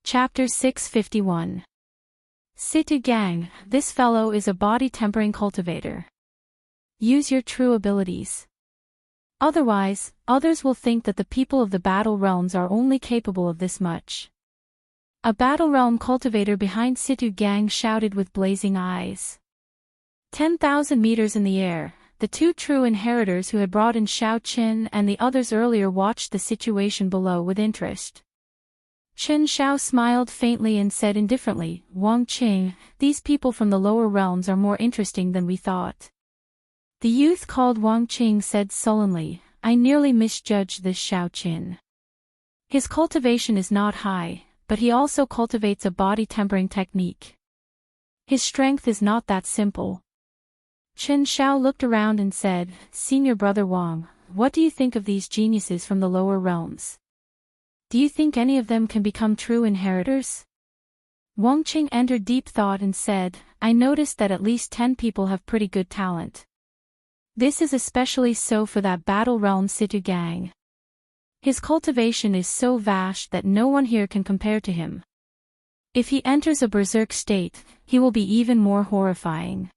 Chapter 651. Situ Gang, this fellow is a body-tempering cultivator. Use your true abilities. Otherwise, others will think that the people of the Battle Realms are only capable of this much. A Battle Realm cultivator behind Situ Gang shouted with blazing eyes. 10,000 meters in the air, the two true inheritors who had brought in Xiao Qin and the others earlier watched the situation below with interest. Chen Xiao smiled faintly and said indifferently, "Wang Qing, these people from the lower realms are more interesting than we thought." The youth called Wang Qing said sullenly, "I nearly misjudged this Xiao Qin. His cultivation is not high, but he also cultivates a body-tempering technique. His strength is not that simple." Chen Xiao looked around and said, "Senior brother Wang, what do you think of these geniuses from the lower realms? Do you think any of them can become true inheritors?" Wang Qing entered deep thought and said, "I noticed that at least 10 people have pretty good talent. This is especially so for that Battle Realm Situ Gang. His cultivation is so vast that no one here can compare to him. If he enters a berserk state, he will be even more horrifying.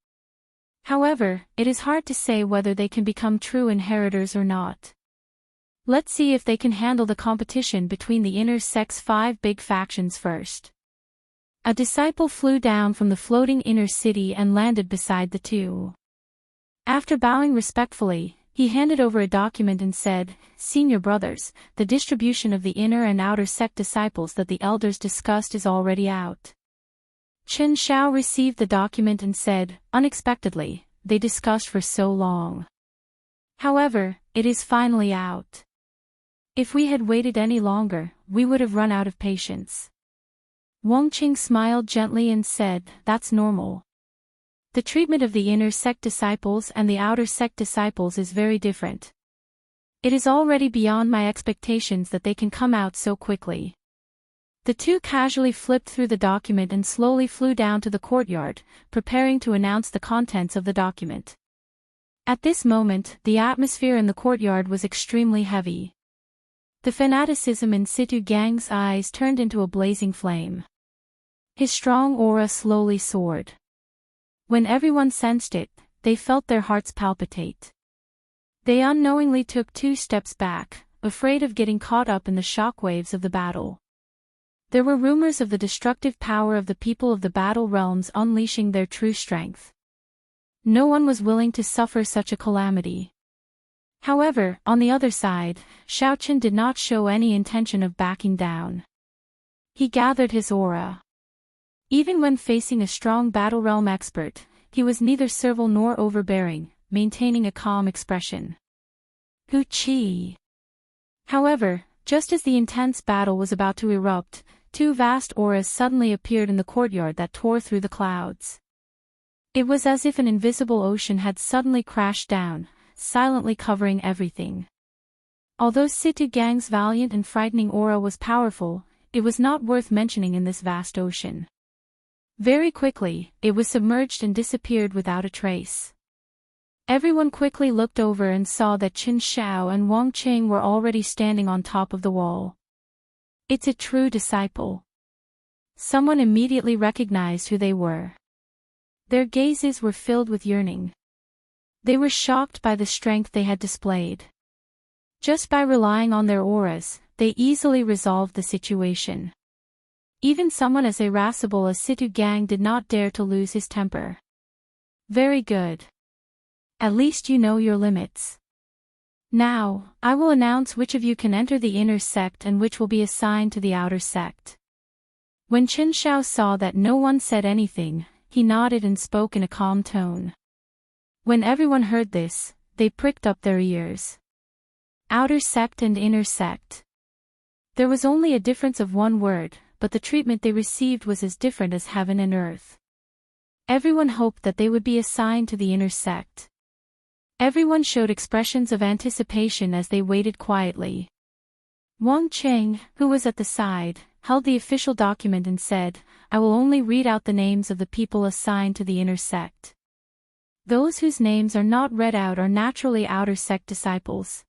However, it is hard to say whether they can become true inheritors or not. Let's see if they can handle the competition between the inner sect's 5 big factions first." A disciple flew down from the floating inner city and landed beside the two. After bowing respectfully, he handed over a document and said, "Senior brothers, the distribution of the inner and outer sect disciples that the elders discussed is already out." Chen Xiao received the document and said, unexpectedly, "They discussed for so long. However, it is finally out. If we had waited any longer, we would have run out of patience." Wang Qing smiled gently and said, "That's normal. The treatment of the inner sect disciples and the outer sect disciples is very different. It is already beyond my expectations that they can come out so quickly." The two casually flipped through the document and slowly flew down to the courtyard, preparing to announce the contents of the document. At this moment, the atmosphere in the courtyard was extremely heavy. The fanaticism in Situ Gang's eyes turned into a blazing flame. His strong aura slowly soared. When everyone sensed it, they felt their hearts palpitate. They unknowingly took 2 steps back, afraid of getting caught up in the shockwaves of the battle. There were rumors of the destructive power of the people of the Battle Realms unleashing their true strength. No one was willing to suffer such a calamity. However, on the other side, Xiao Qin did not show any intention of backing down. He gathered his aura. Even when facing a strong Battle Realm expert, he was neither servile nor overbearing, maintaining a calm expression. Hu Qi. However, just as the intense battle was about to erupt, 2 vast auras suddenly appeared in the courtyard that tore through the clouds. It was as if an invisible ocean had suddenly crashed down, silently covering everything. Although Situ Gang's valiant and frightening aura was powerful, it was not worth mentioning in this vast ocean. Very quickly, it was submerged and disappeared without a trace. Everyone quickly looked over and saw that Chen Xiao and Wang Qing were already standing on top of the wall. "It's a true disciple." Someone immediately recognized who they were. Their gazes were filled with yearning. They were shocked by the strength they had displayed. Just by relying on their auras, they easily resolved the situation. Even someone as irascible as Situ Gang did not dare to lose his temper. "Very good. At least you know your limits. Now, I will announce which of you can enter the inner sect and which will be assigned to the outer sect." When Chen Xiao saw that no one said anything, he nodded and spoke in a calm tone. When everyone heard this, they pricked up their ears. Outer sect and inner sect. There was only a difference of 1 word, but the treatment they received was as different as heaven and earth. Everyone hoped that they would be assigned to the inner sect. Everyone showed expressions of anticipation as they waited quietly. Wang Qing, who was at the side, held the official document and said, "I will only read out the names of the people assigned to the inner sect. Those whose names are not read out are naturally outer sect disciples."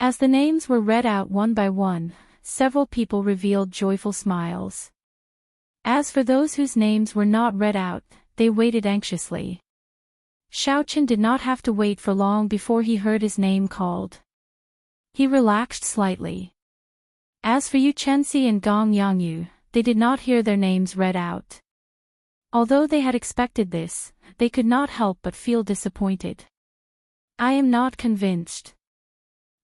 As the names were read out one by one, several people revealed joyful smiles. As for those whose names were not read out, they waited anxiously. Xiaoqin did not have to wait for long before he heard his name called. He relaxed slightly. As for Yu Chenxi and Gong Yangyu, they did not hear their names read out. Although they had expected this, they could not help but feel disappointed. I am not convinced.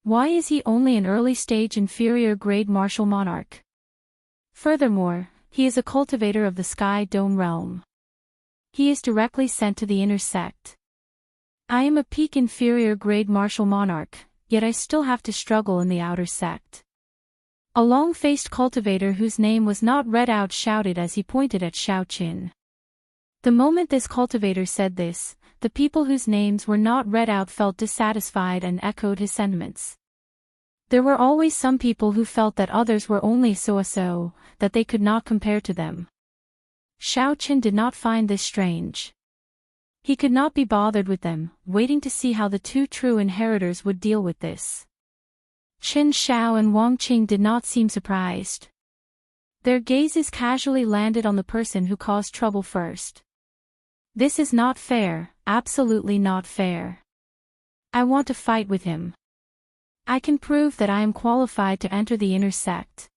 Why is he only an early-stage inferior-grade martial monarch? Furthermore, he is a cultivator of the Sky Dome realm. He is directly sent to the inner sect. I am a peak inferior-grade martial monarch, yet I still have to struggle in the outer sect. A long-faced cultivator whose name was not read out shouted as he pointed at Xiaoqin. The moment this cultivator said this, the people whose names were not read out felt dissatisfied and echoed his sentiments. There were always some people who felt that others were only so-so, that they could not compare to them. Xiaoqin did not find this strange. He could not be bothered with them, waiting to see how the two true inheritors would deal with this. Qin Xiao and Wang Qing did not seem surprised. Their gazes casually landed on the person who caused trouble first. This is not fair, absolutely not fair. I want to fight with him. I can prove that I am qualified to enter the inner sect.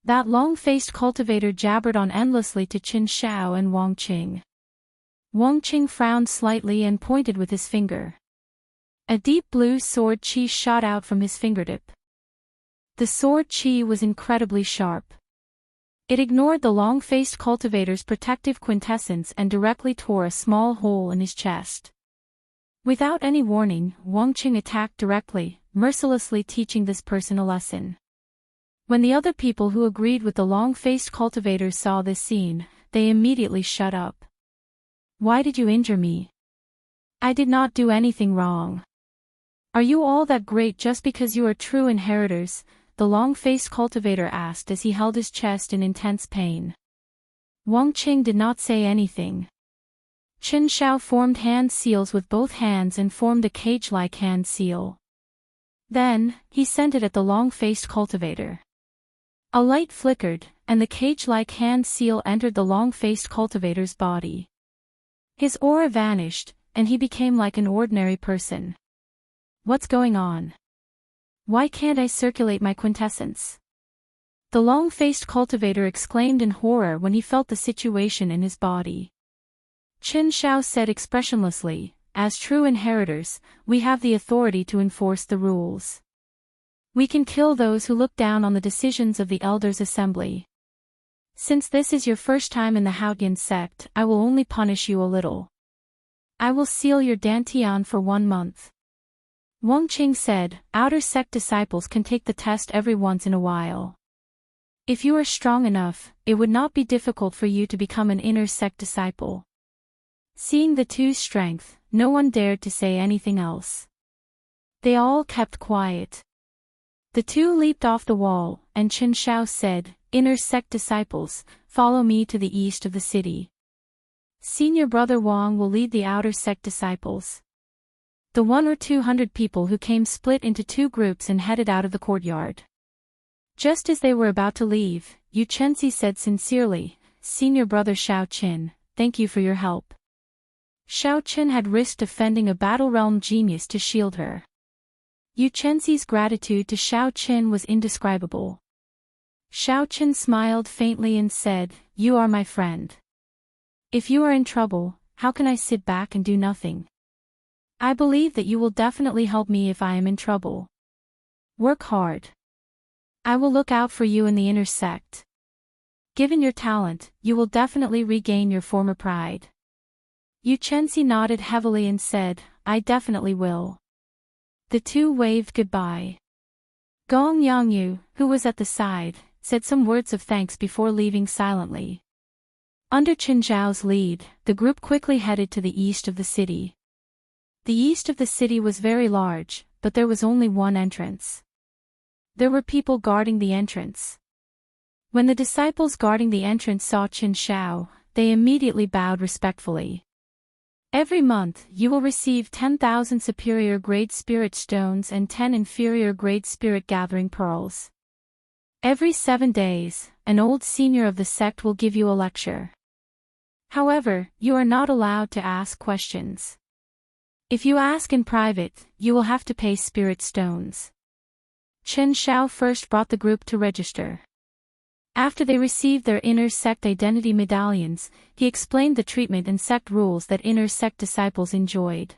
That long-faced cultivator jabbered on endlessly to Qin Xiao and Wang Qing. Wang Qing frowned slightly and pointed with his finger. A deep blue sword qi shot out from his fingertip. The sword qi was incredibly sharp. It ignored the long-faced cultivator's protective quintessence and directly tore a small hole in his chest. Without any warning, Wang Qing attacked directly, mercilessly teaching this person a lesson. When the other people who agreed with the long-faced cultivator saw this scene, they immediately shut up. Why did you injure me? I did not do anything wrong. Are you all that great just because you are true inheritors? The long-faced cultivator asked as he held his chest in intense pain. Wang Qing did not say anything. Qin Xiao formed hand seals with both hands and formed a cage-like hand seal. Then, he sent it at the long-faced cultivator. A light flickered, and the cage-like hand seal entered the long-faced cultivator's body. His aura vanished, and he became like an ordinary person. What's going on? Why can't I circulate my quintessence? The long-faced cultivator exclaimed in horror when he felt the situation in his body. Qin Xiao said expressionlessly, as true inheritors, we have the authority to enforce the rules. We can kill those who look down on the decisions of the Elders' Assembly. Since this is your first time in the Haotian sect, I will only punish you a little. I will seal your dantian for 1 month. Wang Qing said, outer sect disciples can take the test every once in a while. If you are strong enough, it would not be difficult for you to become an inner sect disciple. Seeing the two's strength, no one dared to say anything else. They all kept quiet. The two leaped off the wall, and Qin Xiao said, inner sect disciples, follow me to the east of the city. Senior brother Wang will lead the outer sect disciples. The 100 or 200 people who came split into 2 groups and headed out of the courtyard. Just as they were about to leave, Yu Chenxi said sincerely, Senior brother Xiaoqin, thank you for your help. Xiaoqin had risked offending a battle realm genius to shield her. Yu Chenxi's gratitude to Xiaoqin was indescribable. Xiaoqin smiled faintly and said, you are my friend. If you are in trouble, how can I sit back and do nothing? I believe that you will definitely help me if I am in trouble. Work hard. I will look out for you in the inner sect. Given your talent, you will definitely regain your former pride. Yu Chenxi nodded heavily and said, I definitely will. The two waved goodbye. Gong Yangyu, who was at the side, said some words of thanks before leaving silently. Under Qin Zhao's lead, the group quickly headed to the east of the city. The east of the city was very large, but there was only one entrance. There were people guarding the entrance. When the disciples guarding the entrance saw Qin Zhao, they immediately bowed respectfully. Every month, you will receive 10,000 superior grade spirit stones and 10 inferior grade spirit gathering pearls. Every 7 days, an old senior of the sect will give you a lecture. However, you are not allowed to ask questions. If you ask in private, you will have to pay spirit stones. Chen Xiao first brought the group to register. After they received their inner sect identity medallions, he explained the treatment and sect rules that inner sect disciples enjoyed.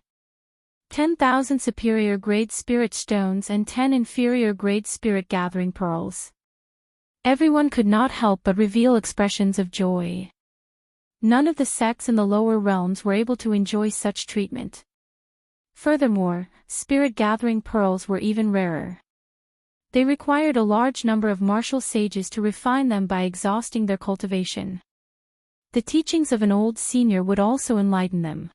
10,000 superior grade spirit stones and 10 inferior grade spirit gathering pearls. Everyone could not help but reveal expressions of joy. None of the sects in the lower realms were able to enjoy such treatment. Furthermore, spirit gathering pearls were even rarer. They required a large number of martial sages to refine them by exhausting their cultivation. The teachings of an old senior would also enlighten them.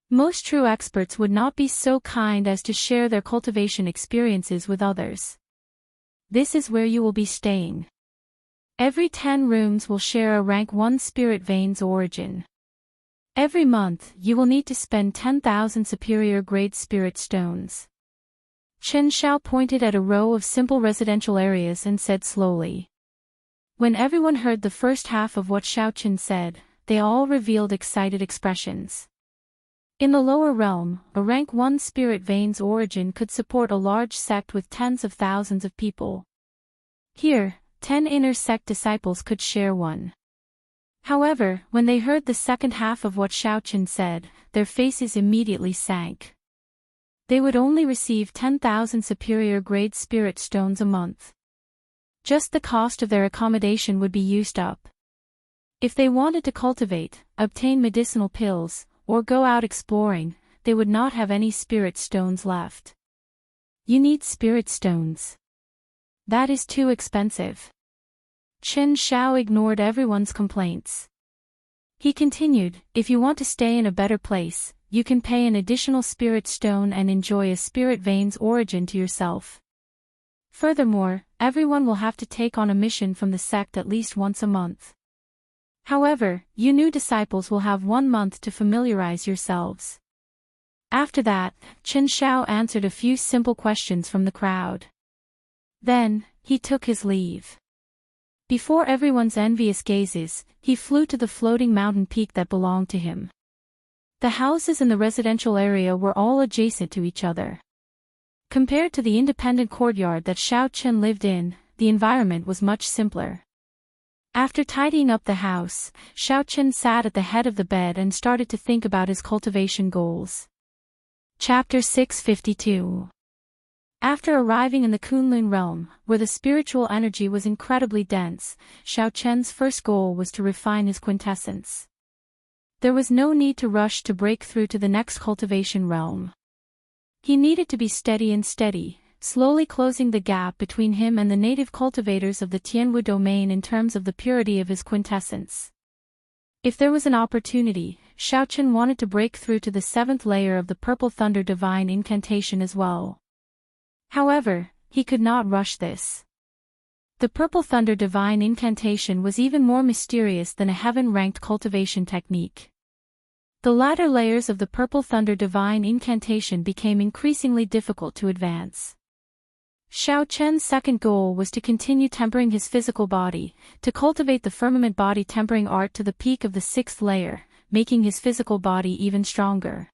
Most true experts would not be so kind as to share their cultivation experiences with others. This is where you will be staying. Every 10 rooms will share a rank 1 spirit vein's origin. Every month, you will need to spend 10,000 superior grade spirit stones. Chen Xiao pointed at a row of simple residential areas and said slowly. When everyone heard the first half of what Xiao Chen said, they all revealed excited expressions. In the lower realm, a rank 1 spirit vein's origin could support a large sect with tens of thousands of people. Here, 10 inner sect disciples could share one. However, when they heard the second half of what Xiao Chen said, their faces immediately sank. They would only receive 10,000 superior grade spirit stones a month. Just the cost of their accommodation would be used up. If they wanted to cultivate, obtain medicinal pills, or go out exploring, they would not have any spirit stones left. You need spirit stones. That is too expensive. Chen Xiao ignored everyone's complaints. He continued, if you want to stay in a better place, you can pay an additional spirit stone and enjoy a spirit vein's origin to yourself. Furthermore, everyone will have to take on a mission from the sect at least once a month. However, you new disciples will have 1 month to familiarize yourselves. After that, Chen Xiao answered a few simple questions from the crowd. Then, he took his leave. Before everyone's envious gazes, he flew to the floating mountain peak that belonged to him. The houses in the residential area were all adjacent to each other. Compared to the independent courtyard that Xiao Chen lived in, the environment was much simpler. After tidying up the house, Xiao Chen sat at the head of the bed and started to think about his cultivation goals. Chapter 652. After arriving in the Kunlun realm, where the spiritual energy was incredibly dense, Xiao Chen's first goal was to refine his quintessence. There was no need to rush to break through to the next cultivation realm. He needed to be steady, slowly closing the gap between him and the native cultivators of the Tianwu domain in terms of the purity of his quintessence. If there was an opportunity, Xiao Chen wanted to break through to the 7th layer of the Purple Thunder Divine Incantation as well. However, he could not rush this. The Purple Thunder Divine Incantation was even more mysterious than a heaven-ranked cultivation technique. The latter layers of the Purple Thunder Divine Incantation became increasingly difficult to advance. Xiao Chen's second goal was to continue tempering his physical body, to cultivate the firmament body tempering art to the peak of the 6th layer, making his physical body even stronger.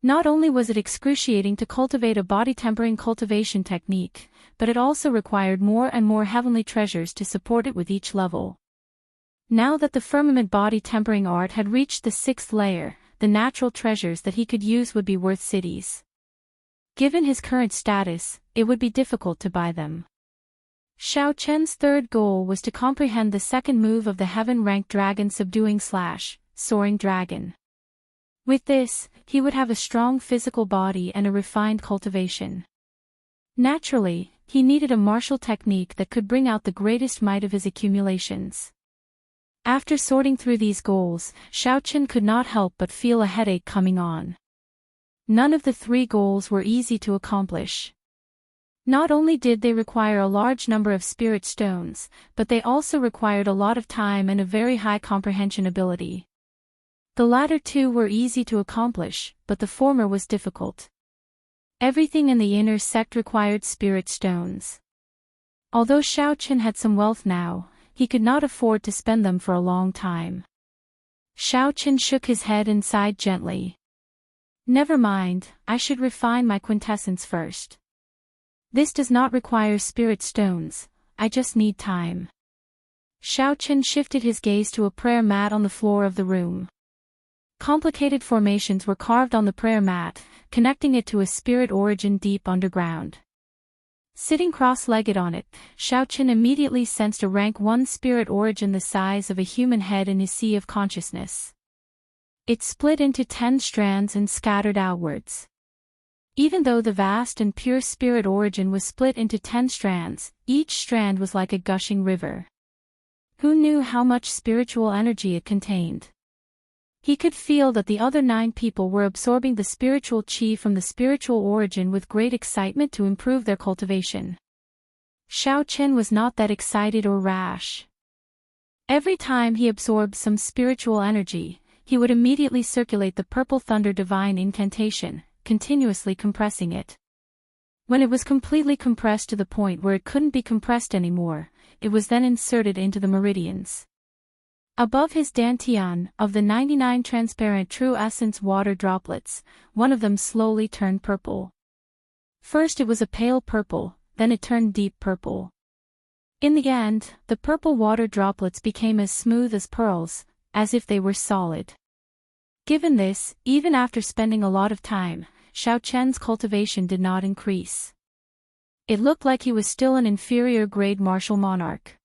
Not only was it excruciating to cultivate a body tempering cultivation technique, but it also required more and more heavenly treasures to support it with each level. Now that the firmament body tempering art had reached the 6th layer, the natural treasures that he could use would be worth cities. Given his current status, it would be difficult to buy them. Xiao Chen's third goal was to comprehend the second move of the heaven-ranked dragon subduing / soaring dragon. With this, he would have a strong physical body and a refined cultivation. Naturally, he needed a martial technique that could bring out the greatest might of his accumulations. After sorting through these goals, Xiao Chen could not help but feel a headache coming on. None of the 3 goals were easy to accomplish. Not only did they require a large number of spirit stones, but they also required a lot of time and a very high comprehension ability. The latter 2 were easy to accomplish, but the former was difficult. Everything in the inner sect required spirit stones. Although Xiaoqin had some wealth now, he could not afford to spend them for a long time. Xiaoqin shook his head and sighed gently. Never mind, I should refine my quintessence first. This does not require spirit stones, I just need time. Xiaoqin shifted his gaze to a prayer mat on the floor of the room. Complicated formations were carved on the prayer mat, connecting it to a spirit origin deep underground. Sitting cross-legged on it, Xiaoqin immediately sensed a rank 1 spirit origin the size of a human head in his sea of consciousness. It split into 10 strands and scattered outwards. Even though the vast and pure spirit origin was split into 10 strands, each strand was like a gushing river. Who knew how much spiritual energy it contained? He could feel that the other 9 people were absorbing the spiritual chi from the spiritual origin with great excitement to improve their cultivation. Xiaoqin was not that excited or rash. Every time he absorbed some spiritual energy, he would immediately circulate the Purple Thunder Divine Incantation, continuously compressing it. When it was completely compressed to the point where it couldn't be compressed anymore, it was then inserted into the meridians. Above his dantian, of the 99 transparent true essence water droplets, one of them slowly turned purple. First it was a pale purple, then it turned deep purple. In the end, the purple water droplets became as smooth as pearls, as if they were solid. Given this, even after spending a lot of time, Xiaoqian's cultivation did not increase. It looked like he was still an inferior grade martial monarch.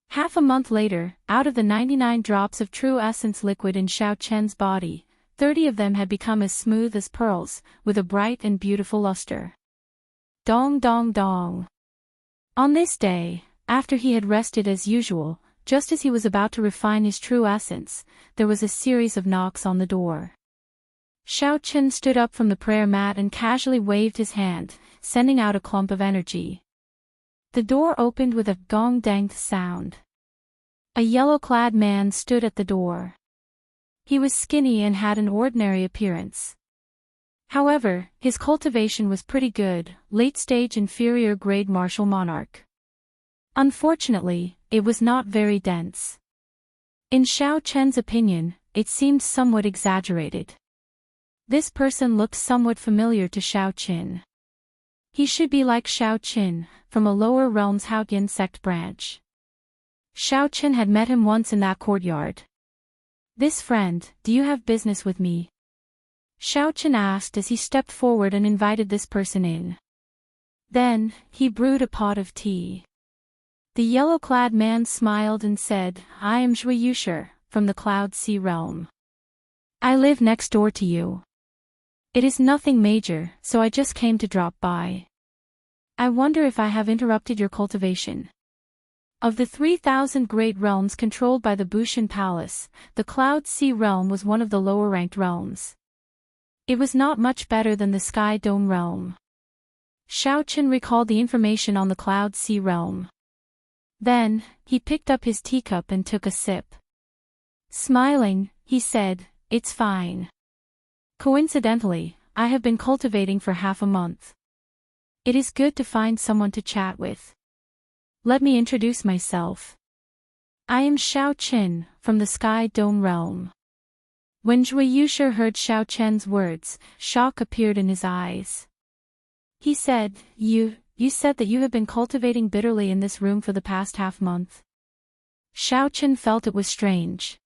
Half a month later, out of the 99 drops of true essence liquid in Xiaoqian's body, 30 of them had become as smooth as pearls, with a bright and beautiful luster. Dong dong dong. On this day, after he had rested as usual, just as he was about to refine his true essence, there was a series of knocks on the door. Xiaoqin stood up from the prayer mat and casually waved his hand, sending out a clump of energy. The door opened with a gong-danged sound. A yellow-clad man stood at the door. He was skinny and had an ordinary appearance. However, his cultivation was pretty good, late-stage inferior grade martial monarch. Unfortunately, it was not very dense. In Xiaoqian's opinion, it seemed somewhat exaggerated. This person looked somewhat familiar to Xiaoqin. He should be like Xiaoqin, from a lower realms Haoyan sect branch. Xiaoqin had met him once in that courtyard. "This friend, do you have business with me?" Xiaoqin asked as he stepped forward and invited this person in. Then, he brewed a pot of tea. The yellow-clad man smiled and said, "I am Zhui Yusher, from the Cloud Sea realm. I live next door to you. It is nothing major, so I just came to drop by. I wonder if I have interrupted your cultivation." Of the 3,000 great realms controlled by the Bushan Palace, the Cloud Sea realm was one of the lower-ranked realms. It was not much better than the Sky Dome realm. Xiaoqin recalled the information on the Cloud Sea realm. Then, he picked up his teacup and took a sip. Smiling, he said, "It's fine. Coincidentally, I have been cultivating for half a month. It is good to find someone to chat with. Let me introduce myself. I am Xiaoqin, from the Sky Dome realm." When Zhui Yusher heard Xiaoqian's words, shock appeared in his eyes. He said, You said that you have been cultivating bitterly in this room for the past half-month." Xiaoqin felt it was strange.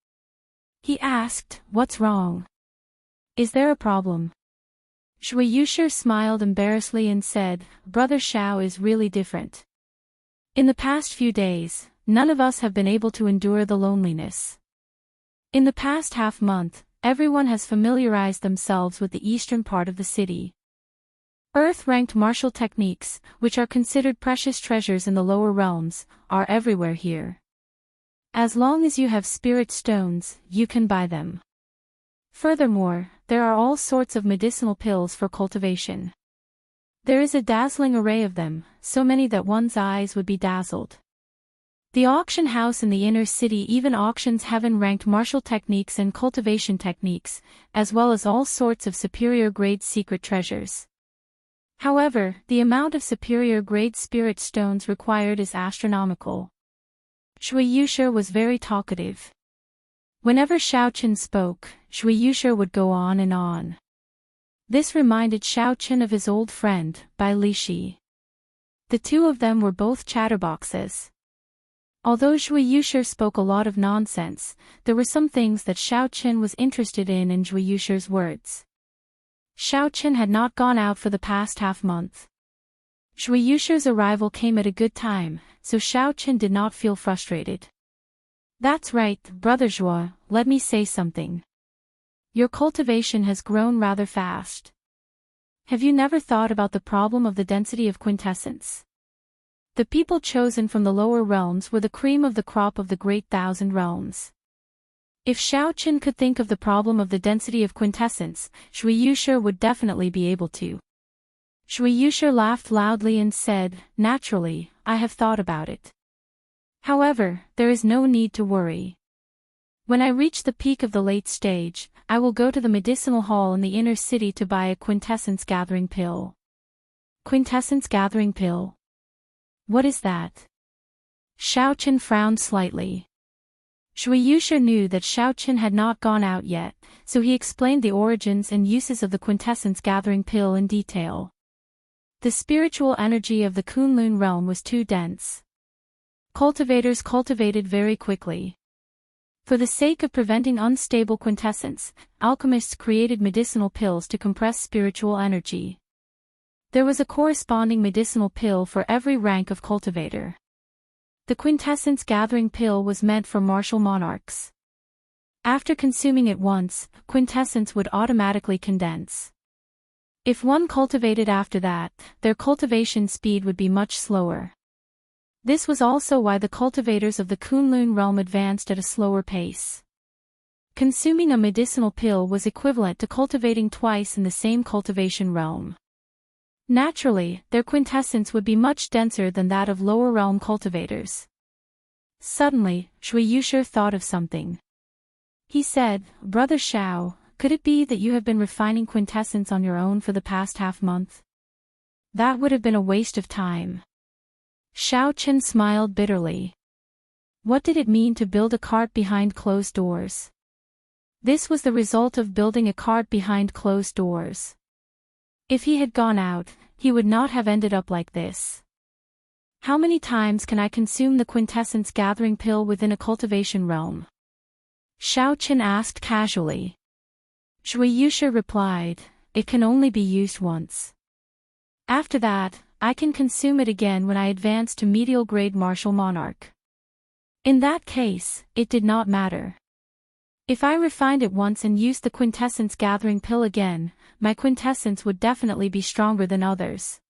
He asked, "What's wrong? Is there a problem?" Zhui Yusher smiled embarrassedly and said, "Brother Xiao is really different. In the past few days, none of us have been able to endure the loneliness. In the past half-month, everyone has familiarized themselves with the eastern part of the city. Earth-ranked martial techniques, which are considered precious treasures in the lower realms, are everywhere here. As long as you have spirit stones, you can buy them. Furthermore, there are all sorts of medicinal pills for cultivation. There is a dazzling array of them, so many that one's eyes would be dazzled. The auction house in the inner city even auctions heaven-ranked martial techniques and cultivation techniques, as well as all sorts of superior-grade secret treasures. However, the amount of superior-grade spirit stones required is astronomical. Shui Yushi was very talkative. Whenever Xiaoqin spoke, Shui Yushi would go on and on. This reminded Xiaoqin of his old friend, Bai Lishi. The two of them were both chatterboxes. Although Shui Yushi spoke a lot of nonsense, there were some things that Xiaoqin was interested in Shui Yushi's words. Xiaoqin had not gone out for the past half-month. Shui Yushi's arrival came at a good time, so Xiaoqin did not feel frustrated. That's right, Brother Zhuo, let me say something. Your cultivation has grown rather fast. Have you never thought about the problem of the density of quintessence? The people chosen from the lower realms were the cream of the crop of the great thousand realms. If Xiaoqin could think of the problem of the density of quintessence, Shui Yushi would definitely be able to. Shui Yushi laughed loudly and said, "Naturally, I have thought about it. However, there is no need to worry. When I reach the peak of the late stage, I will go to the medicinal hall in the inner city to buy a quintessence gathering pill." Quintessence gathering pill? What is that? Xiaoqin frowned slightly. Shui Yushi knew that Xiaoqin had not gone out yet, so he explained the origins and uses of the quintessence gathering pill in detail. The spiritual energy of the Kunlun realm was too dense. Cultivators cultivated very quickly. For the sake of preventing unstable quintessence, alchemists created medicinal pills to compress spiritual energy. There was a corresponding medicinal pill for every rank of cultivator. The quintessence gathering pill was meant for martial monarchs. After consuming it once, quintessence would automatically condense. If one cultivated after that, their cultivation speed would be much slower. This was also why the cultivators of the Kunlun realm advanced at a slower pace. Consuming a medicinal pill was equivalent to cultivating twice in the same cultivation realm. Naturally, their quintessence would be much denser than that of lower realm cultivators. Suddenly, Shui Yushi thought of something. He said, "Brother Xiao, could it be that you have been refining quintessence on your own for the past half-month? That would have been a waste of time." Xiaoqin smiled bitterly. What did it mean to build a cart behind closed doors? This was the result of building a cart behind closed doors. If he had gone out, he would not have ended up like this. How many times can I consume the quintessence gathering pill within a cultivation realm? Xiaoqin asked casually. Shui Yushi replied, "It can only be used once. After that, I can consume it again when I advance to medial grade martial monarch." In that case, it did not matter. If I refined it once and used the quintessence gathering pill again, my quintessence would definitely be stronger than others.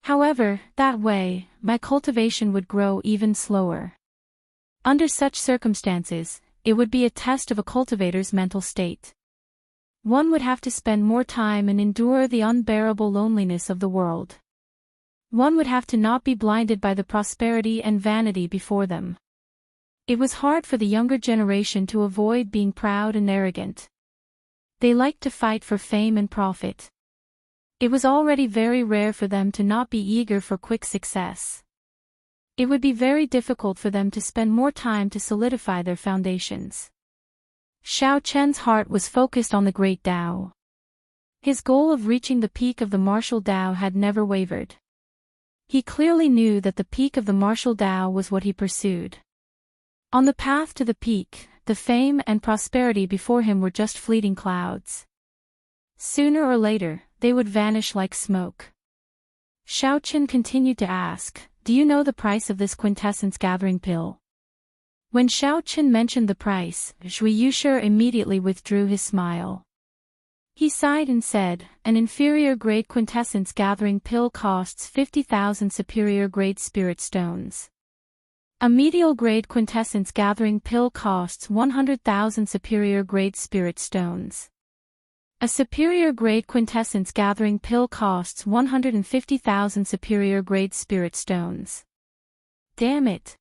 However, that way, my cultivation would grow even slower. Under such circumstances, it would be a test of a cultivator's mental state. One would have to spend more time and endure the unbearable loneliness of the world. One would have to not be blinded by the prosperity and vanity before them. It was hard for the younger generation to avoid being proud and arrogant. They liked to fight for fame and profit. It was already very rare for them to not be eager for quick success. It would be very difficult for them to spend more time to solidify their foundations. Xiaoqian's heart was focused on the Great Tao. His goal of reaching the peak of the martial Tao had never wavered. He clearly knew that the peak of the martial Tao was what he pursued. On the path to the peak, the fame and prosperity before him were just fleeting clouds. Sooner or later, they would vanish like smoke. Xiaoqin continued to ask, "Do you know the price of this quintessence gathering pill?" When Xiaoqin mentioned the price, Shui Yushi immediately withdrew his smile. He sighed and said, "An inferior grade quintessence gathering pill costs 50,000 superior grade spirit stones. A medial grade quintessence gathering pill costs 100,000 superior grade spirit stones. A superior grade quintessence gathering pill costs 150,000 superior grade spirit stones. Damn it."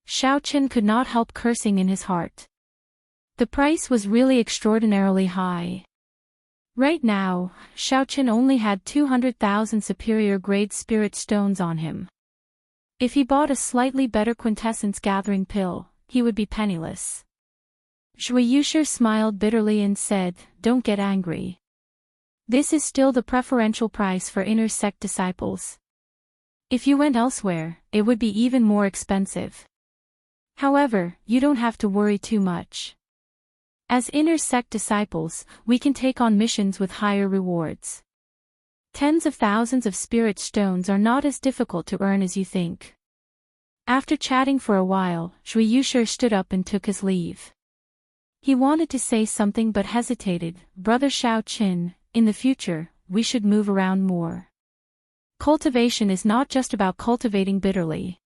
Xiaoqin could not help cursing in his heart. The price was really extraordinarily high. Right now, Xiaoqin only had 200,000 superior grade spirit stones on him. If he bought a slightly better quintessence gathering pill, he would be penniless. Zhui Yushi smiled bitterly and said, "Don't get angry. This is still the preferential price for inner sect disciples. If you went elsewhere, it would be even more expensive. However, you don't have to worry too much. As inner sect disciples, we can take on missions with higher rewards. Tens of thousands of spirit stones are not as difficult to earn as you think." After chatting for a while, Zhui Yushi stood up and took his leave. He wanted to say something but hesitated. "Brother Xiaoqin, in the future, we should move around more. Cultivation is not just about cultivating bitterly.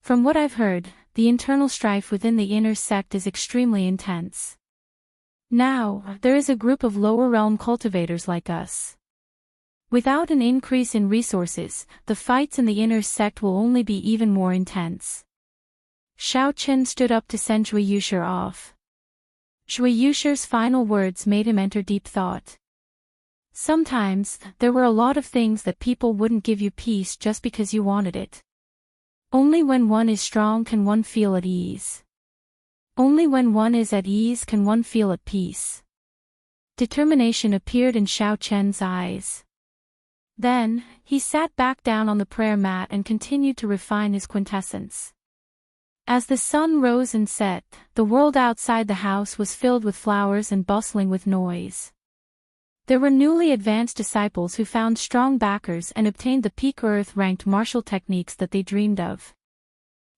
From what I've heard, the internal strife within the inner sect is extremely intense. Now, there is a group of lower realm cultivators like us. Without an increase in resources, the fights in the inner sect will only be even more intense." Xiaoqin stood up to send Zhui Yushi off. Zhui Yushi's final words made him enter deep thought. Sometimes, there were a lot of things that people wouldn't give you peace just because you wanted it. Only when one is strong can one feel at ease. Only when one is at ease can one feel at peace. Determination appeared in Xiaoqin's eyes. Then, he sat back down on the prayer mat and continued to refine his quintessence. As the sun rose and set, the world outside the house was filled with flowers and bustling with noise. There were newly advanced disciples who found strong backers and obtained the peak Earth-ranked martial techniques that they dreamed of.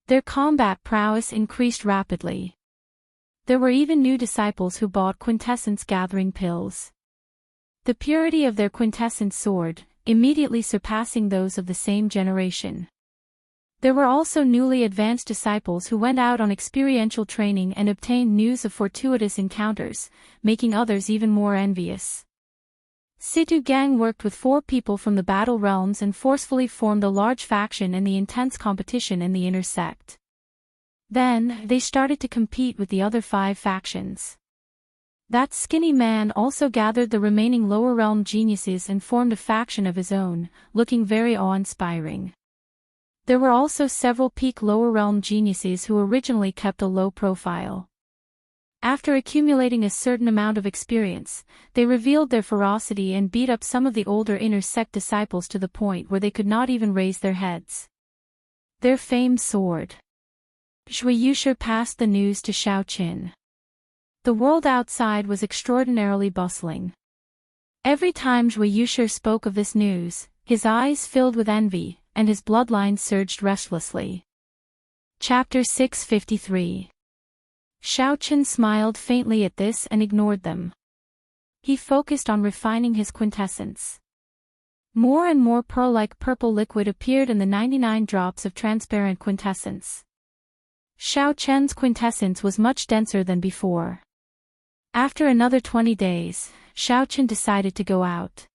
Their combat prowess increased rapidly. There were even new disciples who bought quintessence gathering pills. The purity of their quintessence soared, immediately surpassing those of the same generation. There were also newly advanced disciples who went out on experiential training and obtained news of fortuitous encounters, making others even more envious. Situ Gang worked with 4 people from the battle realms and forcefully formed a large faction in the intense competition in the inner sect. Then, they started to compete with the other 5 factions. That skinny man also gathered the remaining lower realm geniuses and formed a faction of his own, looking very awe-inspiring. There were also several peak lower realm geniuses who originally kept a low profile. After accumulating a certain amount of experience, they revealed their ferocity and beat up some of the older inner sect disciples to the point where they could not even raise their heads. Their fame soared. Zhui Yushi passed the news to Xiaoqin. The world outside was extraordinarily bustling. Every time Zhui Yushi spoke of this news, his eyes filled with envy, and his bloodline surged restlessly. Chapter 653. Xiaoqin smiled faintly at this and ignored them. He focused on refining his quintessence. More and more pearl-like purple liquid appeared in the 99 drops of transparent quintessence. Xiaoqin's quintessence was much denser than before. After another 20 days, Xiaoqin decided to go out.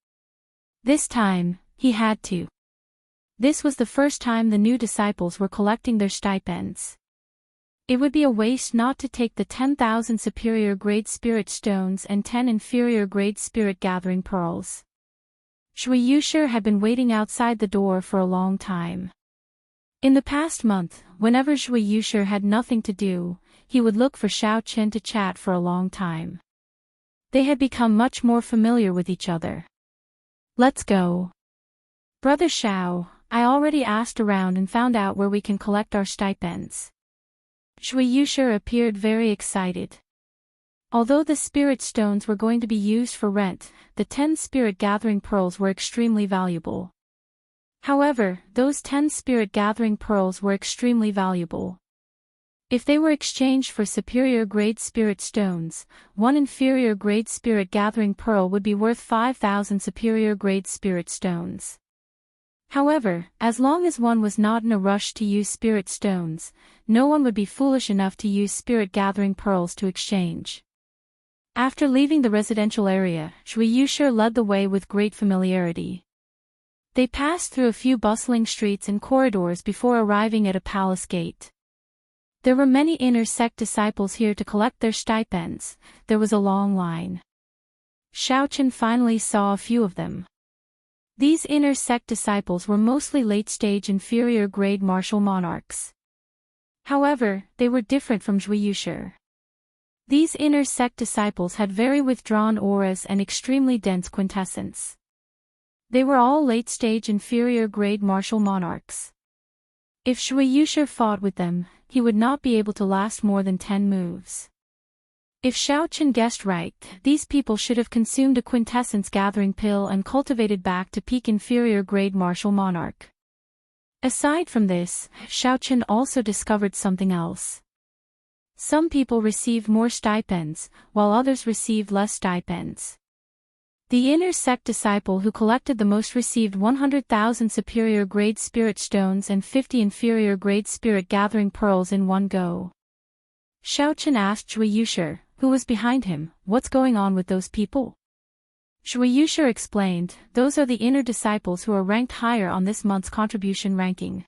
This time, he had to. This was the first time the new disciples were collecting their stipends. It would be a waste not to take the 10,000 superior grade spirit stones and 10 inferior grade spirit gathering pearls. Zhui Yushi had been waiting outside the door for a long time. In the past month, whenever Zhui Yushi had nothing to do, he would look for Xiaoqin to chat for a long time. They had become much more familiar with each other. "Let's go. Brother Xiao, I already asked around and found out where we can collect our stipends." Zhui Yushi appeared very excited. Although the spirit stones were going to be used for rent, the 10 spirit gathering pearls were extremely valuable. However, those 10 spirit gathering pearls were extremely valuable. If they were exchanged for superior grade spirit stones, one inferior grade spirit gathering pearl would be worth 5,000 superior grade spirit stones. However, as long as one was not in a rush to use spirit stones, no one would be foolish enough to use spirit gathering pearls to exchange. After leaving the residential area, Zhui Yushi led the way with great familiarity. They passed through a few bustling streets and corridors before arriving at a palace gate. There were many inner sect disciples here to collect their stipends. There was a long line. Xiaochen finally saw a few of them. These inner sect disciples were mostly late-stage inferior-grade martial monarchs. However, they were different from Zhuiyushi. These inner sect disciples had very withdrawn auras and extremely dense quintessence. They were all late-stage inferior-grade martial monarchs. If Zhuiyushi fought with them, he would not be able to last more than 10 moves. If Xiaochen guessed right, these people should have consumed a quintessence gathering pill and cultivated back to peak inferior-grade martial monarch. Aside from this, Xiaochen also discovered something else. Some people received more stipends, while others received less stipends. The inner sect disciple who collected the most received 100,000 superior-grade spirit stones and 50 inferior-grade spirit gathering pearls in one go. Xiaochen asked Zhuiyushi, who was behind him, what's going on with those people? Zhuiyushi explained, those are the inner disciples who are ranked higher on this month's contribution ranking.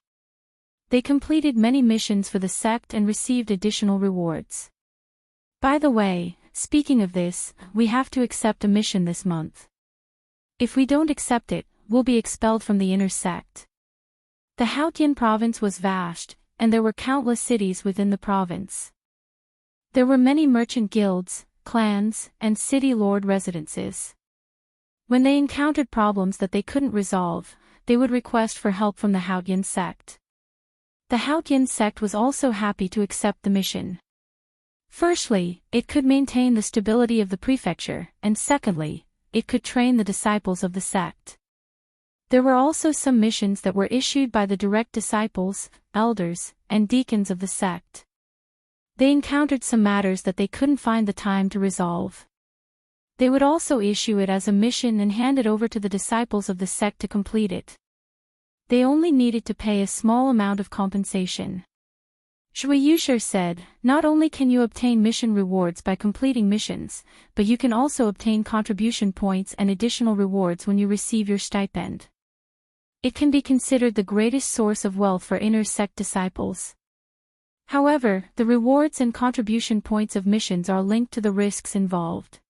They completed many missions for the sect and received additional rewards. By the way, speaking of this, we have to accept a mission this month. If we don't accept it, we'll be expelled from the inner sect. The Haotian province was vast, and there were countless cities within the province. There were many merchant guilds, clans, and city lord residences. When they encountered problems that they couldn't resolve, they would request for help from the Haotian sect. The Haotian sect was also happy to accept the mission. Firstly, it could maintain the stability of the prefecture, and secondly, it could train the disciples of the sect. There were also some missions that were issued by the direct disciples, elders, and deacons of the sect. They encountered some matters that they couldn't find the time to resolve. They would also issue it as a mission and hand it over to the disciples of the sect to complete it. They only needed to pay a small amount of compensation. Zhuiyushi said, not only can you obtain mission rewards by completing missions, but you can also obtain contribution points and additional rewards when you receive your stipend. It can be considered the greatest source of wealth for inner sect disciples. However, the rewards and contribution points of missions are linked to the risks involved.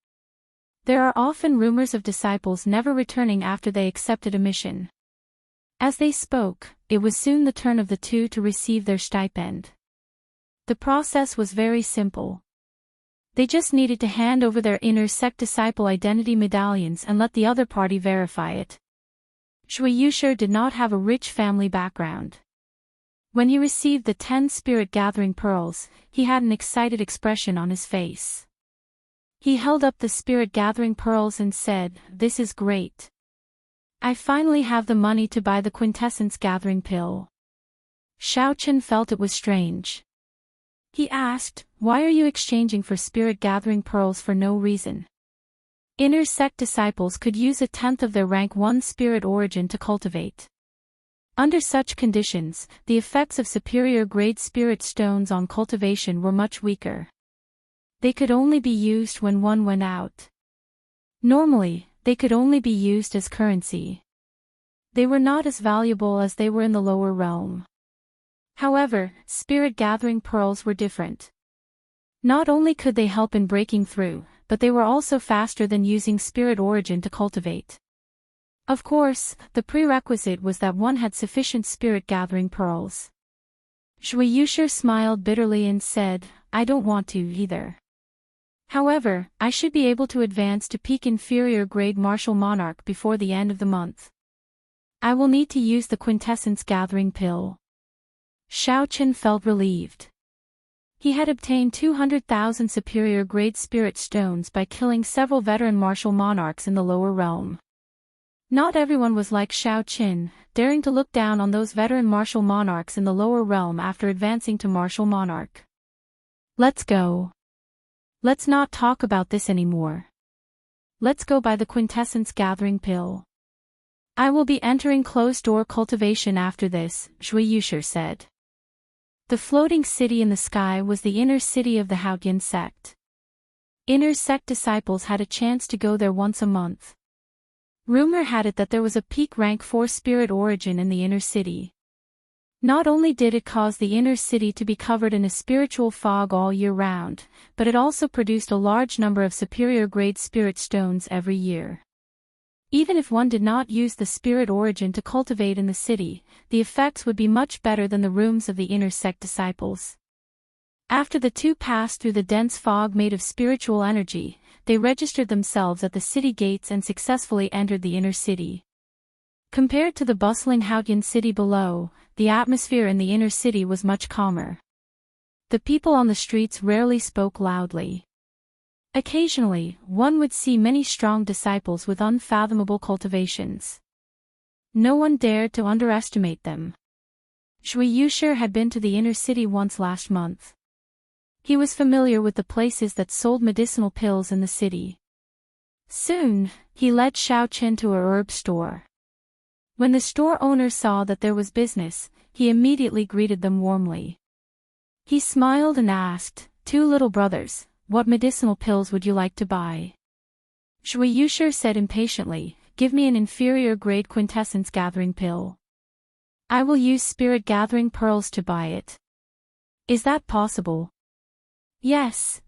There are often rumors of disciples never returning after they accepted a mission. As they spoke, it was soon the turn of the two to receive their stipend. The process was very simple. They just needed to hand over their inner sect disciple identity medallions and let the other party verify it. Zhuiyushi did not have a rich family background. When he received the 10 spirit gathering pearls, he had an excited expression on his face. He held up the spirit gathering pearls and said, "This is great. I finally have the money to buy the quintessence gathering pill." Xiaochen felt it was strange. He asked, "Why are you exchanging for spirit gathering pearls for no reason?" Inner sect disciples could use 1/10 of their rank 1 spirit origin to cultivate. Under such conditions, the effects of superior-grade spirit stones on cultivation were much weaker. They could only be used when one went out. Normally, they could only be used as currency. They were not as valuable as they were in the lower realm. However, spirit gathering pearls were different. Not only could they help in breaking through, but they were also faster than using spirit origin to cultivate. Of course, the prerequisite was that one had sufficient spirit gathering pearls. Zhuiyushi smiled bitterly and said, "I don't want to either. However, I should be able to advance to peak inferior grade martial monarch before the end of the month. I will need to use the quintessence gathering pill." Xiaochen felt relieved. He had obtained 200,000 superior grade spirit stones by killing several veteran martial monarchs in the lower realm. Not everyone was like Xiaochen, daring to look down on those veteran martial monarchs in the lower realm after advancing to martial monarch. "Let's go. Let's not talk about this anymore. Let's go by the quintessence gathering pill. I will be entering closed-door cultivation after this," Zhuiyushi said. The floating city in the sky was the inner city of the Haotian sect. Inner sect disciples had a chance to go there once a month. Rumor had it that there was a peak rank 4 spirit origin in the inner city. Not only did it cause the inner city to be covered in a spiritual fog all year round, but it also produced a large number of superior-grade spirit stones every year. Even if one did not use the spirit origin to cultivate in the city, the effects would be much better than the rooms of the inner sect disciples. After the two passed through the dense fog made of spiritual energy, they registered themselves at the city gates and successfully entered the inner city. Compared to the bustling Hautian city below, the atmosphere in the inner city was much calmer. The people on the streets rarely spoke loudly. Occasionally, one would see many strong disciples with unfathomable cultivations. No one dared to underestimate them. Shui Yushir had been to the inner city once last month. He was familiar with the places that sold medicinal pills in the city. Soon, he led Xiaoqin to a herb store. When the store owner saw that there was business, he immediately greeted them warmly. He smiled and asked, "Two little brothers, what medicinal pills would you like to buy?" Shui Yushir said impatiently, "Give me an inferior-grade quintessence gathering pill. I will use spirit gathering pearls to buy it. Is that possible?" Yes,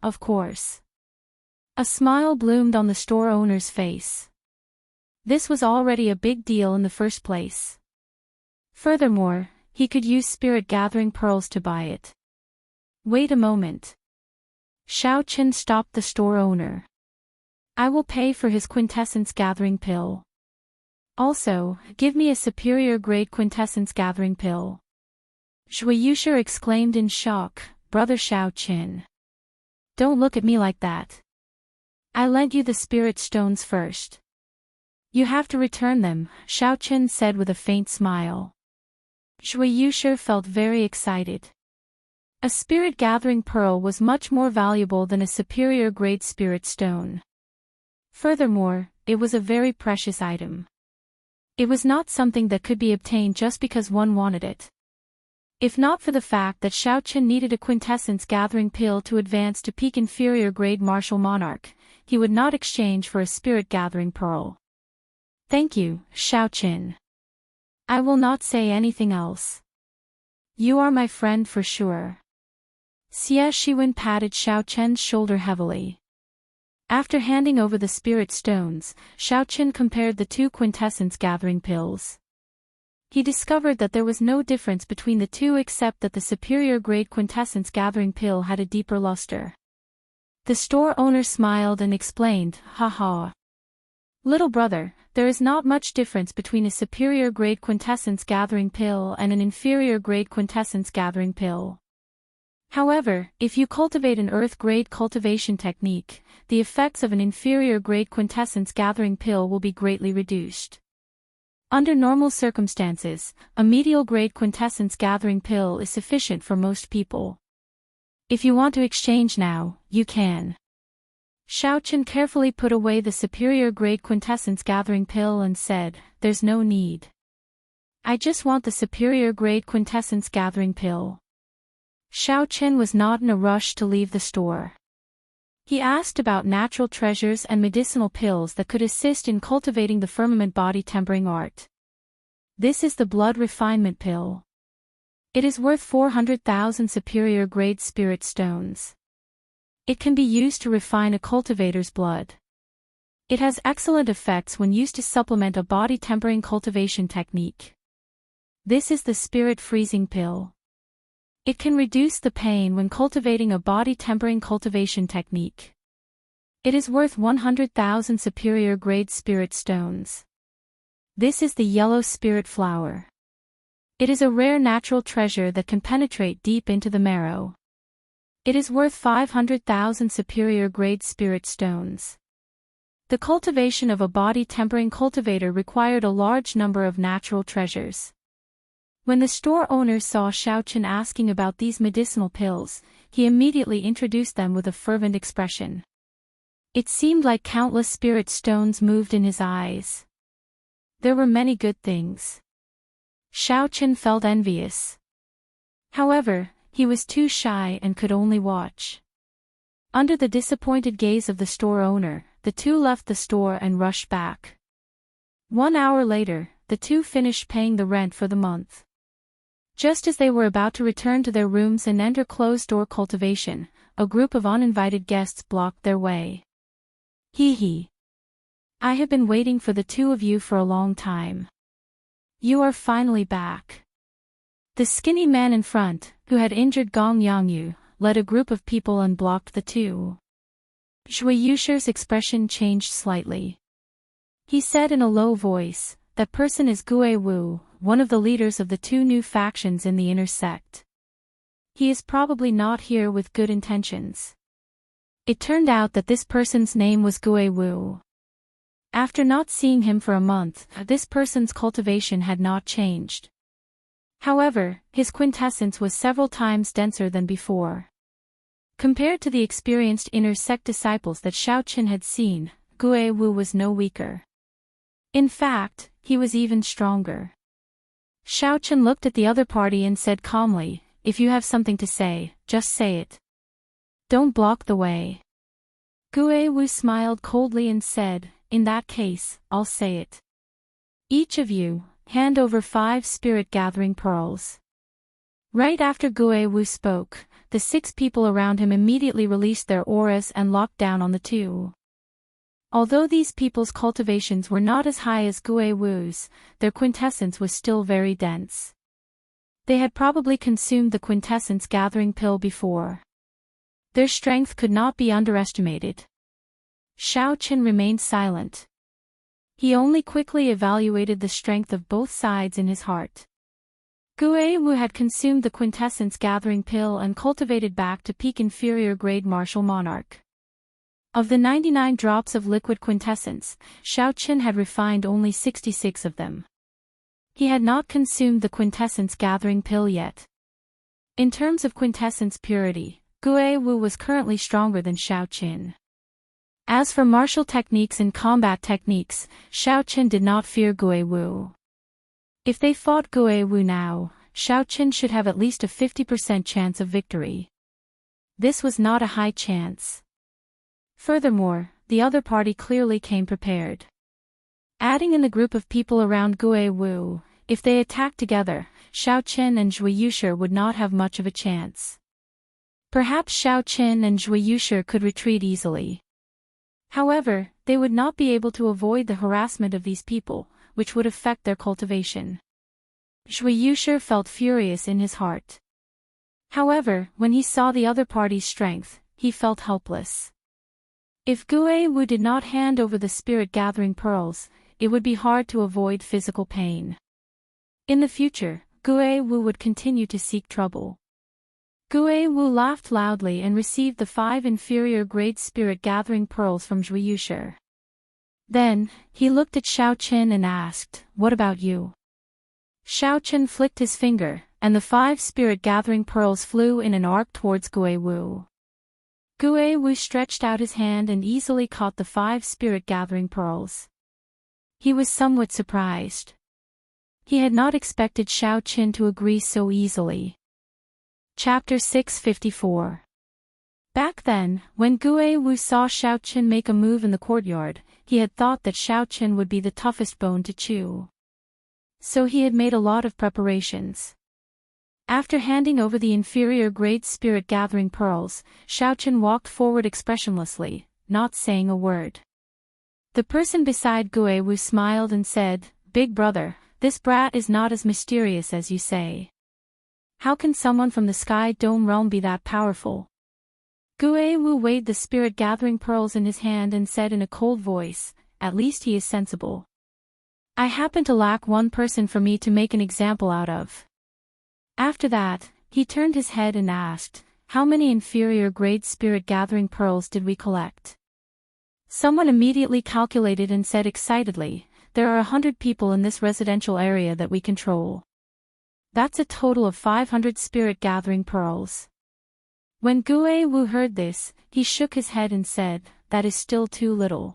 of course." A smile bloomed on the store owner's face. This was already a big deal in the first place. Furthermore, he could use spirit gathering pearls to buy it. Wait a moment. Xiaoqin stopped the store owner. "I will pay for his quintessence gathering pill. Also, give me a superior grade quintessence gathering pill." Shui Yushir exclaimed in shock, "Brother Xiaoqin. Don't look at me like that. I lent you the spirit stones first. You have to return them," Xiaoqin said with a faint smile. Shui Yushir felt very excited. A spirit-gathering pearl was much more valuable than a superior-grade spirit stone. Furthermore, it was a very precious item. It was not something that could be obtained just because one wanted it. If not for the fact that Xiaoqin needed a quintessence gathering pill to advance to peak inferior-grade martial monarch, he would not exchange for a spirit-gathering pearl. "Thank you, Xiaoqin. I will not say anything else. You are my friend for sure." Xie Shiwen patted Xiaoqin's shoulder heavily. After handing over the spirit stones, Xiaoqin compared the two quintessence gathering pills. He discovered that there was no difference between the two except that the superior grade quintessence gathering pill had a deeper luster. The store owner smiled and explained, "Haha. Little brother, there is not much difference between a superior grade quintessence gathering pill and an inferior grade quintessence gathering pill. However, if you cultivate an earth-grade cultivation technique, the effects of an inferior-grade quintessence gathering pill will be greatly reduced. Under normal circumstances, a medial-grade quintessence gathering pill is sufficient for most people. If you want to exchange now, you can." Xiaoqin carefully put away the superior-grade quintessence gathering pill and said, "There's no need. I just want the superior-grade quintessence gathering pill." Xiaoqin was not in a rush to leave the store. He asked about natural treasures and medicinal pills that could assist in cultivating the firmament body tempering art. "This is the blood refinement pill. It is worth 400,000 superior grade spirit stones. It can be used to refine a cultivator's blood. It has excellent effects when used to supplement a body tempering cultivation technique. This is the spirit freezing pill. It can reduce the pain when cultivating a body tempering cultivation technique. It is worth 100,000 superior grade spirit stones. This is the yellow spirit flower. It is a rare natural treasure that can penetrate deep into the marrow. It is worth 500,000 superior grade spirit stones." The cultivation of a body tempering cultivator required a large number of natural treasures. When the store owner saw Xiaoqin asking about these medicinal pills, he immediately introduced them with a fervent expression. It seemed like countless spirit stones moved in his eyes. There were many good things. Xiaoqin felt envious. However, he was too shy and could only watch. Under the disappointed gaze of the store owner, the two left the store and rushed back. 1 hour later, the two finished paying the rent for the month. Just as they were about to return to their rooms and enter closed-door cultivation, a group of uninvited guests blocked their way. Hee hee. I have been waiting for the two of you for a long time. You are finally back. The skinny man in front, who had injured Gong Yangyu, led a group of people and blocked the two. Zhui Yusher's expression changed slightly. He said in a low voice, "That person is Gue Wu, one of the leaders of the two new factions in the inner sect. He is probably not here with good intentions." It turned out that this person's name was Gue Wu. After not seeing him for a month, this person's cultivation had not changed. However, his quintessence was several times denser than before. Compared to the experienced inner sect disciples that Xiaoqin had seen, Gue Wu was no weaker. In fact, he was even stronger. Xiaoqin looked at the other party and said calmly, "If you have something to say, just say it. Don't block the way." Gue Wu smiled coldly and said, "In that case, I'll say it. Each of you, hand over 5 spirit-gathering pearls." Right after Gue Wu spoke, the 6 people around him immediately released their auras and locked down on the two. Although these people's cultivations were not as high as Gue Wu's, their quintessence was still very dense. They had probably consumed the quintessence gathering pill before. Their strength could not be underestimated. Xiaoqin remained silent. He only quickly evaluated the strength of both sides in his heart. Gue Wu had consumed the quintessence gathering pill and cultivated back to peak inferior grade martial monarch. Of the 99 drops of liquid quintessence, Xiaoqin had refined only 66 of them. He had not consumed the quintessence gathering pill yet. In terms of quintessence purity, Gue Wu was currently stronger than Xiaoqin. As for martial techniques and combat techniques, Xiaoqin did not fear Gue Wu. If they fought Gue Wu now, Xiaoqin should have at least a 50% chance of victory. This was not a high chance. Furthermore, the other party clearly came prepared. Adding in the group of people around Gue Wu, if they attacked together, Xiaoqin and Zhui Yusher would not have much of a chance. Perhaps Xiaoqin and Zhui Yusher could retreat easily. However, they would not be able to avoid the harassment of these people, which would affect their cultivation. Zhui Yusher felt furious in his heart. However, when he saw the other party's strength, he felt helpless. If Gue Wu did not hand over the spirit-gathering pearls, it would be hard to avoid physical pain. In the future, Gue Wu would continue to seek trouble. Gue Wu laughed loudly and received the 5 inferior-grade spirit-gathering pearls from Zhui Yusher. Then, he looked at Xiaoqin and asked, "What about you?" Xiaoqin flicked his finger, and the 5 spirit-gathering pearls flew in an arc towards Gue Wu. Gue Wu stretched out his hand and easily caught the 5 spirit-gathering pearls. He was somewhat surprised. He had not expected Xiaoqin to agree so easily. Chapter 654. Back then, when Gue Wu saw Xiaoqin make a move in the courtyard, he had thought that Xiaoqin would be the toughest bone to chew. So he had made a lot of preparations. After handing over the inferior-grade spirit-gathering pearls, Xiaoqin walked forward expressionlessly, not saying a word. The person beside Gue Wu smiled and said, "Big brother, this brat is not as mysterious as you say. How can someone from the Sky Dome realm be that powerful?" Gue Wu weighed the spirit-gathering pearls in his hand and said in a cold voice, "At least he is sensible. I happen to lack one person for me to make an example out of." After that, he turned his head and asked, "How many inferior-grade spirit-gathering pearls did we collect?" Someone immediately calculated and said excitedly, "There are 100 people in this residential area that we control. That's a total of 500 spirit-gathering pearls." When Gue Wu heard this, he shook his head and said, "That is still too little.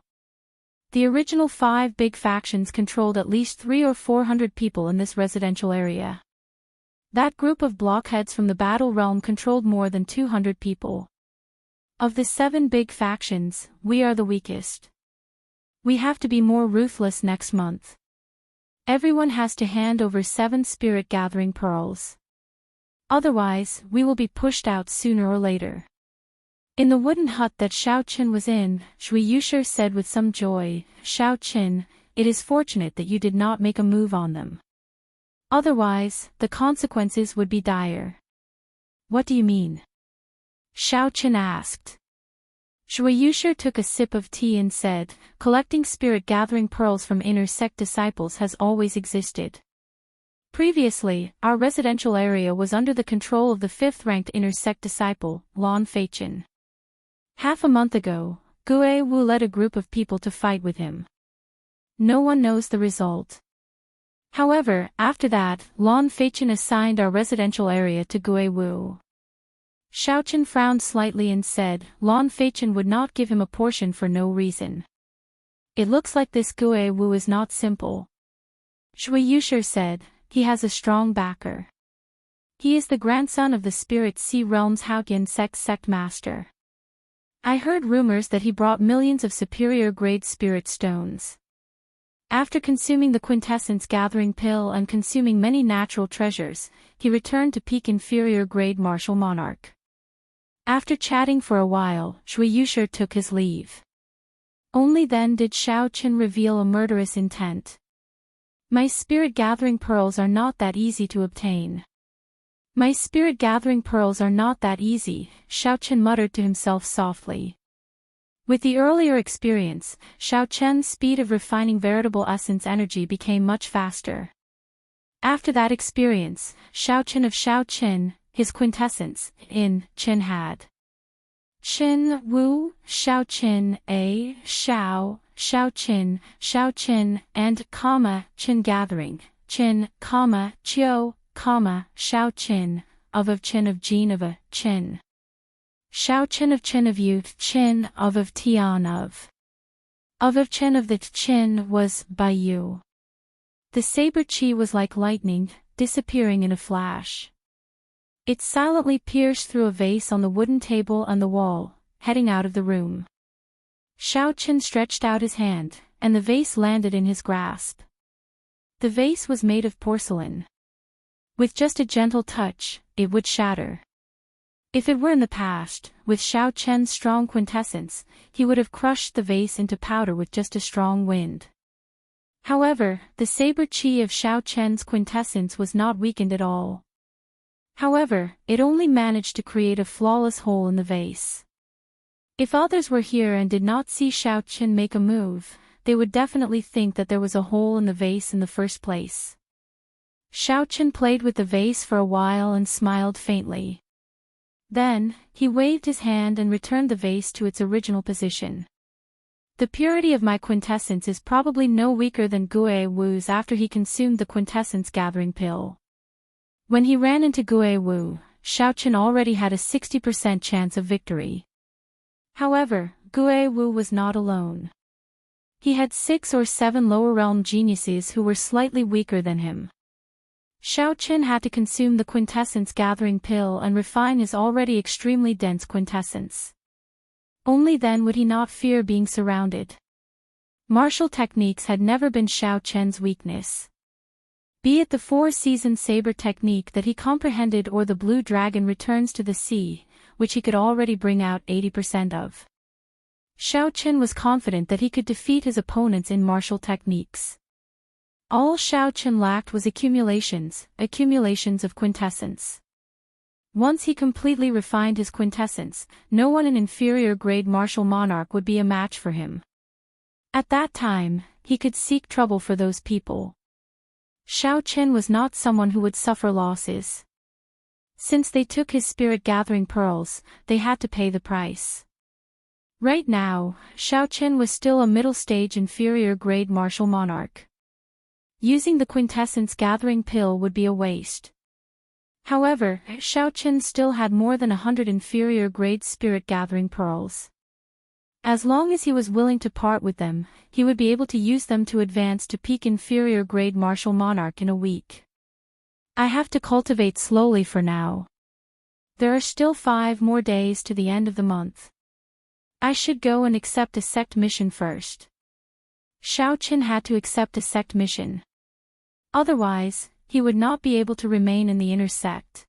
The original 5 big factions controlled at least 300 or 400 people in this residential area. That group of blockheads from the battle realm controlled more than 200 people. Of the 7 big factions, we are the weakest. We have to be more ruthless next month. Everyone has to hand over 7 spirit-gathering pearls." Otherwise, we will be pushed out sooner or later. In the wooden hut that Xiao Qin was in, Shui Yushi said with some joy, Xiao Qin, it is fortunate that you did not make a move on them. Otherwise, the consequences would be dire. What do you mean? Xiao Qin asked. Shui Yushi took a sip of tea and said, collecting spirit-gathering pearls from inner sect disciples has always existed. Previously, our residential area was under the control of the 5th-ranked inner sect disciple, Lan Feichen. Half a month ago, Gue Wu led a group of people to fight with him. No one knows the result. However, after that, Lan Feichen assigned our residential area to Gue Wu. Xiao Qin frowned slightly and said, Lan Feichen would not give him a portion for no reason. It looks like this Gue Wu is not simple. Shui Yushi said, he has a strong backer. He is the grandson of the Spirit Sea Realm's Haotian sect master. I heard rumors that he brought millions of superior-grade spirit stones. After consuming the quintessence gathering pill and consuming many natural treasures, he returned to peak inferior-grade martial monarch. After chatting for a while, Shui Yushi took his leave. Only then did Xiao Qin reveal a murderous intent. My spirit-gathering pearls are not that easy to obtain. My spirit-gathering pearls are not that easy, Xiao Qin muttered to himself softly. With the earlier experience, Xiao Qin's speed of refining veritable essence energy became much faster. After that experience, Xiao Qin of Xiao Qin, his quintessence, in Qin had. Qin Wu, Xiao Qin A, Xiao Qin, and, Qin gathering, Qin, Qiu, Xiao Qin, of Qin of Jin of a, Qin. Xiao Qin of youth, Qin, of Tian of. Of Qin of the Qin was, by you. The saber qi was like lightning, disappearing in a flash. It silently pierced through a vase on the wooden table and the wall, heading out of the room. Xiao Qin stretched out his hand, and the vase landed in his grasp. The vase was made of porcelain. With just a gentle touch, it would shatter. If it were in the past, with Xiao Qin's strong quintessence, he would have crushed the vase into powder with just a strong wind. However, the saber qi of Xiao Qin's quintessence was not weakened at all. However, it only managed to create a flawless hole in the vase. If others were here and did not see Xiao Qin make a move, they would definitely think that there was a hole in the vase in the first place. Xiao Qin played with the vase for a while and smiled faintly. Then, he waved his hand and returned the vase to its original position. The purity of my quintessence is probably no weaker than Gue Wu's after he consumed the quintessence gathering pill. When he ran into Gue Wu, Xiao Qin already had a 60% chance of victory. However, Gue Wu was not alone. He had 6 or 7 lower realm geniuses who were slightly weaker than him. Xiao Qin had to consume the quintessence gathering pill and refine his already extremely dense quintessence. Only then would he not fear being surrounded. Martial techniques had never been Xiao Qin's weakness. Be it the 4-season saber technique that he comprehended or the blue dragon returns to the sea, which he could already bring out 80% of. Xiao Qin was confident that he could defeat his opponents in martial techniques. All Xiao Qin lacked was accumulations of quintessence. Once he completely refined his quintessence, no one in inferior grade martial monarch would be a match for him. At that time, he could seek trouble for those people. Xiao Qin was not someone who would suffer losses. Since they took his spirit-gathering pearls, they had to pay the price. Right now, Xiao Qin was still a middle-stage inferior-grade martial monarch. Using the quintessence-gathering pill would be a waste. However, Xiao Qin still had more than 100 inferior-grade spirit-gathering pearls. As long as he was willing to part with them, he would be able to use them to advance to peak inferior-grade martial monarch in a week. I have to cultivate slowly for now. There are still 5 more days to the end of the month. I should go and accept a sect mission first. Xiao Qin had to accept a sect mission. Otherwise, he would not be able to remain in the inner sect.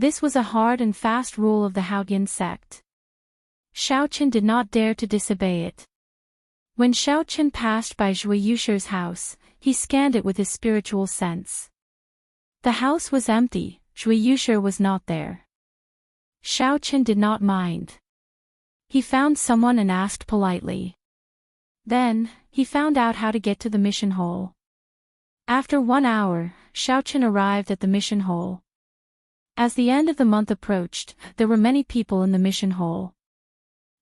This was a hard and fast rule of the Haoyan sect. Xiaoqian did not dare to disobey it. When Xiaoqian passed by Zhui Yusher's house, he scanned it with his spiritual sense. The house was empty, Zhui Yusher was not there. Xiaoqian did not mind. He found someone and asked politely. Then, he found out how to get to the mission hole. After 1 hour, Xiaoqian arrived at the mission hole. As the end of the month approached, there were many people in the mission hole.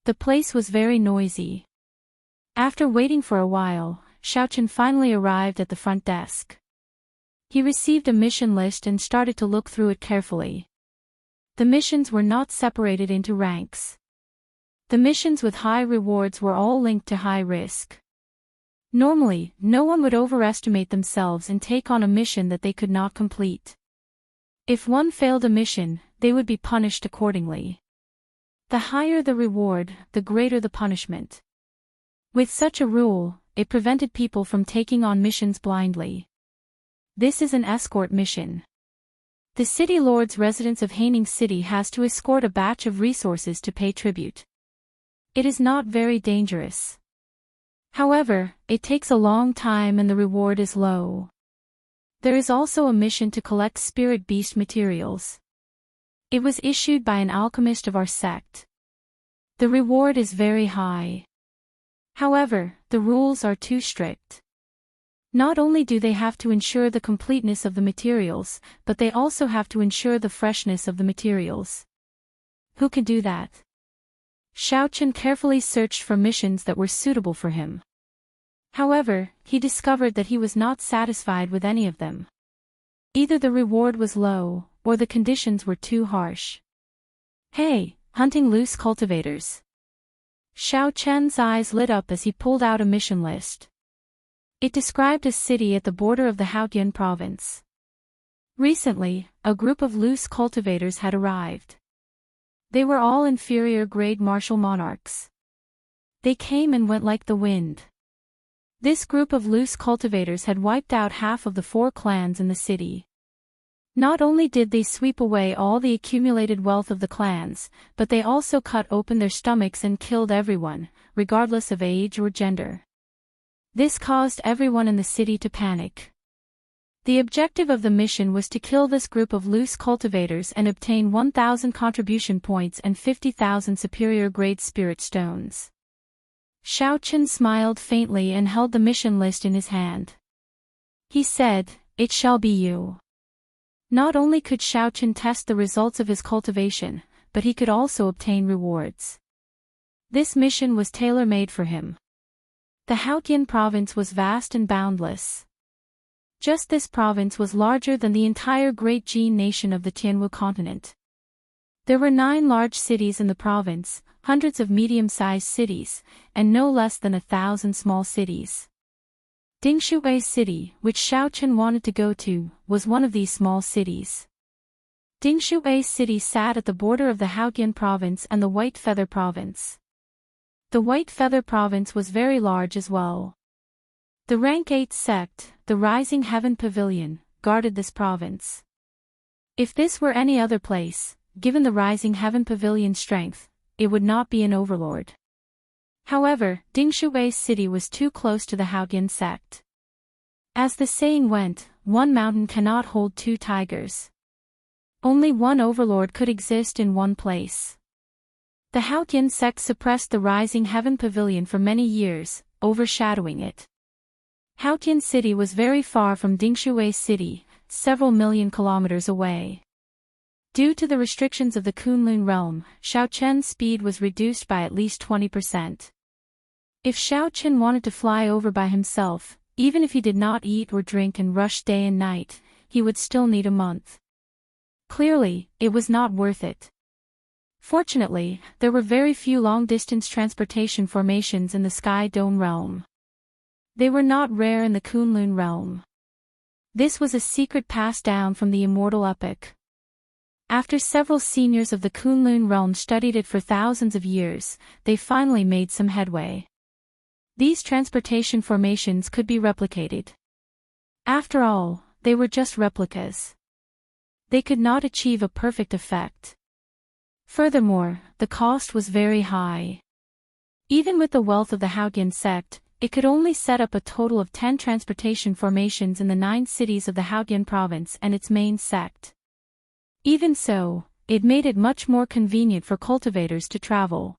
The place was very noisy. After waiting for a while, Xiaoqian finally arrived at the front desk. He received a mission list and started to look through it carefully. The missions were not separated into ranks. The missions with high rewards were all linked to high risk. Normally, no one would overestimate themselves and take on a mission that they could not complete. If one failed a mission, they would be punished accordingly. The higher the reward, the greater the punishment. With such a rule, it prevented people from taking on missions blindly. This is an escort mission. The city lord's residence of Haining City has to escort a batch of resources to pay tribute. It is not very dangerous. However, it takes a long time and the reward is low. There is also a mission to collect spirit beast materials. It was issued by an alchemist of our sect. The reward is very high. However, the rules are too strict. Not only do they have to ensure the completeness of the materials, but they also have to ensure the freshness of the materials. Who can do that? Xiaoqian carefully searched for missions that were suitable for him. However, he discovered that he was not satisfied with any of them. Either the reward was low, or the conditions were too harsh. Hey, hunting loose cultivators. Xiaoqian's eyes lit up as he pulled out a mission list. It described a city at the border of the Haoyan province. Recently, a group of loose cultivators had arrived. They were all inferior-grade martial monarchs. They came and went like the wind. This group of loose cultivators had wiped out half of the 4 clans in the city. Not only did they sweep away all the accumulated wealth of the clans, but they also cut open their stomachs and killed everyone, regardless of age or gender. This caused everyone in the city to panic. The objective of the mission was to kill this group of loose cultivators and obtain 1,000 contribution points and 50,000 superior-grade spirit stones. Xiaoqian smiled faintly and held the mission list in his hand. He said, "It shall be you." Not only could Xiaoqian test the results of his cultivation, but he could also obtain rewards. This mission was tailor-made for him. The Haoyan province was vast and boundless. Just this province was larger than the entire Great Jin nation of the Tianwu continent. There were 9 large cities in the province, hundreds of medium-sized cities, and no less than 1,000 small cities. Dingshuwei City, which Xiaoqian wanted to go to, was one of these small cities. Dingshuwei City sat at the border of the Haoyan province and the White Feather province. The White Feather province was very large as well. The Rank 8 sect, the Rising Heaven Pavilion, guarded this province. If this were any other place, given the Rising Heaven Pavilion's strength, it would not be an overlord. However, Dingshuwei City was too close to the Haoyan sect. As the saying went, one mountain cannot hold 2 tigers. Only one overlord could exist in one place. The Haoyan sect suppressed the Rising Heaven Pavilion for many years, overshadowing it. Haoyan City was very far from Dingshuwei City, several million kilometers away. Due to the restrictions of the Kunlun realm, Xiaoqian's speed was reduced by at least 20%. If Xiaoqian wanted to fly over by himself, even if he did not eat or drink and rush day and night, he would still need a month. Clearly, it was not worth it. Fortunately, there were very few long-distance transportation formations in the Sky Dome realm. They were not rare in the Kunlun realm. This was a secret passed down from the Immortal epoch. After several seniors of the Kunlun realm studied it for thousands of years, they finally made some headway. These transportation formations could be replicated. After all, they were just replicas. they could not achieve a perfect effect. Furthermore, the cost was very high. Even with the wealth of the Haoyan sect, it could only set up a total of 10 transportation formations in the 9 cities of the Haoyan province and its main sect. Even so, it made it much more convenient for cultivators to travel.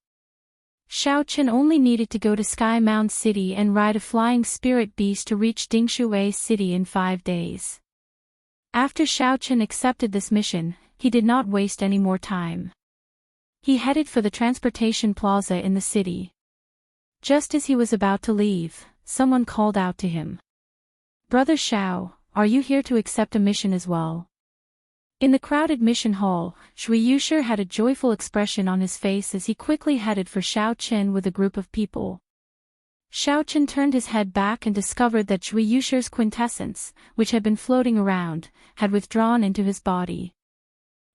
Xiao Chen only needed to go to Sky Mound City and ride a flying spirit beast to reach Dingshuwei City in 5 days. After Xiao Chen accepted this mission, he did not waste any more time. He headed for the transportation plaza in the city. Just as he was about to leave, someone called out to him. "Brother Xiao, are you here to accept a mission as well?" In the crowded mission hall, Shui Yusher had a joyful expression on his face as he quickly headed for Xiao Chen with a group of people. Xiao Chen turned his head back and discovered that Shui Yusher's quintessence, which had been floating around, had withdrawn into his body.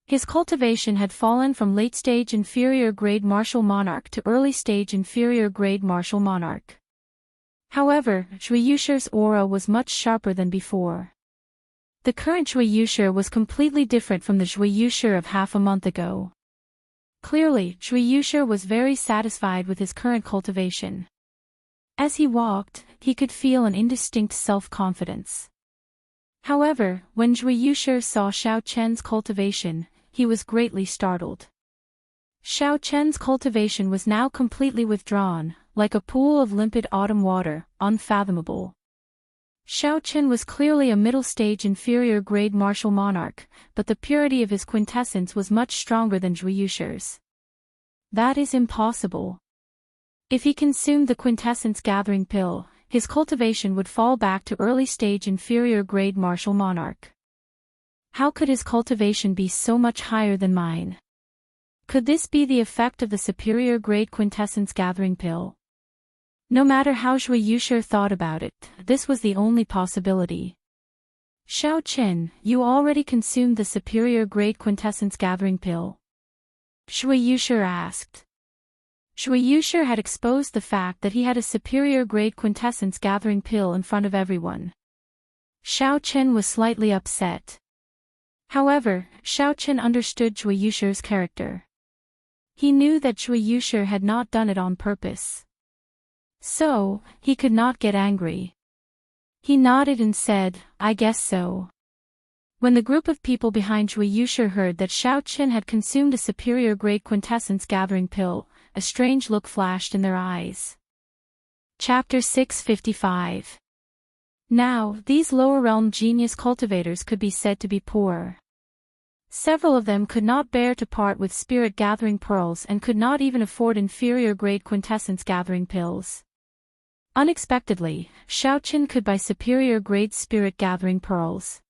His cultivation had fallen from late-stage inferior-grade martial monarch to early-stage inferior-grade martial monarch. However, Shui Yusher's aura was much sharper than before. The current Shui Yusher was completely different from the Shui Yusher of half a month ago. Clearly, Shui Yusher was very satisfied with his current cultivation. As he walked, he could feel an indistinct self-confidence. However, when Shui Yusher saw Xiao Chen's cultivation, he was greatly startled. Xiao Chen's cultivation was now completely withdrawn, like a pool of limpid autumn water, unfathomable. Xiao Chen was clearly a middle-stage inferior-grade martial monarch, but the purity of his quintessence was much stronger than Shui Yusher's. That is impossible. If he consumed the quintessence gathering pill, his cultivation would fall back to early-stage inferior-grade martial monarch. How could his cultivation be so much higher than mine? Could this be the effect of the superior-grade quintessence gathering pill? No matter how Shui Yusher thought about it, this was the only possibility. "Xiao Chen, you already consumed the superior-grade quintessence gathering pill?" Shui Yusher asked. Shui Yusher had exposed the fact that he had a superior-grade quintessence gathering pill in front of everyone. Xiao Chen was slightly upset. However, Xiao Chen understood Shui Yusher's character. He knew that Shui Yusher had not done it on purpose. So, he could not get angry. He nodded and said, "I guess so." When the group of people behind Shui Yusher heard that Xiao Chen had consumed a superior-grade quintessence gathering pill, a strange look flashed in their eyes. Chapter 655. Now, these lower-realm genius cultivators could be said to be poor. Several of them could not bear to part with spirit-gathering pearls and could not even afford inferior-grade quintessence-gathering pills. Unexpectedly, Xiao Chen could buy superior-grade spirit-gathering pearls.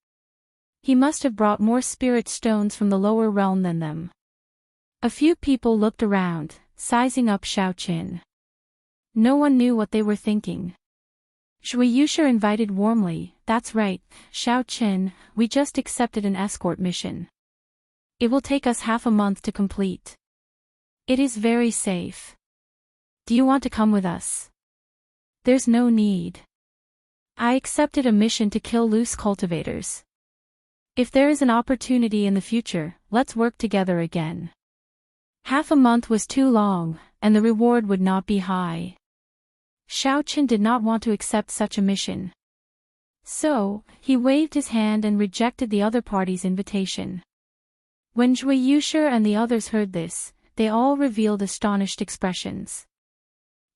He must have brought more spirit stones from the lower realm than them. A few people looked around, sizing up Xiao Chen. No one knew what they were thinking. Shui Yusher invited warmly, "That's right, Xiao Chen, we just accepted an escort mission. It will take us half a month to complete. It is very safe. Do you want to come with us?" "There's no need. I accepted a mission to kill loose cultivators. If there is an opportunity in the future, let's work together again." Half a month was too long, and the reward would not be high. Xiao Chen did not want to accept such a mission. So, he waved his hand and rejected the other party's invitation. When Shui Yusher and the others heard this, they all revealed astonished expressions.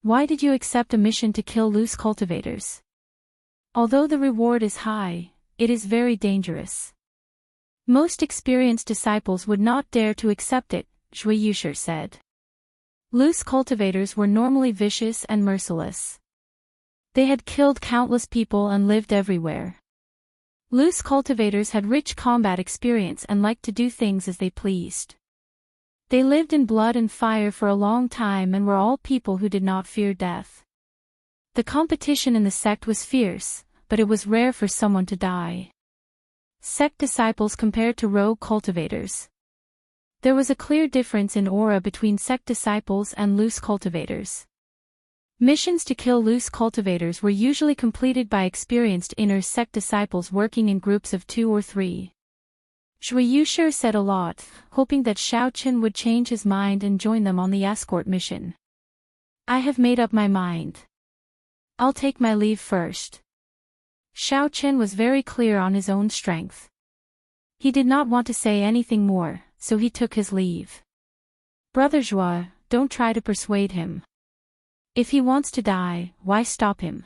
"Why did you accept a mission to kill loose cultivators? Although the reward is high, it is very dangerous. Most experienced disciples would not dare to accept it," Shui Yusher said. Loose cultivators were normally vicious and merciless. They had killed countless people and lived everywhere. Loose cultivators had rich combat experience and liked to do things as they pleased. They lived in blood and fire for a long time and were all people who did not fear death. The competition in the sect was fierce, but it was rare for someone to die. Sect disciples compared to rogue cultivators. There was a clear difference in aura between sect disciples and loose cultivators. Missions to kill loose cultivators were usually completed by experienced inner sect disciples working in groups of 2 or 3. Shui Yushi said a lot, hoping that Xiao Chen would change his mind and join them on the escort mission. I have made up my mind. I'll take my leave first. Xiao Chen was very clear on his own strength. He did not want to say anything more, so he took his leave. Brother Zhua, don't try to persuade him. If he wants to die, why stop him?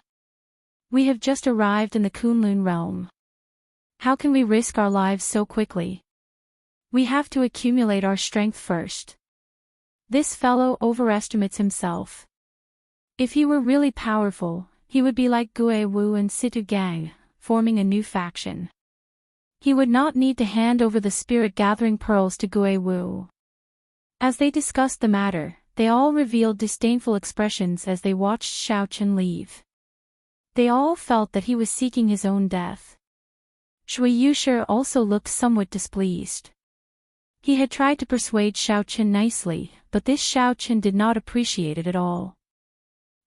We have just arrived in the Kunlun realm. How can we risk our lives so quickly? We have to accumulate our strength first. This fellow overestimates himself. If he were really powerful, he would be like Gue Wu and Situ Gang, forming a new faction. He would not need to hand over the spirit-gathering pearls to Gue Wu. As they discussed the matter, they all revealed disdainful expressions as they watched Xiao Chen leave. They all felt that he was seeking his own death. Shui Yushi also looked somewhat displeased. He had tried to persuade Xiao Chen nicely, but this Xiao Chen did not appreciate it at all.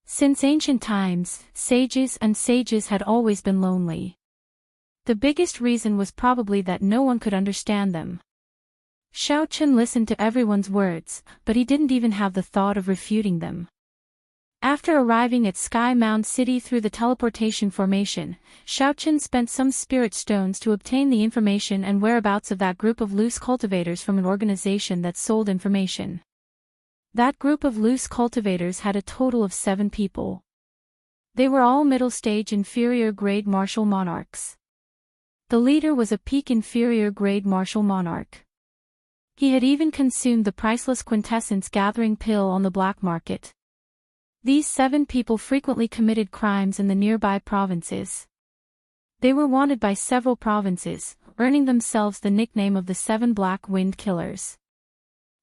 Since ancient times, sages had always been lonely. The biggest reason was probably that no one could understand them. Xiao Chen listened to everyone's words, but he didn't even have the thought of refuting them. After arriving at Sky Mound City through the teleportation formation, Xiao Chen spent some spirit stones to obtain the information and whereabouts of that group of loose cultivators from an organization that sold information. That group of loose cultivators had a total of 7 people. They were all middle-stage inferior-grade martial monarchs. The leader was a peak inferior-grade martial monarch. He had even consumed the priceless quintessence gathering pill on the black market. These 7 people frequently committed crimes in the nearby provinces. They were wanted by several provinces, earning themselves the nickname of the 7 Black Wind Killers.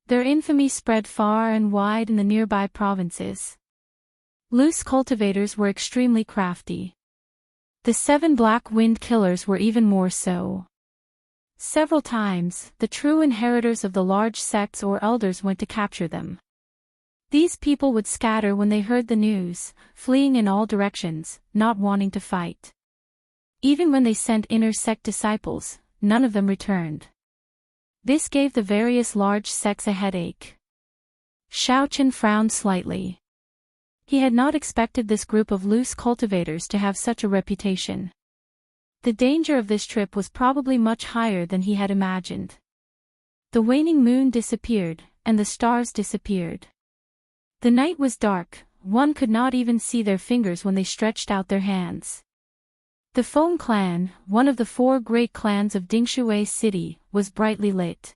Their infamy spread far and wide in the nearby provinces. Loose cultivators were extremely crafty. The 7 Black Wind Killers were even more so. Several times, the true inheritors of the large sects or elders went to capture them. These people would scatter when they heard the news, fleeing in all directions, not wanting to fight. Even when they sent inner sect disciples, none of them returned. This gave the various large sects a headache. Xiao Chen frowned slightly. He had not expected this group of loose cultivators to have such a reputation. The danger of this trip was probably much higher than he had imagined. The waning moon disappeared, and the stars disappeared. The night was dark, one could not even see their fingers when they stretched out their hands. The Feng clan, one of the 4 great clans of Dingshui City, was brightly lit.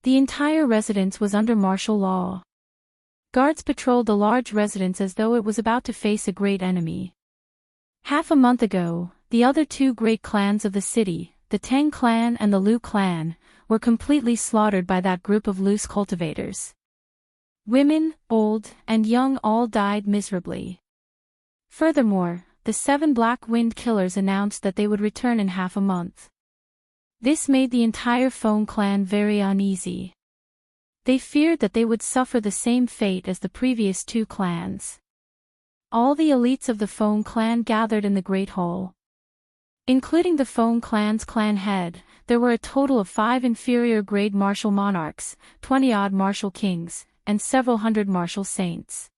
The entire residence was under martial law. Guards patrolled the large residence as though it was about to face a great enemy. Half a month ago, the other 2 great clans of the city, the Tang clan and the Liu clan, were completely slaughtered by that group of loose cultivators. Women, old, and young all died miserably. Furthermore, the 7 Black Wind Killers announced that they would return in half a month. This made the entire Feng clan very uneasy. They feared that they would suffer the same fate as the previous 2 clans. All the elites of the Feng clan gathered in the Great Hall. Including the Feng clan's clan head, there were a total of 5 inferior-grade martial monarchs, 20-odd martial kings, and several hundred martial saints.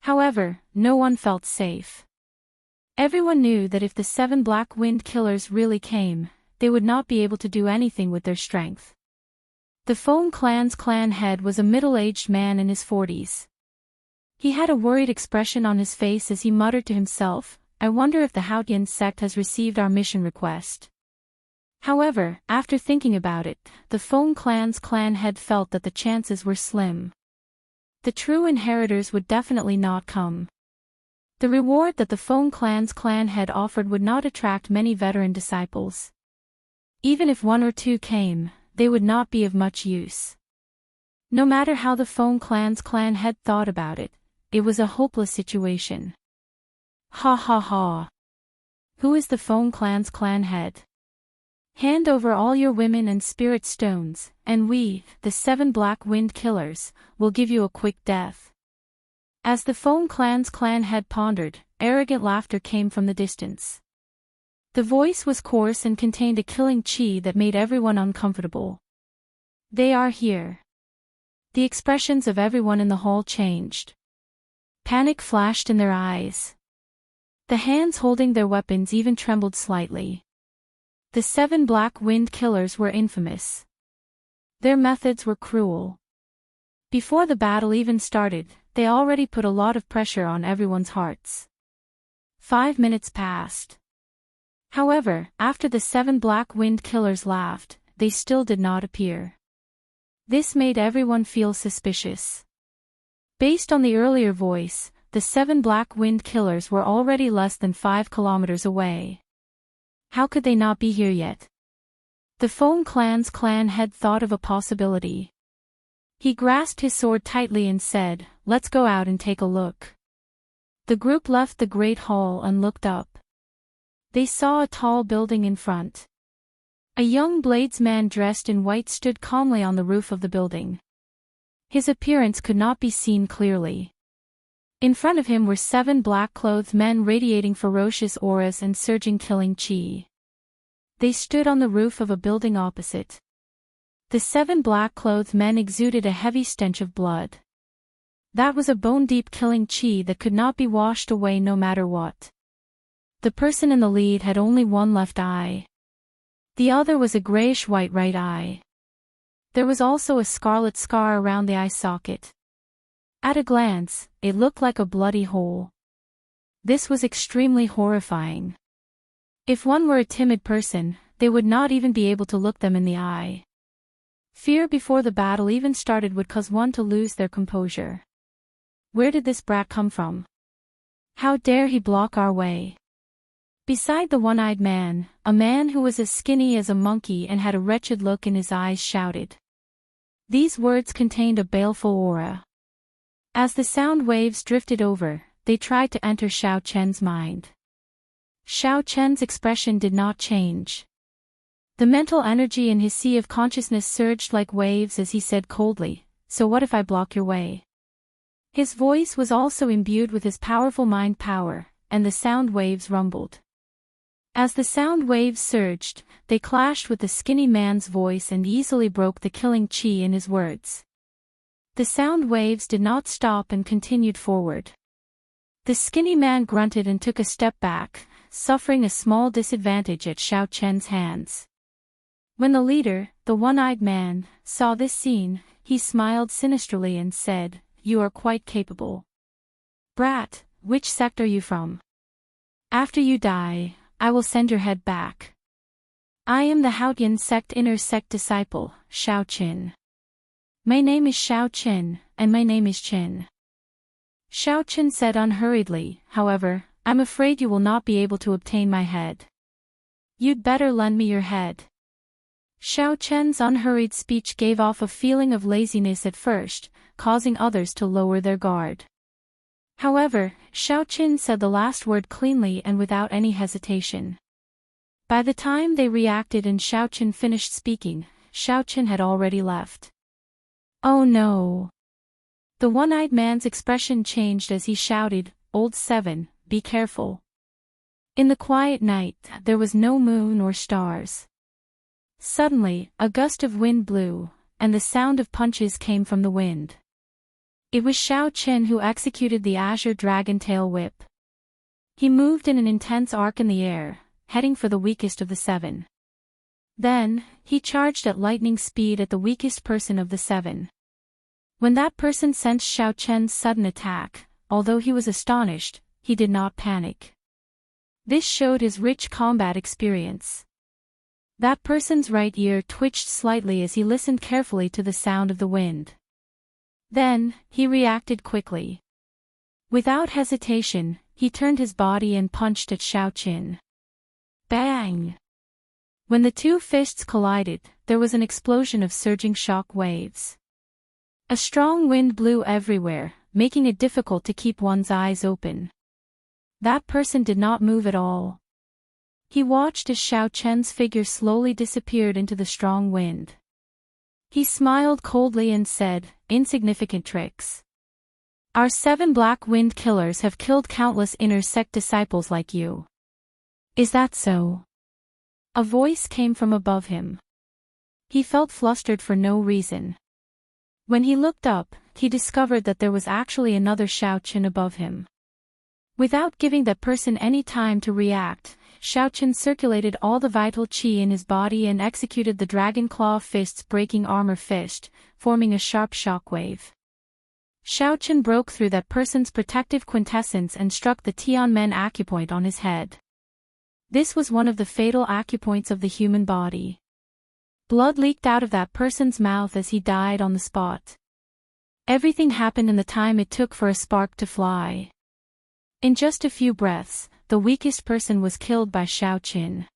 However, no one felt safe. Everyone knew that if the 7 Black Wind Killers really came, they would not be able to do anything with their strength. The Feng clan's clan head was a middle-aged man in his 40s. He had a worried expression on his face as he muttered to himself, "I wonder if the Haotian sect has received our mission request." However, after thinking about it, the Feng clan's clan head felt that the chances were slim. The true inheritors would definitely not come. The reward that the Feng clan's clan head offered would not attract many veteran disciples. Even if 1 or 2 came, they would not be of much use. No matter how the Feng clan's clan head thought about it, it was a hopeless situation. Ha ha ha. Who is the Feng clan's clan head? Hand over all your women and spirit stones, and we, the 7 Black Wind Killers, will give you a quick death. As the Feng clan's clan head pondered, arrogant laughter came from the distance. The voice was coarse and contained a killing chi that made everyone uncomfortable. They are here. The expressions of everyone in the hall changed. Panic flashed in their eyes. The hands holding their weapons even trembled slightly. The 7 Black Wind Killers were infamous. Their methods were cruel. Before the battle even started, they already put a lot of pressure on everyone's hearts. 5 minutes passed. However, after the 7 Black Wind Killers laughed, they still did not appear. This made everyone feel suspicious. Based on the earlier voice, the 7 Black Wind Killers were already less than 5 kilometers away. How could they not be here yet? The Foam Clan's clan head thought of a possibility. He grasped his sword tightly and said, "Let's go out and take a look." The group left the great hall and looked up. They saw a tall building in front. A young bladesman dressed in white stood calmly on the roof of the building. His appearance could not be seen clearly. In front of him were 7 black-clothed men radiating ferocious auras and surging killing chi. They stood on the roof of a building opposite. The 7 black-clothed men exuded a heavy stench of blood. That was a bone-deep killing chi that could not be washed away no matter what. The person in the lead had only one left eye. The other was a grayish-white right eye. There was also a scarlet scar around the eye socket. At a glance, it looked like a bloody hole. This was extremely horrifying. If one were a timid person, they would not even be able to look them in the eye. Fear before the battle even started would cause one to lose their composure. Where did this brat come from? How dare he block our way? Beside the one-eyed man, a man who was as skinny as a monkey and had a wretched look in his eyes shouted. These words contained a baleful aura. As the sound waves drifted over, they tried to enter Xiao Chen's mind. Xiao Chen's expression did not change. The mental energy in his sea of consciousness surged like waves as he said coldly, "So what if I block your way?" His voice was also imbued with his powerful mind power, and the sound waves rumbled. As the sound waves surged, they clashed with the skinny man's voice and easily broke the killing chi in his words. The sound waves did not stop and continued forward. The skinny man grunted and took a step back, suffering a small disadvantage at Xiao Chen's hands. When the leader, the one-eyed man, saw this scene, he smiled sinisterly and said, "You are quite capable. Brat, which sect are you from? After you die, I will send your head back." "I am the Haotian sect inner sect disciple, Xiao Qin. My name is Xiao Qin, and my name is Qin." Xiao Qin said unhurriedly, "However, I'm afraid you will not be able to obtain my head. You'd better lend me your head." Xiao Chen's unhurried speech gave off a feeling of laziness at first, causing others to lower their guard. However, Xiao Qin said the last word cleanly and without any hesitation. By the time they reacted and Xiao Qin finished speaking, Xiao Qin had already left. "Oh no!" The one-eyed man's expression changed as he shouted, "Old 7, be careful." In the quiet night, there was no moon or stars. Suddenly, a gust of wind blew, and the sound of punches came from the wind. It was Xiao Qin who executed the Azure Dragon Tail Whip. He moved in an intense arc in the air, heading for the weakest of the 7. Then, he charged at lightning speed at the weakest person of the 7. When that person sensed Xiao Chen's sudden attack, although he was astonished, he did not panic. This showed his rich combat experience. That person's right ear twitched slightly as he listened carefully to the sound of the wind. Then, he reacted quickly. Without hesitation, he turned his body and punched at Xiao Qin. Bang! When the two fists collided, there was an explosion of surging shock waves. A strong wind blew everywhere, making it difficult to keep one's eyes open. That person did not move at all. He watched as Xiao Chen's figure slowly disappeared into the strong wind. He smiled coldly and said, "Insignificant tricks. Our 7 Black Wind Killers have killed countless inner sect disciples like you. Is that so?" A voice came from above him. He felt flustered for no reason. When he looked up, he discovered that there was actually another Xiaochen above him. Without giving that person any time to react, Xiaochen circulated all the vital qi in his body and executed the dragon claw fist's breaking armor fist, forming a sharp shockwave. Xiaochen broke through that person's protective quintessence and struck the Tianmen acupoint on his head. This was one of the fatal acupoints of the human body. Blood leaked out of that person's mouth as he died on the spot. Everything happened in the time it took for a spark to fly. In just a few breaths, the weakest person was killed by Xiaochen.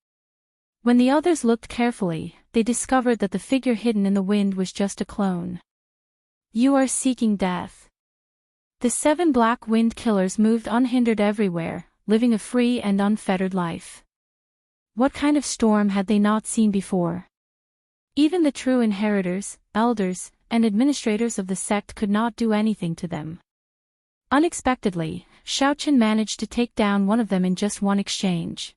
When the others looked carefully, they discovered that the figure hidden in the wind was just a clone. You are seeking death. The 7 black wind killers moved unhindered everywhere, living a free and unfettered life. What kind of storm had they not seen before? Even the true inheritors, elders, and administrators of the sect could not do anything to them. Unexpectedly, Xiaochen managed to take down one of them in just one exchange.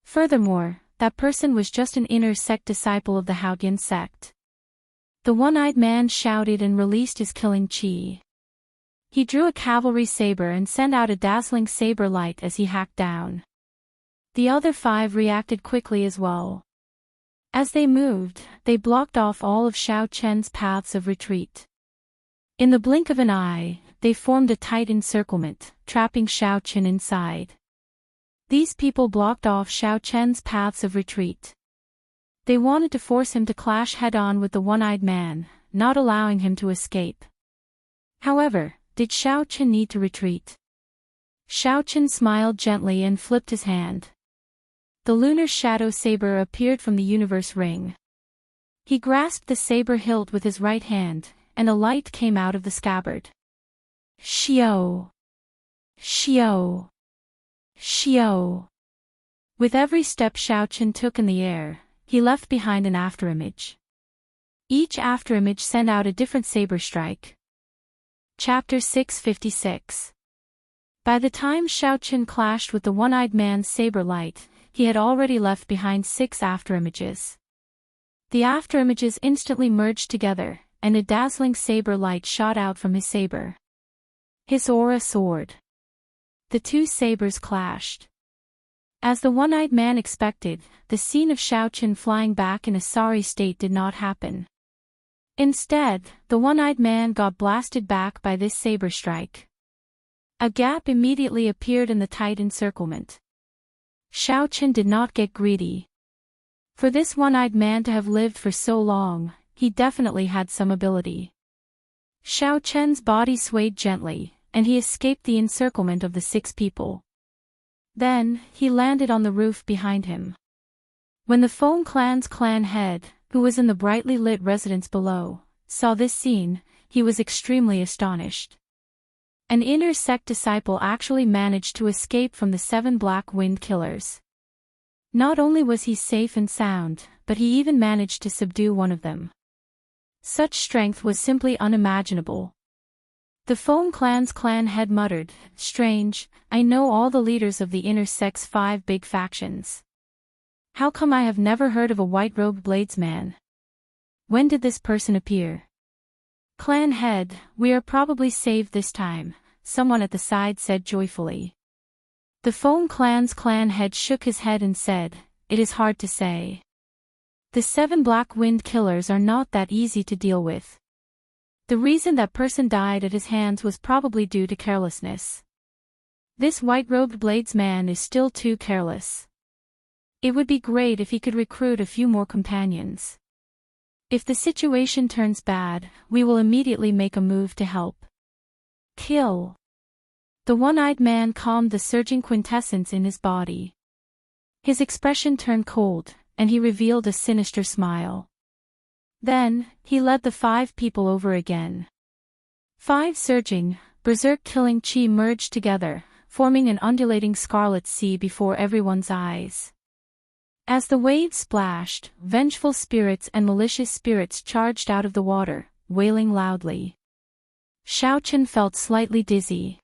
Furthermore, that person was just an inner sect disciple of the Haoyan sect. The one-eyed man shouted and released his killing qi. He drew a cavalry saber and sent out a dazzling saber light as he hacked down. The other 5 reacted quickly as well. As they moved, they blocked off all of Xiaochen's paths of retreat. In the blink of an eye, they formed a tight encirclement, trapping Xiaochen inside. These people blocked off Xiaochen's paths of retreat. They wanted to force him to clash head-on with the one-eyed man, not allowing him to escape. However, did Xiaochen need to retreat? Xiaochen smiled gently and flipped his hand. The lunar shadow saber appeared from the universe ring. He grasped the saber hilt with his right hand, and a light came out of the scabbard. Xiao! Xiao! Xiao! With every step Xiaochen took in the air, he left behind an afterimage. Each afterimage sent out a different saber strike. Chapter 656. By the time Xiaochen clashed with the one-eyed man's saber light, he had already left behind 6 afterimages. The afterimages instantly merged together, and a dazzling saber light shot out from his saber. His aura soared. The 2 sabers clashed. As the one-eyed man expected, the scene of Xiaochen flying back in a sorry state did not happen. Instead, the one-eyed man got blasted back by this saber strike. A gap immediately appeared in the tight encirclement. Xiaochen did not get greedy. For this one-eyed man to have lived for so long, he definitely had some ability. Xiaochen's body swayed gently, and he escaped the encirclement of the 6 people. Then, he landed on the roof behind him. When the Foam Clan's clan head, who was in the brightly lit residence below, saw this scene, he was extremely astonished. An inner sect disciple actually managed to escape from the 7 black wind killers. Not only was he safe and sound, but he even managed to subdue one of them. Such strength was simply unimaginable. The Foam Clan's clan head muttered, "Strange, I know all the leaders of the inner sect's 5 big factions. How come I have never heard of a white-robed bladesman? When did this person appear?" "Clan head, we are probably saved this time," someone at the side said joyfully. The Foam Clan's clan head shook his head and said, "It is hard to say. The 7 black wind killers are not that easy to deal with. The reason that person died at his hands was probably due to carelessness. This white-robed bladesman is still too careless. It would be great if he could recruit a few more companions. If the situation turns bad, we will immediately make a move to help." "Kill." The one-eyed man calmed the surging quintessence in his body. His expression turned cold, and he revealed a sinister smile. Then, he led the 5 people over again. 5 surging, berserk-killing chi merged together, forming an undulating scarlet sea before everyone's eyes. As the waves splashed, vengeful spirits and malicious spirits charged out of the water, wailing loudly. Xiaochen felt slightly dizzy.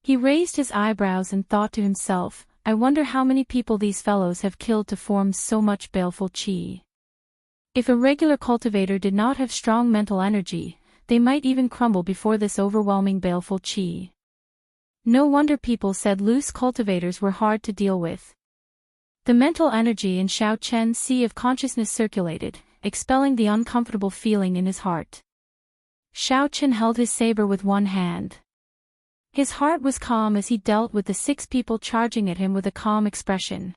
He raised his eyebrows and thought to himself, I wonder how many people these fellows have killed to form so much baleful chi. If a regular cultivator did not have strong mental energy, they might even crumble before this overwhelming baleful chi. No wonder people said loose cultivators were hard to deal with. The mental energy in Xiao Chen's sea of consciousness circulated, expelling the uncomfortable feeling in his heart. Xiao Chen held his saber with one hand. His heart was calm as he dealt with the 6 people charging at him with a calm expression.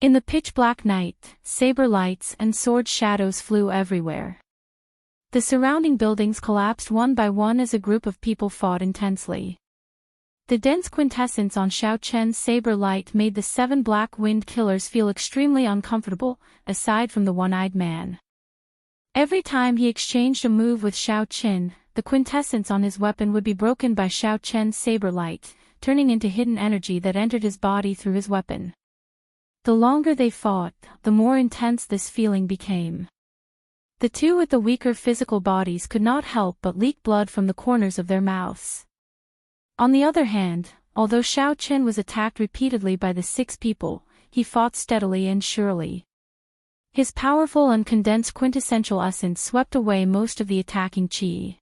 In the pitch-black night, saber lights and sword shadows flew everywhere. The surrounding buildings collapsed one by one as a group of people fought intensely. The dense quintessence on Xiao Chen's saber light made the 7 black wind killers feel extremely uncomfortable, aside from the one-eyed man. Every time he exchanged a move with Xiao Chen, the quintessence on his weapon would be broken by Xiao Chen's saber light, turning into hidden energy that entered his body through his weapon. The longer they fought, the more intense this feeling became. The 2 with the weaker physical bodies could not help but leak blood from the corners of their mouths. On the other hand, although Xiao Chen was attacked repeatedly by the 6 people, he fought steadily and surely. His powerful and condensed quintessential essence swept away most of the attacking chi.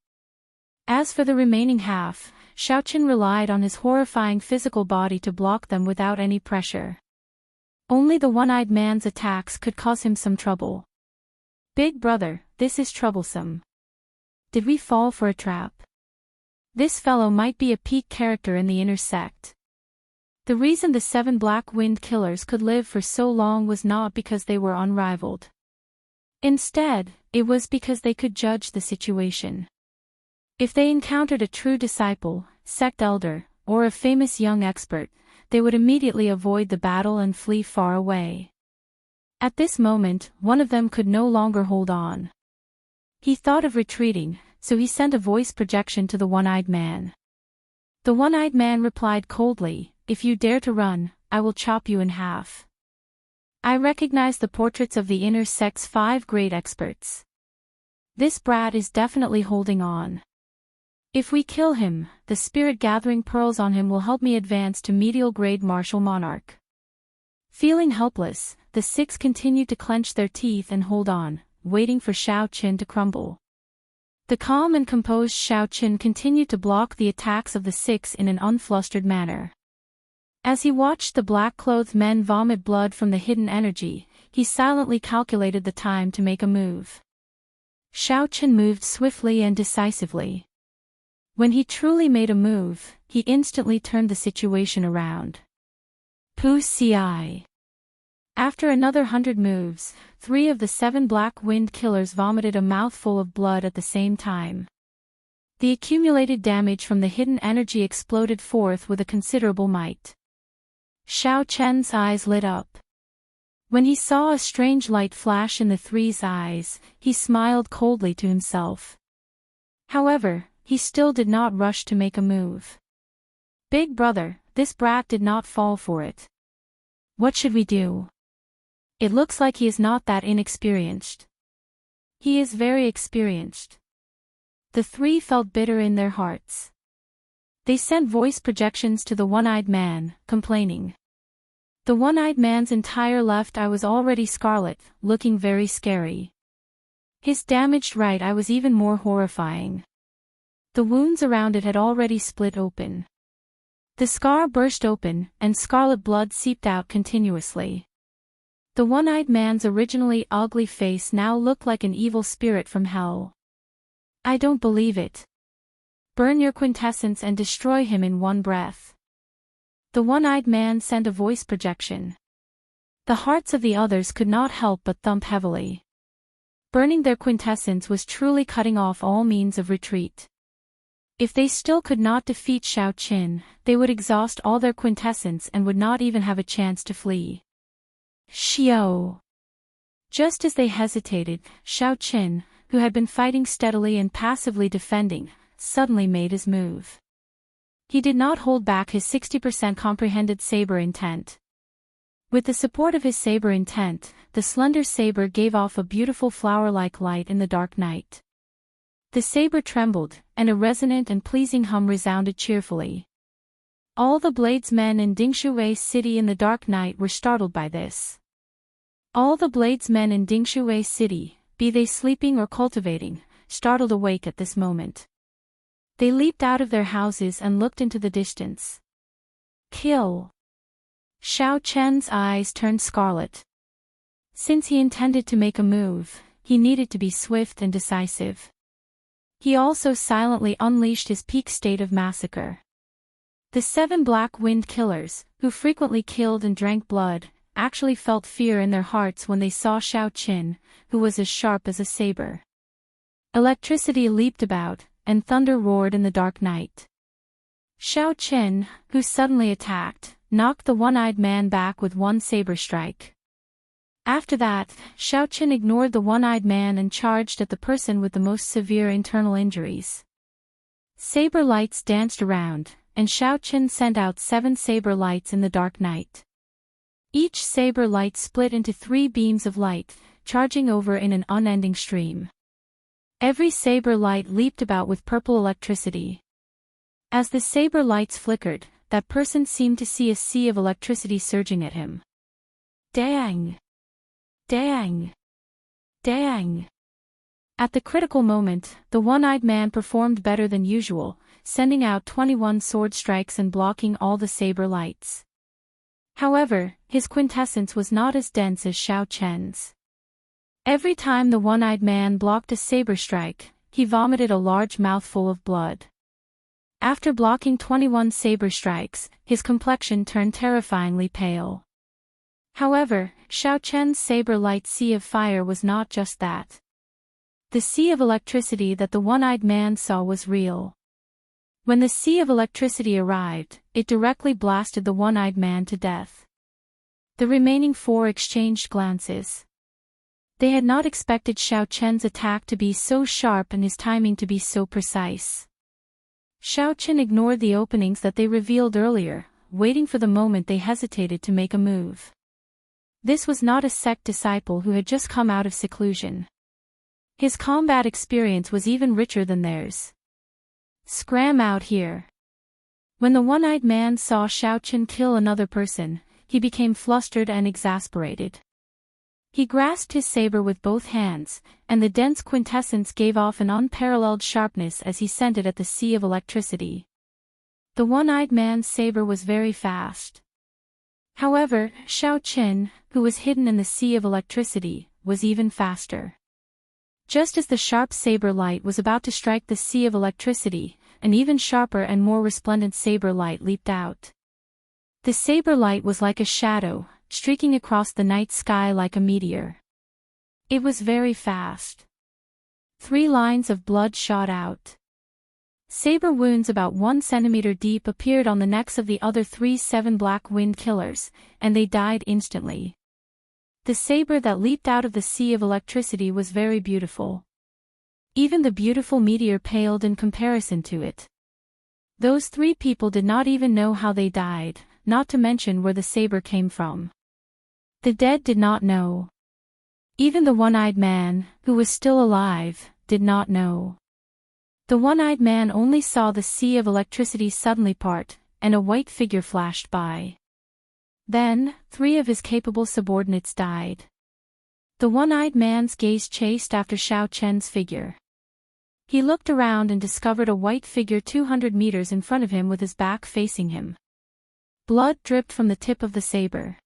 As for the remaining half, Xiao Chen relied on his horrifying physical body to block them without any pressure. Only the one-eyed man's attacks could cause him some trouble. Big brother, this is troublesome. Did we fall for a trap? This fellow might be a peak character in the inner sect. The reason the 7 black wind killers could live for so long was not because they were unrivaled. Instead, it was because they could judge the situation. If they encountered a true disciple, sect elder, or a famous young expert, they would immediately avoid the battle and flee far away. At this moment, one of them could no longer hold on. He thought of retreating, so he sent a voice projection to the one-eyed man. The one-eyed man replied coldly, "If you dare to run, I will chop you in half." I recognize the portraits of the inner sect's 5 great experts. This brat is definitely holding on. If we kill him, the spirit gathering pearls on him will help me advance to medial grade martial monarch. Feeling helpless, the 6 continued to clench their teeth and hold on, waiting for Xiao Chen to crumble. The calm and composed Xiao Chen continued to block the attacks of the 6 in an unflustered manner. As he watched the black-clothed men vomit blood from the hidden energy, he silently calculated the time to make a move. Xiao Chen moved swiftly and decisively. When he truly made a move, he instantly turned the situation around. Pu Ci. After another 100 moves, 3 of the 7 black wind killers vomited a mouthful of blood at the same time. The accumulated damage from the hidden energy exploded forth with a considerable might. Xiao Chen's eyes lit up. When he saw a strange light flash in the 3's eyes, he smiled coldly to himself. However, he still did not rush to make a move. Big brother, this brat did not fall for it. What should we do? It looks like he is not that inexperienced. He is very experienced. The 3 felt bitter in their hearts. They sent voice projections to the one-eyed man, complaining. The one-eyed man's entire left eye was already scarlet, looking very scary. His damaged right eye was even more horrifying. The wounds around it had already split open. The scar burst open, and scarlet blood seeped out continuously. The one-eyed man's originally ugly face now looked like an evil spirit from hell. I don't believe it. Burn your quintessence and destroy him in one breath. The one-eyed man sent a voice projection. The hearts of the others could not help but thump heavily. Burning their quintessence was truly cutting off all means of retreat. If they still could not defeat Xiao Chen, they would exhaust all their quintessence and would not even have a chance to flee. Xiao. Just as they hesitated, Xiao Chen, who had been fighting steadily and passively defending, suddenly made his move. He did not hold back his 60% comprehended saber intent. With the support of his saber intent, the slender saber gave off a beautiful flower-like light in the dark night. The saber trembled, and a resonant and pleasing hum resounded cheerfully. All the bladesmen in Dingshuwei City in the dark night were startled by this. All the bladesmen in Dingshuwei City, be they sleeping or cultivating, startled awake at this moment. They leaped out of their houses and looked into the distance. Kill! Xiao Chen's eyes turned scarlet. Since he intended to make a move, he needed to be swift and decisive. He also silently unleashed his peak state of massacre. The 7 Black Wind Killers, who frequently killed and drank blood, actually felt fear in their hearts when they saw Xiao Qin, who was as sharp as a saber. Electricity leaped about, and thunder roared in the dark night. Xiao Qin, who suddenly attacked, knocked the one-eyed man back with one saber strike. After that, Xiao Qin ignored the one-eyed man and charged at the person with the most severe internal injuries. Saber lights danced around, and Xiao Qin sent out 7 saber lights in the dark night. Each saber light split into 3 beams of light, charging over in an unending stream. Every saber light leaped about with purple electricity. As the saber lights flickered, that person seemed to see a sea of electricity surging at him. Dang! Dang! Dang! At the critical moment, the one-eyed man performed better than usual, sending out 21 sword strikes and blocking all the saber lights. However, his quintessence was not as dense as Xiao Chen's. Every time the one-eyed man blocked a saber strike, he vomited a large mouthful of blood. After blocking 21 saber strikes, his complexion turned terrifyingly pale. However, Xiao Chen's saber light sea of fire was not just that. The sea of electricity that the one-eyed man saw was real. When the sea of electricity arrived, it directly blasted the one-eyed man to death. The remaining 4 exchanged glances. They had not expected Xiao Chen's attack to be so sharp and his timing to be so precise. Xiao Chen ignored the openings that they revealed earlier, waiting for the moment they hesitated to make a move. This was not a sect disciple who had just come out of seclusion. His combat experience was even richer than theirs. Scram out here. When the one-eyed man saw Xiao Chen kill another person, he became flustered and exasperated. He grasped his saber with both hands, and the dense quintessence gave off an unparalleled sharpness as he sent it at the sea of electricity. The one-eyed man's saber was very fast. However, Xiao Qin, who was hidden in the sea of electricity, was even faster. Just as the sharp saber light was about to strike the sea of electricity, an even sharper and more resplendent saber light leaped out. The saber light was like a shadow, streaking across the night sky like a meteor. It was very fast. 3 lines of blood shot out. Saber wounds about 1 centimeter deep appeared on the necks of the other 3 7 Black Wind Killers, and they died instantly. The saber that leaped out of the sea of electricity was very beautiful. Even the beautiful meteor paled in comparison to it. Those 3 people did not even know how they died, not to mention where the saber came from. The dead did not know. Even the one-eyed man, who was still alive, did not know. The one-eyed man only saw the sea of electricity suddenly part, and a white figure flashed by. Then, 3 of his capable subordinates died. The one-eyed man's gaze chased after Xiao Chen's figure. He looked around and discovered a white figure 200 meters in front of him with his back facing him. Blood dripped from the tip of the saber.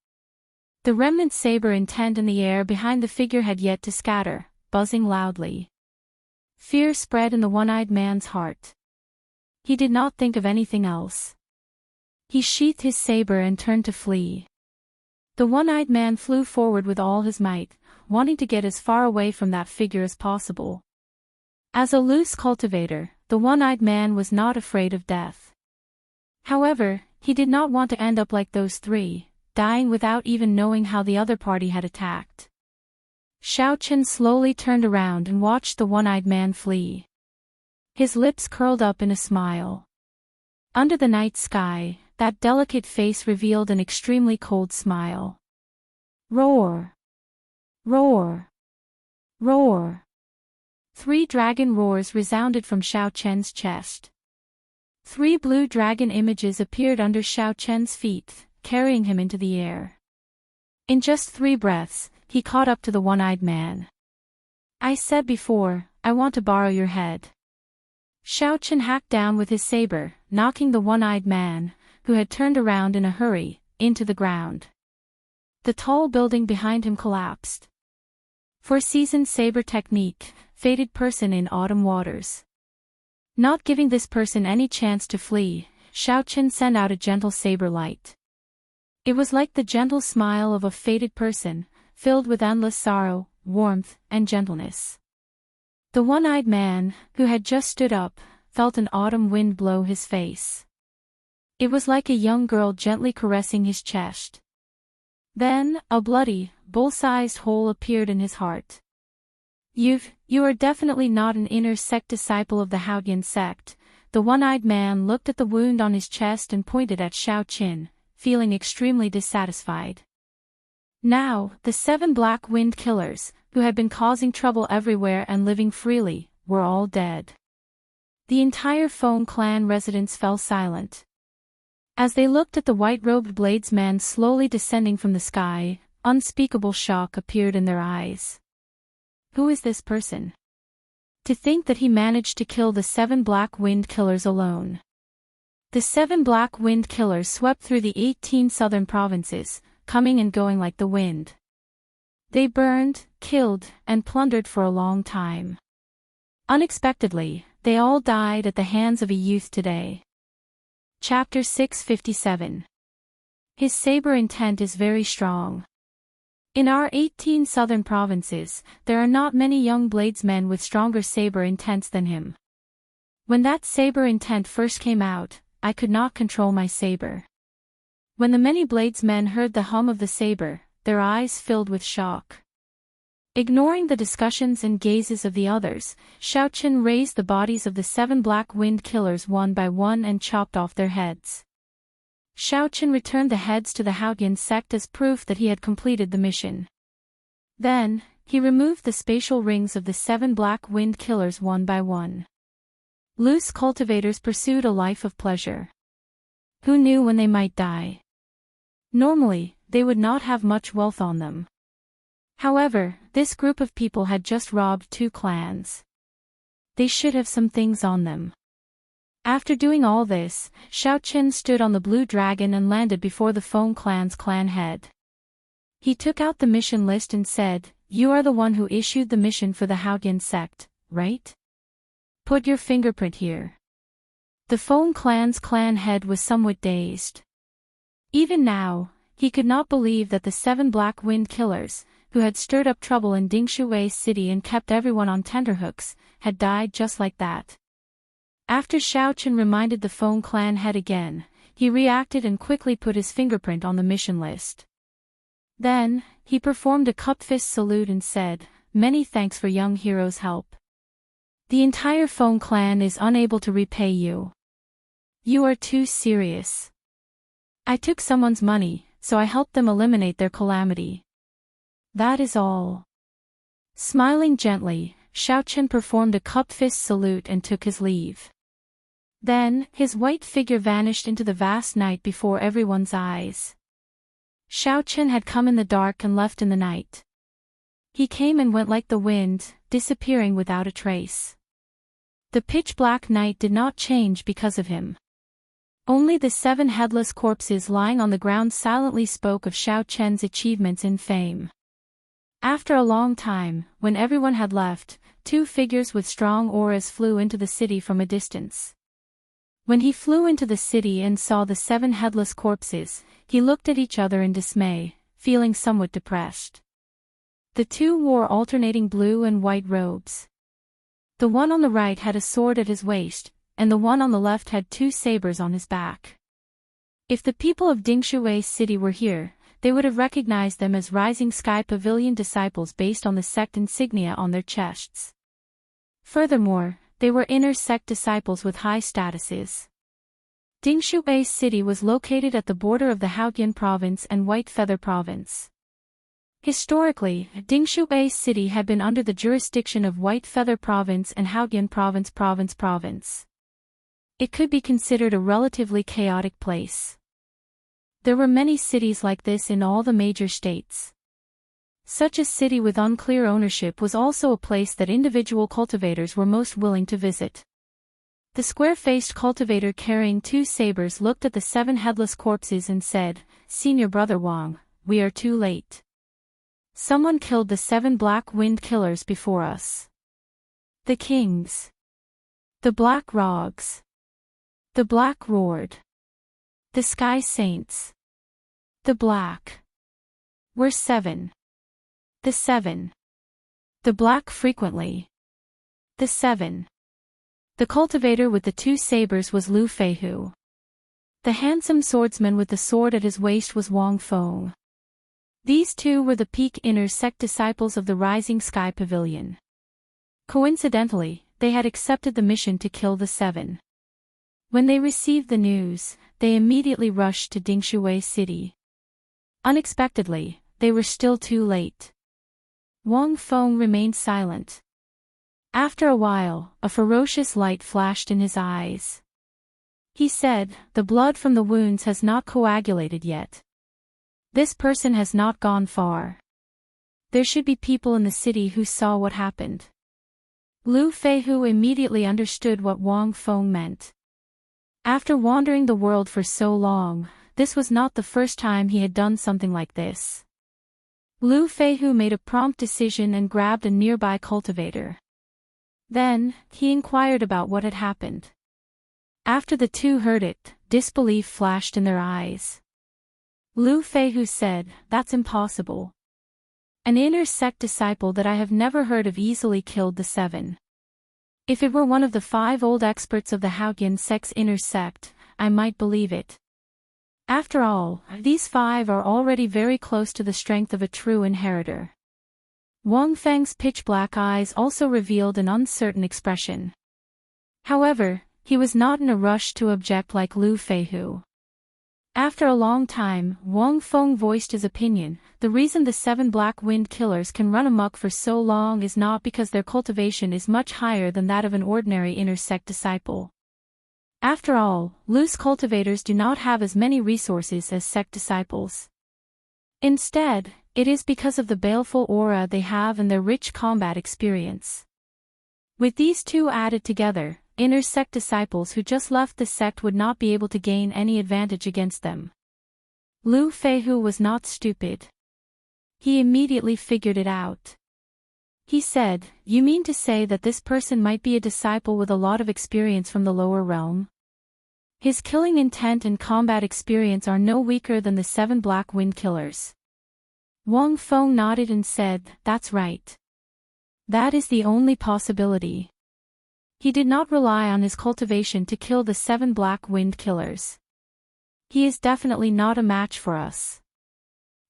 The remnant saber intent in the air behind the figure had yet to scatter, buzzing loudly. Fear spread in the one-eyed man's heart. He did not think of anything else. He sheathed his saber and turned to flee. The one-eyed man flew forward with all his might, wanting to get as far away from that figure as possible. As a loose cultivator, the one-eyed man was not afraid of death. However, he did not want to end up like those 3, dying without even knowing how the other party had attacked. Xiao Chen slowly turned around and watched the one-eyed man flee. His lips curled up in a smile. Under the night sky, that delicate face revealed an extremely cold smile. Roar! Roar! Roar! 3 dragon roars resounded from Xiao Chen's chest. 3 blue dragon images appeared under Xiao Chen's feet, carrying him into the air. In just 3 breaths, he caught up to the one-eyed man. I said before, I want to borrow your head. Xiao Chen hacked down with his saber, knocking the one-eyed man, who had turned around in a hurry, into the ground. The tall building behind him collapsed. For seasoned saber technique, fated person in autumn waters. Not giving this person any chance to flee, Xiao Chen sent out a gentle saber light. It was like the gentle smile of a fated person, filled with endless sorrow, warmth, and gentleness. The one-eyed man, who had just stood up, felt an autumn wind blow his face. It was like a young girl gently caressing his chest. Then, a bloody, bull-sized hole appeared in his heart. You are definitely not an inner sect disciple of the Haoyan sect. The one-eyed man looked at the wound on his chest and pointed at Xiao Chen, feeling extremely dissatisfied. Now, the 7 black wind killers, who had been causing trouble everywhere and living freely, were all dead. The entire Feng clan residents fell silent. As they looked at the white-robed bladesman slowly descending from the sky, unspeakable shock appeared in their eyes. Who is this person? To think that he managed to kill the 7 black wind killers alone. The 7 black wind killers swept through the 18 southern provinces, coming and going like the wind. They burned, killed, and plundered for a long time. Unexpectedly, they all died at the hands of a youth today. Chapter 657. His saber intent is very strong. In our 18 southern provinces, there are not many young bladesmen with stronger saber intents than him. When that saber intent first came out, I could not control my saber. When the many bladesmen heard the hum of the saber, their eyes filled with shock. Ignoring the discussions and gazes of the others, Xiao Chen raised the bodies of the 7 black wind killers one by one and chopped off their heads. Xiao Chen returned the heads to the Haoyan sect as proof that he had completed the mission. Then, he removed the spatial rings of the 7 black wind killers one by one. Loose cultivators pursued a life of pleasure. Who knew when they might die? Normally, they would not have much wealth on them. However, this group of people had just robbed 2 clans. They should have some things on them. After doing all this, Xiao Chen stood on the blue dragon and landed before the Feng clan's clan head. He took out the mission list and said, "You are the one who issued the mission for the Haoyan sect, right? Put your fingerprint here." The Feng clan's clan head was somewhat dazed. Even now, he could not believe that the 7 black wind killers, who had stirred up trouble in Dingshuwei City and kept everyone on tenterhooks, had died just like that. After Xiao Chen reminded the Feng clan head again, he reacted and quickly put his fingerprint on the mission list. Then, he performed a cup-fist salute and said, "Many thanks for young hero's help. The entire Feng clan is unable to repay you. You are too serious. I took someone's money, so I helped them eliminate their calamity. That is all." Smiling gently, Xiao Chen performed a cup-fist salute and took his leave. Then, his white figure vanished into the vast night before everyone's eyes. Xiao Chen had come in the dark and left in the night. He came and went like the wind, disappearing without a trace. The pitch-black night did not change because of him. Only the 7 headless corpses lying on the ground silently spoke of Xiao Chen's achievements in fame. After a long time, when everyone had left, 2 figures with strong auras flew into the city from a distance. When he flew into the city and saw the 7 headless corpses, he looked at each other in dismay, feeling somewhat depressed. The 2 wore alternating blue and white robes. The one on the right had a sword at his waist, and the one on the left had 2 sabers on his back. If the people of Dingshuwei City were here, they would have recognized them as Rising Sky Pavilion disciples based on the sect insignia on their chests. Furthermore, they were inner sect disciples with high statuses. Dingshuwei City was located at the border of the Haoyan Province and White Feather Province. Historically, Dingshuwei City had been under the jurisdiction of White Feather Province and Haoyan Province. It could be considered a relatively chaotic place. There were many cities like this in all the major states. Such a city with unclear ownership was also a place that individual cultivators were most willing to visit. The square-faced cultivator carrying 2 sabers looked at the 7 headless corpses and said, "Senior Brother Wang, we are too late. Someone killed the 7 black wind killers before us. The kings. The black rogs. The black roared. The sky saints. The black. Were 7. The 7. The black frequently. The 7. The cultivator with the 2 sabers was Lu Feihu. The handsome swordsman with the sword at his waist was Wang Feng. These 2 were the peak inner sect disciples of the Rising Sky Pavilion. Coincidentally, they had accepted the mission to kill the 7. When they received the news, they immediately rushed to Dingshuwei City. Unexpectedly, they were still too late. Wang Feng remained silent. After a while, a ferocious light flashed in his eyes. He said, "The blood from the wounds has not coagulated yet. This person has not gone far. There should be people in the city who saw what happened." Lu Feihu immediately understood what Wang Feng meant. After wandering the world for so long, this was not the first time he had done something like this. Lu Feihu made a prompt decision and grabbed a nearby cultivator. Then, he inquired about what had happened. After the 2 heard it, disbelief flashed in their eyes. Lu Feihu said, "That's impossible. An inner sect disciple that I have never heard of easily killed the 7. If it were one of the 5 old experts of the Haoyan sect's inner sect, I might believe it. After all, these 5 are already very close to the strength of a true inheritor." Wang Feng's pitch-black eyes also revealed an uncertain expression. However, he was not in a rush to object like Lu Feihu. After a long time, Wang Feng voiced his opinion. The reason the 7 black wind killers can run amok for so long is not because their cultivation is much higher than that of an ordinary inner sect disciple. After all, loose cultivators do not have as many resources as sect disciples. Instead, it is because of the baleful aura they have and their rich combat experience. With these 2 added together, inner sect disciples who just left the sect would not be able to gain any advantage against them. Lu Feihu was not stupid. He immediately figured it out. He said, "You mean to say that this person might be a disciple with a lot of experience from the lower realm? His killing intent and combat experience are no weaker than the 7 black wind killers." Wang Feng nodded and said, "That's right. That is the only possibility." He did not rely on his cultivation to kill the 7 black wind killers. He is definitely not a match for us.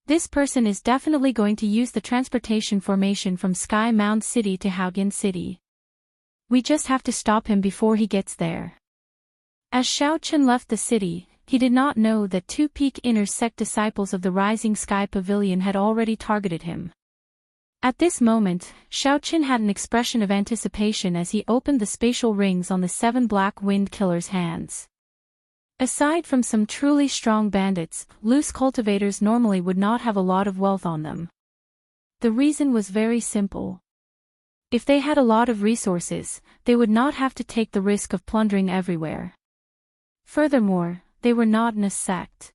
This person is definitely going to use the transportation formation from Sky Mound City to Haoyan City. We just have to stop him before he gets there. As Xiao Chen left the city, he did not know that 2 peak inner sect disciples of the Rising Sky Pavilion had already targeted him. At this moment, Xiao Chen had an expression of anticipation as he opened the spatial rings on the 7 black wind killers' hands. Aside from some truly strong bandits, loose cultivators normally would not have a lot of wealth on them. The reason was very simple. If they had a lot of resources, they would not have to take the risk of plundering everywhere. Furthermore, they were not in a sect.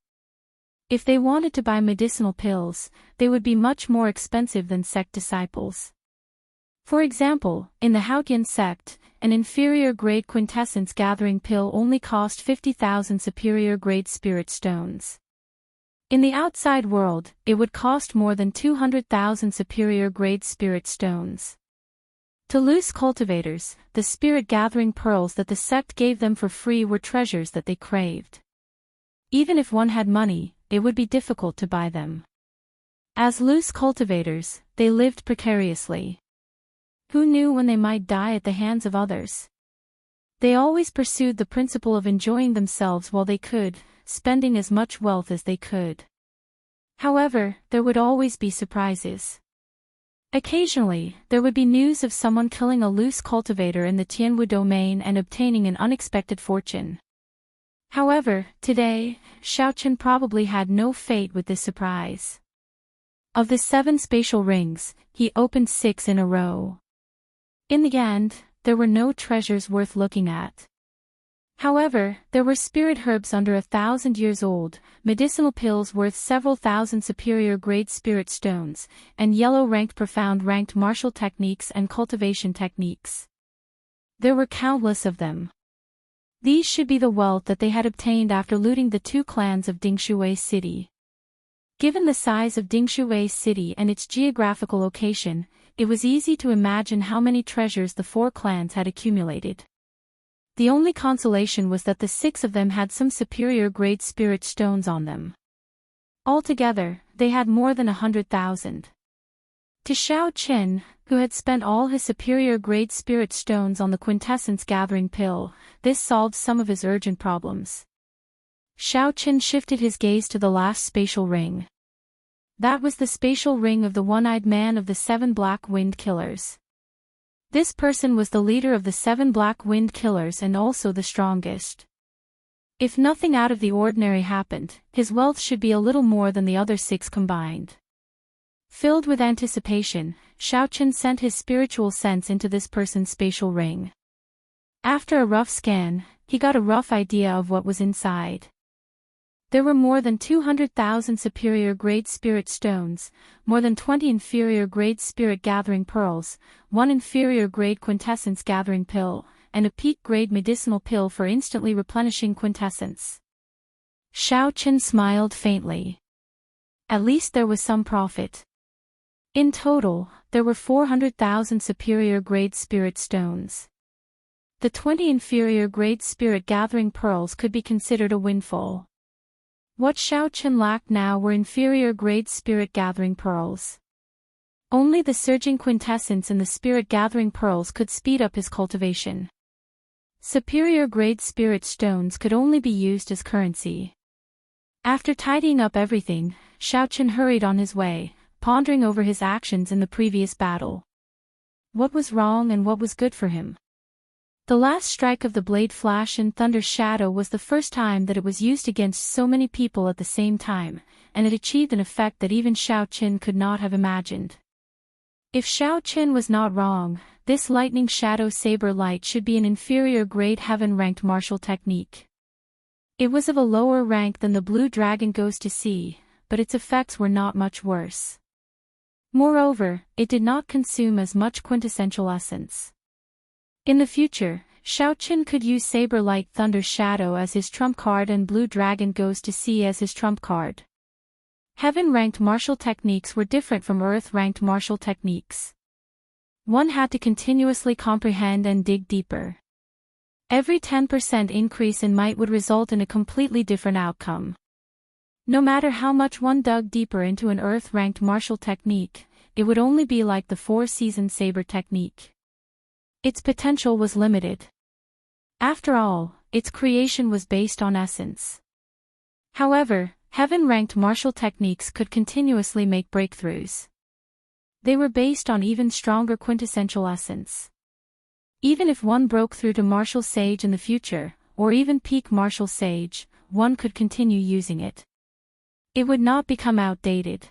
If they wanted to buy medicinal pills, they would be much more expensive than sect disciples. For example, in the Haoyan sect, an inferior-grade quintessence gathering pill only cost 50,000 superior-grade spirit stones. In the outside world, it would cost more than 200,000 superior-grade spirit stones. To loose cultivators, the spirit-gathering pearls that the sect gave them for free were treasures that they craved. Even if one had money, it would be difficult to buy them. As loose cultivators, they lived precariously. Who knew when they might die at the hands of others? They always pursued the principle of enjoying themselves while they could, spending as much wealth as they could. However, there would always be surprises. Occasionally, there would be news of someone killing a loose cultivator in the Tianwu domain and obtaining an unexpected fortune. However, today, Xiaochen probably had no fate with this surprise. Of the 7 spatial rings, he opened 6 in a row. In the end, there were no treasures worth looking at. However, there were spirit herbs under 1,000 years old, medicinal pills worth several thousand superior-grade spirit stones, and yellow-ranked profound-ranked martial techniques and cultivation techniques. There were countless of them. These should be the wealth that they had obtained after looting the 2 clans of Dingshuwei City. Given the size of Dingshuwei City and its geographical location, it was easy to imagine how many treasures the 4 clans had accumulated. The only consolation was that the 6 of them had some superior-grade spirit stones on them. Altogether, they had more than 100,000. To Xiaochen, who had spent all his superior-grade spirit stones on the quintessence-gathering pill, this solved some of his urgent problems. Xiaochen shifted his gaze to the last spatial ring. That was the spatial ring of the one-eyed man of the 7 Black Wind Killers. This person was the leader of the 7 Black Wind Killers and also the strongest. If nothing out of the ordinary happened, his wealth should be a little more than the other 6 combined. Filled with anticipation, Xiaochen sent his spiritual sense into this person's spatial ring. After a rough scan, he got a rough idea of what was inside. There were more than 200,000 superior-grade spirit stones, more than 20 inferior-grade spirit-gathering pearls, 1 inferior-grade quintessence-gathering pill, and a peak-grade medicinal pill for instantly replenishing quintessence. Xiaochen smiled faintly. At least there was some profit. In total, there were 400,000 superior-grade spirit stones. The 20 inferior-grade spirit-gathering pearls could be considered a windfall. What Xiaochen lacked now were inferior-grade spirit-gathering pearls. Only the surging quintessence in the spirit-gathering pearls could speed up his cultivation. Superior-grade spirit stones could only be used as currency. After tidying up everything, Xiaochen hurried on his way, pondering over his actions in the previous battle. What was wrong and what was good for him? The last strike of the Blade Flash and Thunder Shadow was the first time that it was used against so many people at the same time, and it achieved an effect that even Xiaochen could not have imagined. If Xiaochen was not wrong, this Lightning Shadow Saber Light should be an inferior-grade heaven-ranked martial technique. It was of a lower rank than the Blue Dragon Goes to Sea, but its effects were not much worse. Moreover, it did not consume as much quintessential essence. In the future, Xiaochen could use Saber Light Thunder Shadow as his trump card and Blue Dragon Goes to Sea as his trump card. Heaven-ranked martial techniques were different from Earth-ranked martial techniques. One had to continuously comprehend and dig deeper. Every 10% increase in might would result in a completely different outcome. No matter how much one dug deeper into an Earth-ranked martial technique, it would only be like the Four-Season Saber technique. Its potential was limited. After all, its creation was based on essence. However, heaven-ranked martial techniques could continuously make breakthroughs. They were based on even stronger quintessential essence. Even if one broke through to Martial Sage in the future, or even peak Martial Sage, one could continue using it. It would not become outdated.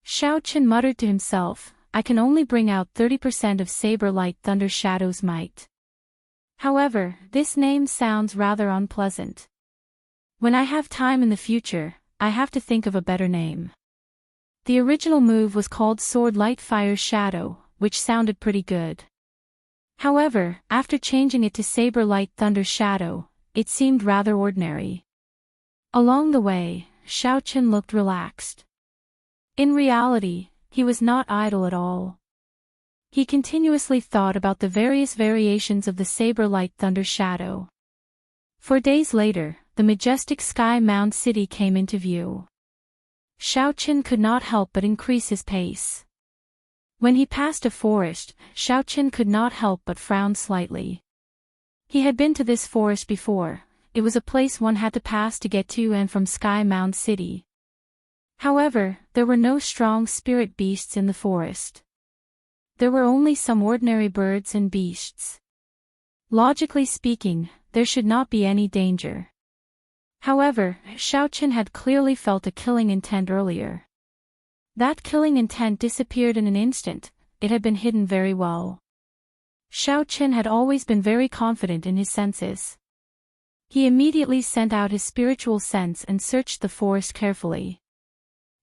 Xiaochen muttered to himself, I can only bring out 30% of Saber Light Thunder Shadow's might. However, this name sounds rather unpleasant. When I have time in the future, I have to think of a better name. The original move was called Sword Light Fire Shadow, which sounded pretty good. However, after changing it to Saber Light Thunder Shadow, it seemed rather ordinary. Along the way, Xiaochen looked relaxed. In reality, he was not idle at all. He continuously thought about the various variations of the Saber Light Thunder Shadow. 4 days later, the majestic Sky Mound City came into view. Xiaochen could not help but increase his pace. When he passed a forest, Xiaochen could not help but frown slightly. He had been to this forest before. It was a place one had to pass to get to and from Sky Mound City. However, there were no strong spirit beasts in the forest. there were only some ordinary birds and beasts. Logically speaking, there should not be any danger. However, Xiaoqin had clearly felt a killing intent earlier. That killing intent disappeared in an instant. It had been hidden very well. Xiaoqin had always been very confident in his senses. He immediately sent out his spiritual sense and searched the forest carefully.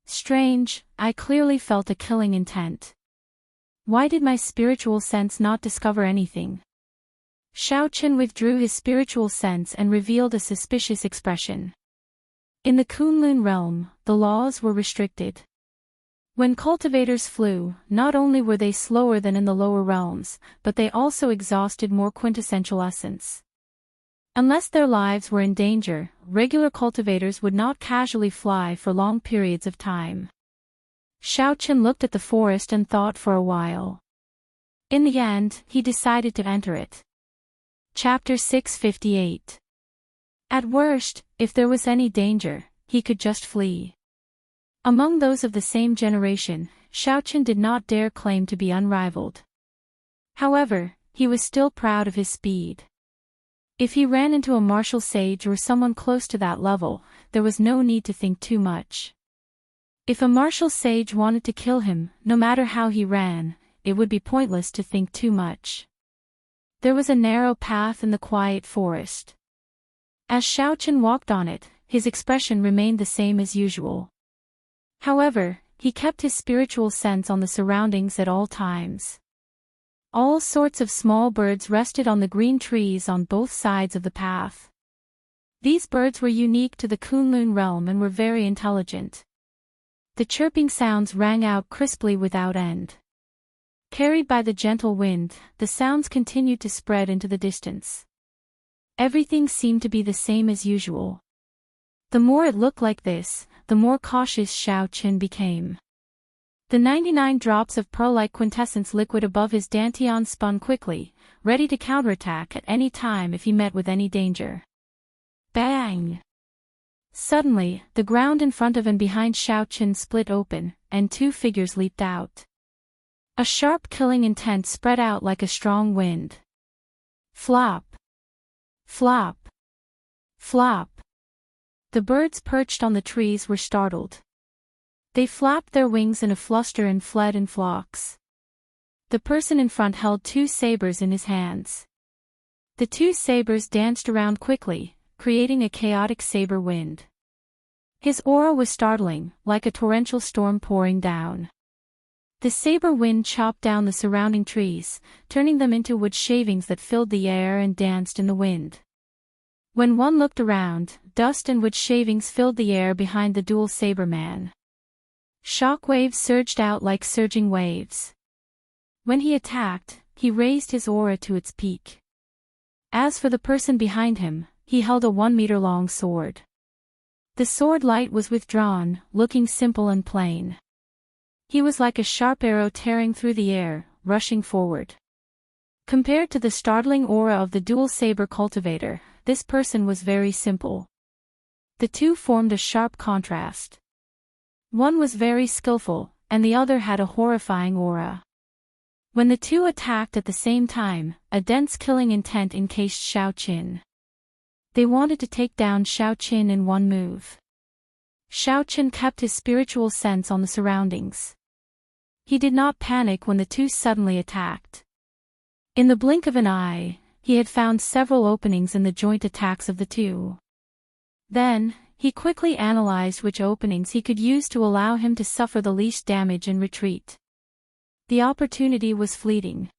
Strange, I clearly felt a killing intent. Why did my spiritual sense not discover anything? Xiaoqin withdrew his spiritual sense and revealed a suspicious expression. In the Kunlun realm, the laws were restricted. When cultivators flew, not only were they slower than in the lower realms, but they also exhausted more quintessential essence. Unless their lives were in danger, regular cultivators would not casually fly for long periods of time. Xiaoqin looked at the forest and thought for a while. In the end, he decided to enter it. Chapter 658. At worst, if there was any danger, he could just flee. Among those of the same generation, Xiaoqin did not dare claim to be unrivaled. However, he was still proud of his speed. If he ran into a martial sage or someone close to that level, there was no need to think too much. If a martial sage wanted to kill him, no matter how he ran, it would be pointless to think too much. There was a narrow path in the quiet forest. As Xiaoqin walked on it, his expression remained the same as usual. However, he kept his spiritual sense on the surroundings at all times. All sorts of small birds rested on the green trees on both sides of the path. These birds were unique to the Kunlun realm and were very intelligent. The chirping sounds rang out crisply without end. Carried by the gentle wind, the sounds continued to spread into the distance. Everything seemed to be the same as usual. The more it looked like this, the more cautious Xiaoqin became. The 99 drops of pearl-like quintessence liquid above his dantian spun quickly, ready to counterattack at any time if he met with any danger. Bang! Suddenly, the ground in front of and behind Xiaoqin split open, and two figures leaped out. A sharp killing intent spread out like a strong wind. Flop! Flop! Flop! The birds perched on the trees were startled. They flapped their wings in a fluster and fled in flocks. The person in front held two sabers in his hands. The two sabers danced around quickly, creating a chaotic saber wind. His aura was startling, like a torrential storm pouring down. The saber wind chopped down the surrounding trees, turning them into wood shavings that filled the air and danced in the wind. When one looked around, dust and wood shavings filled the air behind the dual saber man. Shockwaves surged out like surging waves. When he attacked, he raised his aura to its peak. As for the person behind him, he held a 1-meter-long sword. The sword light was withdrawn, looking simple and plain. He was like a sharp arrow tearing through the air, rushing forward. Compared to the startling aura of the dual saber cultivator, this person was very simple. The two formed a sharp contrast. One was very skillful, and the other had a horrifying aura. When the two attacked at the same time, a dense killing intent encased Xiaoqin. They wanted to take down Xiaoqin in one move. Xiaoqin kept his spiritual sense on the surroundings. He did not panic when the two suddenly attacked. In the blink of an eye, he had found several openings in the joint attacks of the two. Then, he quickly analyzed which openings he could use to allow him to suffer the least damage and retreat. The opportunity was fleeting.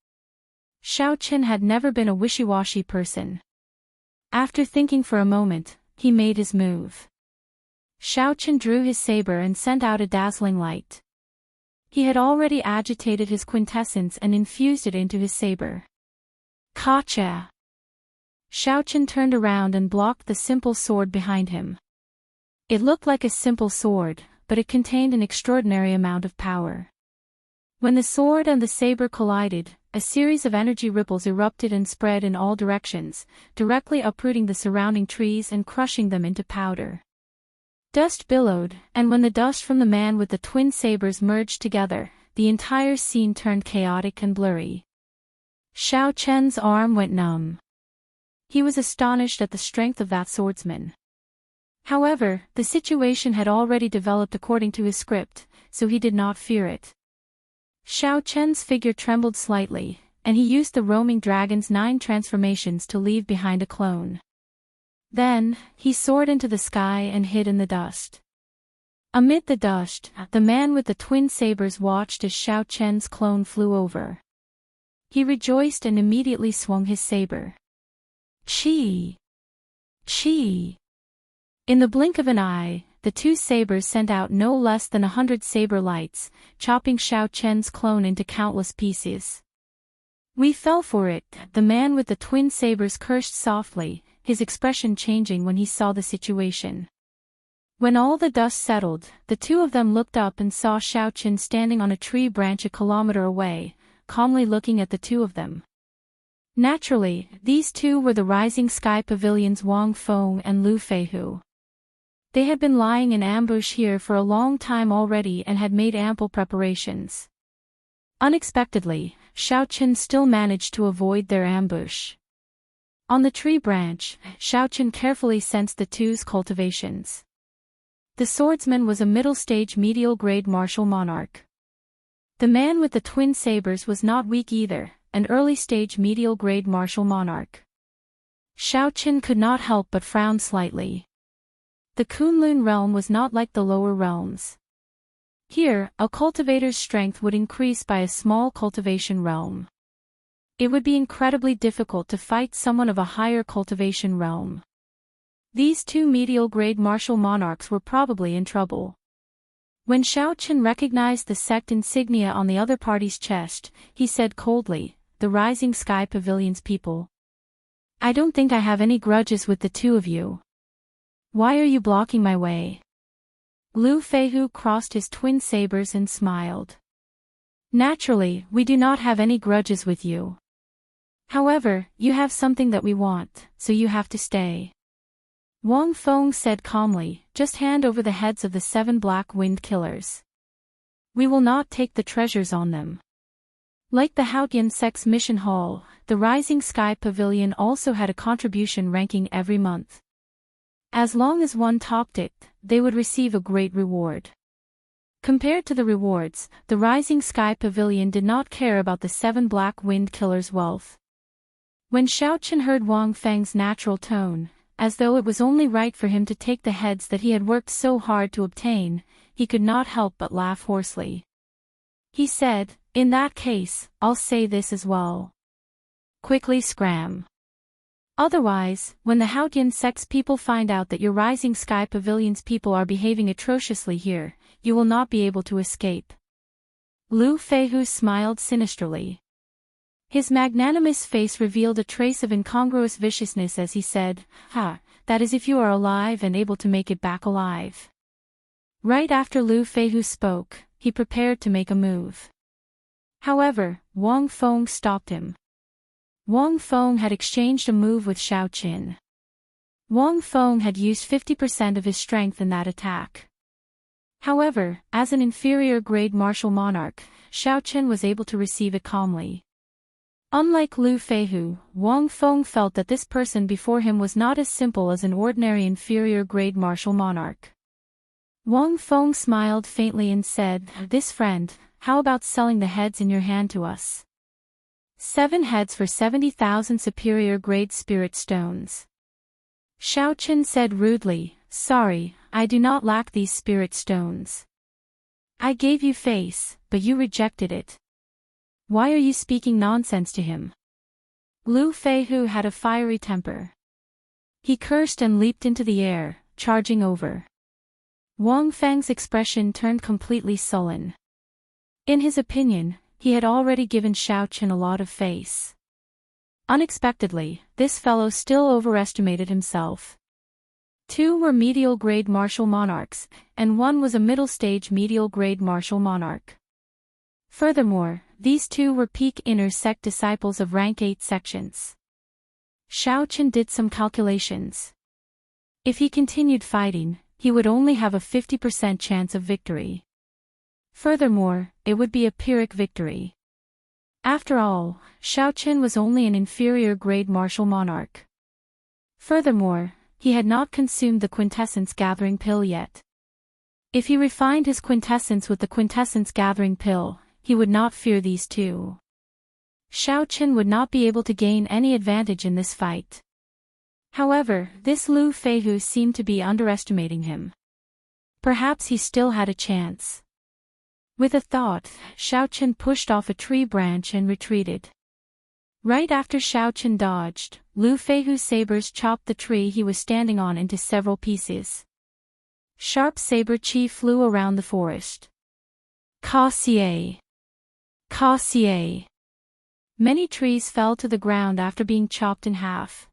Xiaoqin had never been a wishy-washy person. After thinking for a moment, he made his move. Xiaoqin drew his saber and sent out a dazzling light. He had already agitated his quintessence and infused it into his saber. Gotcha! Xiaoqin turned around and blocked the simple sword behind him. It looked like a simple sword, but it contained an extraordinary amount of power. When the sword and the saber collided, a series of energy ripples erupted and spread in all directions, directly uprooting the surrounding trees and crushing them into powder. Dust billowed, and when the dust from the man with the twin sabers merged together, the entire scene turned chaotic and blurry. Xiao Chen's arm went numb. He was astonished at the strength of that swordsman. However, the situation had already developed according to his script, so he did not fear it. Xiao Chen's figure trembled slightly, and he used the roaming dragon's 9 transformations to leave behind a clone. Then, he soared into the sky and hid in the dust. Amid the dust, the man with the twin sabers watched as Xiao Chen's clone flew over. He rejoiced and immediately swung his saber. Chi! Chi! In the blink of an eye, the 2 sabers sent out no less than 100 saber lights, chopping Xiao Chen's clone into countless pieces. "We fell for it," the man with the twin sabers cursed softly, his expression changing when he saw the situation. When all the dust settled, the 2 of them looked up and saw Xiao Chen standing on a tree branch a kilometer away, calmly looking at the 2 of them. Naturally, these 2 were the Rising Sky Pavilion's Wang Feng and Lu Feihu. They had been lying in ambush here for a long time already and had made ample preparations. Unexpectedly, Xiao Chen still managed to avoid their ambush. On the tree branch, Xiao Chen carefully sensed the 2's cultivations. The swordsman was a middle-stage medial-grade martial monarch. The man with the twin sabers was not weak either, an early-stage medial-grade martial monarch. Xiao Chen could not help but frown slightly. The Kunlun realm was not like the lower realms. Here, a cultivator's strength would increase by a small cultivation realm. It would be incredibly difficult to fight someone of a higher cultivation realm. These 2 medial-grade martial monarchs were probably in trouble. When Xiao Chen recognized the sect insignia on the other party's chest, he said coldly, "The Rising Sky Pavilion's people. I don't think I have any grudges with the 2 of you. Why are you blocking my way?" Lu Feihu crossed his twin sabers and smiled. "Naturally, we do not have any grudges with you. However, you have something that we want, so you have to stay." Wang Feng said calmly, "Just hand over the heads of the 7 Black Wind Killers. We will not take the treasures on them." Like the Haotian Sect's mission hall, the Rising Sky Pavilion also had a contribution ranking every month. As long as one topped it, they would receive a great reward. Compared to the rewards, the Rising Sky Pavilion did not care about the 7 Black Wind Killers' wealth. When Xiao Chen heard Wang Feng's natural tone, as though it was only right for him to take the heads that he had worked so hard to obtain, he could not help but laugh hoarsely. He said, "In that case, I'll say this as well. Quickly scram. Otherwise, when the Haotian Sect's people find out that your Rising Sky Pavilion's people are behaving atrociously here, you will not be able to escape." Lu Feihu smiled sinisterly. His magnanimous face revealed a trace of incongruous viciousness as he said, "Ha, that is if you are alive and able to make it back alive." Right after Lu Feihu spoke, he prepared to make a move. However, Wang Feng stopped him. Wang Feng had exchanged a move with Xiao Chen. Wang Feng had used 50% of his strength in that attack. However, as an inferior-grade martial monarch, Xiao Chen was able to receive it calmly. Unlike Lu Feihu, Wang Feng felt that this person before him was not as simple as an ordinary inferior-grade martial monarch. Wang Feng smiled faintly and said, "This friend, how about selling the heads in your hand to us? 7 heads for 70,000 superior-grade spirit stones." Xiao Chen said rudely, "Sorry, I do not lack these spirit stones. I gave you face, but you rejected it. Why are you speaking nonsense to him?" Lu Feihu had a fiery temper. He cursed and leaped into the air, charging over. Wang Feng's expression turned completely sullen. In his opinion, he had already given Xiao Chen a lot of face. Unexpectedly, this fellow still overestimated himself. 2 were medial-grade martial monarchs, and 1 was a middle-stage medial-grade martial monarch. Furthermore, these 2 were peak inner sect disciples of rank 8 sections. Xiao Chen did some calculations. If he continued fighting, he would only have a 50% chance of victory. Furthermore, it would be a Pyrrhic victory. After all, Xiaoqin was only an inferior-grade martial monarch. Furthermore, he had not consumed the quintessence-gathering pill yet. If he refined his quintessence with the quintessence-gathering pill, he would not fear these two. Xiaoqin would not be able to gain any advantage in this fight. However, this Lu Feihu seemed to be underestimating him. Perhaps he still had a chance. With a thought, Xiaoqin pushed off a tree branch and retreated. Right after Xiaoqin dodged, Lu Feihu's sabers chopped the tree he was standing on into several pieces. Sharp saber chi flew around the forest. Ka xie! Ka xie! Many trees fell to the ground after being chopped in half.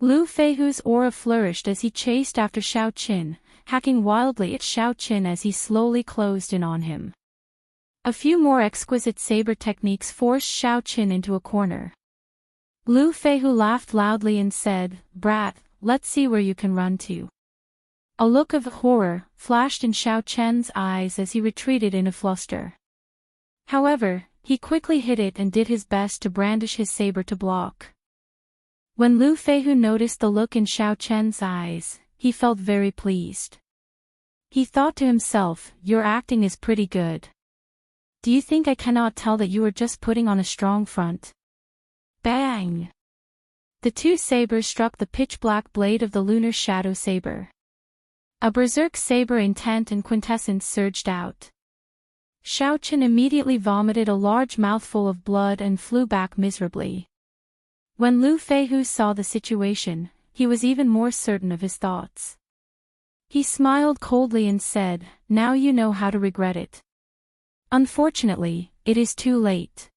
Lu Feihu's aura flourished as he chased after Xiaoqin, hacking wildly at Xiaoqin as he slowly closed in on him. A few more exquisite saber techniques forced Xiaoqin into a corner. Lu Feihu laughed loudly and said, "Brat, let's see where you can run to." A look of horror flashed in Xiaoqin's eyes as he retreated in a fluster. However, he quickly hid it and did his best to brandish his saber to block. When Lu Feihu noticed the look in Xiaoqin's eyes, he felt very pleased. He thought to himself, "Your acting is pretty good. Do you think I cannot tell that you are just putting on a strong front?" Bang! The two sabers struck the pitch-black blade of the lunar shadow saber. A berserk saber intent and quintessence surged out. Xiaoqin immediately vomited a large mouthful of blood and flew back miserably. When Lu Feihu saw the situation, he was even more certain of his thoughts. He smiled coldly and said, "Now you know how to regret it. Unfortunately, it is too late.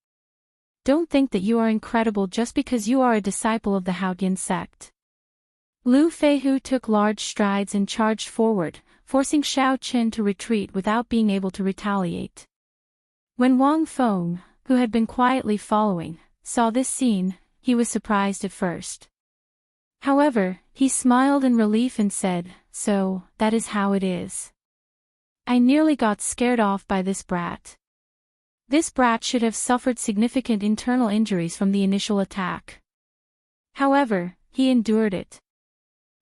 Don't think that you are incredible just because you are a disciple of the Haotian sect." Lu Feihu took large strides and charged forward, forcing Xiaoqin to retreat without being able to retaliate. When Wang Feng, who had been quietly following, saw this scene, he was surprised at first. However, he smiled in relief and said, "So, that is how it is. I nearly got scared off by this brat. This brat should have suffered significant internal injuries from the initial attack. However, he endured it.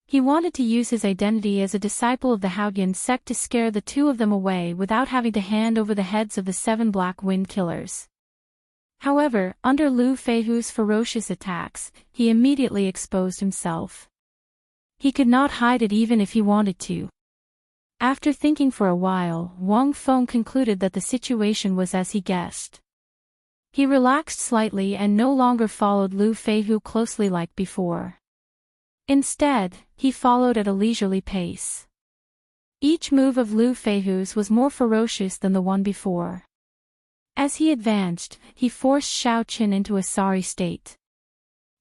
He wanted to use his identity as a disciple of the Haotian sect to scare the two of them away without having to hand over the heads of the 7 Black Wind Killers. However, under Lu Feihu's ferocious attacks, he immediately exposed himself. He could not hide it even if he wanted to. After thinking for a while, Wang Feng concluded that the situation was as he guessed. He relaxed slightly and no longer followed Lu Feihu closely like before. Instead, he followed at a leisurely pace. Each move of Lu Feihu's was more ferocious than the one before. As he advanced, he forced Xiaoqin into a sorry state.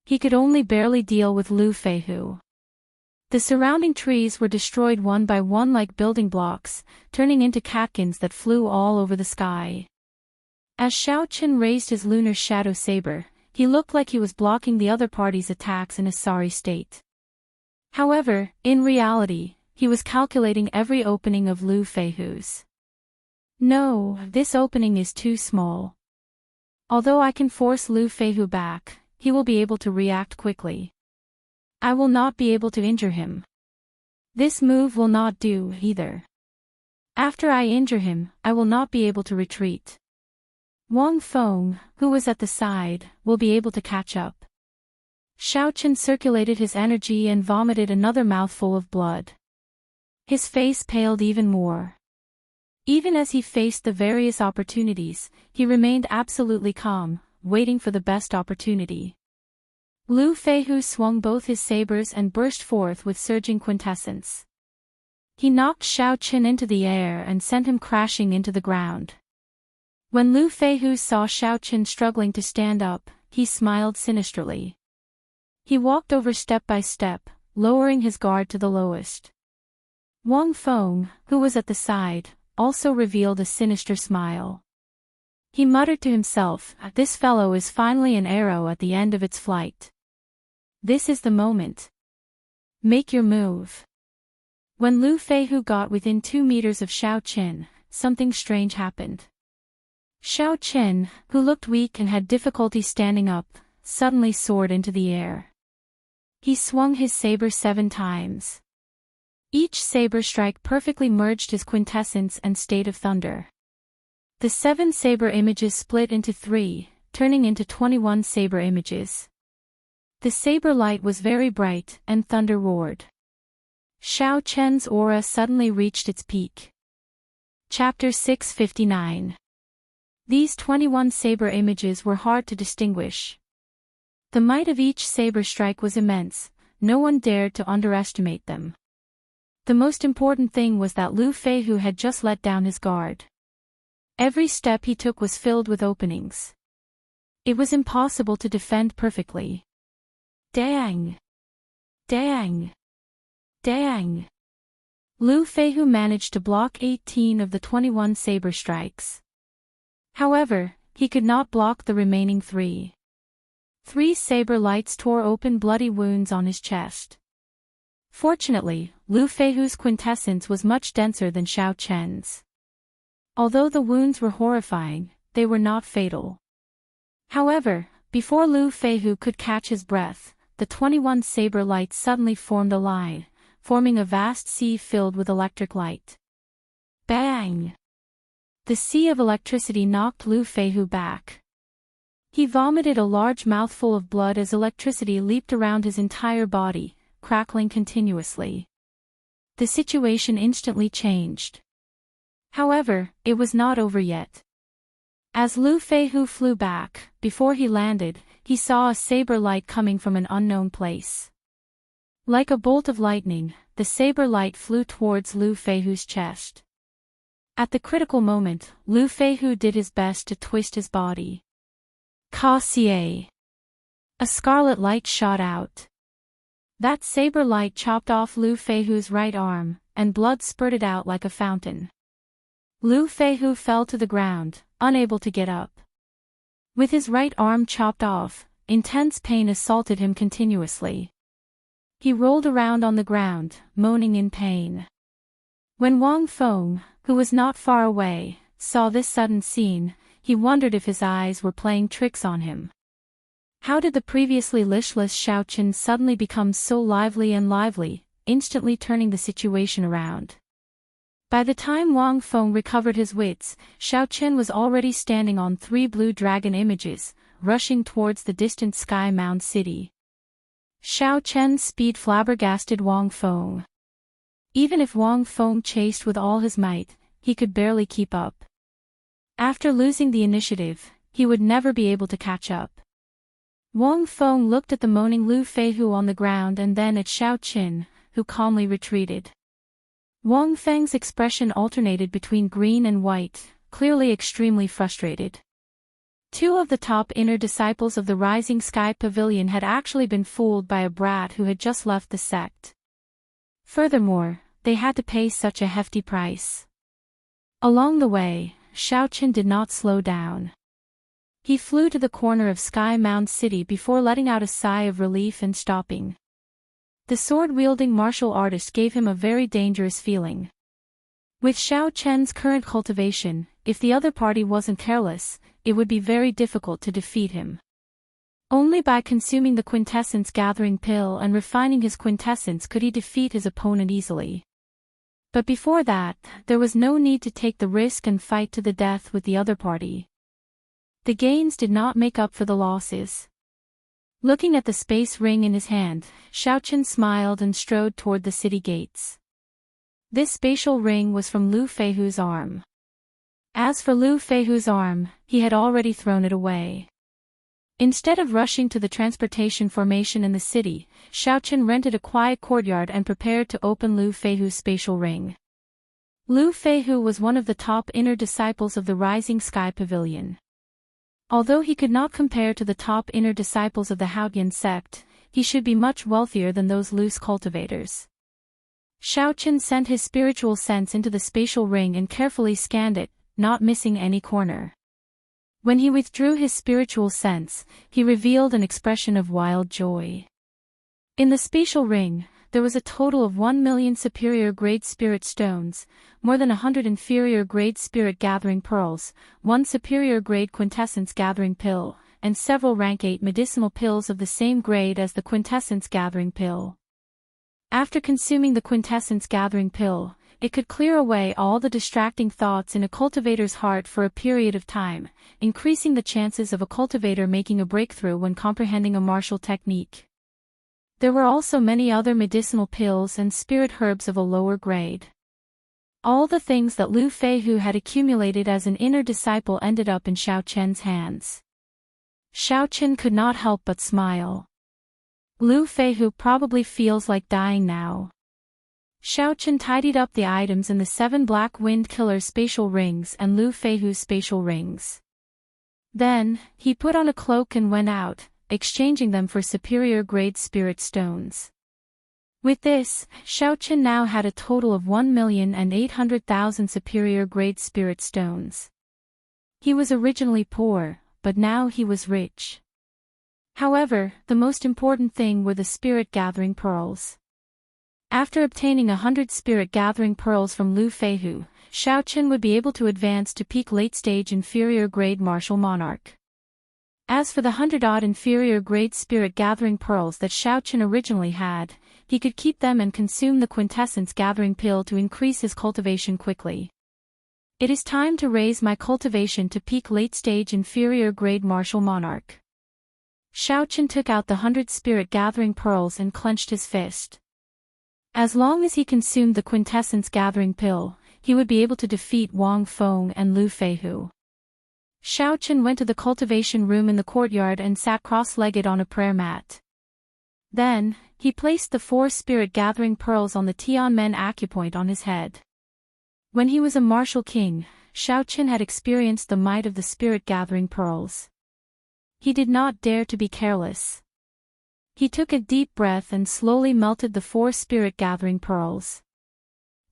He could only barely deal with Lu Feihu. The surrounding trees were destroyed one by one like building blocks, turning into catkins that flew all over the sky. As Xiaoqin raised his lunar shadow saber, he looked like he was blocking the other party's attacks in a sorry state. However, in reality, he was calculating every opening of Lu Feihu's. "No, this opening is too small. Although I can force Lu Feihu back, he will be able to react quickly. I will not be able to injure him. This move will not do either. After I injure him, I will not be able to retreat. Wang Feng, who was at the side, will be able to catch up." Xiaoqin circulated his energy and vomited another mouthful of blood. His face paled even more. Even as he faced the various opportunities, he remained absolutely calm, waiting for the best opportunity. Lu Feihu swung both his sabers and burst forth with surging quintessence. He knocked Xiaoqin into the air and sent him crashing into the ground. When Lu Feihu saw Xiaoqin struggling to stand up, he smiled sinisterly. He walked over step by step, lowering his guard to the lowest. Wang Feng, who was at the side, also revealed a sinister smile. He muttered to himself, "This fellow is finally an arrow at the end of its flight. This is the moment. Make your move." When Lu Feihu got within 2 meters of Xiaoqin, something strange happened. Xiao Chen, who looked weak and had difficulty standing up, suddenly soared into the air. He swung his saber 7 times. Each saber strike perfectly merged his quintessence and state of thunder. The 7 saber images split into 3, turning into 21 saber images. The saber light was very bright, and thunder roared. Xiao Chen's aura suddenly reached its peak. Chapter 659. These 21 saber images were hard to distinguish. The might of each saber strike was immense, no one dared to underestimate them. The most important thing was that Lu Feihu had just let down his guard. Every step he took was filled with openings. It was impossible to defend perfectly. Dang! Dang! Dang! Lu Feihu managed to block 18 of the 21 saber strikes. However, he could not block the remaining 3. 3 saber lights tore open bloody wounds on his chest. Fortunately, Lu Feihu's quintessence was much denser than Xiao Chen's. Although the wounds were horrifying, they were not fatal. However, before Lu Feihu could catch his breath, the 21 saber lights suddenly formed a line, forming a vast sea filled with electric light. Bang! The sea of electricity knocked Lu Feihu back. He vomited a large mouthful of blood as electricity leaped around his entire body, crackling continuously. The situation instantly changed. However, it was not over yet. As Lu Feihu flew back, before he landed, he saw a saber light coming from an unknown place. Like a bolt of lightning, the saber light flew towards Lu Feihu's chest. At the critical moment, Lu Feihu did his best to twist his body. Cassier! A scarlet light shot out. That saber light chopped off Lu Feihu's right arm, and blood spurted out like a fountain. Lu Feihu fell to the ground, unable to get up. With his right arm chopped off, intense pain assaulted him continuously. He rolled around on the ground, moaning in pain. When Wang Feng, who was not far away, saw this sudden scene, he wondered if his eyes were playing tricks on him. How did the previously listless Xiao Chen suddenly become so lively and lively, instantly turning the situation around? By the time Wang Feng recovered his wits, Xiao Chen was already standing on 3 blue dragon images, rushing towards the distant Sky Mound City. Xiao Chen's speed flabbergasted Wang Feng. Even if Wang Feng chased with all his might, he could barely keep up. After losing the initiative, he would never be able to catch up. Wang Feng looked at the moaning Lu Feihu on the ground and then at Xiao Chen, who calmly retreated. Wang Feng's expression alternated between green and white, clearly extremely frustrated. 2 of the top inner disciples of the Rising Sky Pavilion had actually been fooled by a brat who had just left the sect. Furthermore, they had to pay such a hefty price. Along the way, Xiao Chen did not slow down. He flew to the corner of Sky Mound City before letting out a sigh of relief and stopping. The sword-wielding martial artist gave him a very dangerous feeling. With Xiao Chen's current cultivation, if the other party wasn't careless, it would be very difficult to defeat him. Only by consuming the quintessence gathering pill and refining his quintessence could he defeat his opponent easily. But before that, there was no need to take the risk and fight to the death with the other party. The gains did not make up for the losses. Looking at the space ring in his hand, Xiao Chen smiled and strode toward the city gates. This spatial ring was from Lu Feihu's arm. As for Lu Feihu's arm, he had already thrown it away. Instead of rushing to the transportation formation in the city, Xiao Chen rented a quiet courtyard and prepared to open Lu Feihu's spatial ring. Lu Feihu was one of the top inner disciples of the Rising Sky Pavilion. Although he could not compare to the top inner disciples of the Haoyan sect, he should be much wealthier than those loose cultivators. Xiao Chen sent his spiritual sense into the spatial ring and carefully scanned it, not missing any corner. When he withdrew his spiritual sense, he revealed an expression of wild joy. In the spatial ring, there was a total of 1 million superior grade spirit stones, more than 100 inferior grade spirit gathering pearls, 1 superior grade quintessence gathering pill, and several rank 8 medicinal pills of the same grade as the quintessence gathering pill. After consuming the quintessence gathering pill, it could clear away all the distracting thoughts in a cultivator's heart for a period of time, increasing the chances of a cultivator making a breakthrough when comprehending a martial technique. There were also many other medicinal pills and spirit herbs of a lower grade. All the things that Lu Feihu had accumulated as an inner disciple ended up in Xiao Chen's hands. Xiao Chen could not help but smile. Lu Feihu probably feels like dying now. Xiao Chen tidied up the items in the 7 Black Wind Killer spatial rings and Lu Feihu's spatial rings. Then, he put on a cloak and went out, exchanging them for superior grade spirit stones. With this, Xiao Chen now had a total of 1,800,000 superior grade spirit stones. He was originally poor, but now he was rich. However, the most important thing were the spirit gathering pearls. After obtaining 100 spirit gathering pearls from Lu Feihu, Xiao Chen would be able to advance to peak late-stage inferior grade martial monarch. As for the 100-odd inferior grade spirit gathering pearls that Xiao Chen originally had, he could keep them and consume the quintessence gathering pill to increase his cultivation quickly. It is time to raise my cultivation to peak late-stage inferior grade martial monarch. Xiao Chen took out the 100 spirit gathering pearls and clenched his fist. As long as he consumed the quintessence gathering pill, he would be able to defeat Wang Feng and Lu Feihu. Xiao Chen went to the cultivation room in the courtyard and sat cross-legged on a prayer mat. Then, he placed the 4 spirit gathering pearls on the Tianmen acupoint on his head. When he was a martial king, Xiao Chen had experienced the might of the spirit gathering pearls. He did not dare to be careless. He took a deep breath and slowly melted the 4 spirit gathering pearls.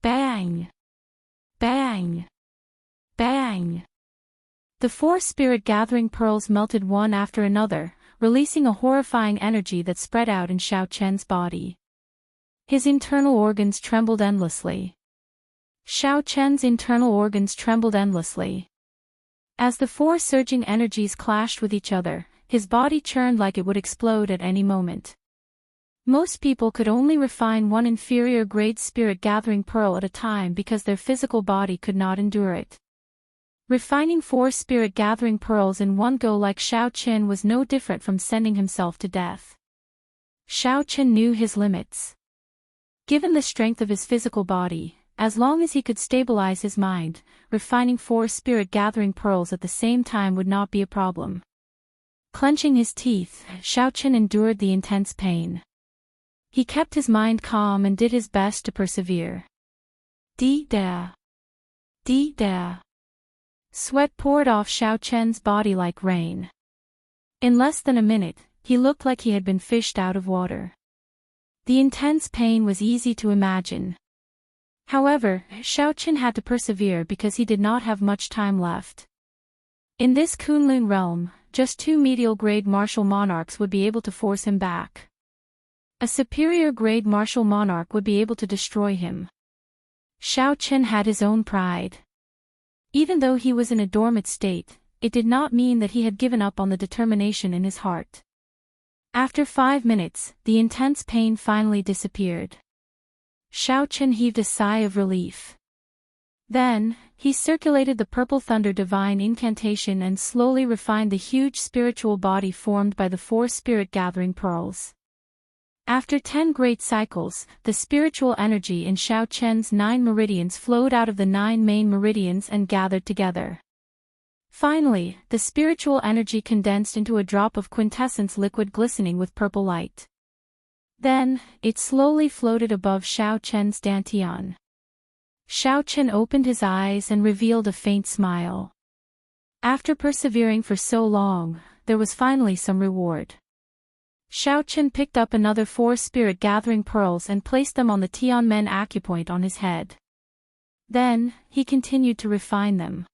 Bang! Bang! Bang! The 4 spirit gathering pearls melted one after another, releasing a horrifying energy that spread out in Xiao Chen's body. His internal organs trembled endlessly. Xiao Chen's internal organs trembled endlessly. As the 4 surging energies clashed with each other, his body churned like it would explode at any moment. Most people could only refine 1 inferior grade spirit gathering pearl at a time because their physical body could not endure it. Refining 4 spirit gathering pearls in one go like Xiao Chen was no different from sending himself to death. Xiao Chen knew his limits. Given the strength of his physical body, as long as he could stabilize his mind, refining 4 spirit gathering pearls at the same time would not be a problem. Clenching his teeth, Xiao Chen endured the intense pain. He kept his mind calm and did his best to persevere. Dee-da. Dee-da. Sweat poured off Xiao Chen's body like rain. In less than a minute, he looked like he had been fished out of water. The intense pain was easy to imagine. However, Xiao Chen had to persevere because he did not have much time left. In this Kunlun realm, just 2 medial grade martial monarchs would be able to force him back. A superior grade martial monarch would be able to destroy him. Xiao Chen had his own pride. Even though he was in a dormant state, it did not mean that he had given up on the determination in his heart. After 5 minutes, the intense pain finally disappeared. Xiao Chen heaved a sigh of relief. Then, he circulated the Purple Thunder Divine Incantation and slowly refined the huge spiritual body formed by the 4 spirit gathering pearls. After 10 great cycles, the spiritual energy in Xiao Chen's 9 meridians flowed out of the 9 main meridians and gathered together. Finally, the spiritual energy condensed into a drop of quintessence liquid glistening with purple light. Then, it slowly floated above Xiao Chen's dantian. Xiao Chen opened his eyes and revealed a faint smile. After persevering for so long, there was finally some reward. Xiao Chen picked up another 4 spirit gathering pearls and placed them on the Tianmen acupoint on his head. Then, he continued to refine them.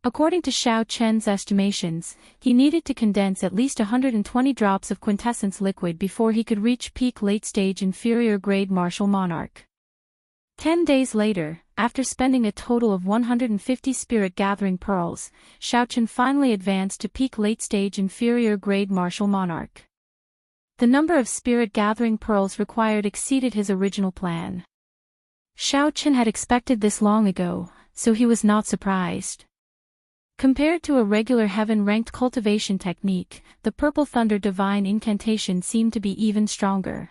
According to Xiao Chen's estimations, he needed to condense at least 120 drops of quintessence liquid before he could reach peak late-stage inferior-grade martial monarch. 10 days later, after spending a total of 150 spirit-gathering pearls, Xiao Chen finally advanced to peak late-stage inferior-grade martial monarch. The number of spirit-gathering pearls required exceeded his original plan. Xiao Chen had expected this long ago, so he was not surprised. Compared to a regular heaven-ranked cultivation technique, the Purple Thunder Divine Incantation seemed to be even stronger.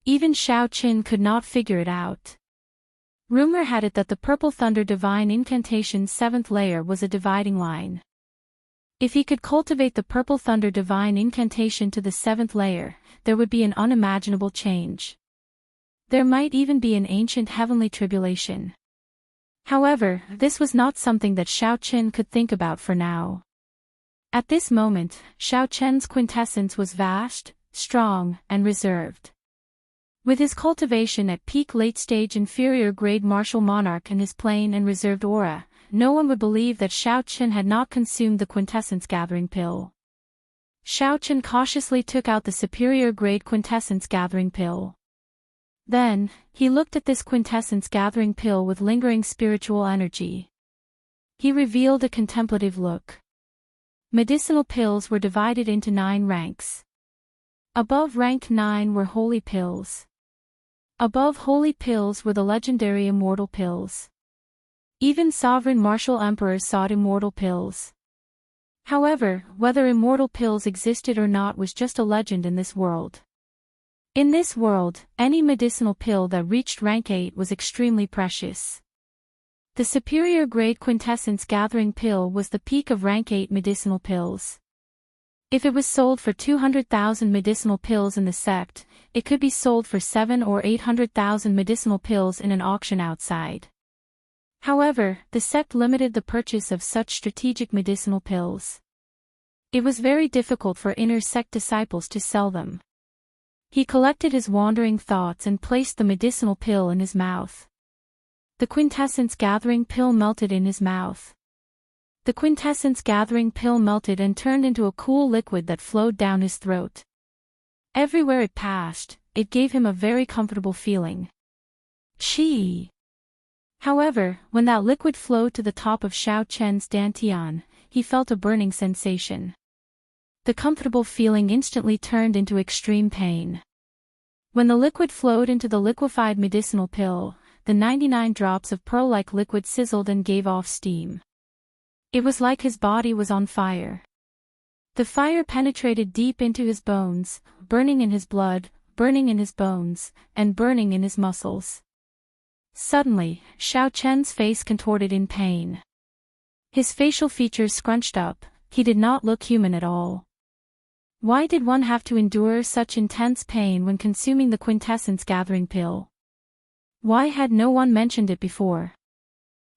Even Xiao Chen could not figure it out. Rumor had it that the Purple Thunder Divine Incantation's 7th layer was a dividing line. If he could cultivate the Purple Thunder Divine Incantation to the 7th layer, there would be an unimaginable change. There might even be an ancient heavenly tribulation. However, this was not something that Xiao Chen could think about for now. At this moment, Xiao Chen's quintessence was vast, strong, and reserved. With his cultivation at peak late-stage inferior-grade martial monarch and his plain and reserved aura, no one would believe that Xiao Chen had not consumed the quintessence-gathering pill. Xiao Chen cautiously took out the superior-grade quintessence-gathering pill. Then, he looked at this quintessence-gathering pill with lingering spiritual energy. He revealed a contemplative look. Medicinal pills were divided into 9 ranks. Above rank 9 were holy pills. Above holy pills were the legendary immortal pills. Even sovereign martial emperors sought immortal pills. However, whether immortal pills existed or not was just a legend in this world. In this world, any medicinal pill that reached rank 8 was extremely precious. The superior grade quintessence gathering pill was the peak of rank 8 medicinal pills. If it was sold for 200,000 medicinal pills in the sect, it could be sold for 700,000 or 800,000 medicinal pills in an auction outside. However, the sect limited the purchase of such strategic medicinal pills. It was very difficult for inner sect disciples to sell them. He collected his wandering thoughts and placed the medicinal pill in his mouth. The quintessence gathering pill melted in his mouth. The quintessence gathering pill melted and turned into a cool liquid that flowed down his throat. Everywhere it passed, it gave him a very comfortable feeling. Chi! However, when that liquid flowed to the top of Xiao Chen's dantian, he felt a burning sensation. The comfortable feeling instantly turned into extreme pain. When the liquid flowed into the liquefied medicinal pill, the 99 drops of pearl-like liquid sizzled and gave off steam. It was like his body was on fire. The fire penetrated deep into his bones, burning in his blood, burning in his bones, and burning in his muscles. Suddenly, Xiao Chen's face contorted in pain. His facial features scrunched up, he did not look human at all. Why did one have to endure such intense pain when consuming the quintessence gathering pill? Why had no one mentioned it before?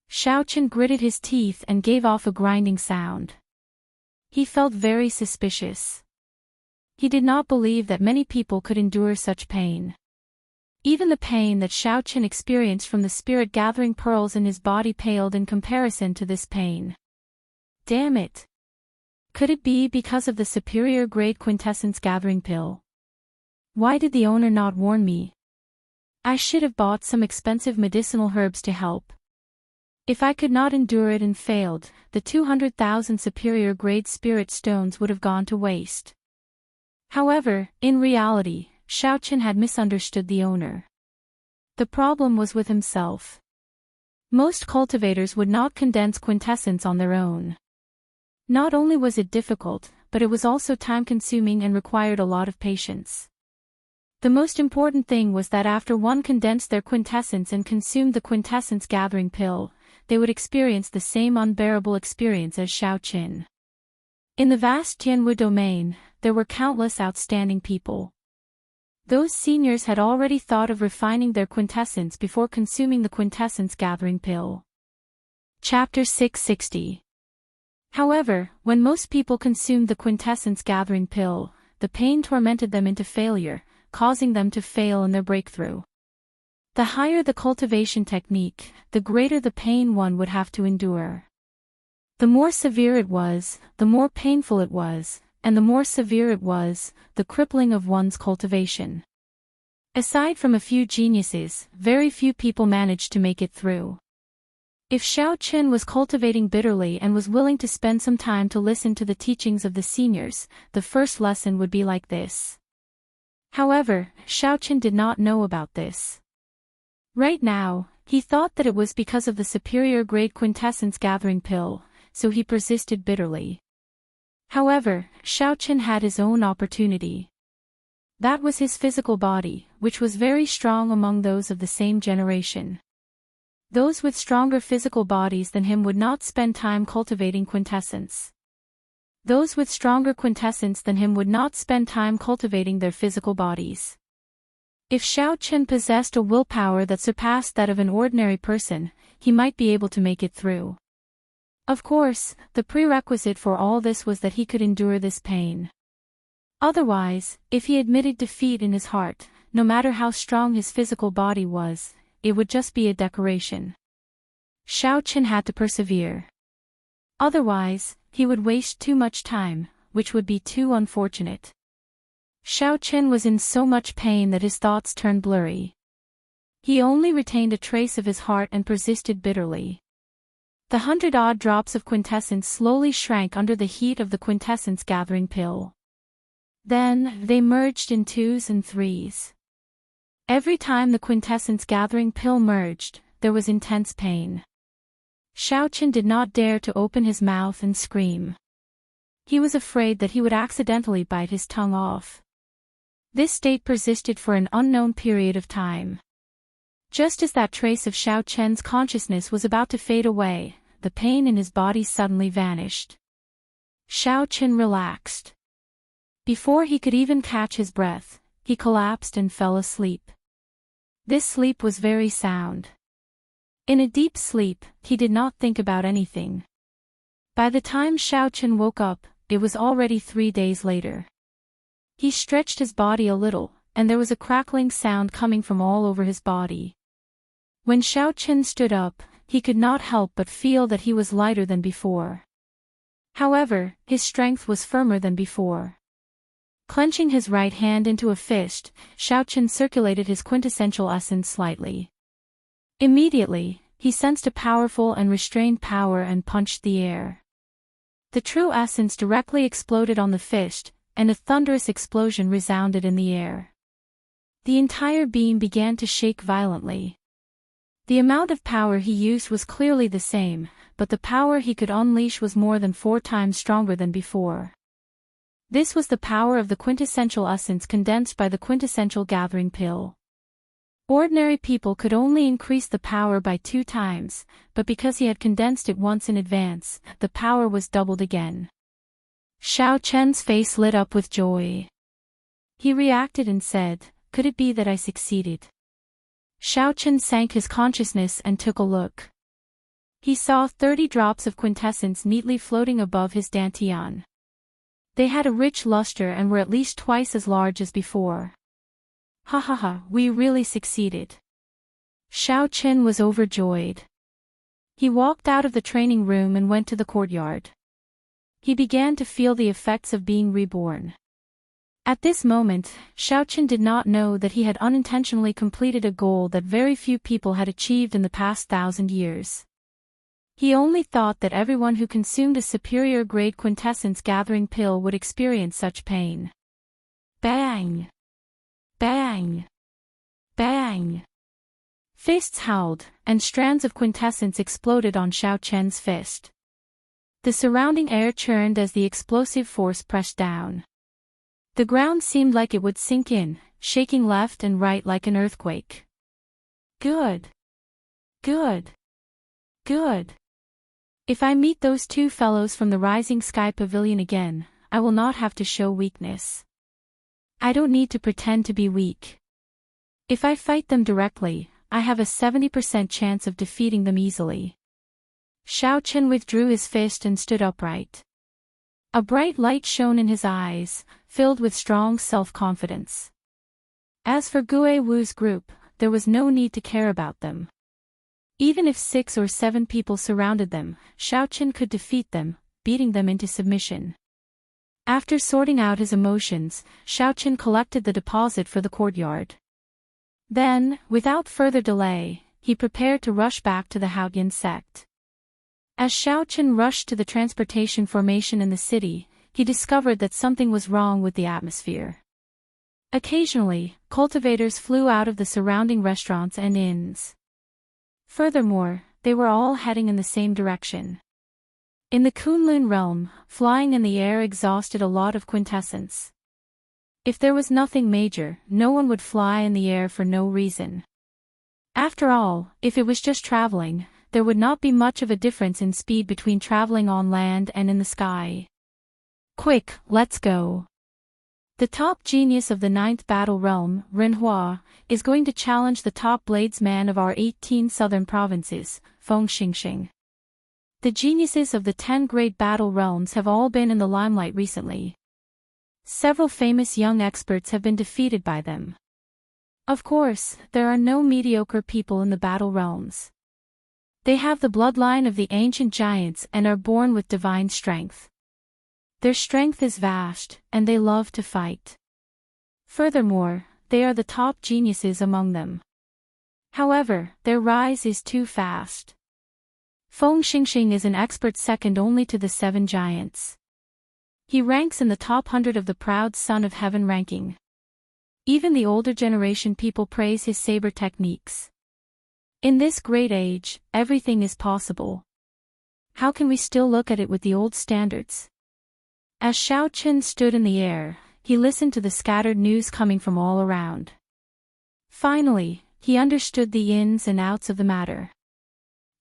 Xiao Chen gritted his teeth and gave off a grinding sound. He felt very suspicious. He did not believe that many people could endure such pain. Even the pain that Xiao Chen experienced from the spirit-gathering pearls in his body paled in comparison to this pain. Damn it! Could it be because of the superior-grade quintessence-gathering pill? Why did the owner not warn me? I should have bought some expensive medicinal herbs to help. If I could not endure it and failed, the 200,000 superior-grade spirit stones would have gone to waste. However, in reality, Xiao Chen had misunderstood the owner. The problem was with himself. Most cultivators would not condense quintessence on their own. Not only was it difficult, but it was also time-consuming and required a lot of patience. The most important thing was that after one condensed their quintessence and consumed the quintessence gathering pill, they would experience the same unbearable experience as Xiao Chen. In the vast Tianwu domain, there were countless outstanding people. Those seniors had already thought of refining their quintessence before consuming the quintessence gathering pill. Chapter 660. However, when most people consumed the quintessence gathering pill, the pain tormented them into failure, causing them to fail in their breakthrough. The higher the cultivation technique, the greater the pain one would have to endure. The more severe it was, the more painful it was, and the more severe it was, the crippling of one's cultivation. Aside from a few geniuses, very few people managed to make it through. If Xiao Qin was cultivating bitterly and was willing to spend some time to listen to the teachings of the seniors, the first lesson would be like this. However, Xiao Qin did not know about this. Right now, he thought that it was because of the superior grade quintessence gathering pill, so he persisted bitterly. However, Xiao Qin had his own opportunity. That was his physical body, which was very strong among those of the same generation. Those with stronger physical bodies than him would not spend time cultivating quintessence. Those with stronger quintessence than him would not spend time cultivating their physical bodies. If Xiao Qin possessed a willpower that surpassed that of an ordinary person, he might be able to make it through. Of course, the prerequisite for all this was that he could endure this pain. Otherwise, if he admitted defeat in his heart, no matter how strong his physical body was, it would just be a decoration. Xiao Qin had to persevere. Otherwise, he would waste too much time, which would be too unfortunate. Xiao Qin was in so much pain that his thoughts turned blurry. He only retained a trace of his heart and persisted bitterly. The 100-odd drops of quintessence slowly shrank under the heat of the quintessence gathering pill. Then, they merged in 2s and 3s. Every time the quintessence gathering pill merged, there was intense pain. Xiao Qin did not dare to open his mouth and scream. He was afraid that he would accidentally bite his tongue off. This state persisted for an unknown period of time. Just as that trace of Xiao Qin's consciousness was about to fade away, the pain in his body suddenly vanished. Xiao Qin relaxed. Before he could even catch his breath, he collapsed and fell asleep. This sleep was very sound. In a deep sleep, he did not think about anything. By the time Xiao Qin woke up, it was already 3 days later. He stretched his body a little, and there was a crackling sound coming from all over his body. When Xiao Qin stood up, he could not help but feel that he was lighter than before. However, his strength was firmer than before. Clenching his right hand into a fist, Xiao Qin circulated his quintessential essence slightly. Immediately, he sensed a powerful and restrained power and punched the air. The true essence directly exploded on the fist, and a thunderous explosion resounded in the air. The entire beam began to shake violently. The amount of power he used was clearly the same, but the power he could unleash was more than 4 times stronger than before. This was the power of the quintessential essence condensed by the quintessential gathering pill. Ordinary people could only increase the power by 2 times, but because he had condensed it once in advance, the power was doubled again. Xiao Qin's face lit up with joy. He reacted and said, "Could it be that I succeeded?" Xiao Qin sank his consciousness and took a look. He saw 30 drops of quintessence neatly floating above his dantian. They had a rich luster and were at least twice as large as before. "Ha ha ha, we really succeeded." Xiao Qin was overjoyed. He walked out of the training room and went to the courtyard. He began to feel the effects of being reborn. At this moment, Xiao Qin did not know that he had unintentionally completed a goal that very few people had achieved in the past 1,000 years. He only thought that everyone who consumed a superior grade quintessence gathering pill would experience such pain. Bang! Bang! Bang! Fists howled, and strands of quintessence exploded on Xiao Qin's fist. The surrounding air churned as the explosive force pressed down. The ground seemed like it would sink in, shaking left and right like an earthquake. Good. Good. Good. If I meet those 2 fellows from the Rising Sky Pavilion again, I will not have to show weakness. I don't need to pretend to be weak. If I fight them directly, I have a 70% chance of defeating them easily. Xiao Qin withdrew his fist and stood upright. A bright light shone in his eyes, filled with strong self-confidence. As for Gue Wu's group, there was no need to care about them. Even if 6 or 7 people surrounded them, Xiaochen could defeat them, beating them into submission. After sorting out his emotions, Xiaochen collected the deposit for the courtyard. Then, without further delay, he prepared to rush back to the Haoyan sect. As Xiaochen rushed to the transportation formation in the city, he discovered that something was wrong with the atmosphere. Occasionally, cultivators flew out of the surrounding restaurants and inns. Furthermore, they were all heading in the same direction. In the Kunlun realm, flying in the air exhausted a lot of quintessence. If there was nothing major, no one would fly in the air for no reason. After all, if it was just traveling, there would not be much of a difference in speed between traveling on land and in the sky. Quick, let's go. The top genius of the 9th battle realm, Renhua, is going to challenge the top bladesman of our 18 southern provinces, Fengxingxing. The geniuses of the 10 great battle realms have all been in the limelight recently. Several famous young experts have been defeated by them. Of course, there are no mediocre people in the battle realms. They have the bloodline of the ancient giants and are born with divine strength. Their strength is vast, and they love to fight. Furthermore, they are the top geniuses among them. However, their rise is too fast. Fengxingxing is an expert second only to the 7 giants. He ranks in the top 100 of the proud son of heaven ranking. Even the older generation people praise his saber techniques. In this great age, everything is possible. How can we still look at it with the old standards? As Xiaochen stood in the air, he listened to the scattered news coming from all around. Finally, he understood the ins and outs of the matter.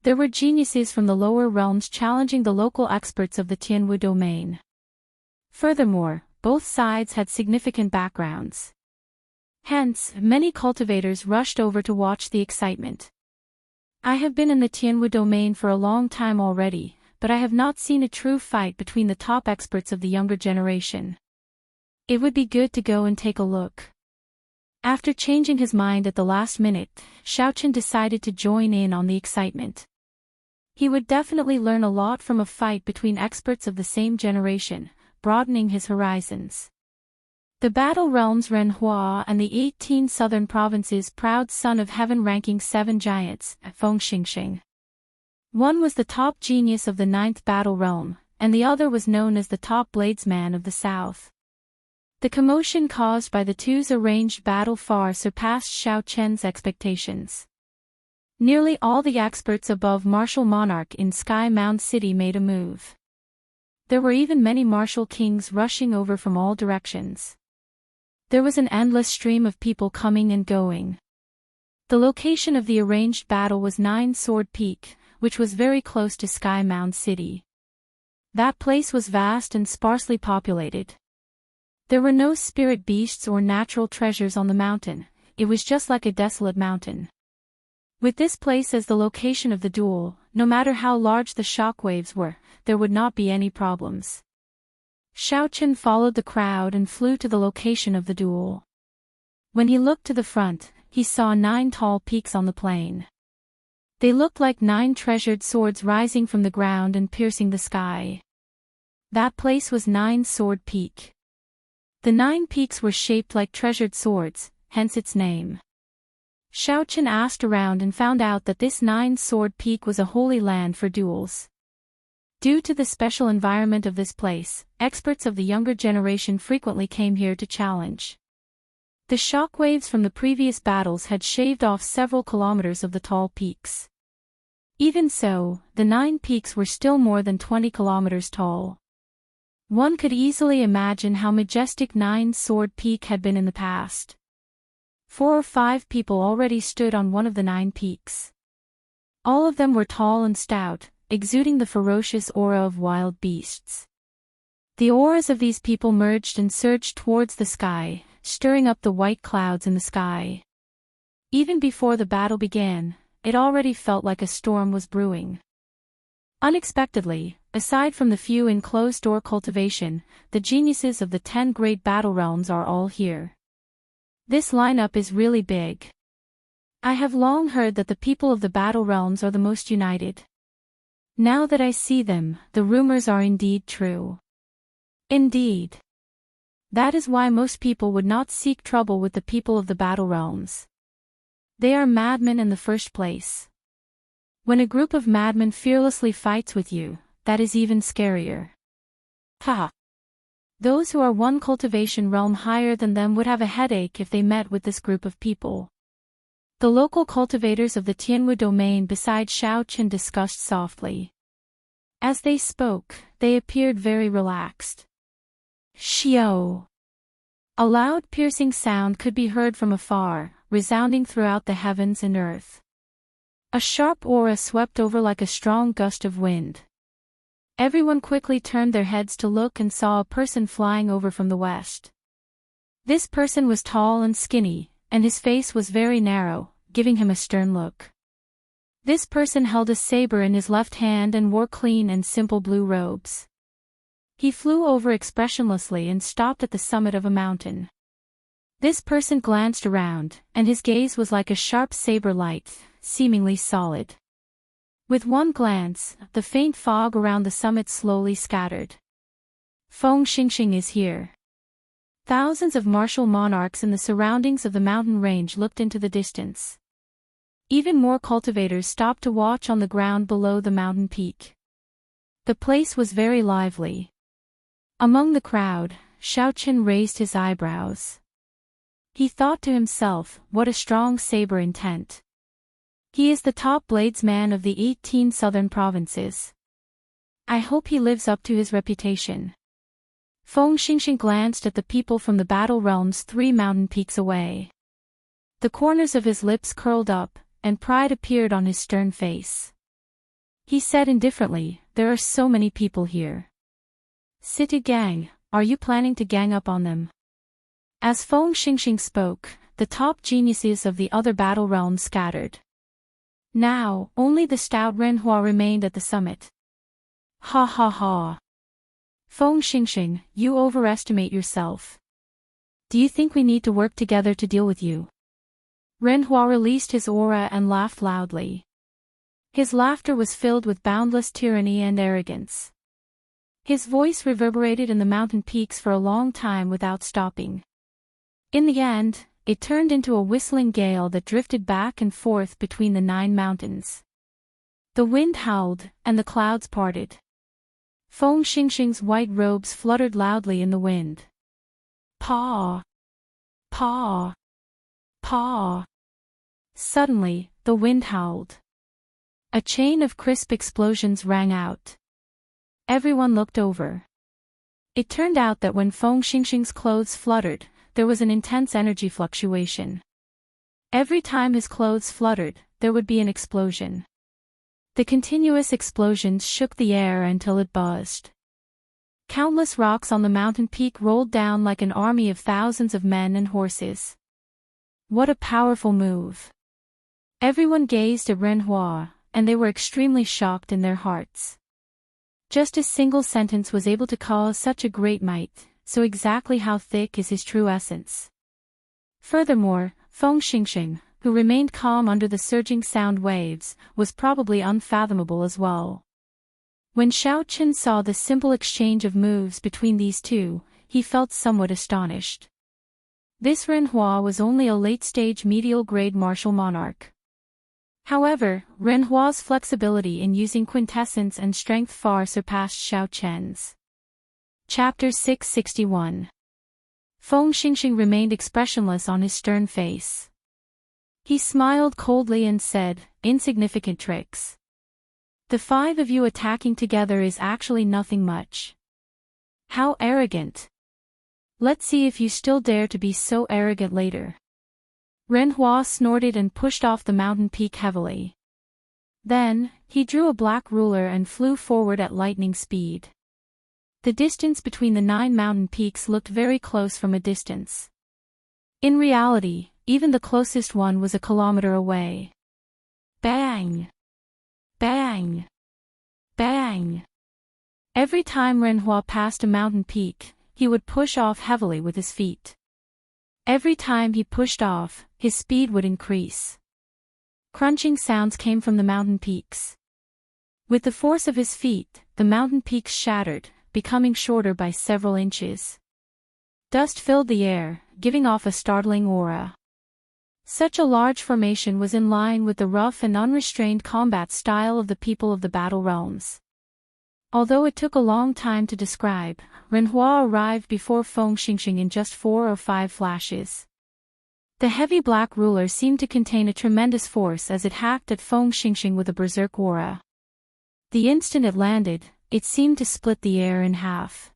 There were geniuses from the lower realms challenging the local experts of the Tianwu domain. Furthermore, both sides had significant backgrounds. Hence, many cultivators rushed over to watch the excitement. I have been in the Tianwu domain for a long time already, but I have not seen a true fight between the top experts of the younger generation. It would be good to go and take a look. After changing his mind at the last minute, Xiaochen decided to join in on the excitement. He would definitely learn a lot from a fight between experts of the same generation, broadening his horizons. The battle realms Renhua and the 18 southern provinces proud son of heaven ranking 7 giants, Fengxingxing. One was the top genius of the 9th battle realm, and the other was known as the top bladesman of the south. The commotion caused by the two's arranged battle far surpassed Xiaochen's expectations. Nearly all the experts above martial monarch in Sky Mound City made a move. There were even many martial kings rushing over from all directions. There was an endless stream of people coming and going. The location of the arranged battle was 9 Sword Peak, which was very close to Sky Mound City. That place was vast and sparsely populated. There were no spirit beasts or natural treasures on the mountain, it was just like a desolate mountain. With this place as the location of the duel, no matter how large the shockwaves were, there would not be any problems. Xiaochen followed the crowd and flew to the location of the duel. When he looked to the front, he saw 9 tall peaks on the plain. They looked like 9 treasured swords rising from the ground and piercing the sky. That place was 9 Sword Peak. The 9 peaks were shaped like treasured swords, hence its name. Xiaochen asked around and found out that this 9 Sword Peak was a holy land for duels. Due to the special environment of this place, experts of the younger generation frequently came here to challenge. The shockwaves from the previous battles had shaved off several kilometers of the tall peaks. Even so, the 9 peaks were still more than 20 kilometers tall. One could easily imagine how majestic 9 Sword Peak had been in the past. 4 or 5 people already stood on one of the 9 peaks. All of them were tall and stout, exuding the ferocious aura of wild beasts. The auras of these people merged and surged towards the sky, stirring up the white clouds in the sky. Even before the battle began, it already felt like a storm was brewing. Unexpectedly, aside from the few in closed-door cultivation, the geniuses of the 10 great battle realms are all here. This lineup is really big. I have long heard that the people of the Battle Realms are the most united. Now that I see them, the rumors are indeed true. Indeed. That is why most people would not seek trouble with the people of the Battle Realms. They are madmen in the first place. When a group of madmen fearlessly fights with you, that is even scarier. Ha! Those who are one cultivation realm higher than them would have a headache if they met with this group of people. The local cultivators of the Tianwu domain beside Xiao Qin discussed softly. As they spoke, they appeared very relaxed. Xiao! A loud piercing sound could be heard from afar, resounding throughout the heavens and earth. A sharp aura swept over like a strong gust of wind. Everyone quickly turned their heads to look and saw a person flying over from the west. This person was tall and skinny, and his face was very narrow, giving him a stern look. This person held a saber in his left hand and wore clean and simple blue robes. He flew over expressionlessly and stopped at the summit of a mountain. This person glanced around, and his gaze was like a sharp saber light, seemingly solid. With one glance, the faint fog around the summit slowly scattered. Feng Xingxing is here. Thousands of martial monarchs in the surroundings of the mountain range looked into the distance. Even more cultivators stopped to watch on the ground below the mountain peak. The place was very lively. Among the crowd, Xiao Qin raised his eyebrows. He thought to himself, what a strong saber intent. He is the top bladesman of the 18 southern provinces. I hope he lives up to his reputation. Feng Xingxing glanced at the people from the Battle Realms 3 mountain peaks away. The corners of his lips curled up, and pride appeared on his stern face. He said indifferently, there are so many people here. City gang, are you planning to gang up on them? As Feng Xingxing spoke, the top geniuses of the other Battle Realms scattered. Now, only the stout Renhua remained at the summit. Ha ha ha. Feng Xingxing, you overestimate yourself. Do you think we need to work together to deal with you? Renhua released his aura and laughed loudly. His laughter was filled with boundless tyranny and arrogance. His voice reverberated in the mountain peaks for a long time without stopping. In the end, it turned into a whistling gale that drifted back and forth between the 9 mountains. The wind howled, and the clouds parted. Feng Xingxing's white robes fluttered loudly in the wind. Paw! Paw! Paw! Suddenly, the wind howled. A chain of crisp explosions rang out. Everyone looked over. It turned out that when Feng Xingxing's clothes fluttered, there was an intense energy fluctuation. Every time his clothes fluttered, there would be an explosion. The continuous explosions shook the air until it buzzed. Countless rocks on the mountain peak rolled down like an army of thousands of men and horses. What a powerful move! Everyone gazed at Renhua, and they were extremely shocked in their hearts. Just a single sentence was able to cause such a great might. So exactly how thick is his true essence? Furthermore, Feng Xingxing, who remained calm under the surging sound waves, was probably unfathomable as well. When Xiao Qin saw the simple exchange of moves between these two, he felt somewhat astonished. This Renhua was only a late-stage medial-grade martial monarch. However, Renhua's flexibility in using quintessence and strength far surpassed Xiao Qin's. Chapter 661. Feng Xingxing remained expressionless on his stern face. He smiled coldly and said, insignificant tricks. The 5 of you attacking together is actually nothing much. How arrogant. Let's see if you still dare to be so arrogant later. Renhua snorted and pushed off the mountain peak heavily. Then, he drew a black ruler and flew forward at lightning speed. The distance between the 9 mountain peaks looked very close from a distance. In reality, even the closest one was a kilometer away. Bang! Bang! Bang! Every time Renhua passed a mountain peak, he would push off heavily with his feet. Every time he pushed off, his speed would increase. Crunching sounds came from the mountain peaks. With the force of his feet, the mountain peaks shattered, becoming shorter by several inches. Dust filled the air, giving off a startling aura. Such a large formation was in line with the rough and unrestrained combat style of the people of the Battle Realms. Although it took a long time to describe, Renhua arrived before Feng Xingxing in just 4 or 5 flashes. The heavy black ruler seemed to contain a tremendous force as it hacked at Feng Xingxing with a berserk aura. The instant it landed, it seemed to split the air in half.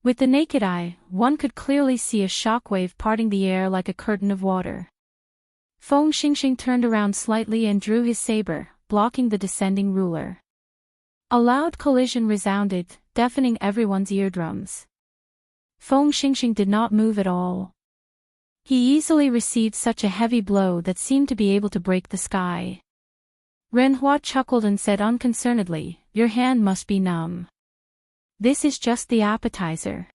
With the naked eye, one could clearly see a shockwave parting the air like a curtain of water. Feng Xingxing turned around slightly and drew his saber, blocking the descending ruler. A loud collision resounded, deafening everyone's eardrums. Feng Xingxing did not move at all. He easily received such a heavy blow that seemed to be able to break the sky. Renhua chuckled and said unconcernedly, "Your hand must be numb. This is just the appetizer."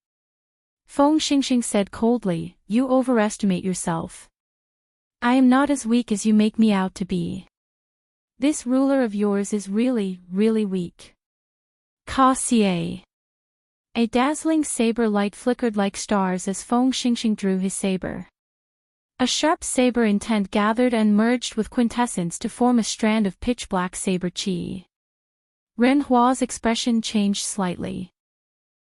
Feng Xingxing said coldly, "You overestimate yourself. I am not as weak as you make me out to be. This ruler of yours is really, really weak." Ka-xie. A dazzling saber light flickered like stars as Feng Xingxing drew his saber. A sharp saber intent gathered and merged with quintessence to form a strand of pitch-black saber chi. Renhua's expression changed slightly.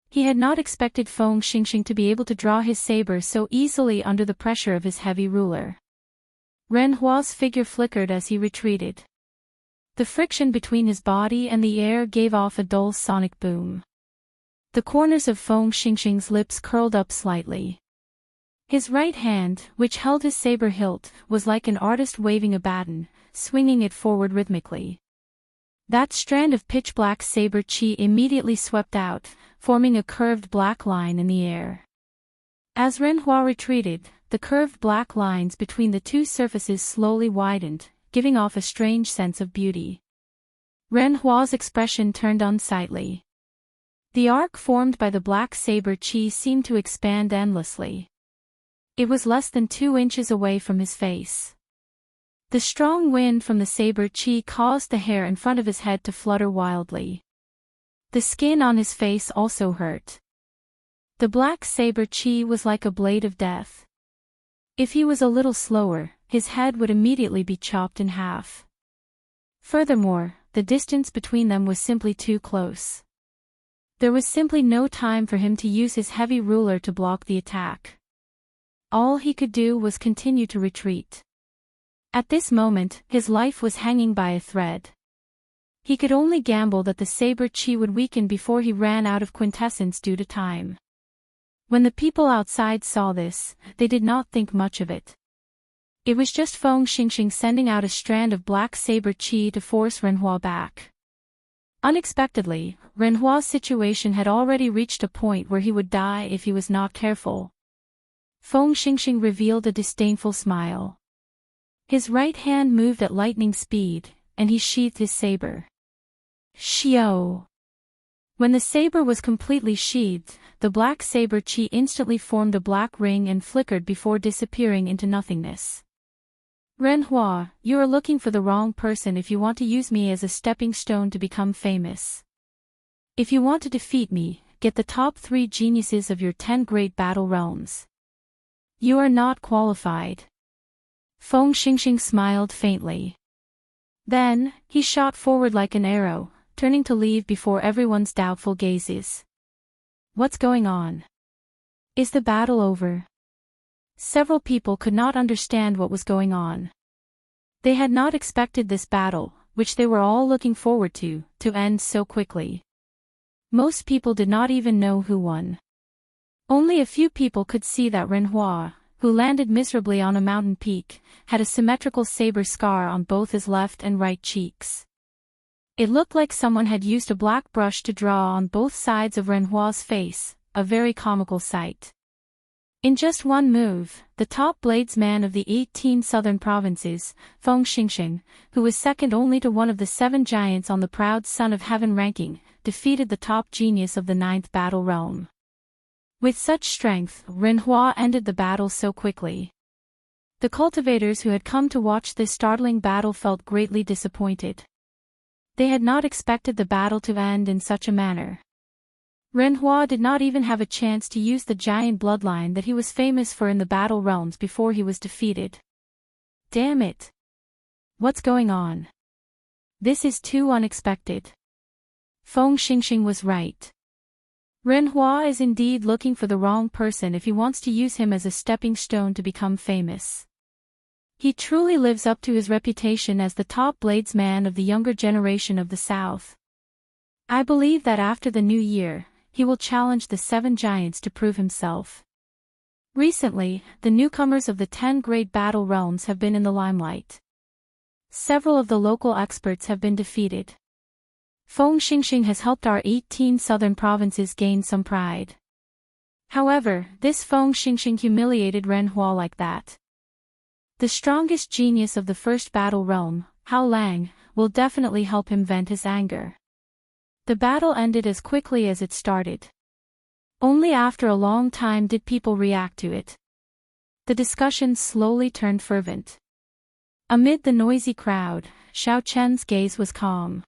He had not expected Feng Xingxing to be able to draw his saber so easily under the pressure of his heavy ruler. Renhua's figure flickered as he retreated. The friction between his body and the air gave off a dull sonic boom. The corners of Feng Xingxing's lips curled up slightly. His right hand, which held his saber hilt, was like an artist waving a baton, swinging it forward rhythmically. That strand of pitch-black saber chi immediately swept out, forming a curved black line in the air. As Renhua retreated, the curved black lines between the two surfaces slowly widened, giving off a strange sense of beauty. Renhua's expression turned unsightly. The arc formed by the black saber chi seemed to expand endlessly. It was less than 2 inches away from his face. The strong wind from the saber chi caused the hair in front of his head to flutter wildly. The skin on his face also hurt. The black saber chi was like a blade of death. If he was a little slower, his head would immediately be chopped in half. Furthermore, the distance between them was simply too close. There was simply no time for him to use his heavy ruler to block the attack. All he could do was continue to retreat. At this moment, his life was hanging by a thread. He could only gamble that the saber chi would weaken before he ran out of quintessence due to time. When the people outside saw this, they did not think much of it. It was just Feng Xingxing sending out a strand of black saber chi to force Renhua back. Unexpectedly, Renhua's situation had already reached a point where he would die if he was not careful. Feng Xingxing revealed a disdainful smile. His right hand moved at lightning speed, and he sheathed his saber. Xiao! When the saber was completely sheathed, the black saber chi instantly formed a black ring and flickered before disappearing into nothingness. Renhua, you are looking for the wrong person if you want to use me as a stepping stone to become famous. If you want to defeat me, get the top 3 geniuses of your 10 great battle realms. You are not qualified. Feng Xingxing smiled faintly. Then, he shot forward like an arrow, turning to leave before everyone's doubtful gazes. What's going on? Is the battle over? Several people could not understand what was going on. They had not expected this battle, which they were all looking forward to end so quickly. Most people did not even know who won. Only a few people could see that Renhua, who landed miserably on a mountain peak, had a symmetrical saber scar on both his left and right cheeks. It looked like someone had used a black brush to draw on both sides of Renhua's face, a very comical sight. In just one move, the top bladesman of the 18 southern provinces, Feng Xingxing, who was second only to one of the 7 giants on the proud Son of Heaven ranking, defeated the top genius of the 9th battle realm. With such strength, Renhua ended the battle so quickly. The cultivators who had come to watch this startling battle felt greatly disappointed. They had not expected the battle to end in such a manner. Renhua did not even have a chance to use the giant bloodline that he was famous for in the battle realms before he was defeated. Damn it! What's going on? This is too unexpected. Feng Xingxing was right. Renhua is indeed looking for the wrong person if he wants to use him as a stepping stone to become famous. He truly lives up to his reputation as the top bladesman of the younger generation of the South. I believe that after the new year, he will challenge the 7 giants to prove himself. Recently, the newcomers of the 10 great battle realms have been in the limelight. Several of the local experts have been defeated. Feng Xingxing has helped our 18 southern provinces gain some pride. However, this Feng Xingxing humiliated Renhua like that. The strongest genius of the first battle realm, Hao Lang, will definitely help him vent his anger. The battle ended as quickly as it started. Only after a long time did people react to it. The discussion slowly turned fervent. Amid the noisy crowd, Xiao Chen's gaze was calm.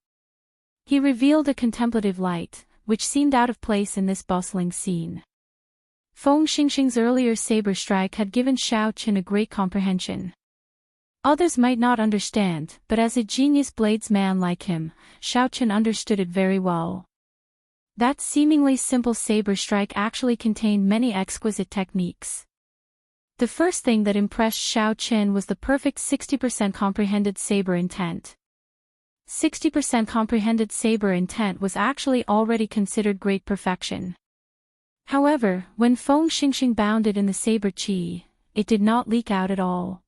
He revealed a contemplative light, which seemed out of place in this bustling scene. Feng Xingxing's earlier saber strike had given Xiao Chen a great comprehension. Others might not understand, but as a genius bladesman like him, Xiao Chen understood it very well. That seemingly simple saber strike actually contained many exquisite techniques. The first thing that impressed Xiao Chen was the perfect 60% comprehended saber intent. 60% comprehended saber intent was actually already considered great perfection. However, when Feng Xingxing bounded in the saber chi, it did not leak out at all.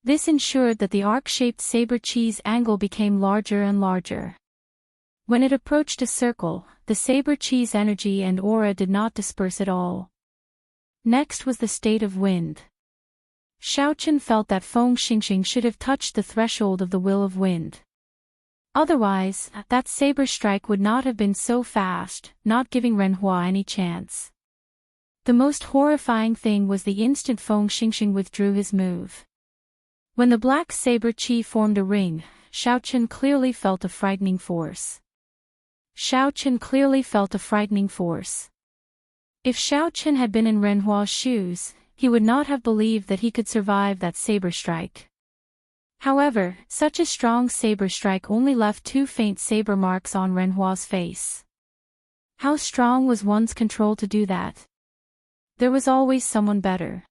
This ensured that the arc-shaped saber chi's angle became larger and larger. When it approached a circle, the saber chi's energy and aura did not disperse at all. Next was the state of wind. Xiao Chen felt that Feng Xingxing should have touched the threshold of the will of wind. Otherwise, that saber strike would not have been so fast, not giving Renhua any chance. The most horrifying thing was the instant Feng Xingxing withdrew his move. When the black saber chi formed a ring, Xiao Chen clearly felt a frightening force. Xiao Chen clearly felt a frightening force. If Xiao Chen had been in Renhua's shoes, he would not have believed that he could survive that saber strike. However, such a strong saber strike only left 2 faint saber marks on Renhua's face. How strong was one's control to do that? There was always someone better.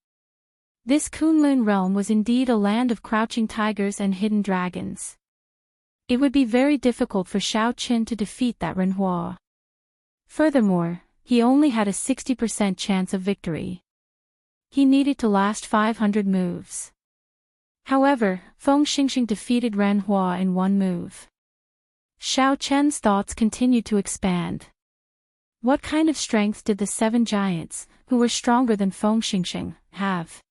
This Kunlun realm was indeed a land of crouching tigers and hidden dragons. It would be very difficult for Xiao Chen to defeat that Renhua. Furthermore, he only had a 60% chance of victory. He needed to last 500 moves. However, Feng Xingxing defeated Renhua in 1 move. Xiao Chen's thoughts continued to expand. What kind of strength did the 7 giants, who were stronger than Feng Xingxing, have?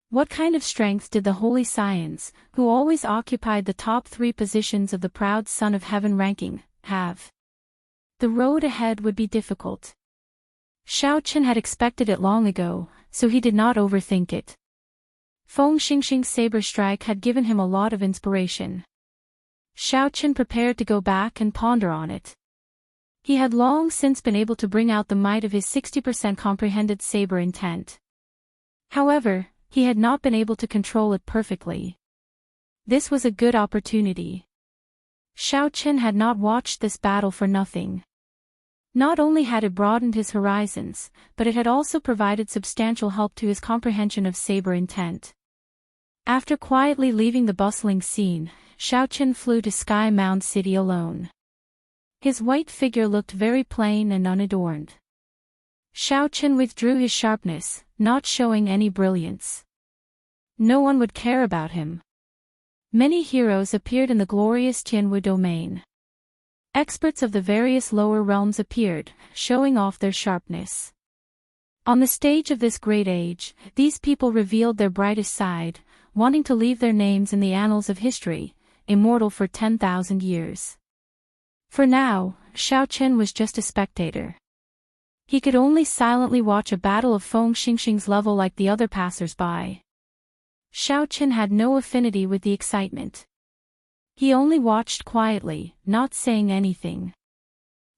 What kind of strength did the Holy Scions, who always occupied the top 3 positions of the proud Son of Heaven ranking, have? The road ahead would be difficult. Xiao Chen had expected it long ago, so he did not overthink it. Feng Xingxing's saber strike had given him a lot of inspiration. Xiao Chen prepared to go back and ponder on it. He had long since been able to bring out the might of his 60% comprehended saber intent. However, he had not been able to control it perfectly. This was a good opportunity. Xiao Chen had not watched this battle for nothing. Not only had it broadened his horizons, but it had also provided substantial help to his comprehension of saber intent. After quietly leaving the bustling scene, Xiao Chen flew to Sky Mound City alone. His white figure looked very plain and unadorned. Xiao Chen withdrew his sharpness, not showing any brilliance. No one would care about him. Many heroes appeared in the glorious Tianwu domain. Experts of the various lower realms appeared, showing off their sharpness. On the stage of this great age, these people revealed their brightest side, wanting to leave their names in the annals of history, immortal for 10,000 years. For now, Xiao Chen was just a spectator. He could only silently watch a battle of Feng Xingxing's level like the other passers-by. Xiao Qin had no affinity with the excitement. He only watched quietly, not saying anything.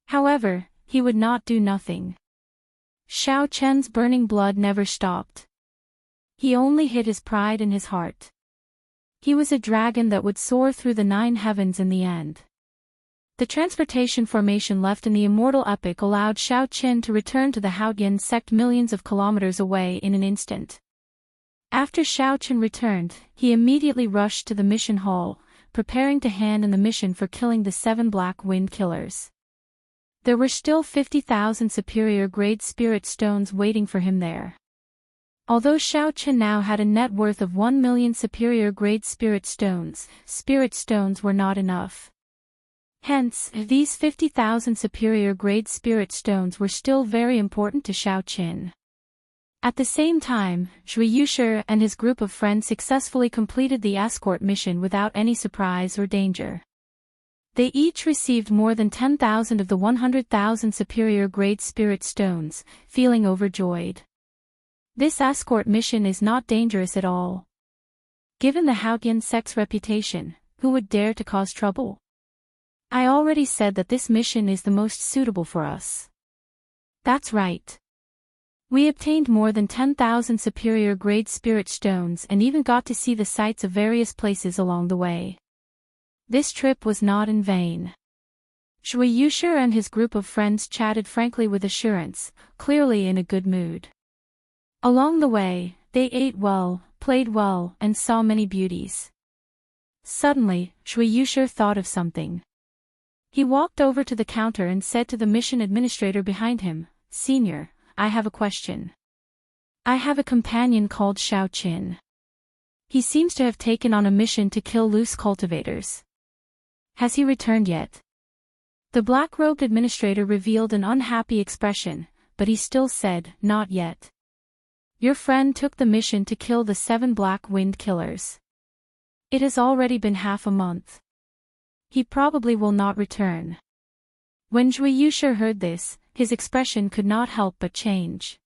However, he would not do nothing. Xiao Chen's burning blood never stopped. He only hid his pride in his heart. He was a dragon that would soar through the 9 heavens in the end. The transportation formation left in the Immortal epic allowed Xiao Qin to return to the Haoyan sect millions of kilometers away in an instant. After Xiao Qin returned, he immediately rushed to the mission hall, preparing to hand in the mission for killing the 7 Black Wind Killers. There were still 50,000 superior-grade spirit stones waiting for him there. Although Xiao Qin now had a net worth of 1 million superior-grade spirit stones were not enough. Hence, these 50,000 superior-grade spirit stones were still very important to Xiao Qin. At the same time, Zhui Yushi and his group of friends successfully completed the escort mission without any surprise or danger. They each received more than 10,000 of the 100,000 superior-grade spirit stones, feeling overjoyed. This escort mission is not dangerous at all. Given the Haoyan sect's reputation, who would dare to cause trouble? I already said that this mission is the most suitable for us. That's right. We obtained more than 10,000 superior-grade spirit stones and even got to see the sights of various places along the way. This trip was not in vain. Zhui Yushi and his group of friends chatted frankly with assurance, clearly in a good mood. Along the way, they ate well, played well, and saw many beauties. Suddenly, Zhui Yushi thought of something. He walked over to the counter and said to the mission administrator behind him, "Senior, I have a question. I have a companion called Xiao Qin. He seems to have taken on a mission to kill loose cultivators. Has he returned yet?" The black-robed administrator revealed an unhappy expression, but he still said, "Not yet. Your friend took the mission to kill the 7 Black Wind Killers. It has already been half a month. He probably will not return." When Zhui Yushi heard this, his expression could not help but change.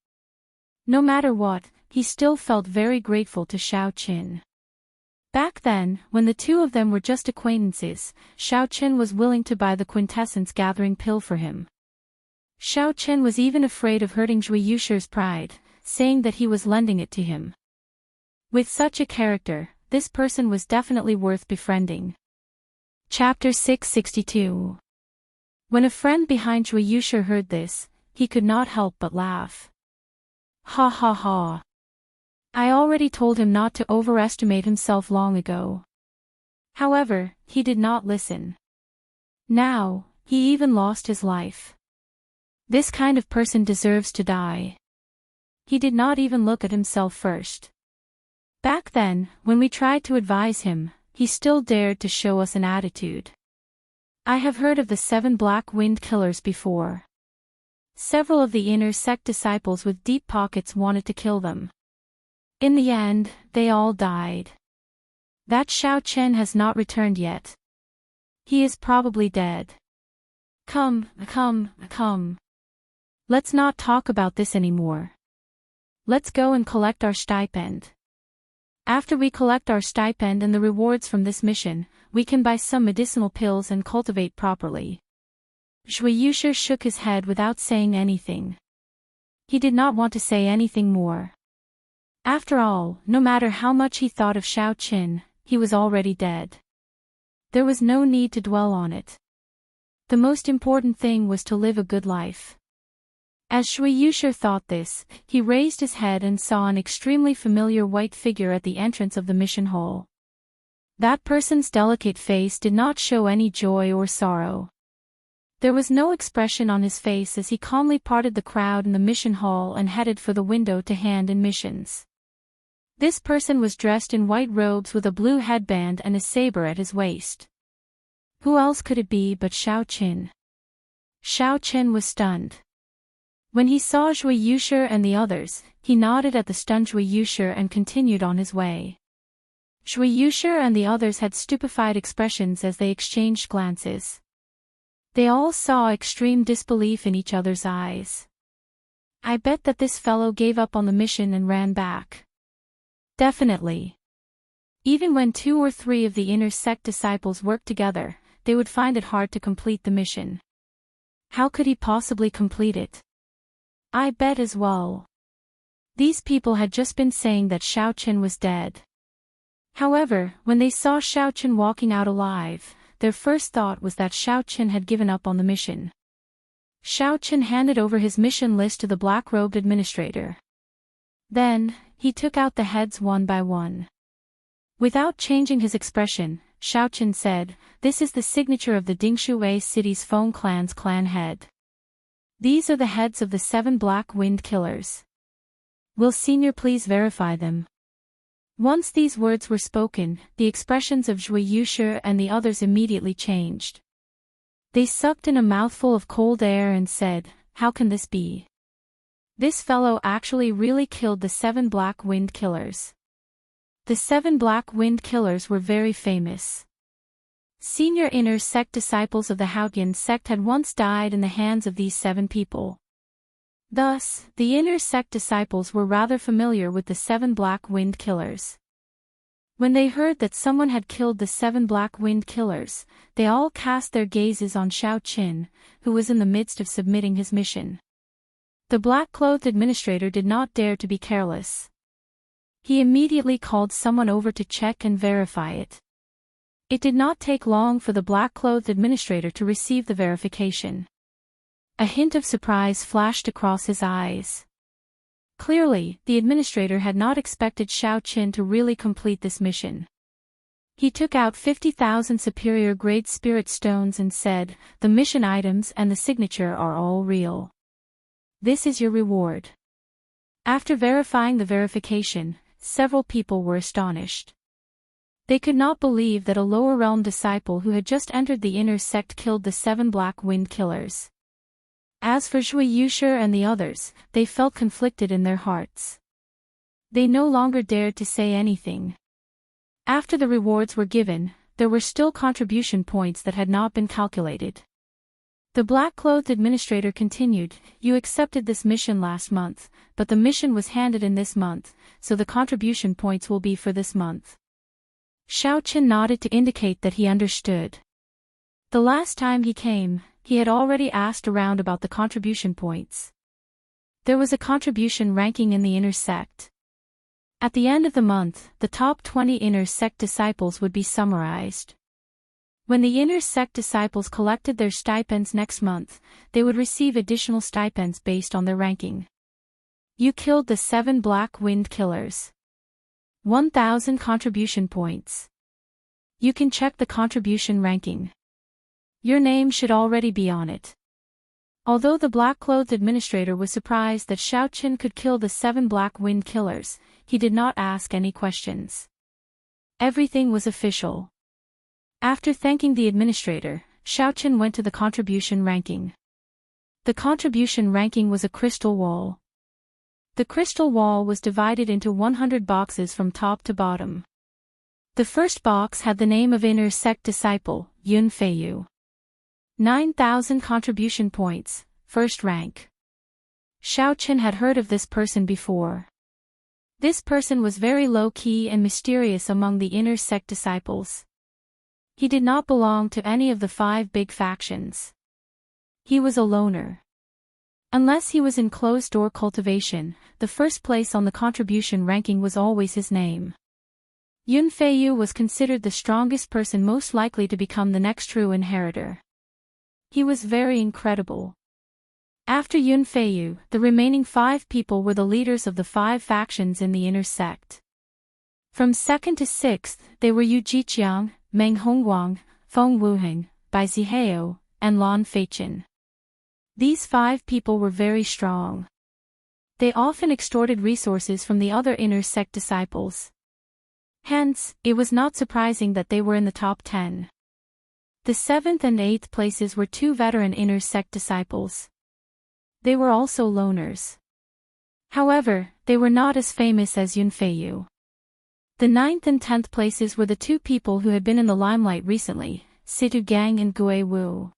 No matter what, he still felt very grateful to Xiao Qin. Back then, when the two of them were just acquaintances, Xiao Qin was willing to buy the quintessence gathering pill for him. Xiao Qin was even afraid of hurting Zhui Yushi's pride, saying that he was lending it to him. With such a character, this person was definitely worth befriending. Chapter 662. When a friend behind Zhui Yushi heard this, he could not help but laugh. Ha ha ha. I already told him not to overestimate himself long ago. However, he did not listen. Now, he even lost his life. This kind of person deserves to die. He did not even look at himself first. Back then, when we tried to advise him, he still dared to show us an attitude. I have heard of the 7 Black Wind Killers before. Several of the inner sect disciples with deep pockets wanted to kill them. In the end, they all died. That Xiao Qin has not returned yet. He is probably dead. Come. Let's not talk about this anymore. Let's go and collect our stipend. After we collect our stipend and the rewards from this mission, we can buy some medicinal pills and cultivate properly. Zhui Yushi shook his head without saying anything. He did not want to say anything more. After all, no matter how much he thought of Xiao Qin, he was already dead. There was no need to dwell on it. The most important thing was to live a good life. As Zhui Yushi thought this, he raised his head and saw an extremely familiar white figure at the entrance of the mission hall. That person's delicate face did not show any joy or sorrow. There was no expression on his face as he calmly parted the crowd in the mission hall and headed for the window to hand in missions. This person was dressed in white robes with a blue headband and a saber at his waist. Who else could it be but Xiao Qin? Xiao Qin was stunned. When he saw Zhui Yushi and the others, he nodded at the stunned Zhui Yushi and continued on his way. Zhui Yushi and the others had stupefied expressions as they exchanged glances. They all saw extreme disbelief in each other's eyes. I bet that this fellow gave up on the mission and ran back. Definitely. Even when 2 or 3 of the inner sect disciples worked together, they would find it hard to complete the mission. How could he possibly complete it? I bet as well. These people had just been saying that Xiaoqin was dead. However, when they saw Xiaoqin walking out alive, their first thought was that Xiaoqin had given up on the mission. Xiaoqin handed over his mission list to the black-robed administrator. Then, he took out the heads one by one. Without changing his expression, Xiaoqin said, "This is the signature of the Dingshui city's Feng clan's clan head. These are the heads of the 7 Black Wind Killers. Will Senior please verify them?" Once these words were spoken, the expressions of Zhui Yushi and the others immediately changed. They sucked in a mouthful of cold air and said, "How can this be? This fellow actually really killed the 7 Black Wind Killers." The 7 Black Wind Killers were very famous. Senior inner sect disciples of the Haotian sect had once died in the hands of these 7 people. Thus, the inner sect disciples were rather familiar with the 7 Black Wind Killers. When they heard that someone had killed the 7 Black Wind Killers, they all cast their gazes on Xiaoqin, who was in the midst of submitting his mission. The black-clothed administrator did not dare to be careless. He immediately called someone over to check and verify it. It did not take long for the black-clothed administrator to receive the verification. A hint of surprise flashed across his eyes. Clearly, the administrator had not expected Xiaoqin to really complete this mission. He took out 50,000 superior-grade spirit stones and said, "The mission items and the signature are all real. This is your reward." After verifying the verification, several people were astonished. They could not believe that a lower realm disciple who had just entered the inner sect killed the 7 Black Wind Killers. As for Zhui Yushi and the others, they felt conflicted in their hearts. They no longer dared to say anything. After the rewards were given, there were still contribution points that had not been calculated. The black-clothed administrator continued, "You accepted this mission last month, but the mission was handed in this month, so the contribution points will be for this month." Xiaoqin nodded to indicate that he understood. The last time he came, he had already asked around about the contribution points. There was a contribution ranking in the inner sect. At the end of the month, the top 20 inner sect disciples would be summarized. When the inner sect disciples collected their stipends next month, they would receive additional stipends based on their ranking. You killed the 7 Black Wind Killers. 1,000 contribution points. You can check the contribution ranking. Your name should already be on it. Although the black-clothed administrator was surprised that Xiaoqin could kill the 7 Black Wind Killers, he did not ask any questions. Everything was official. After thanking the administrator, Xiaoqin went to the contribution ranking. The contribution ranking was a crystal wall. The crystal wall was divided into 100 boxes from top to bottom. The first box had the name of inner sect disciple, Yun Feiyu. 9,000 contribution points, first rank. Xiaoqin had heard of this person before. This person was very low-key and mysterious among the inner sect disciples. He did not belong to any of the 5 big factions. He was a loner. Unless he was in closed-door cultivation, the first place on the contribution ranking was always his name. Yun Feiyu was considered the strongest person most likely to become the next true inheritor. He was very incredible. After Yun Feiyu, the remaining 5 people were the leaders of the 5 factions in the inner sect. From 2nd to 6th, they were Yu Jiqiang, Meng Hongguang, Feng Wuheng, Bai Zihao, and Lan Feiqian. These 5 people were very strong. They often extorted resources from the other inner sect disciples. Hence, it was not surprising that they were in the top 10. The 7th and 8th places were 2 veteran inner sect disciples. They were also loners. However, they were not as famous as Yun Feiyu. The 9th and 10th places were the 2 people who had been in the limelight recently, Situ Gang and Gui Wu.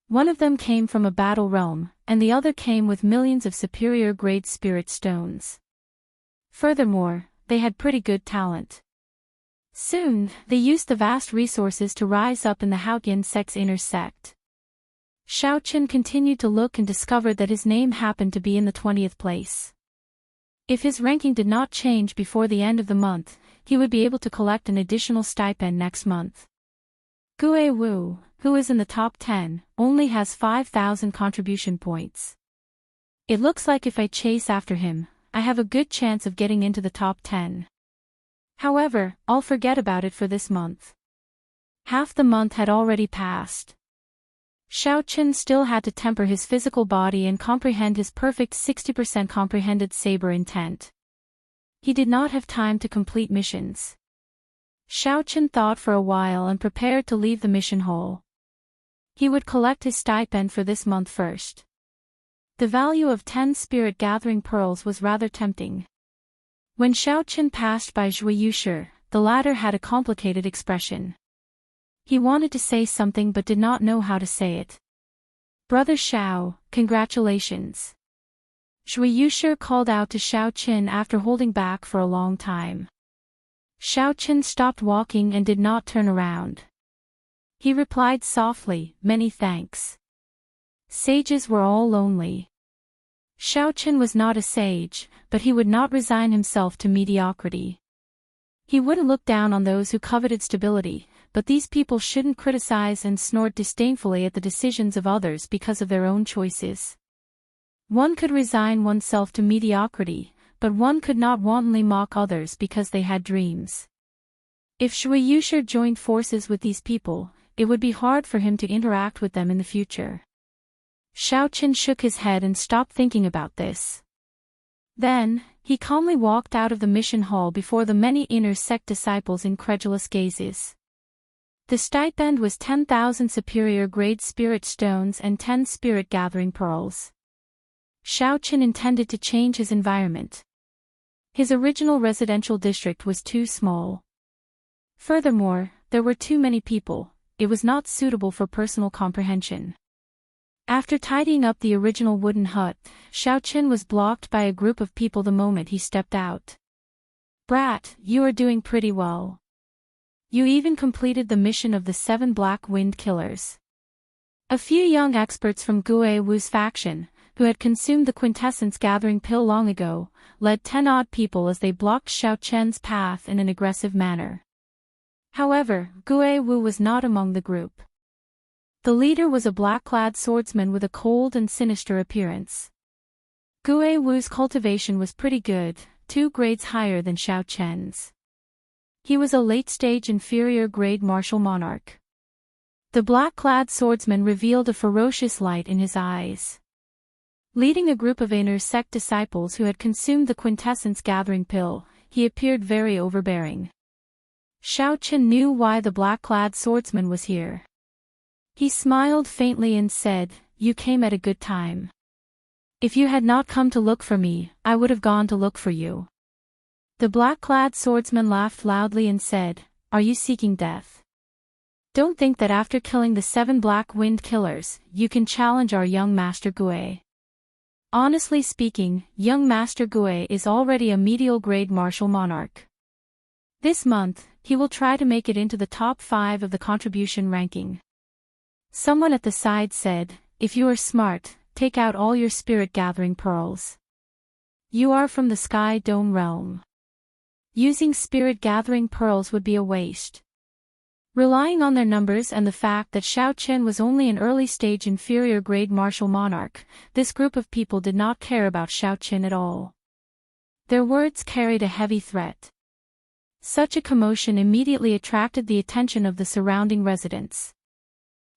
One of them came from a battle realm, and the other came with millions of superior-grade spirit stones. Furthermore, they had pretty good talent. Soon, they used the vast resources to rise up in the Haotian sect's inner sect. Xiaoqin continued to look and discovered that his name happened to be in the 20th place. If his ranking did not change before the end of the month, he would be able to collect an additional stipend next month. Gue Wu, who is in the top 10, only has 5,000 contribution points. It looks like if I chase after him, I have a good chance of getting into the top 10. However, I'll forget about it for this month. Half the month had already passed. Xiaoqin still had to temper his physical body and comprehend his perfect 60% comprehended saber intent. He did not have time to complete missions. Xiaoqin thought for a while and prepared to leave the mission hall. He would collect his stipend for this month first. The value of 10 spirit gathering pearls was rather tempting. When Xiaoqin passed by Zhui Yushi, the latter had a complicated expression. He wanted to say something but did not know how to say it. Brother Xiao, congratulations. Zhui Yushi called out to Xiaoqin after holding back for a long time. Xiaoqin stopped walking and did not turn around. He replied softly, many thanks. Sages were all lonely. Xiaoqin was not a sage, but he would not resign himself to mediocrity. He wouldn't look down on those who coveted stability, but these people shouldn't criticize and snort disdainfully at the decisions of others because of their own choices. One could resign oneself to mediocrity, but one could not wantonly mock others because they had dreams. If Zhui Yushi joined forces with these people, it would be hard for him to interact with them in the future. Xiaoqin shook his head and stopped thinking about this. Then, he calmly walked out of the mission hall before the many inner sect disciples' incredulous gazes. The stipend was 10,000 superior grade spirit stones and 10 spirit gathering pearls. Xiaoqin intended to change his environment. His original residential district was too small. Furthermore, there were too many people, it was not suitable for personal comprehension. After tidying up the original wooden hut, Xiaoqin was blocked by a group of people the moment he stepped out. Brat, you are doing pretty well. You even completed the mission of the 7 Black Wind Killers. A few young experts from Gue Wu's faction, who had consumed the quintessence gathering pill long ago, led 10 odd people as they blocked Xiaoqin's path in an aggressive manner. However, Gue Wu was not among the group. The leader was a black-clad swordsman with a cold and sinister appearance. Gue Wu's cultivation was pretty good, 2 grades higher than Xiaoqin's. He was a late-stage inferior grade martial monarch. The black-clad swordsman revealed a ferocious light in his eyes. Leading a group of inner sect disciples who had consumed the quintessence gathering pill, he appeared very overbearing. Xiaoqin knew why the black-clad swordsman was here. He smiled faintly and said, "You came at a good time. If you had not come to look for me, I would have gone to look for you." The black-clad swordsman laughed loudly and said, "Are you seeking death? Don't think that after killing the 7 Black Wind Killers, you can challenge our young Master Gue. Honestly speaking, young Master Gue is already a medial grade martial monarch. This month, he will try to make it into the top 5 of the contribution ranking." Someone at the side said, "If you are smart, take out all your spirit gathering pearls. You are from the Sky Dome realm. Using spirit gathering pearls would be a waste." Relying on their numbers and the fact that Xiaoqin was only an early-stage inferior grade martial monarch, this group of people did not care about Xiaoqin at all. Their words carried a heavy threat. Such a commotion immediately attracted the attention of the surrounding residents.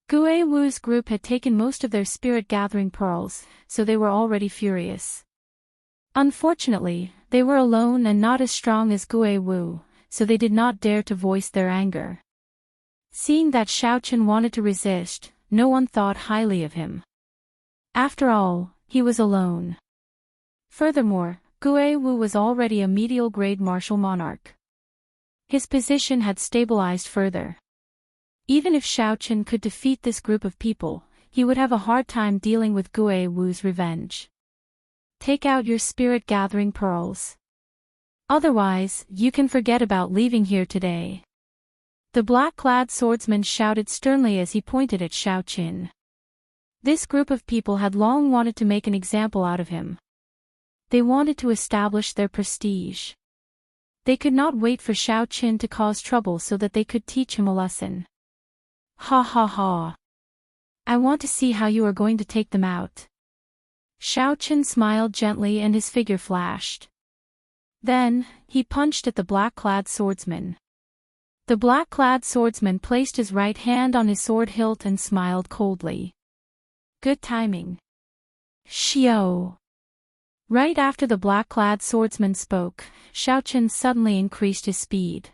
Gue Wu's group had taken most of their spirit gathering pearls, so they were already furious. Unfortunately, they were alone and not as strong as Gue Wu, so they did not dare to voice their anger. Seeing that Xiaoqin wanted to resist, no one thought highly of him. After all, he was alone. Furthermore, Gue Wu was already a medial grade martial monarch. His position had stabilized further. Even if Xiaoqin could defeat this group of people, he would have a hard time dealing with Gue Wu's revenge. Take out your spirit gathering pearls. Otherwise, you can forget about leaving here today. The black-clad swordsman shouted sternly as he pointed at Xiao Qin. This group of people had long wanted to make an example out of him. They wanted to establish their prestige. They could not wait for Xiao Qin to cause trouble so that they could teach him a lesson. Ha ha ha. I want to see how you are going to take them out. Xiao Qin smiled gently and his figure flashed. Then, he punched at the black-clad swordsman. The black-clad swordsman placed his right hand on his sword hilt and smiled coldly. Good timing. Xiao. Right after the black-clad swordsman spoke, Xiao Qin suddenly increased his speed.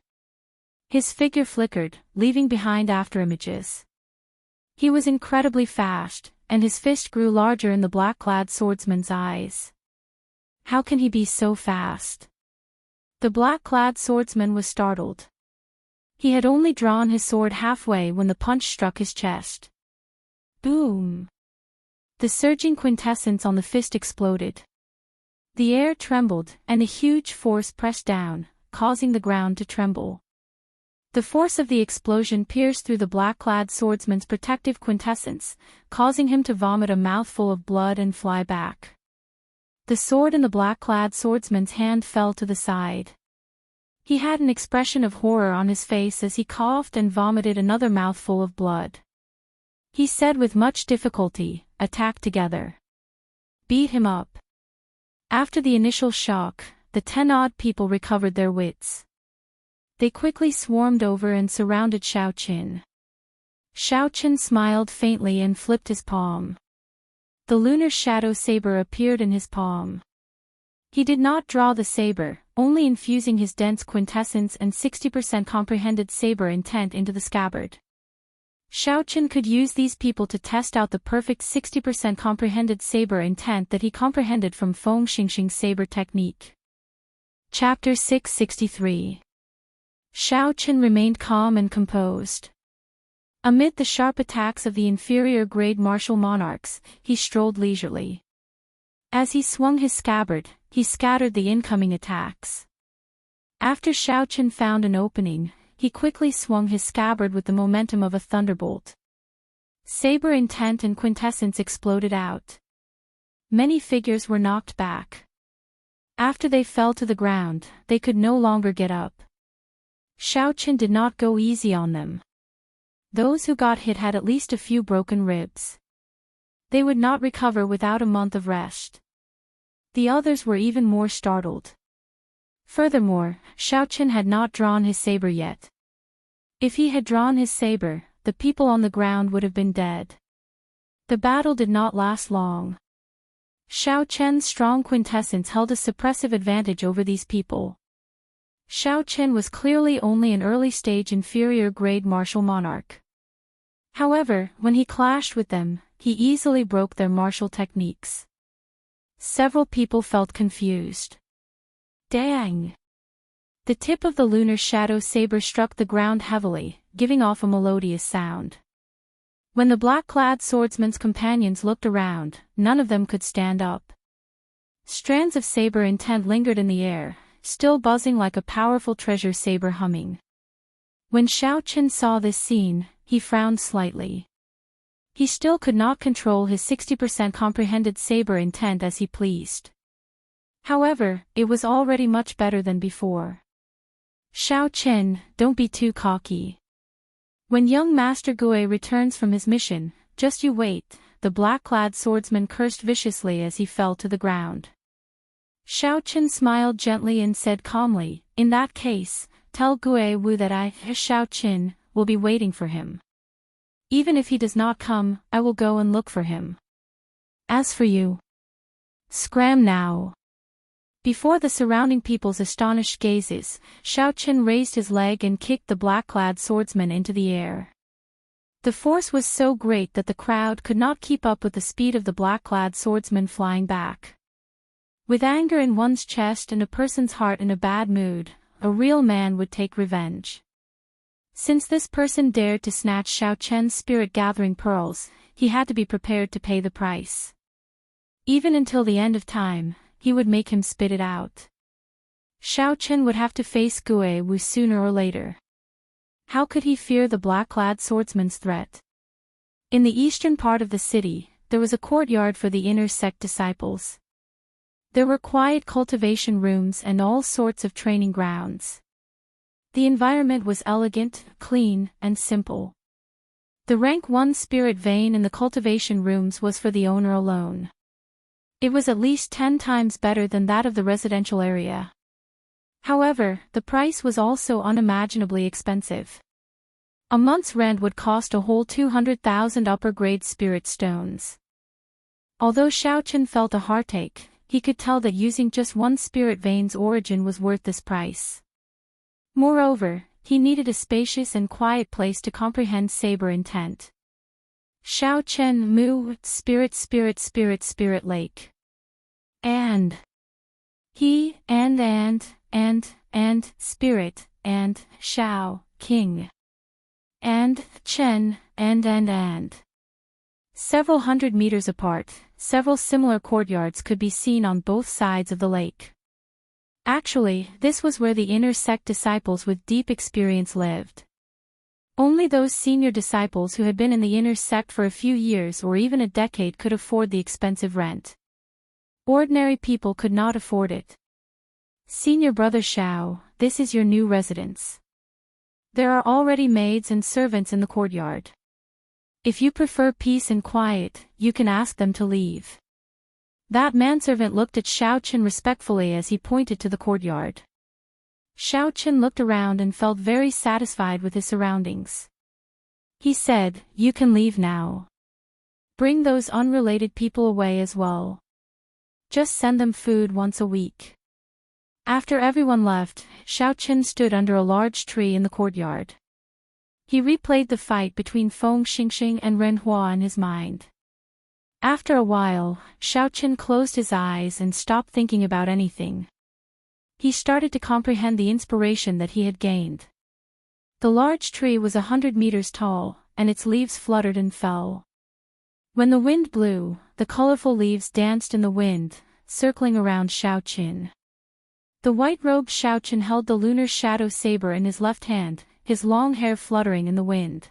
His figure flickered, leaving behind afterimages. He was incredibly fast, and his fist grew larger in the black-clad swordsman's eyes. How can he be so fast? The black-clad swordsman was startled. He had only drawn his sword halfway when the punch struck his chest. Boom! The surging quintessence on the fist exploded. The air trembled, and a huge force pressed down, causing the ground to tremble. The force of the explosion pierced through the black-clad swordsman's protective quintessence, causing him to vomit a mouthful of blood and fly back. The sword in the black-clad swordsman's hand fell to the side. He had an expression of horror on his face as he coughed and vomited another mouthful of blood. He said with much difficulty, "Attack together. Beat him up." After the initial shock, the 10-odd people recovered their wits. They quickly swarmed over and surrounded Xiao Qin. Xiao Qin smiled faintly and flipped his palm. The lunar shadow saber appeared in his palm. He did not draw the saber, only infusing his dense quintessence and 60% comprehended saber intent into the scabbard. Xiao Qin could use these people to test out the perfect 60% comprehended saber intent that he comprehended from Feng Xingxing saber technique. Chapter 663. Xiao Qin remained calm and composed. Amid the sharp attacks of the inferior-grade martial monarchs, he strolled leisurely. As he swung his scabbard, he scattered the incoming attacks. After Xiao Qin found an opening, he quickly swung his scabbard with the momentum of a thunderbolt. Saber intent and quintessence exploded out. Many figures were knocked back. After they fell to the ground, they could no longer get up. Xiao Qin did not go easy on them. Those who got hit had at least a few broken ribs. They would not recover without a month of rest. The others were even more startled. Furthermore, Xiao Qin had not drawn his saber yet. If he had drawn his saber, the people on the ground would have been dead. The battle did not last long. Xiao Qian's strong quintessence held a suppressive advantage over these people. Xiao Qin was clearly only an early-stage inferior-grade martial monarch. However, when he clashed with them, he easily broke their martial techniques. Several people felt confused. Dang! The tip of the lunar shadow saber struck the ground heavily, giving off a melodious sound. When the black-clad swordsman's companions looked around, none of them could stand up. Strands of saber intent lingered in the air, still buzzing like a powerful treasure saber humming. When Xiao Qin saw this scene, he frowned slightly. He still could not control his 60% comprehended saber intent as he pleased. However, it was already much better than before. Xiao Qin, don't be too cocky. When young Master Gue returns from his mission, just you wait, the black-clad swordsman cursed viciously as he fell to the ground. Xiao Qin smiled gently and said calmly, in that case, tell Gue Wu that I, Xiao Qin, will be waiting for him. Even if he does not come, I will go and look for him. As for you, scram now. Before the surrounding people's astonished gazes, Xiao Qin raised his leg and kicked the black-clad swordsman into the air. The force was so great that the crowd could not keep up with the speed of the black-clad swordsman flying back. With anger in one's chest and a person's heart in a bad mood, a real man would take revenge. Since this person dared to snatch Xiao Qian's spirit-gathering pearls, he had to be prepared to pay the price. Even until the end of time, he would make him spit it out. Xiao Qin would have to face Gue Wu sooner or later. How could he fear the black-clad swordsman's threat? In the eastern part of the city, there was a courtyard for the inner sect disciples. There were quiet cultivation rooms and all sorts of training grounds. The environment was elegant, clean, and simple. The rank 1 spirit vein in the cultivation rooms was for the owner alone. It was at least 10 times better than that of the residential area. However, the price was also unimaginably expensive. A month's rent would cost a whole 200,000 upper-grade spirit stones. Although Xiaochen felt a heartache, he could tell that using just one spirit vein's origin was worth this price. Moreover, he needed a spacious and quiet place to comprehend saber intent. Xiaochen Mu, spirit lake. And. He, and, spirit, and, Xiao, king. And, Chen, and. Several hundred meters apart, several similar courtyards could be seen on both sides of the lake. Actually, this was where the inner sect disciples with deep experience lived. Only those senior disciples who had been in the inner sect for a few years or even a decade could afford the expensive rent. Ordinary people could not afford it. Senior Brother Xiao, this is your new residence. There are already maids and servants in the courtyard. If you prefer peace and quiet, you can ask them to leave. That manservant looked at Xiaochen respectfully as he pointed to the courtyard. Xiaochen looked around and felt very satisfied with his surroundings. He said, "You can leave now. Bring those unrelated people away as well. Just send them food once a week." After everyone left, Xiaochen stood under a large tree in the courtyard. He replayed the fight between Feng Xingxing and Ren Hua in his mind. After a while, Xiaochen closed his eyes and stopped thinking about anything. He started to comprehend the inspiration that he had gained. The large tree was 100 meters tall, and its leaves fluttered and fell. When the wind blew, the colorful leaves danced in the wind, circling around Xiaochen. The white-robed Xiaochen held the lunar shadow saber in his left hand, his long hair fluttering in the wind.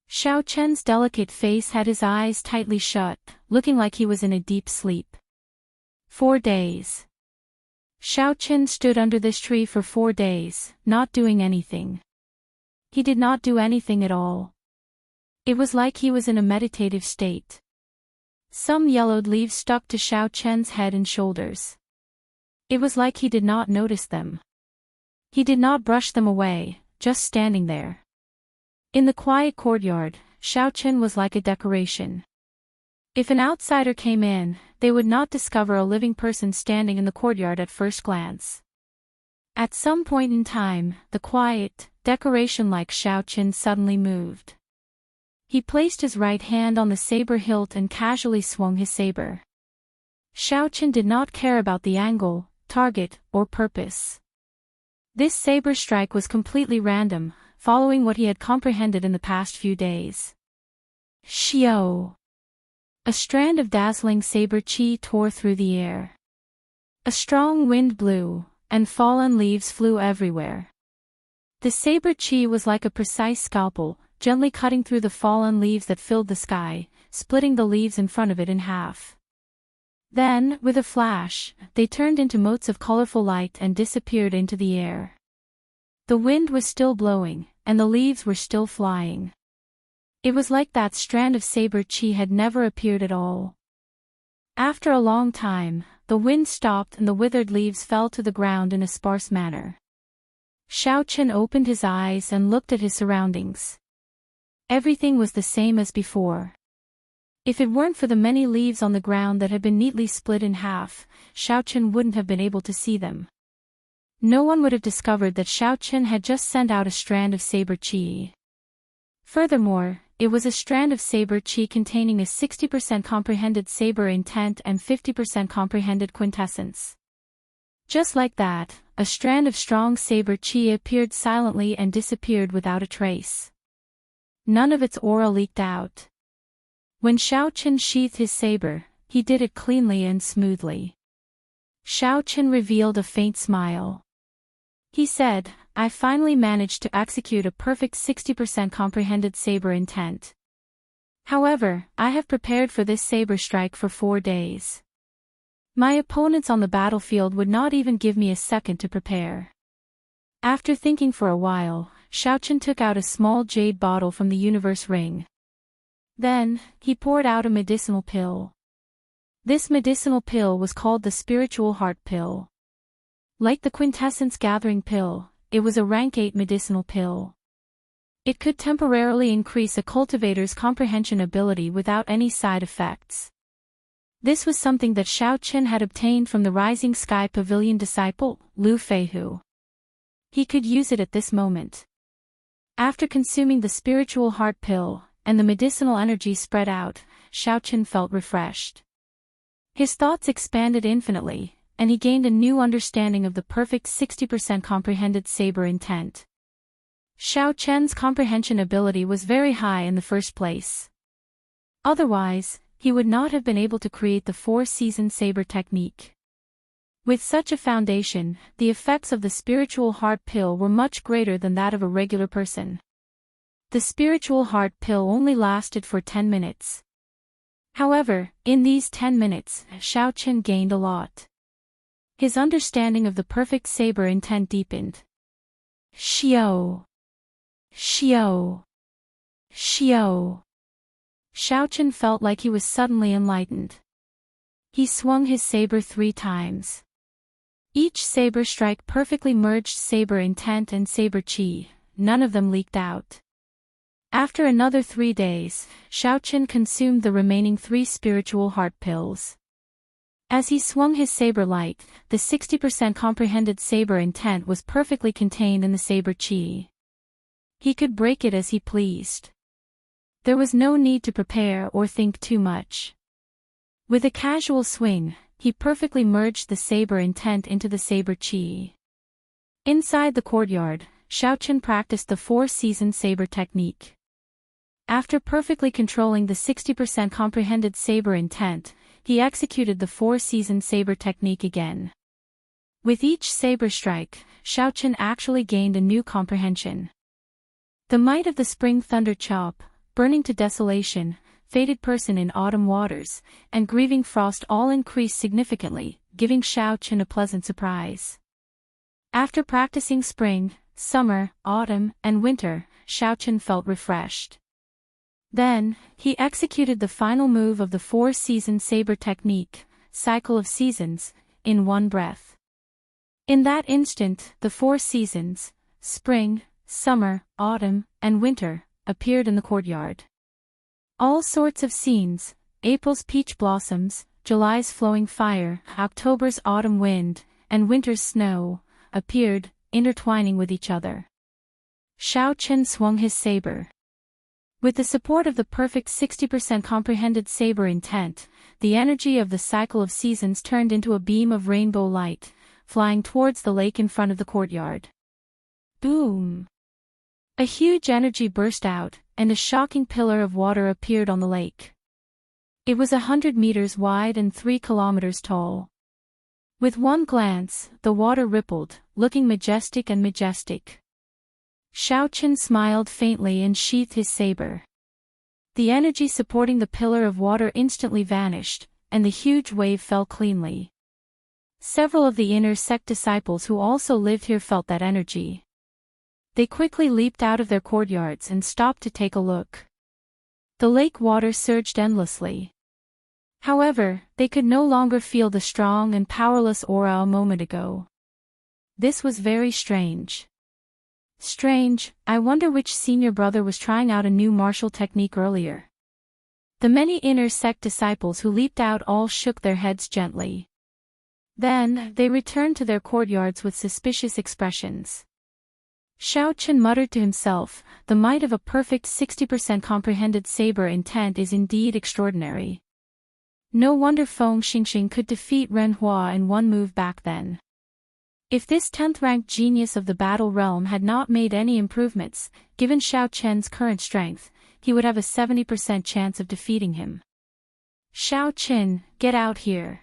Xiaochen's delicate face had his eyes tightly shut, looking like he was in a deep sleep. 4 days. Xiaochen stood under this tree for 4 days, not doing anything. He did not do anything at all. It was like he was in a meditative state. Some yellowed leaves stuck to Xiaochen's head and shoulders. It was like he did not notice them. He did not brush them away, just standing there. In the quiet courtyard, Xiaochen was like a decoration. If an outsider came in, they would not discover a living person standing in the courtyard at first glance. At some point in time, the quiet, decoration-like Xiaochen suddenly moved. He placed his right hand on the saber hilt and casually swung his saber. Xiaochen did not care about the angle, target, or purpose. This saber strike was completely random, following what he had comprehended in the past few days. Xiao! A strand of dazzling saber chi tore through the air. A strong wind blew, and fallen leaves flew everywhere. The saber chi was like a precise scalpel, gently cutting through the fallen leaves that filled the sky, splitting the leaves in front of it in half. Then, with a flash, they turned into motes of colorful light and disappeared into the air. The wind was still blowing, and the leaves were still flying. It was like that strand of saber chi had never appeared at all. After a long time, the wind stopped and the withered leaves fell to the ground in a sparse manner. Xiaochen opened his eyes and looked at his surroundings. Everything was the same as before. If it weren't for the many leaves on the ground that had been neatly split in half, Xiaochen wouldn't have been able to see them. No one would have discovered that Xiaochen had just sent out a strand of saber chi. Furthermore, it was a strand of saber chi containing a 60% comprehended saber intent and 50% comprehended quintessence. Just like that, a strand of strong saber chi appeared silently and disappeared without a trace. None of its aura leaked out. When Xiaochen sheathed his saber, he did it cleanly and smoothly. Xiaochen revealed a faint smile. He said, I finally managed to execute a perfect 60% comprehended saber intent. However, I have prepared for this saber strike for 4 days. My opponents on the battlefield would not even give me a second to prepare. After thinking for a while, Xiaochen took out a small jade bottle from the universe ring. Then, he poured out a medicinal pill. This medicinal pill was called the Spiritual Heart Pill. Like the Quintessence Gathering Pill, it was a rank 8 medicinal pill. It could temporarily increase a cultivator's comprehension ability without any side effects. This was something that Xiaochen had obtained from the Rising Sky Pavilion disciple, Lu Feihu. He could use it at this moment. After consuming the Spiritual Heart Pill, and the medicinal energy spread out, Xiaochen felt refreshed. His thoughts expanded infinitely, and he gained a new understanding of the perfect 60% comprehended saber intent. Xiaochen's comprehension ability was very high in the first place. Otherwise, he would not have been able to create the 4-season saber technique. With such a foundation, the effects of the Spiritual Heart Pill were much greater than that of a regular person. The Spiritual Heart Pill only lasted for 10 minutes. However, in these 10 minutes, Xiaochen gained a lot. His understanding of the perfect saber intent deepened. Xiao! Xiao! Xiao! Xiaochen felt like he was suddenly enlightened. He swung his saber 3 times. Each saber strike perfectly merged saber intent and saber chi, none of them leaked out. After another 3 days, Xiaochen consumed the remaining 3 spiritual heart pills. As he swung his saber light, the 60% comprehended saber intent was perfectly contained in the saber chi. He could break it as he pleased. There was no need to prepare or think too much. With a casual swing, he perfectly merged the saber intent into the saber chi. Inside the courtyard, Xiaochen practiced the 4-season saber technique. After perfectly controlling the 60% comprehended saber intent, he executed the 4-season saber technique again. With each saber strike, Xiaochen actually gained a new comprehension. The might of the spring thunder chop, burning to desolation, fated person in autumn waters, and grieving frost all increased significantly, giving Xiaochen a pleasant surprise. After practicing spring, summer, autumn, and winter, Xiaochen felt refreshed. Then, he executed the final move of the 4-season saber technique, cycle of seasons, in one breath. In that instant, the 4 seasons, spring, summer, autumn, and winter, appeared in the courtyard. All sorts of scenes, April's peach blossoms, July's flowing fire, October's autumn wind, and winter's snow, appeared, intertwining with each other. Xiaochen swung his saber. With the support of the perfect 60% comprehended saber intent, the energy of the cycle of seasons turned into a beam of rainbow light, flying towards the lake in front of the courtyard. Boom! A huge energy burst out, and a shocking pillar of water appeared on the lake. It was 100 meters wide and 3 kilometers tall. With one glance, the water rippled, looking majestic and majestic. Xiaochen smiled faintly and sheathed his saber. The energy supporting the pillar of water instantly vanished, and the huge wave fell cleanly. Several of the inner sect disciples who also lived here felt that energy. They quickly leaped out of their courtyards and stopped to take a look. The lake water surged endlessly. However, they could no longer feel the strong and powerless aura a moment ago. This was very strange. Strange, I wonder which senior brother was trying out a new martial technique earlier. The many inner sect disciples who leaped out all shook their heads gently. Then, they returned to their courtyards with suspicious expressions. Xiaochen muttered to himself, the might of a perfect 60% comprehended saber intent is indeed extraordinary. No wonder Feng Xingxing could defeat Ren Hua in one move back then. If this 10th-ranked genius of the battle realm had not made any improvements, given Xiaochen's current strength, he would have a 70% chance of defeating him. Xiaochen, get out here.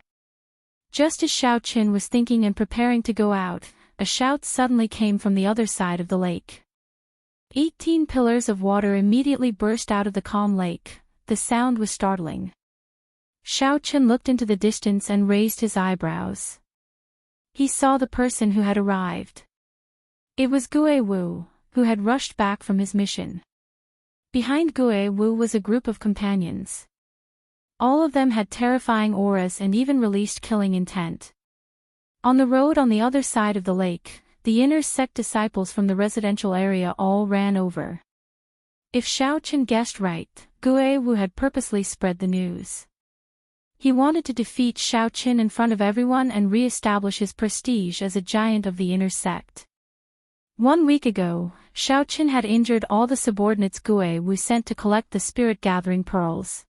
Just as Xiaochen was thinking and preparing to go out, a shout suddenly came from the other side of the lake. 18 pillars of water immediately burst out of the calm lake. The sound was startling. Xiaochen looked into the distance and raised his eyebrows. He saw the person who had arrived. It was Gue Wu, who had rushed back from his mission. Behind Gue Wu was a group of companions. All of them had terrifying auras and even released killing intent. On the road on the other side of the lake, the inner sect disciples from the residential area all ran over. If Xiaochen guessed right, Gue Wu had purposely spread the news. He wanted to defeat Xiaochen in front of everyone and re-establish his prestige as a giant of the inner sect. 1 week ago, Xiaochen had injured all the subordinates Gue Wu sent to collect the spirit-gathering pearls.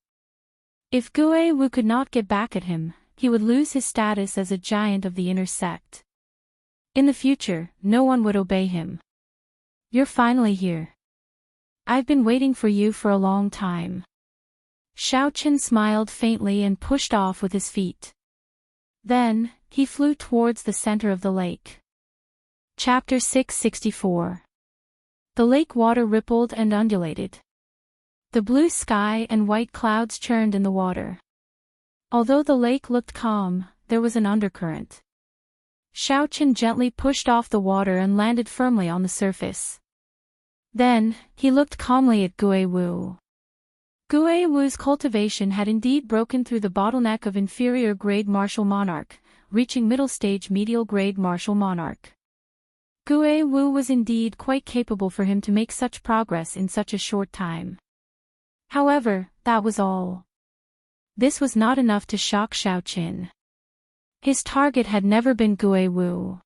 If Gue Wu could not get back at him, he would lose his status as a giant of the inner sect. In the future, no one would obey him. You're finally here. I've been waiting for you for a long time. Xiaochen smiled faintly and pushed off with his feet. Then, he flew towards the center of the lake. Chapter 664. The lake water rippled and undulated. The blue sky and white clouds churned in the water. Although the lake looked calm, there was an undercurrent. Xiaochen gently pushed off the water and landed firmly on the surface. Then, he looked calmly at Gue Wu. Gue Wu's cultivation had indeed broken through the bottleneck of inferior-grade martial monarch, reaching middle-stage medial-grade martial monarch. Gue Wu was indeed quite capable for him to make such progress in such a short time. However, that was all. This was not enough to shock Xiaochen. His target had never been Gue Wu.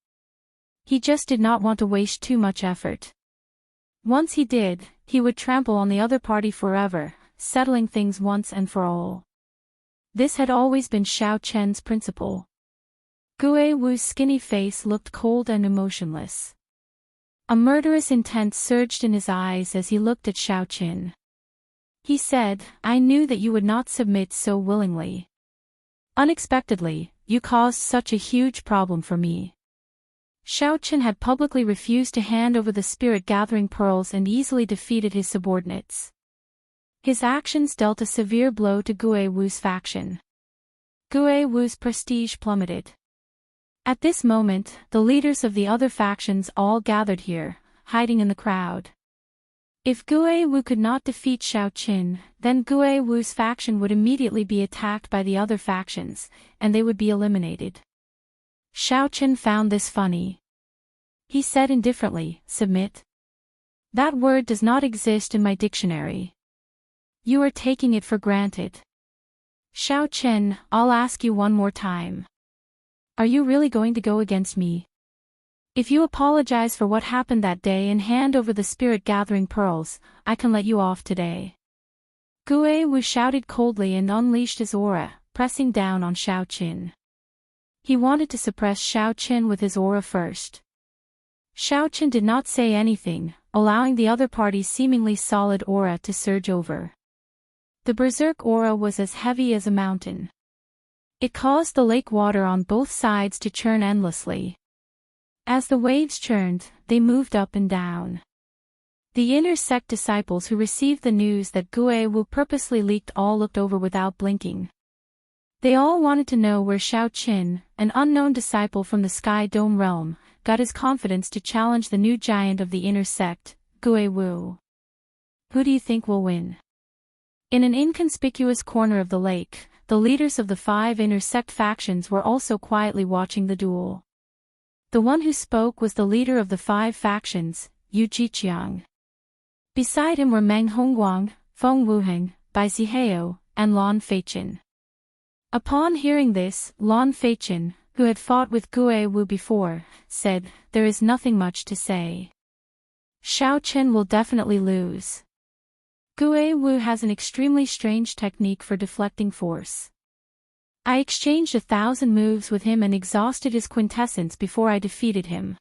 He just did not want to waste too much effort. Once he did, he would trample on the other party forever, settling things once and for all. This had always been Xiaochen's principle. Gue Wu's skinny face looked cold and emotionless. A murderous intent surged in his eyes as he looked at Xiaochen. He said, "I knew that you would not submit so willingly. Unexpectedly, you caused such a huge problem for me." Xiaochen had publicly refused to hand over the spirit-gathering pearls and easily defeated his subordinates. His actions dealt a severe blow to Gue Wu's faction. Gue Wu's prestige plummeted. At this moment, the leaders of the other factions all gathered here, hiding in the crowd. If Gue Wu could not defeat Xiaochen, then Gue Wu's faction would immediately be attacked by the other factions, and they would be eliminated. Xiaochen found this funny. He said indifferently, "Submit? That word does not exist in my dictionary. You are taking it for granted." "Xiaochen, I'll ask you one more time. Are you really going to go against me? If you apologize for what happened that day and hand over the spirit-gathering pearls, I can let you off today." Gue Wu shouted coldly and unleashed his aura, pressing down on Xiaochen. He wanted to suppress Xiaochen with his aura first. Xiaochen did not say anything, allowing the other party's seemingly solid aura to surge over. The berserk aura was as heavy as a mountain. It caused the lake water on both sides to churn endlessly. As the waves churned, they moved up and down. The inner sect disciples who received the news that Gue Wu purposely leaked all looked over without blinking. They all wanted to know where Xiaochen, an unknown disciple from the Sky Dome realm, got his confidence to challenge the new giant of the inner sect, Gue Wu. Who do you think will win? In an inconspicuous corner of the lake, the leaders of the 5 inner sect factions were also quietly watching the duel. The one who spoke was the leader of the 5 factions, Yu Jiqiang. Beside him were Meng Hongguang, Feng Wuheng, Bai Zihao, and Lan Feichen. Upon hearing this, Lan Feichen, who had fought with Gue Wu before, said, "There is nothing much to say. Xiaochen will definitely lose. Gue Wu has an extremely strange technique for deflecting force. I exchanged 1,000 moves with him and exhausted his quintessence before I defeated him.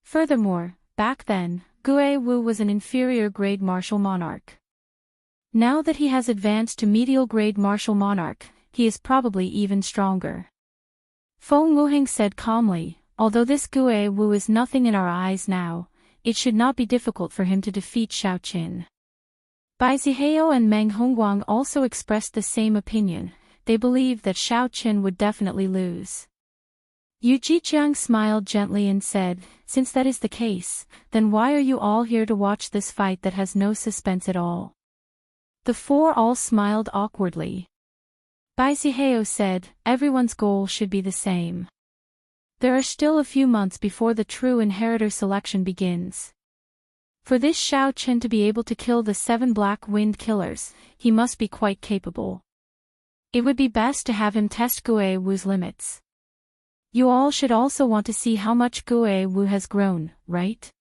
Furthermore, back then, Gue Wu was an inferior-grade martial monarch. Now that he has advanced to medial-grade martial monarch, he is probably even stronger." Feng Wuheng said calmly, although this Gue Wu is nothing in our eyes now, it should not be difficult for him to defeat Xiao Qin. Bai Zihao and Meng Hongguang also expressed the same opinion. They believed that Xiao Qin would definitely lose. Yu Jiqiang smiled gently and said, "Since that is the case, then why are you all here to watch this fight that has no suspense at all?" The four all smiled awkwardly. Bai Zihao said, "Everyone's goal should be the same. There are still a few months before the true inheritor selection begins. For this Xiao Qin to be able to kill the 7 Black Wind Killers, he must be quite capable. It would be best to have him test Gue Wu's limits. You all should also want to see how much Gue Wu has grown, right?"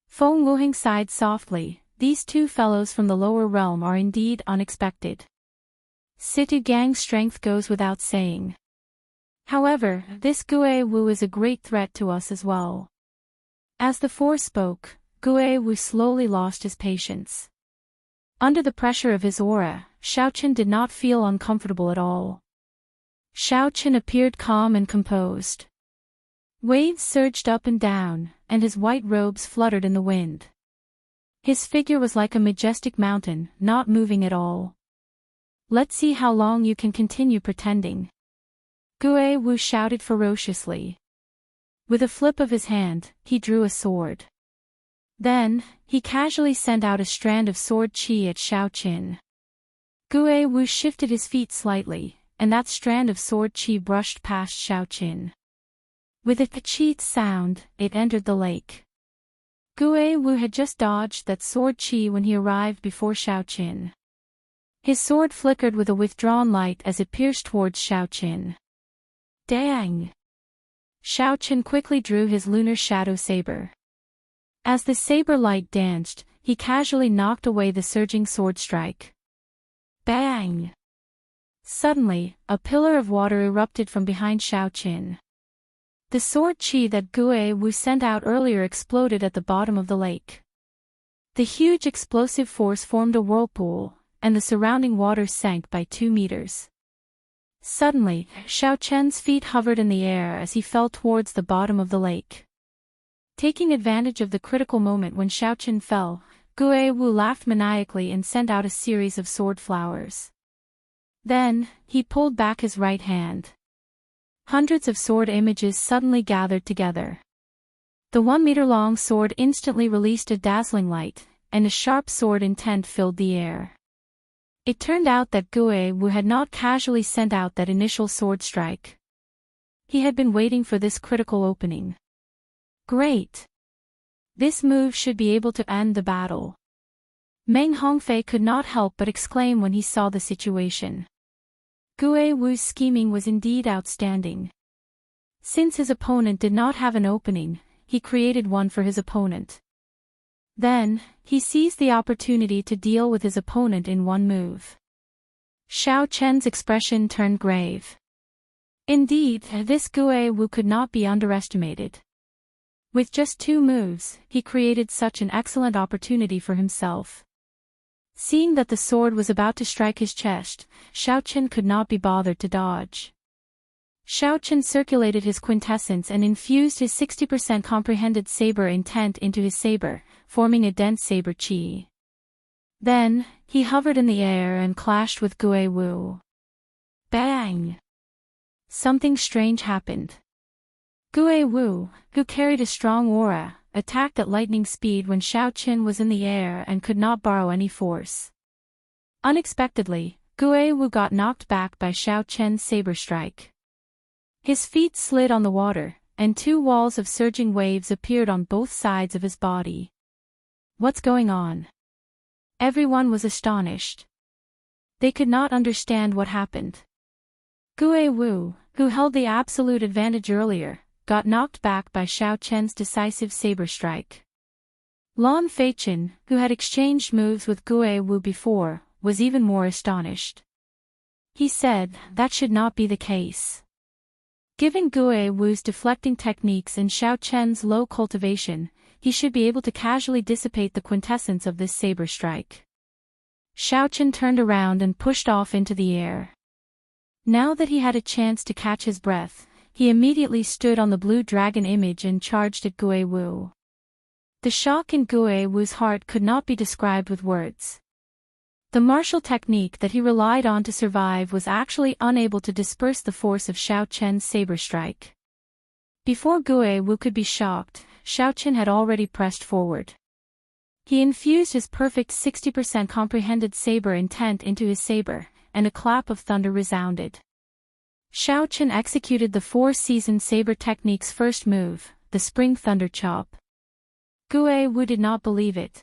Feng Wuheng sighed softly. These two fellows from the lower realm are indeed unexpected. Situ Gang's strength goes without saying. However, this Gue Wu is a great threat to us as well. As the four spoke, Gue Wu slowly lost his patience. Under the pressure of his aura, Xiao Qin did not feel uncomfortable at all. Xiao Qin appeared calm and composed. Waves surged up and down, and his white robes fluttered in the wind. His figure was like a majestic mountain, not moving at all. "Let's see how long you can continue pretending," Gue Wu shouted ferociously. With a flip of his hand, he drew a sword. Then, he casually sent out a strand of sword qi at Xiao Qin. Gue Wu shifted his feet slightly, and that strand of sword qi brushed past Xiao Qin. With a ka-cheet sound, it entered the lake. Gue Wu had just dodged that sword qi when he arrived before Xiao Qin. His sword flickered with a withdrawn light as it pierced towards Xiao Qin. Dang! Xiao Qin quickly drew his lunar shadow saber. As the saber light danced, he casually knocked away the surging sword strike. Bang! Suddenly, a pillar of water erupted from behind Xiao Qin. The sword qi that Gue Wu sent out earlier exploded at the bottom of the lake. The huge explosive force formed a whirlpool, and the surrounding water sank by 2 meters. Suddenly, Xiao Qin's feet hovered in the air as he fell towards the bottom of the lake. Taking advantage of the critical moment when Xiao Qin fell, Gue Wu laughed maniacally and sent out a series of sword flowers. Then, he pulled back his right hand. Hundreds of sword images suddenly gathered together. The 1-meter-long sword instantly released a dazzling light, and a sharp sword intent filled the air. It turned out that Gue Wu had not casually sent out that initial sword strike. He had been waiting for this critical opening. Great! This move should be able to end the battle. Meng Hongfei could not help but exclaim when he saw the situation. Gue Wu's scheming was indeed outstanding. Since his opponent did not have an opening, he created one for his opponent. Then, he seized the opportunity to deal with his opponent in one move. Xiao Qin's expression turned grave. Indeed, this Gue Wu could not be underestimated. With just 2 moves, he created such an excellent opportunity for himself. Seeing that the sword was about to strike his chest, Xiao Qin could not be bothered to dodge. Xiao Qin circulated his quintessence and infused his 60% comprehended saber intent into his saber, forming a dense saber qi. Then, he hovered in the air and clashed with Gue Wu. Bang! Something strange happened. Gue Wu, who carried a strong aura, attacked at lightning speed when Xiao Qin was in the air and could not borrow any force. Unexpectedly, Gue Wu got knocked back by Xiao Qin's saber strike. His feet slid on the water, and 2 walls of surging waves appeared on both sides of his body. What's going on? Everyone was astonished. They could not understand what happened. Gue Wu, who held the absolute advantage earlier, got knocked back by Xiao Qin's decisive saber strike. Lan Feichen, who had exchanged moves with Gue Wu before, was even more astonished. He said, that should not be the case. Given Gue Wu's deflecting techniques and Xiao Qin's low cultivation, he should be able to casually dissipate the quintessence of this saber strike. Xiao Qin turned around and pushed off into the air. Now that he had a chance to catch his breath, he immediately stood on the blue dragon image and charged at Gue Wu. The shock in Gue Wu's heart could not be described with words. The martial technique that he relied on to survive was actually unable to disperse the force of Xiao Chen's saber strike. Before Gue Wu could be shocked, Xiao Chen had already pressed forward. He infused his perfect 60% comprehended saber intent into his saber, and a clap of thunder resounded. Xiao Chen executed the four-season saber technique's first move, the spring thunder chop. Gue Wu did not believe it.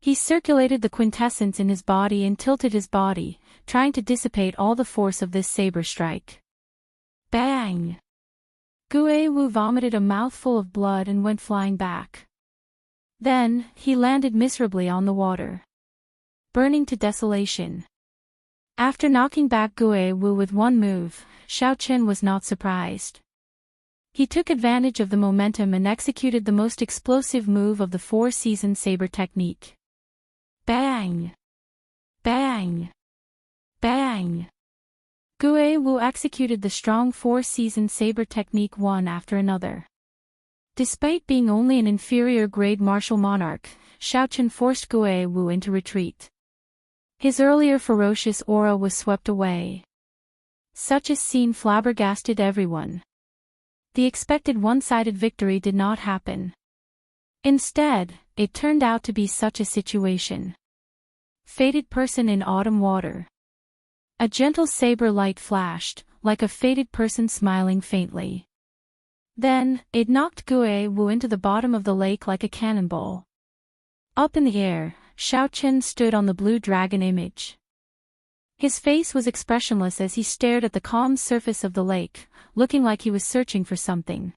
He circulated the quintessence in his body and tilted his body, trying to dissipate all the force of this saber strike. Bang! Gue Wu vomited a mouthful of blood and went flying back. Then, he landed miserably on the water, burning to desolation. After knocking back Gue Wu with one move, Xiao Chen was not surprised. He took advantage of the momentum and executed the most explosive move of the four-season saber technique. Bang! Bang! Bang! Gue Wu executed the strong four-season saber technique one after another. Despite being only an inferior-grade martial monarch, Xiao Chen forced Gue Wu into retreat. His earlier ferocious aura was swept away. Such a scene flabbergasted everyone. The expected one-sided victory did not happen. Instead, it turned out to be such a situation. Fated person in autumn water. A gentle saber light flashed, like a fated person smiling faintly. Then, it knocked Gue Wu into the bottom of the lake like a cannonball. Up in the air, Xiao Chen stood on the blue dragon image. His face was expressionless as he stared at the calm surface of the lake, looking like he was searching for something.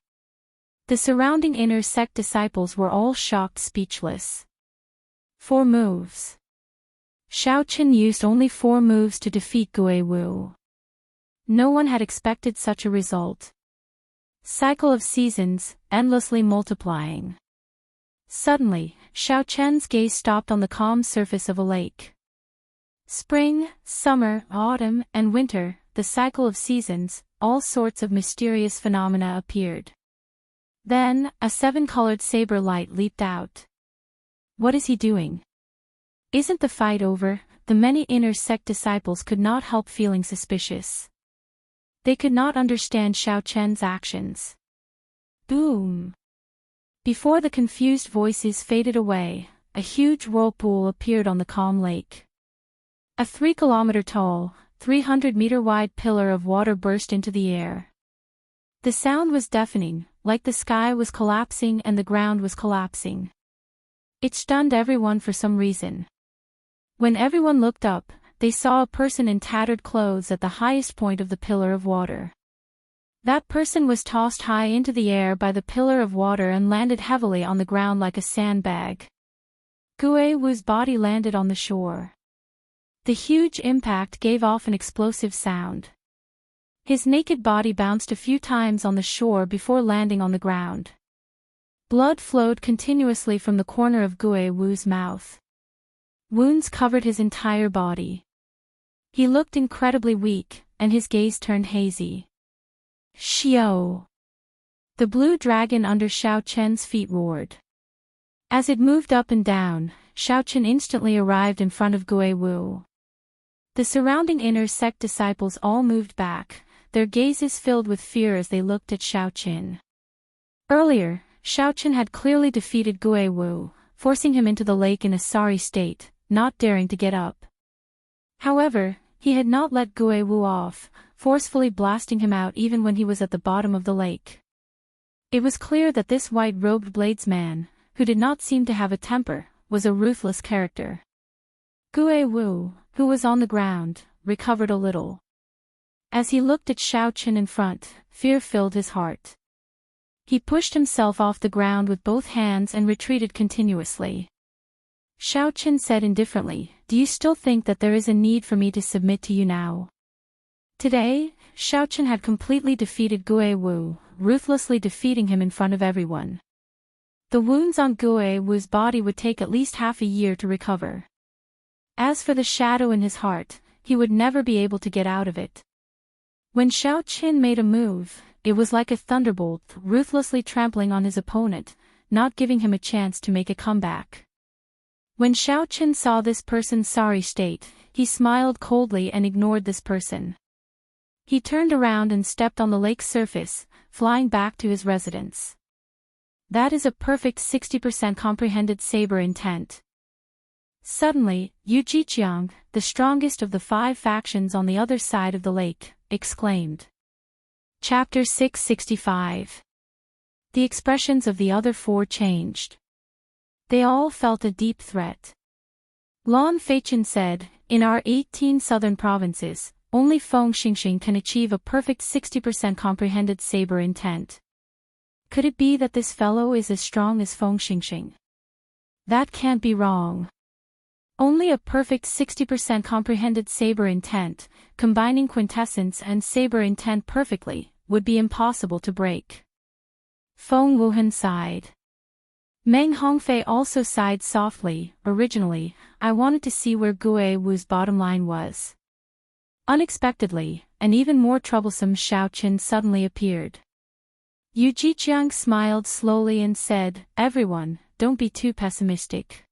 The surrounding inner sect disciples were all shocked, speechless. 4 moves. Xiao Chen used only 4 moves to defeat Gue Wu. No one had expected such a result. Cycle of seasons, endlessly multiplying. Suddenly, Xiao Chen's gaze stopped on the calm surface of a lake. Spring, summer, autumn, and winter, the cycle of seasons, all sorts of mysterious phenomena appeared. Then, a 7-colored saber light leaped out. What is he doing? Isn't the fight over? The many inner sect disciples could not help feeling suspicious. They could not understand Xiao Chen's actions. Boom! Before the confused voices faded away, a huge whirlpool appeared on the calm lake. A 3-kilometer-tall, 300-meter-wide pillar of water burst into the air. The sound was deafening, like the sky was collapsing and the ground was collapsing. It stunned everyone for some reason. When everyone looked up, they saw a person in tattered clothes at the highest point of the pillar of water. That person was tossed high into the air by the pillar of water and landed heavily on the ground like a sandbag. Gue Wu's body landed on the shore. The huge impact gave off an explosive sound. His naked body bounced a few times on the shore before landing on the ground. Blood flowed continuously from the corner of Gue Wu's mouth. Wounds covered his entire body. He looked incredibly weak, and his gaze turned hazy. Xiao! The blue dragon under Xiao Chen's feet roared. As it moved up and down, Xiao Chen instantly arrived in front of Gue Wu. The surrounding inner sect disciples all moved back, their gazes filled with fear as they looked at Xiao Chen. Earlier, Xiao Chen had clearly defeated Gue Wu, forcing him into the lake in a sorry state, not daring to get up. However, he had not let Gue Wu off, forcefully blasting him out even when he was at the bottom of the lake. It was clear that this white-robed bladesman, who did not seem to have a temper, was a ruthless character. Gue Wu, who was on the ground, recovered a little. As he looked at Xiao Chen in front, fear filled his heart. He pushed himself off the ground with both hands and retreated continuously. Xiao Chen said indifferently, "Do you still think that there is a need for me to submit to you now?" Today, Xiao Chen had completely defeated Gue Wu, ruthlessly defeating him in front of everyone. The wounds on Gue Wu's body would take at least half a year to recover. As for the shadow in his heart, he would never be able to get out of it. When Xiao Chen made a move, it was like a thunderbolt, ruthlessly trampling on his opponent, not giving him a chance to make a comeback. When Xiao Chen saw this person's sorry state, he smiled coldly and ignored this person. He turned around and stepped on the lake's surface, flying back to his residence. That is a perfect 60% comprehended saber intent. Suddenly, Yu Jiqiang, the strongest of the 5 factions on the other side of the lake, exclaimed. Chapter 665. The expressions of the other 4 changed. They all felt a deep threat. Lan Feichen said, in our 18 southern provinces, only Feng Xingxing can achieve a perfect 60% comprehended saber intent. Could it be that this fellow is as strong as Feng Xingxing? That can't be wrong. Only a perfect 60% comprehended saber intent, combining quintessence and saber intent perfectly, would be impossible to break. Feng Wuhan sighed. Meng Hongfei also sighed softly. Originally, I wanted to see where Gue Wu's bottom line was. Unexpectedly, an even more troublesome Xiao Qin suddenly appeared. Yu Jiqiang smiled slowly and said, everyone, don't be too pessimistic.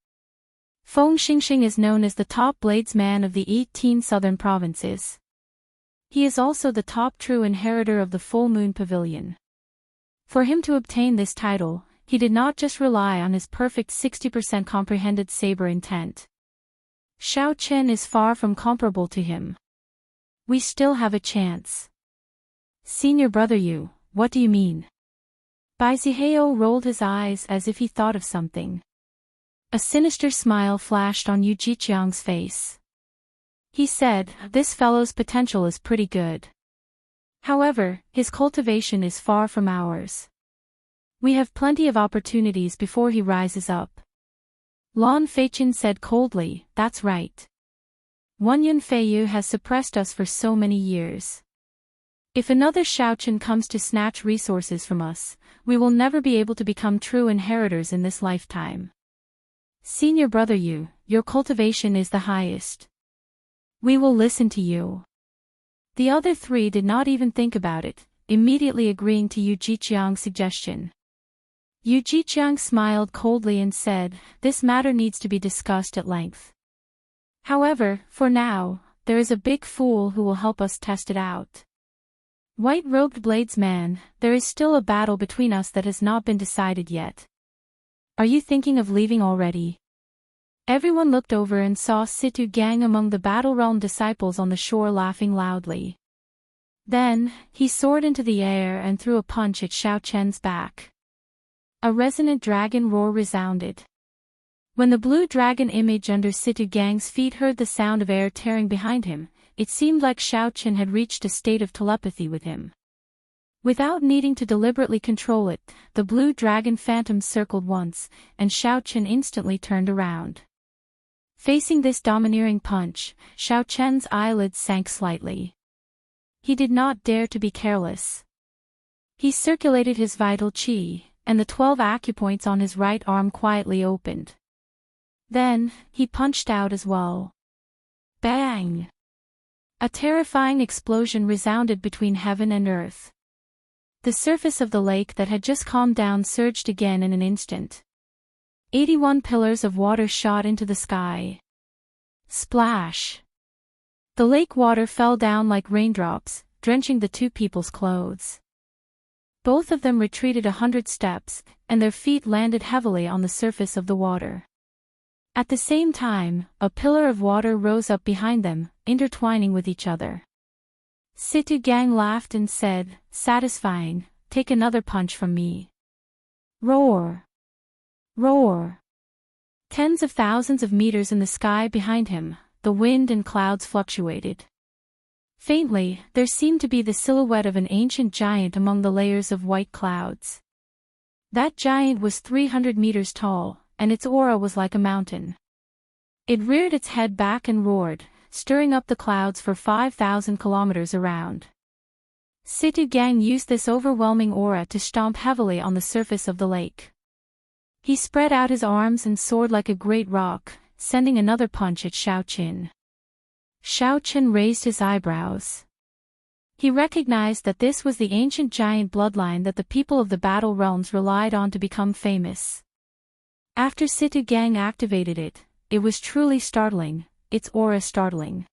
Feng Xingxing is known as the top bladesman of the 18 southern provinces. He is also the top true inheritor of the Full Moon Pavilion. For him to obtain this title, he did not just rely on his perfect 60% comprehended saber intent. Xiao Chen is far from comparable to him. We still have a chance. Senior brother Yu, what do you mean? Bai Zihao rolled his eyes as if he thought of something. A sinister smile flashed on Yu Jiqiang's face. He said, this fellow's potential is pretty good. However, his cultivation is far from ours. We have plenty of opportunities before he rises up. Lan Feichen said coldly, that's right. Wanyun Feiyu has suppressed us for so many years. If another Xiaochen comes to snatch resources from us, we will never be able to become true inheritors in this lifetime. Senior brother Yu, your cultivation is the highest. We will listen to you. The other 3 did not even think about it, immediately agreeing to Yu Jiqiang's suggestion. Yu Jiqiang smiled coldly and said, this matter needs to be discussed at length. However, for now, there is a big fool who will help us test it out. White-robed bladesman, there is still a battle between us that has not been decided yet. Are you thinking of leaving already? Everyone looked over and saw Situ Gang among the Battle Realm disciples on the shore laughing loudly. Then, he soared into the air and threw a punch at Xiao Chen's back. A resonant dragon roar resounded. When the blue dragon image under Situ Gang's feet heard the sound of air tearing behind him, it seemed like Xiao Chen had reached a state of telepathy with him. Without needing to deliberately control it, the blue dragon phantom circled once, and Xiao Chen instantly turned around. Facing this domineering punch, Xiao Chen's eyelids sank slightly. He did not dare to be careless. He circulated his vital qi, and the 12 acupoints on his right arm quietly opened. Then, he punched out as well. Bang! A terrifying explosion resounded between heaven and earth. The surface of the lake that had just calmed down surged again in an instant. 81 pillars of water shot into the sky. Splash! The lake water fell down like raindrops, drenching the 2 people's clothes. Both of them retreated 100 steps, and their feet landed heavily on the surface of the water. At the same time, a pillar of water rose up behind them, intertwining with each other. Situ Gang laughed and said, satisfying, take another punch from me. Roar! Roar! Tens of thousands of meters in the sky behind him, the wind and clouds fluctuated. Faintly, there seemed to be the silhouette of an ancient giant among the layers of white clouds. That giant was 300 meters tall, and its aura was like a mountain. It reared its head back and roared, stirring up the clouds for 5,000 kilometers around. Situ Gang used this overwhelming aura to stomp heavily on the surface of the lake. He spread out his arms and soared like a great rock, sending another punch at Xiao Qin. Xiao Qin raised his eyebrows. He recognized that this was the ancient giant bloodline that the people of the Battle Realms relied on to become famous. After Situ Gang activated it, it was truly startling, its aura startling.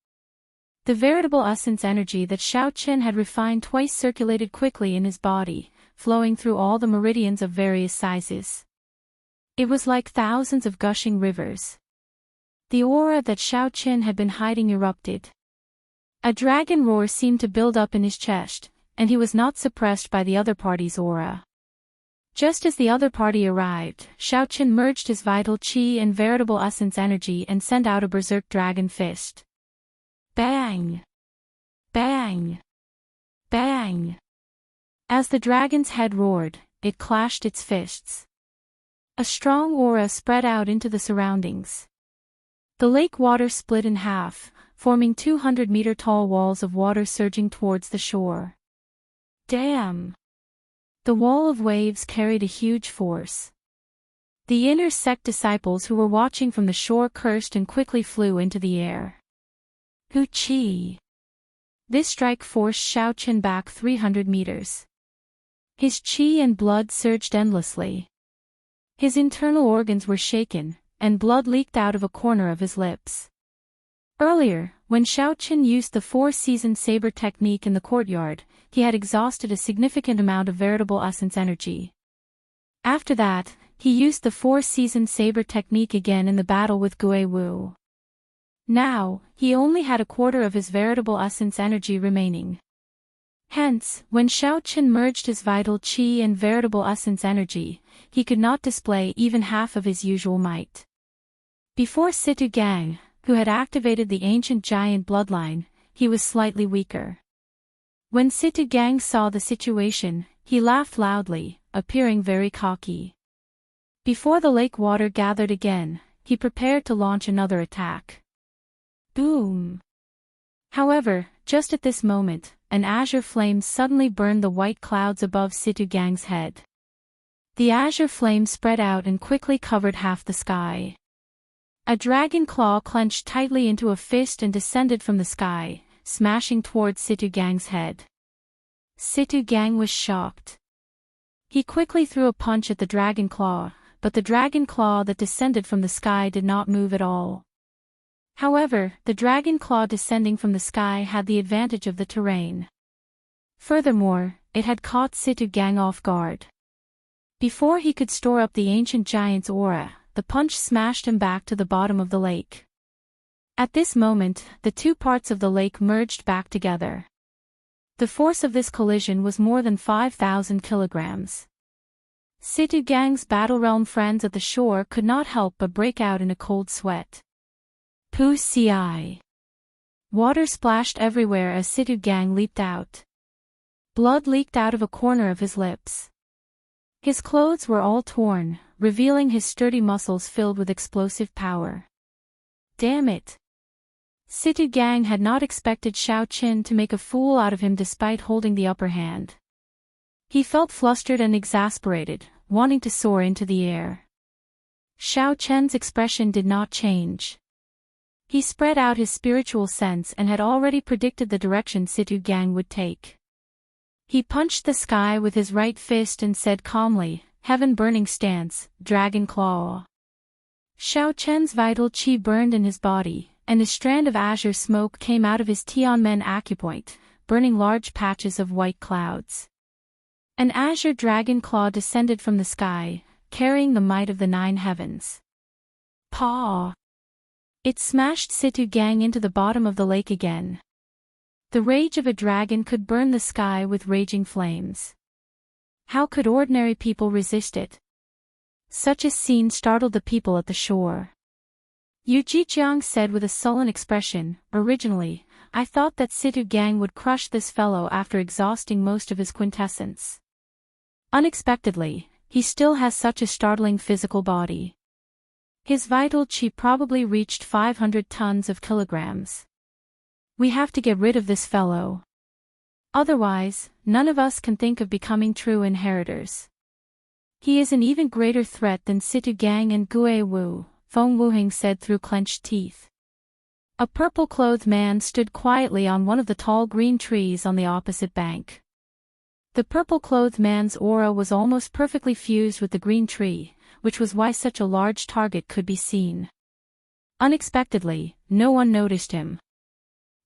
The veritable essence energy that Xiao Qin had refined twice circulated quickly in his body, flowing through all the meridians of various sizes. It was like thousands of gushing rivers. The aura that Xiao Qin had been hiding erupted. A dragon roar seemed to build up in his chest, and he was not suppressed by the other party's aura. Just as the other party arrived, Xiao Qin merged his vital qi and veritable essence energy and sent out a berserk dragon fist. Bang! Bang! Bang! As the dragon's head roared, it clashed its fists. A strong aura spread out into the surroundings. The lake water split in half, forming 200-meter-tall walls of water surging towards the shore. Damn! The wall of waves carried a huge force. The inner sect disciples who were watching from the shore cursed and quickly flew into the air. Hu Qi! This strike forced Xiao Qin back 300 meters. His qi and blood surged endlessly. His internal organs were shaken, and blood leaked out of a corner of his lips. Earlier, when Xiao Qin used the four-season saber technique in the courtyard, he had exhausted a significant amount of veritable essence energy. After that, he used the four-season saber technique again in the battle with Gui Wu. Now, he only had a quarter of his veritable essence energy remaining. Hence, when Xiao Qin merged his vital qi and veritable essence energy, he could not display even half of his usual might. Before Situ Gang, who had activated the ancient giant bloodline, he was slightly weaker. When Situ Gang saw the situation, he laughed loudly, appearing very cocky. Before the lake water gathered again, he prepared to launch another attack. Boom! However, just at this moment, an azure flame suddenly burned the white clouds above Situ Gang's head. The azure flame spread out and quickly covered half the sky. A dragon claw clenched tightly into a fist and descended from the sky, smashing towards Situ Gang's head. Situ Gang was shocked. He quickly threw a punch at the dragon claw, but the dragon claw that descended from the sky did not move at all. However, the dragon claw descending from the sky had the advantage of the terrain. Furthermore, it had caught Situ Gang off guard. Before he could store up the ancient giant's aura, the punch smashed him back to the bottom of the lake. At this moment, the two parts of the lake merged back together. The force of this collision was more than 5,000 kilograms. Situ Gang's Battle Realm friends at the shore could not help but break out in a cold sweat. Pu Ci. Water splashed everywhere as Situ Gang leaped out. Blood leaked out of a corner of his lips. His clothes were all torn, revealing his sturdy muscles filled with explosive power. Damn it! Situ Gang had not expected Xiao Qin to make a fool out of him despite holding the upper hand. He felt flustered and exasperated, wanting to soar into the air. Xiao Qin's expression did not change. He spread out his spiritual sense and had already predicted the direction Situ Gang would take. He punched the sky with his right fist and said calmly, "Heaven-burning stance, dragon claw." Xiao Qin's vital qi burned in his body, and a strand of azure smoke came out of his Tianmen acupoint, burning large patches of white clouds. An azure dragon claw descended from the sky, carrying the might of the 9 heavens. Paw! It smashed Situ Gang into the bottom of the lake again. The rage of a dragon could burn the sky with raging flames. How could ordinary people resist it? Such a scene startled the people at the shore. Yu Jijiang said with a sullen expression, "Originally, I thought that Situ Gang would crush this fellow after exhausting most of his quintessence. Unexpectedly, he still has such a startling physical body. His vital qi probably reached 500 tons of kilograms. We have to get rid of this fellow. Otherwise, none of us can think of becoming true inheritors. He is an even greater threat than Situ Gang and Gui Wu," Feng Wuheng said through clenched teeth. A purple-clothed man stood quietly on one of the tall green trees on the opposite bank. The purple-clothed man's aura was almost perfectly fused with the green tree, which was why such a large target could be seen. Unexpectedly, no one noticed him.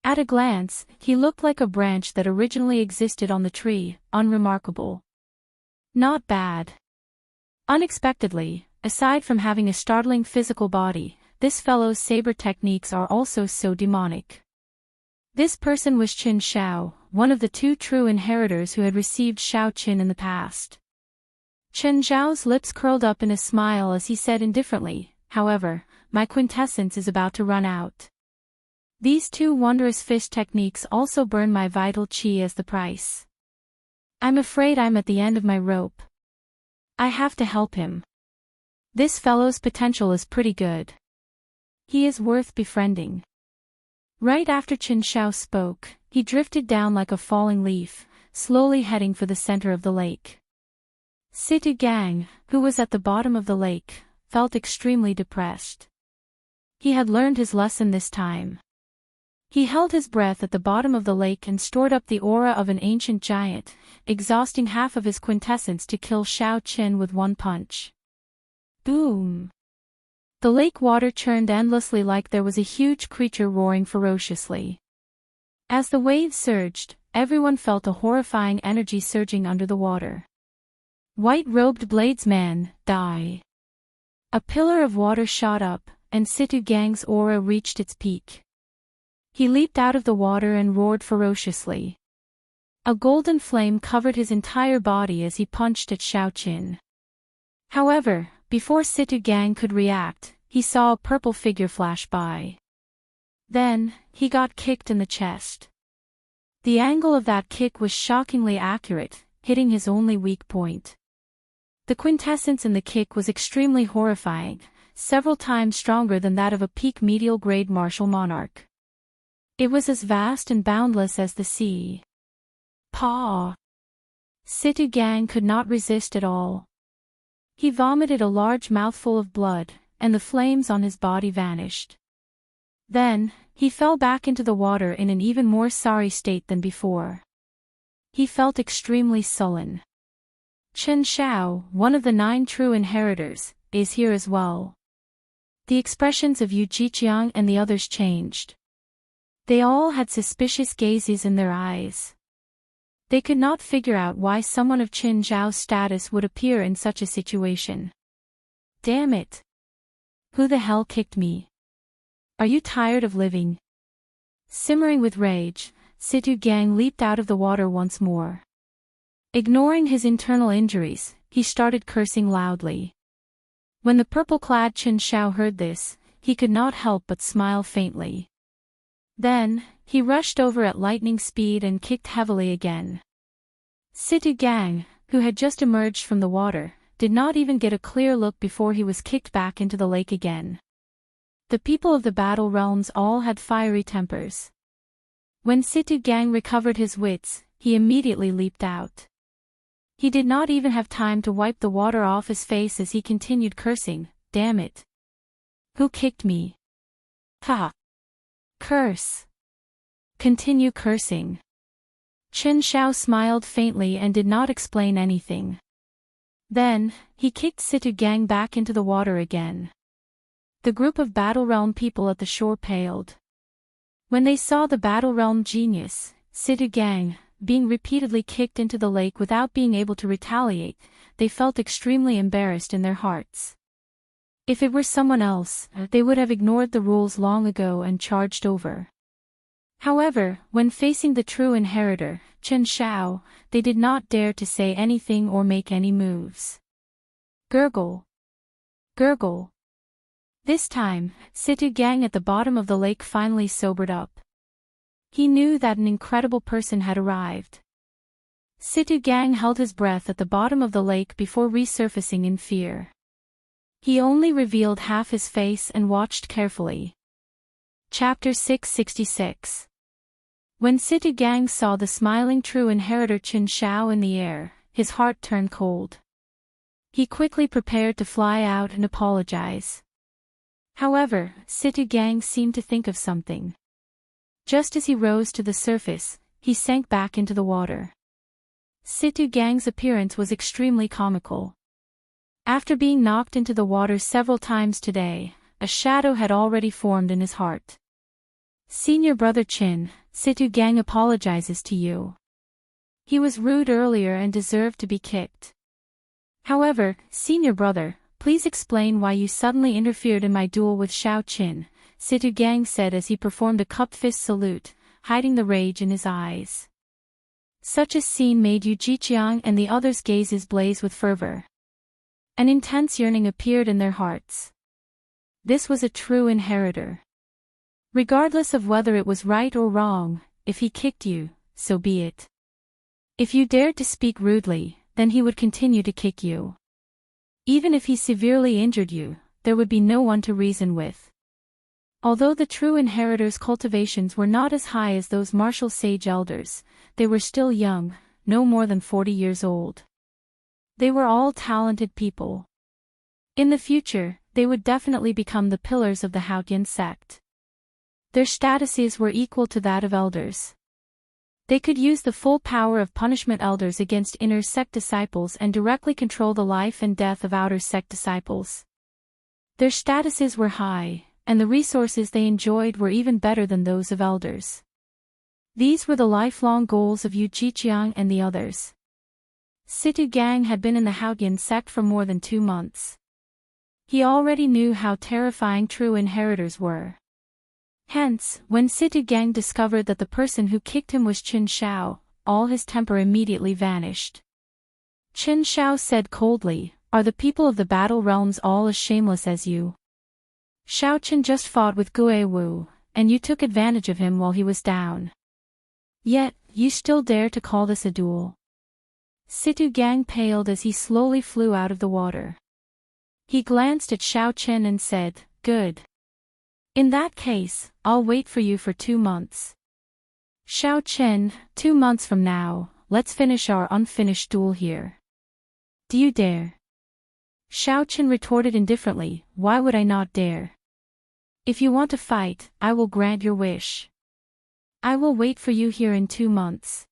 At a glance, he looked like a branch that originally existed on the tree, unremarkable. Not bad. Unexpectedly, aside from having a startling physical body, this fellow's saber techniques are also so demonic. This person was Qin Xiao, one of the two true inheritors who had received Shao Qin in the past. Qin Xiao's lips curled up in a smile as he said indifferently, "However, my quintessence is about to run out. These two wondrous fish techniques also burn my vital qi as the price. I'm afraid I'm at the end of my rope. I have to help him. This fellow's potential is pretty good. He is worth befriending." Right after Qin Xiao spoke, he drifted down like a falling leaf, slowly heading for the center of the lake. Situ Gang, who was at the bottom of the lake, felt extremely depressed. He had learned his lesson this time. He held his breath at the bottom of the lake and stored up the aura of an ancient giant, exhausting half of his quintessence to kill Shao Qin with one punch. Boom! The lake water churned endlessly like there was a huge creature roaring ferociously. As the waves surged, everyone felt a horrifying energy surging under the water. White-robed bladesman, die! A pillar of water shot up, and Situ Gang's aura reached its peak. He leaped out of the water and roared ferociously. A golden flame covered his entire body as he punched at Shao Qin. However, before Situ Gang could react, he saw a purple figure flash by. Then, he got kicked in the chest. The angle of that kick was shockingly accurate, hitting his only weak point. The quintessence in the kick was extremely horrifying, several times stronger than that of a peak medial-grade martial monarch. It was as vast and boundless as the sea. Paw! Situ Gang could not resist at all. He vomited a large mouthful of blood, and the flames on his body vanished. Then, he fell back into the water in an even more sorry state than before. He felt extremely sullen. Qin Xiao, one of the 9 true inheritors, is here as well. The expressions of Yu Jiqiang and the others changed. They all had suspicious gazes in their eyes. They could not figure out why someone of Qin Xiao's status would appear in such a situation. Damn it! Who the hell kicked me? Are you tired of living? Simmering with rage, Situ Gang leaped out of the water once more. Ignoring his internal injuries, he started cursing loudly. When the purple-clad Qin Xiao heard this, he could not help but smile faintly. Then, he rushed over at lightning speed and kicked heavily again. Situ Gang, who had just emerged from the water, did not even get a clear look before he was kicked back into the lake again. The people of the battle realms all had fiery tempers. When Situ Gang recovered his wits, he immediately leaped out. He did not even have time to wipe the water off his face as he continued cursing, "Damn it! Who kicked me? Ha! Curse! Continue cursing." Qin Xiao smiled faintly and did not explain anything. Then, he kicked Situ Gang back into the water again. The group of Battle Realm people at the shore paled. When they saw the Battle Realm genius, Situ Gang, being repeatedly kicked into the lake without being able to retaliate, they felt extremely embarrassed in their hearts. If it were someone else, they would have ignored the rules long ago and charged over. However, when facing the true inheritor, Qin Xiao, they did not dare to say anything or make any moves. Gurgle. Gurgle. This time, Situ Gang at the bottom of the lake finally sobered up. He knew that an incredible person had arrived. Situ Gang held his breath at the bottom of the lake before resurfacing in fear. He only revealed half his face and watched carefully. Chapter 666. When Situ Gang saw the smiling true inheritor Qin Xiao in the air, his heart turned cold. He quickly prepared to fly out and apologize. However, Situ Gang seemed to think of something. Just as he rose to the surface, he sank back into the water. Situ Gang's appearance was extremely comical. After being knocked into the water several times today, a shadow had already formed in his heart. Senior brother Chin, Situ Gang apologizes to you. He was rude earlier and deserved to be kicked. However, senior brother, please explain why you suddenly interfered in my duel with Xiao Qin, Situ Gang said as he performed a cupped fist salute, hiding the rage in his eyes. Such a scene made Yu Jiqiang and the others' gazes blaze with fervor. An intense yearning appeared in their hearts. This was a true inheritor. Regardless of whether it was right or wrong, if he kicked you, so be it. If you dared to speak rudely, then he would continue to kick you. Even if he severely injured you, there would be no one to reason with. Although the true inheritors' cultivations were not as high as those martial sage elders, they were still young, no more than 40 years old. They were all talented people. In the future, they would definitely become the pillars of the Haotian sect. Their statuses were equal to that of elders. They could use the full power of punishment elders against inner sect disciples and directly control the life and death of outer sect disciples. Their statuses were high, and the resources they enjoyed were even better than those of elders. These were the lifelong goals of Yu Jiqiang and the others. Situ Gang had been in the Haotian sect for more than 2 months. He already knew how terrifying true inheritors were. Hence, when Situ Gang discovered that the person who kicked him was Qin Shao, all his temper immediately vanished. Qin Shao said coldly, "Are the people of the battle realms all as shameless as you? Shao Qin just fought with Gue Wu, and you took advantage of him while he was down. Yet, you still dare to call this a duel." Situ Gang paled as he slowly flew out of the water. He glanced at Shao Qin and said, "Good. In that case, I'll wait for you for 2 months. Shao Qin, 2 months from now, let's finish our unfinished duel here. Do you dare?" Shao Qin retorted indifferently, "Why would I not dare? If you want to fight, I will grant your wish. I will wait for you here in 2 months."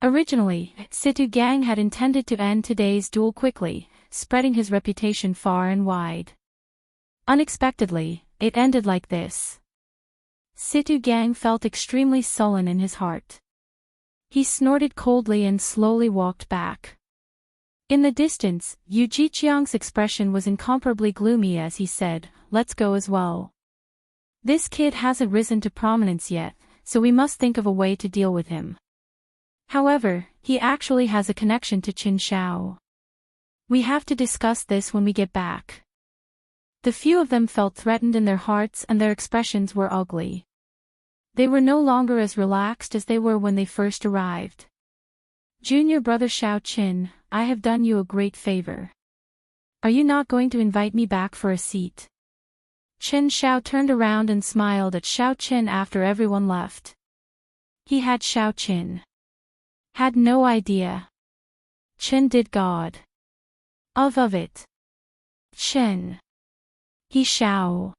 Originally, Situ Gang had intended to end today's duel quickly, spreading his reputation far and wide. Unexpectedly, it ended like this. Situ Gang felt extremely sullen in his heart. He snorted coldly and slowly walked back. In the distance, Yu Jiqiang's expression was incomparably gloomy as he said, "Let's go as well. This kid hasn't risen to prominence yet, so we must think of a way to deal with him. However, he actually has a connection to Qin Shao. We have to discuss this when we get back." The few of them felt threatened in their hearts and their expressions were ugly. They were no longer as relaxed as they were when they first arrived. "Junior brother Shao Qin, I have done you a great favor. Are you not going to invite me back for a seat?" Qin Shao turned around and smiled at Shao Qin after everyone left. He had Shao Qin. Had no idea. Qin did God. Of it. Qin. He Shao.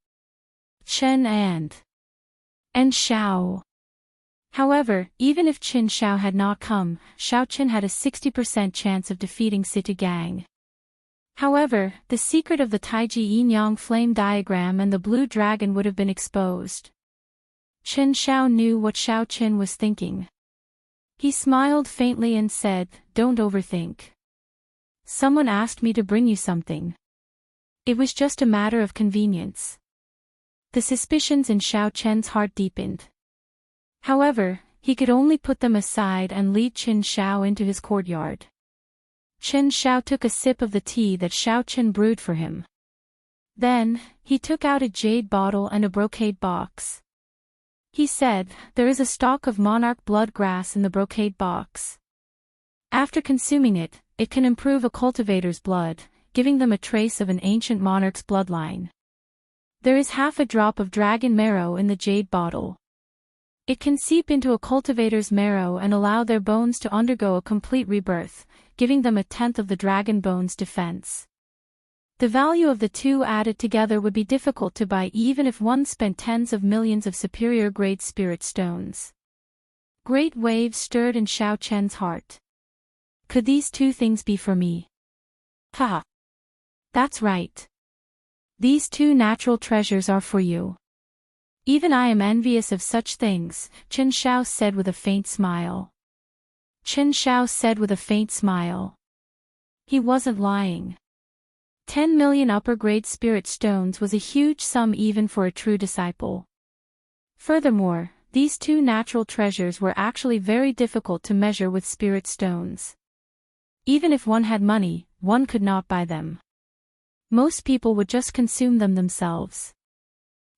Qin and Shao. However, even if Qin Shao had not come, Shao Qin had a 60% chance of defeating Situ Gang. However, the secret of the Taiji Yin-Yang flame diagram and the blue dragon would have been exposed. Qin Shao knew what Shao Qin was thinking. He smiled faintly and said, "Don't overthink. Someone asked me to bring you something. It was just a matter of convenience." The suspicions in Shao Chen's heart deepened. However, he could only put them aside and lead Qin Shao into his courtyard. Qin Shao took a sip of the tea that Shao Qin brewed for him. Then, he took out a jade bottle and a brocade box. He said, "There is a stalk of monarch blood grass in the brocade box. After consuming it, it can improve a cultivator's blood, giving them a trace of an ancient monarch's bloodline. There is half a drop of dragon marrow in the jade bottle. It can seep into a cultivator's marrow and allow their bones to undergo a complete rebirth, giving them 1/10 of the dragon bone's defense. The value of the two added together would be difficult to buy even if one spent tens of millions of superior-grade spirit stones. Great waves stirred in Xiao Chen's heart. Could these two things be for me? Ha! That's right. These two natural treasures are for you. Even I am envious of such things, Chen Xiao said with a faint smile. Chen Xiao said with a faint smile. He wasn't lying. 10 million upper-grade spirit stones was a huge sum even for a true disciple. Furthermore, these two natural treasures were actually very difficult to measure with spirit stones. Even if one had money, one could not buy them. Most people would just consume them themselves.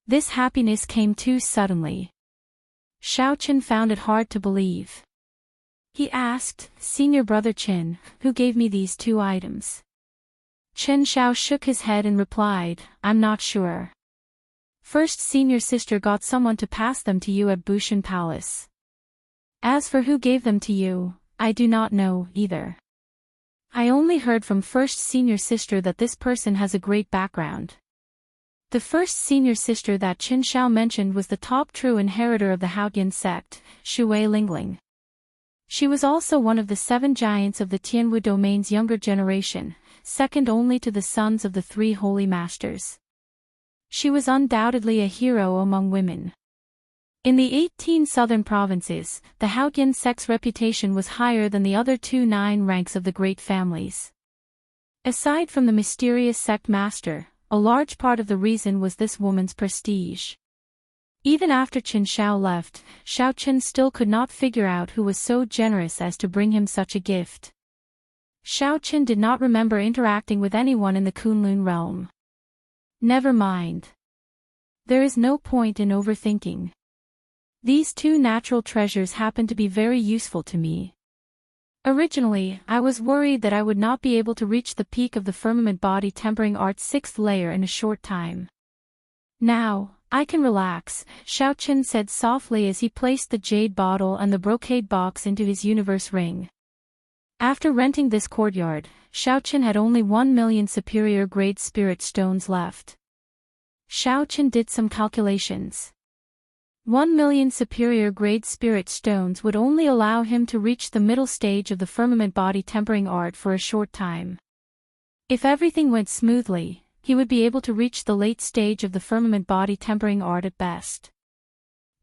This happiness came too suddenly. Xiao Chen found it hard to believe. He asked, "Senior brother Chen, who gave me these two items?" Chen Xiao shook his head and replied, "I'm not sure. First, senior sister got someone to pass them to you at Bushan Palace. As for who gave them to you, I do not know, either. I only heard from first senior sister that this person has a great background." The first senior sister that Chen Xiao mentioned was the top true inheritor of the Haotian sect, Shui Lingling. She was also one of the 7 giants of the Tianwu domain's younger generation, second only to the sons of the 3 holy masters. She was undoubtedly a hero among women. In the 18 southern provinces, the Haotian sect's reputation was higher than the other 2 9 ranks of the great families. Aside from the mysterious sect master, a large part of the reason was this woman's prestige. Even after Chen Xiao left, Xiao Chen still could not figure out who was so generous as to bring him such a gift. Xiao Chen did not remember interacting with anyone in the Kunlun realm. Never mind. There is no point in overthinking. These two natural treasures happen to be very useful to me. Originally, I was worried that I would not be able to reach the peak of the firmament body tempering art's 6th layer in a short time. Now, I can relax, Xiao Chen said softly as he placed the jade bottle and the brocade box into his universe ring. After renting this courtyard, Xiao Chen had only 1 million superior-grade spirit stones left. Xiao Chen did some calculations. 1 million superior-grade spirit stones would only allow him to reach the middle stage of the firmament body tempering art for a short time. If everything went smoothly, he would be able to reach the late stage of the firmament body tempering art at best.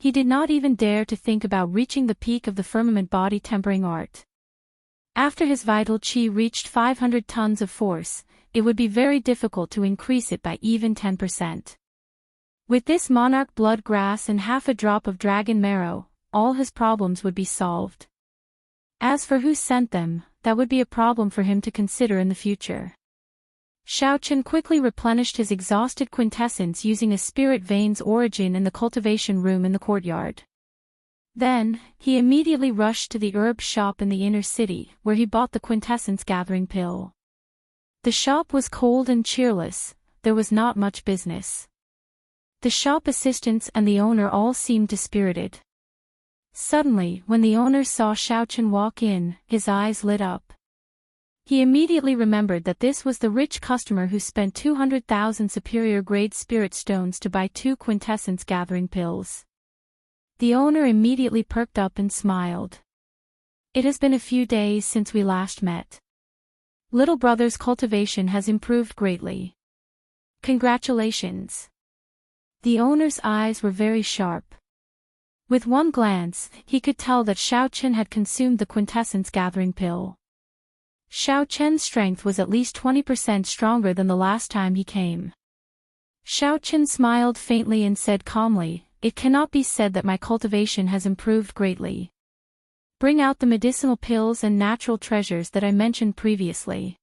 He did not even dare to think about reaching the peak of the firmament body tempering art. After his vital qi reached 500 tons of force, it would be very difficult to increase it by even 10%. With this monarch blood grass and half a drop of dragon marrow, all his problems would be solved. As for who sent them, that would be a problem for him to consider in the future. Xiao Chen quickly replenished his exhausted quintessence using a spirit vein's origin in the cultivation room in the courtyard. Then, he immediately rushed to the herb shop in the inner city, where he bought the quintessence gathering pill. The shop was cold and cheerless, there was not much business. The shop assistants and the owner all seemed dispirited. Suddenly, when the owner saw Xiao Chen walk in, his eyes lit up. He immediately remembered that this was the rich customer who spent 200,000 superior-grade spirit stones to buy 2 quintessence gathering pills. The owner immediately perked up and smiled. "It has been a few days since we last met. Little brother's cultivation has improved greatly. Congratulations." The owner's eyes were very sharp. With one glance, he could tell that Xiao Chen had consumed the quintessence gathering pill. Xiao Chen's strength was at least 20% stronger than the last time he came. Xiao Chen smiled faintly and said calmly, "It cannot be said that my cultivation has improved greatly. Bring out the medicinal pills and natural treasures that I mentioned previously."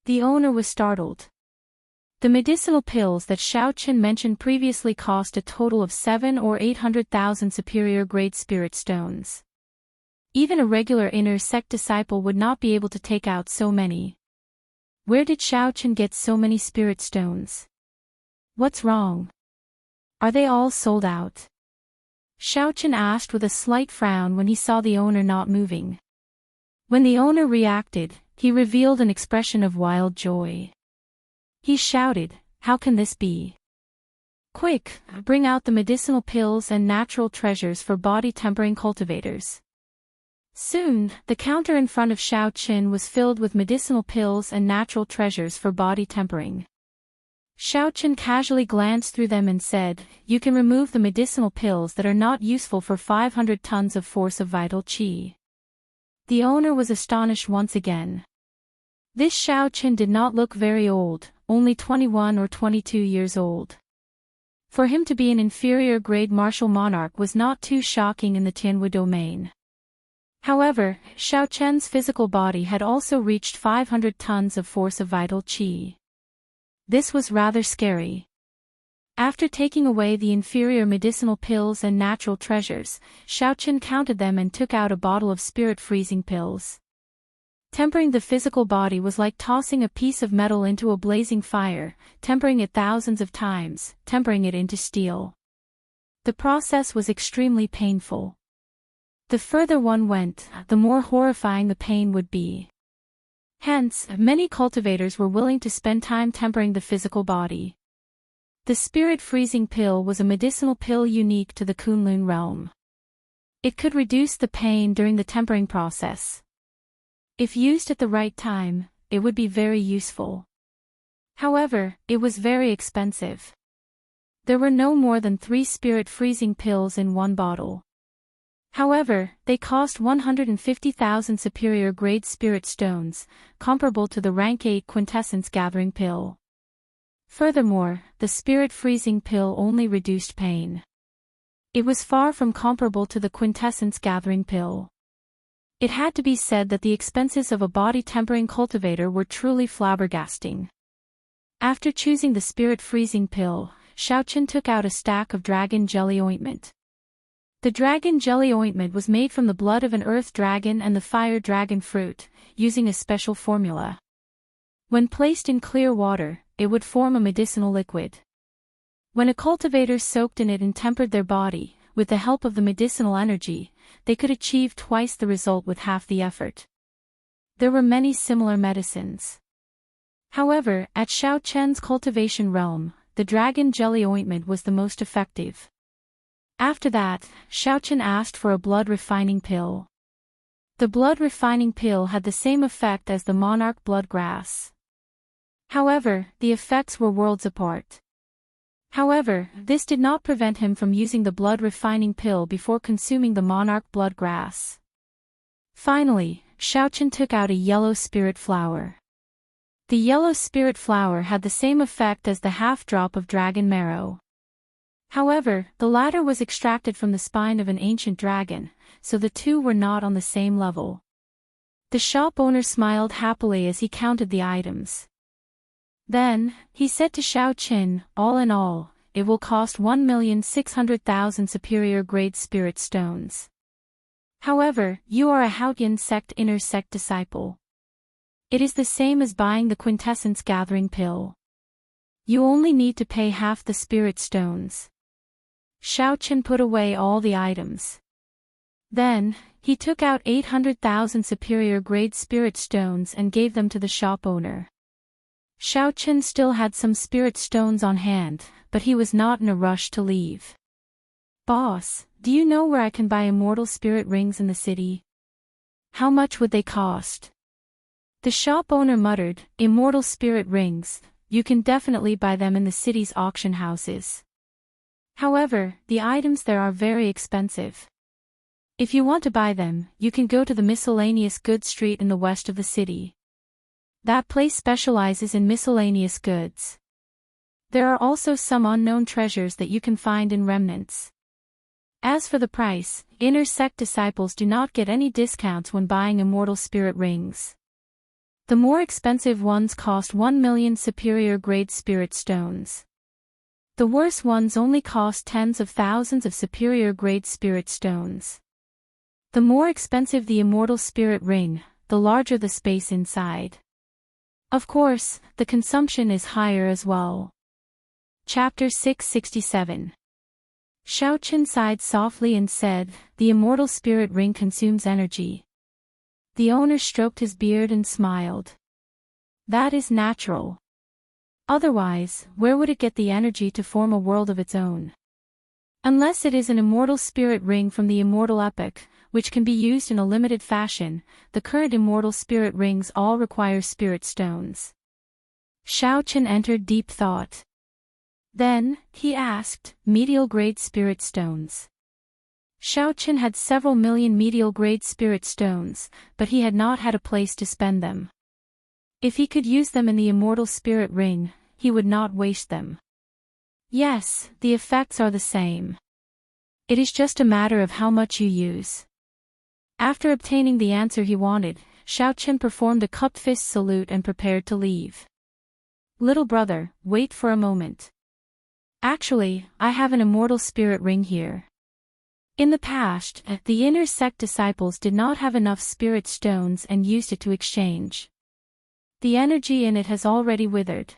The owner was startled. The medicinal pills that Xiao Chen mentioned previously cost a total of 7 or 800,000 superior-grade spirit stones. Even a regular inner sect disciple would not be able to take out so many. Where did Xiao Chen get so many spirit stones? What's wrong? Are they all sold out? Xiao Chen asked with a slight frown when he saw the owner not moving. When the owner reacted, he revealed an expression of wild joy. He shouted, "How can this be? Quick, bring out the medicinal pills and natural treasures for body-tempering cultivators." Soon, the counter in front of Xiao Qin was filled with medicinal pills and natural treasures for body tempering. Xiao Qin casually glanced through them and said, "You can remove the medicinal pills that are not useful for 500 tons of force of vital qi." The owner was astonished once again. This Xiao Qin did not look very old, only 21 or 22 years old. For him to be an inferior-grade martial monarch was not too shocking in the Tianwu domain. However, Xiao Chen's physical body had also reached 500 tons of force of vital qi. This was rather scary. After taking away the inferior medicinal pills and natural treasures, Xiao Chen counted them and took out a bottle of spirit freezing pills. Tempering the physical body was like tossing a piece of metal into a blazing fire, tempering it thousands of times, tempering it into steel. The process was extremely painful. The further one went, the more horrifying the pain would be. Hence, many cultivators were willing to spend time tempering the physical body. The spirit freezing pill was a medicinal pill unique to the Kunlun realm. It could reduce the pain during the tempering process. If used at the right time, it would be very useful. However, it was very expensive. There were no more than 3 spirit freezing pills in one bottle. However, they cost 150,000 superior-grade spirit stones, comparable to the rank 8 quintessence gathering pill. Furthermore, the spirit freezing pill only reduced pain. It was far from comparable to the quintessence gathering pill. It had to be said that the expenses of a body-tempering cultivator were truly flabbergasting. After choosing the spirit freezing pill, Xiao Chen took out a stack of dragon jelly ointment. The dragon jelly ointment was made from the blood of an earth dragon and the fire dragon fruit, using a special formula. When placed in clear water, it would form a medicinal liquid. When a cultivator soaked in it and tempered their body, with the help of the medicinal energy, they could achieve twice the result with half the effort. There were many similar medicines. However, at Xiao Chen's cultivation realm, the dragon jelly ointment was the most effective. After that, Xiao Chen asked for a blood refining pill. The blood refining pill had the same effect as the monarch blood grass. However, the effects were worlds apart. However, this did not prevent him from using the blood refining pill before consuming the monarch blood grass. Finally, Xiao Chen took out a yellow spirit flower. The yellow spirit flower had the same effect as the half-drop of dragon marrow. However, the latter was extracted from the spine of an ancient dragon, so the two were not on the same level. The shop owner smiled happily as he counted the items. Then, he said to Xiao Qin, "All in all, it will cost 1,600,000 superior-grade spirit stones. However, you are a Haotian sect inner sect disciple. It is the same as buying the quintessence gathering pill. You only need to pay half the spirit stones." Xiao Qin put away all the items. Then, he took out 800,000 superior-grade spirit stones and gave them to the shop owner. Xiao Qin still had some spirit stones on hand, but he was not in a rush to leave. "Boss, do you know where I can buy immortal spirit rings in the city? How much would they cost?" The shop owner muttered, "Immortal spirit rings, you can definitely buy them in the city's auction houses. However, the items there are very expensive. If you want to buy them, you can go to the miscellaneous goods street in the west of the city. That place specializes in miscellaneous goods. There are also some unknown treasures that you can find in remnants. As for the price, inner sect disciples do not get any discounts when buying immortal spirit rings. The more expensive ones cost 1 million superior-grade spirit stones. The worse ones only cost tens of thousands of superior-grade spirit stones. The more expensive the immortal spirit ring, the larger the space inside. Of course, the consumption is higher as well." Chapter 667. Xiao Qin sighed softly and said, "The immortal spirit ring consumes energy." The owner stroked his beard and smiled. "That is natural. Otherwise, where would it get the energy to form a world of its own? Unless it is an immortal spirit ring from the Immortal epic, which can be used in a limited fashion, the current immortal spirit rings all require spirit stones. Xiao Chen entered deep thought. Then, he asked, medial-grade spirit stones. Xiao Chen had several million medial-grade spirit stones, but he had not had a place to spend them. If he could use them in the immortal spirit ring, he would not waste them. Yes, the effects are the same. It is just a matter of how much you use. After obtaining the answer he wanted, Xiao Chen performed a cupped fist salute and prepared to leave. Little brother, wait for a moment. Actually, I have an immortal spirit ring here. In the past, the inner sect disciples did not have enough spirit stones and used it to exchange. The energy in it has already withered.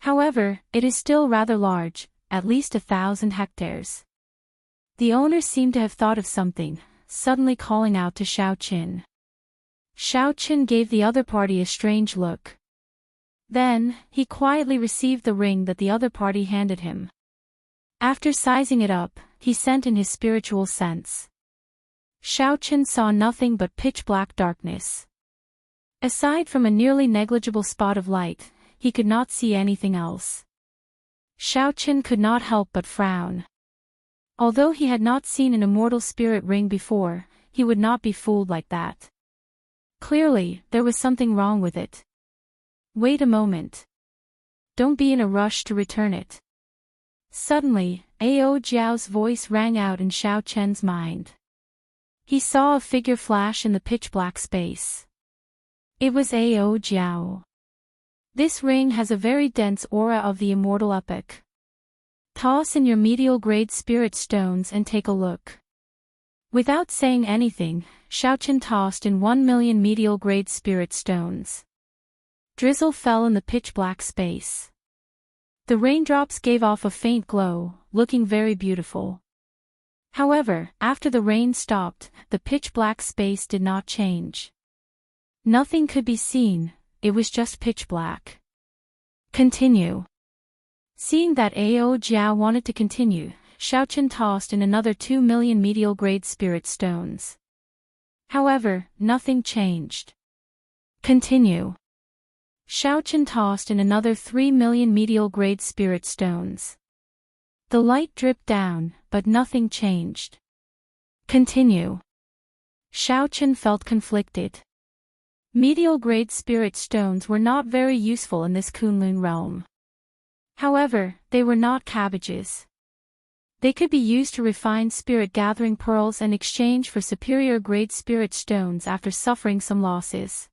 However, it is still rather large, at least 1,000 hectares. The owner seemed to have thought of something, suddenly calling out to Xiao Chen. Xiao Chen gave the other party a strange look. Then, he quietly received the ring that the other party handed him. After sizing it up, he sent in his spiritual sense. Xiao Chen saw nothing but pitch-black darkness. Aside from a nearly negligible spot of light, he could not see anything else. Xiao Chen could not help but frown. Although he had not seen an immortal spirit ring before, he would not be fooled like that. Clearly, there was something wrong with it. Wait a moment. Don't be in a rush to return it. Suddenly, Ao Jiao's voice rang out in Xiao Chen's mind. He saw a figure flash in the pitch-black space. It was Ao Jiao. This ring has a very dense aura of the immortal epic. Toss in your medial-grade spirit stones and take a look. Without saying anything, Xiao Chen tossed in 1 million medial-grade spirit stones. Drizzle fell in the pitch-black space. The raindrops gave off a faint glow, looking very beautiful. However, after the rain stopped, the pitch-black space did not change. Nothing could be seen, it was just pitch-black. Continue. Seeing that Ao Jiao wanted to continue, Xiao Chen tossed in another 2 million medial-grade spirit stones. However, nothing changed. Continue. Xiao Chen tossed in another 3 million medial-grade spirit stones. The light dripped down, but nothing changed. Continue. Xiao Chen felt conflicted. Medial-grade spirit stones were not very useful in this Kunlun realm. However, they were not cabbages. They could be used to refine spirit-gathering pearls and exchange for superior-grade spirit stones after suffering some losses.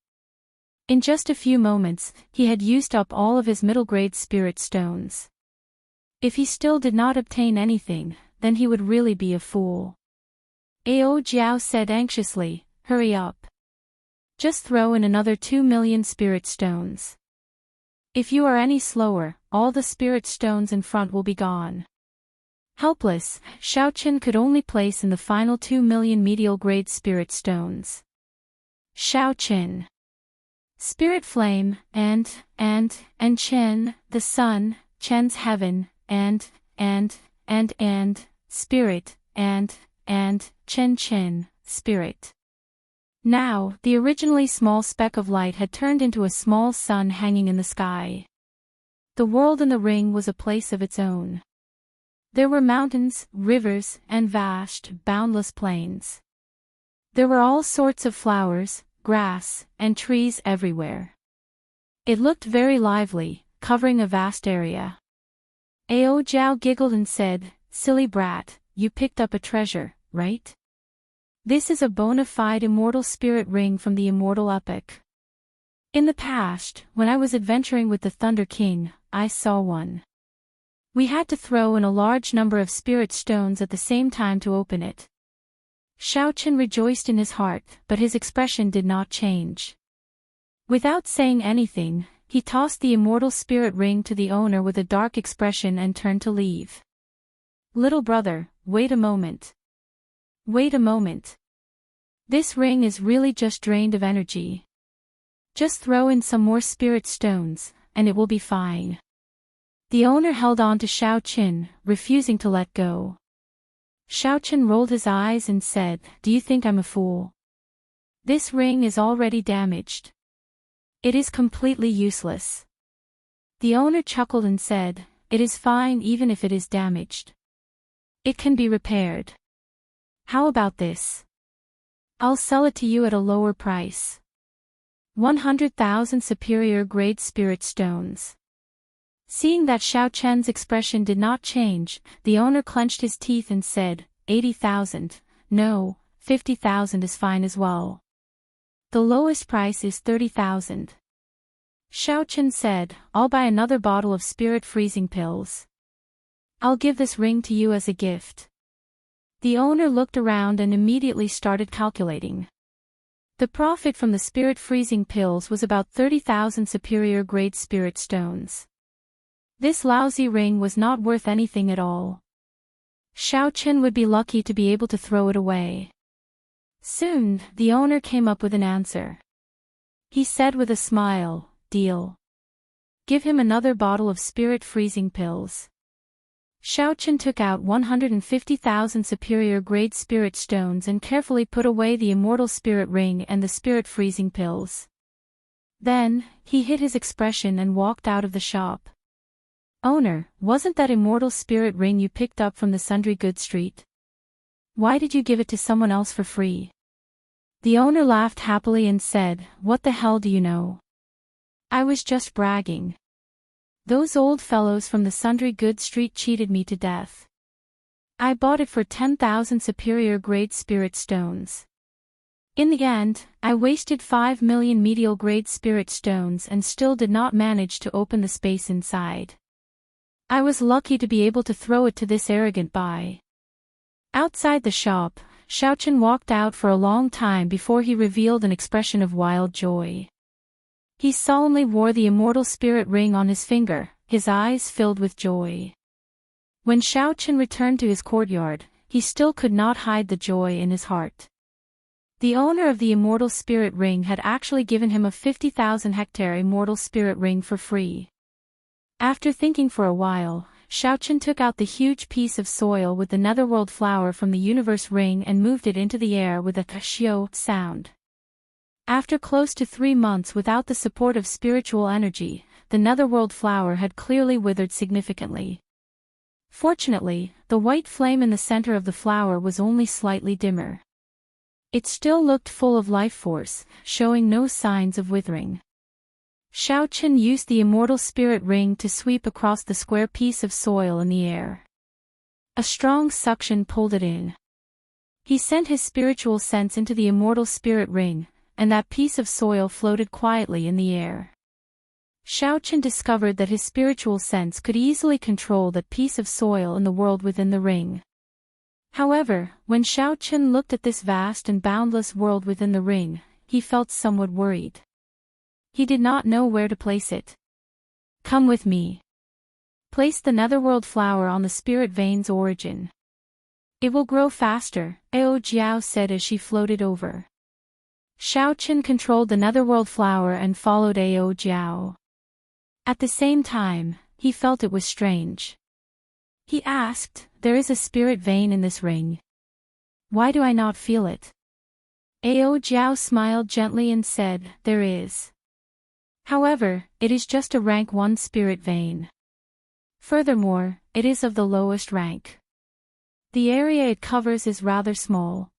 In just a few moments, he had used up all of his middle-grade spirit stones. If he still did not obtain anything, then he would really be a fool. Ao Jiao said anxiously, hurry up. Just throw in another 2 million spirit stones. If you are any slower, all the spirit stones in front will be gone. Helpless, Xiao Chen could only place in the final 2 million medial-grade spirit stones. Xiao Chen. Spirit flame, and Chen, the sun, Chen's heaven, and, spirit, and, Chen, spirit. Now, the originally small speck of light had turned into a small sun hanging in the sky. The world in the ring was a place of its own. There were mountains, rivers, and vast, boundless plains. There were all sorts of flowers, grass, and trees everywhere. It looked very lively, covering a vast area. Ao Jiao giggled and said, silly brat, you picked up a treasure, right? This is a bona fide immortal spirit ring from the Immortal epic. In the past, when I was adventuring with the Thunder King, I saw one. We had to throw in a large number of spirit stones at the same time to open it. Xiao Chen rejoiced in his heart, but his expression did not change. Without saying anything, he tossed the immortal spirit ring to the owner with a dark expression and turned to leave. Little brother, wait a moment. Wait a moment. This ring is really just drained of energy. Just throw in some more spirit stones, and it will be fine. The owner held on to Xiaoqin, refusing to let go. Xiaoqin rolled his eyes and said, "Do you think I'm a fool? This ring is already damaged. It is completely useless." The owner chuckled and said, "It is fine even if it is damaged. It can be repaired. How about this? I'll sell it to you at a lower price. 100,000 superior grade spirit stones." Seeing that Xiaoqian's expression did not change, the owner clenched his teeth and said, 80,000, no, 50,000 is fine as well. The lowest price is 30,000. Xiaoqian said, "I'll buy another bottle of spirit freezing pills. I'll give this ring to you as a gift." The owner looked around and immediately started calculating. The profit from the spirit freezing pills was about 30,000 superior grade spirit stones. This lousy ring was not worth anything at all. Xiaoqian would be lucky to be able to throw it away. Soon, the owner came up with an answer. He said with a smile, "Deal. Give him another bottle of spirit freezing pills." Xiaoqian took out 150,000 superior grade spirit stones and carefully put away the immortal spirit ring and the spirit freezing pills. Then, he hid his expression and walked out of the shop. "Owner, wasn't that immortal spirit ring you picked up from the sundry goods street? Why did you give it to someone else for free?" The owner laughed happily and said, "What the hell do you know? I was just bragging. Those old fellows from the sundry goods street cheated me to death. I bought it for 10,000 superior grade spirit stones. In the end, I wasted 5 million medial grade spirit stones and still did not manage to open the space inside. I was lucky to be able to throw it to this arrogant buy." Outside the shop, Xiaoqian walked out for a long time before he revealed an expression of wild joy. He solemnly wore the immortal spirit ring on his finger, his eyes filled with joy. When Xiaoqian returned to his courtyard, he still could not hide the joy in his heart. The owner of the immortal spirit ring had actually given him a 50,000 hectare immortal spirit ring for free. After thinking for a while, Xiaoqian took out the huge piece of soil with the netherworld flower from the universe ring and moved it into the air with a xiao sound. After close to 3 months without the support of spiritual energy, the netherworld flower had clearly withered significantly. Fortunately, the white flame in the center of the flower was only slightly dimmer. It still looked full of life force, showing no signs of withering. Xiaoqian used the immortal spirit ring to sweep across the square piece of soil in the air. A strong suction pulled it in. He sent his spiritual sense into the immortal spirit ring, and that piece of soil floated quietly in the air. Xiaoqian discovered that his spiritual sense could easily control that piece of soil in the world within the ring. However, when Xiaoqian looked at this vast and boundless world within the ring, he felt somewhat worried. He did not know where to place it. "Come with me. Place the netherworld flower on the spirit vein's origin. It will grow faster," Ao Jiao said as she floated over. Xiaoqian controlled the netherworld flower and followed Ao Jiao. At the same time, he felt it was strange. He asked, "There is a spirit vein in this ring. Why do I not feel it?" Ao Jiao smiled gently and said, "There is. However, it is just a rank 1 spirit vein. Furthermore, it is of the lowest rank. The area it covers is rather small.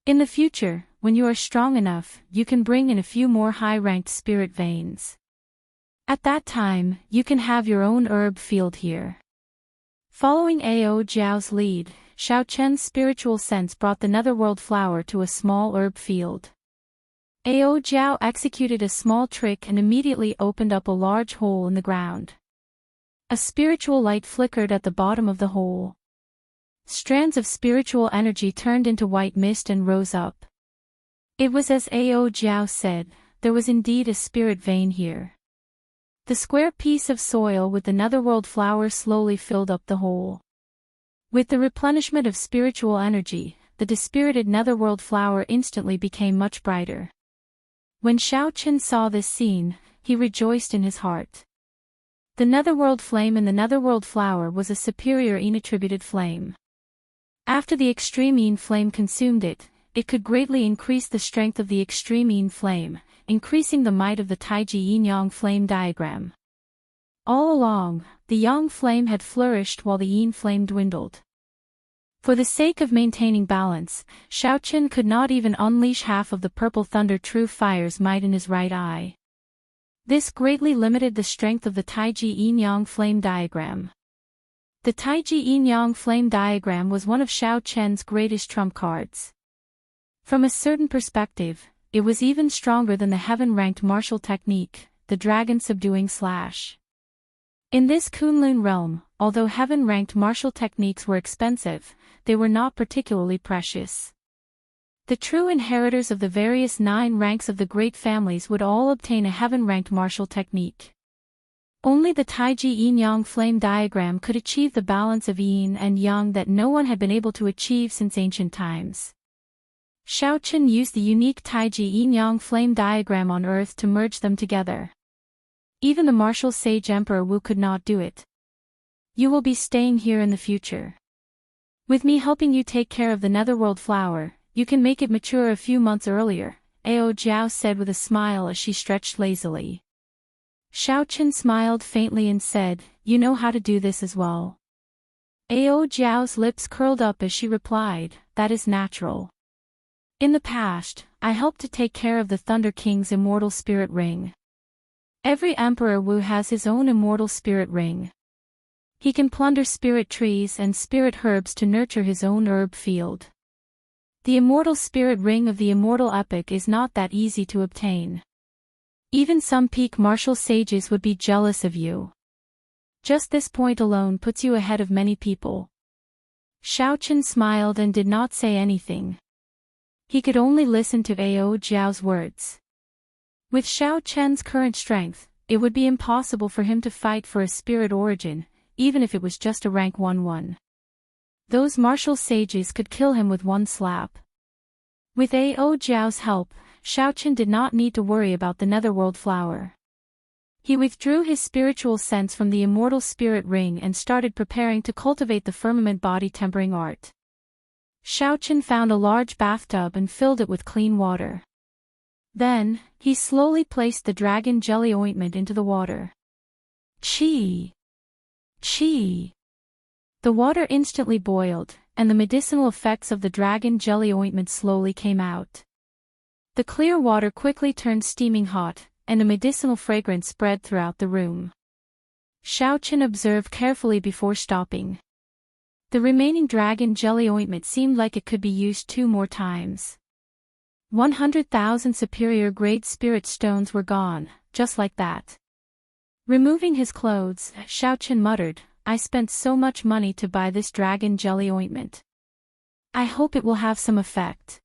In the future, when you are strong enough, you can bring in a few more high-ranked spirit veins. At that time, you can have your own herb field here." Following Ao Jiao's lead, Xiaoqian's spiritual sense brought the netherworld flower to a small herb field. Ao Jiao executed a small trick and immediately opened up a large hole in the ground. A spiritual light flickered at the bottom of the hole. Strands of spiritual energy turned into white mist and rose up. It was as Ao Jiao said, there was indeed a spirit vein here. The square piece of soil with the netherworld flower slowly filled up the hole. With the replenishment of spiritual energy, the dispirited netherworld flower instantly became much brighter. When Xiaoqian saw this scene, he rejoiced in his heart. The netherworld flame in the netherworld flower was a superior inattributed flame. After the extreme yin flame consumed it, it could greatly increase the strength of the extreme yin flame, increasing the might of the Taiji yin-yang flame diagram. All along, the yang flame had flourished while the yin flame dwindled. For the sake of maintaining balance, Xiaoqian could not even unleash half of the purple thunder true fire's might in his right eye. This greatly limited the strength of the Taiji yin-yang flame diagram. The Taiji yin-yang flame diagram was one of Xiaoqian's greatest trump cards. From a certain perspective, it was even stronger than the heaven-ranked martial technique, the dragon subduing slash. In this Kunlun realm, although heaven-ranked martial techniques were expensive, they were not particularly precious. The true inheritors of the various 9 ranks of the great families would all obtain a heaven-ranked martial technique. Only the Taiji yin-yang flame diagram could achieve the balance of yin and yang that no one had been able to achieve since ancient times. Xiaoqian used the unique Taiji yin-yang flame diagram on Earth to merge them together. Even the martial sage Emperor Wu could not do it. You will be staying here in the future. With me helping you take care of the netherworld flower, you can make it mature a few months earlier, Ao Jiao said with a smile as she stretched lazily. Xiaoqian smiled faintly and said, you know how to do this as well. Ao Jiao's lips curled up as she replied, that is natural. In the past, I helped to take care of the Thunder King's immortal spirit ring. Every Emperor Wu has his own immortal spirit ring. He can plunder spirit trees and spirit herbs to nurture his own herb field. The immortal spirit ring of the immortal epic is not that easy to obtain. Even some peak martial sages would be jealous of you. Just this point alone puts you ahead of many people. Xiaoqian smiled and did not say anything. He could only listen to Ao Jiao's words. With Xiaoqian's current strength, it would be impossible for him to fight for a spirit origin, even if it was just a rank 1-1. Those martial sages could kill him with one slap. With Ao Jiao's help, Xiaoqian did not need to worry about the netherworld flower. He withdrew his spiritual sense from the immortal spirit ring and started preparing to cultivate the firmament body tempering art. Xiaoqian found a large bathtub and filled it with clean water. Then, he slowly placed the dragon jelly ointment into the water. Chi! Chi! The water instantly boiled, and the medicinal effects of the dragon jelly ointment slowly came out. The clear water quickly turned steaming hot, and a medicinal fragrance spread throughout the room. Xiaoqian observed carefully before stopping. The remaining dragon jelly ointment seemed like it could be used 2 more times. 100,000 superior grade spirit stones were gone, just like that. Removing his clothes, Xiaoqian muttered, I spent so much money to buy this dragon jelly ointment. I hope it will have some effect.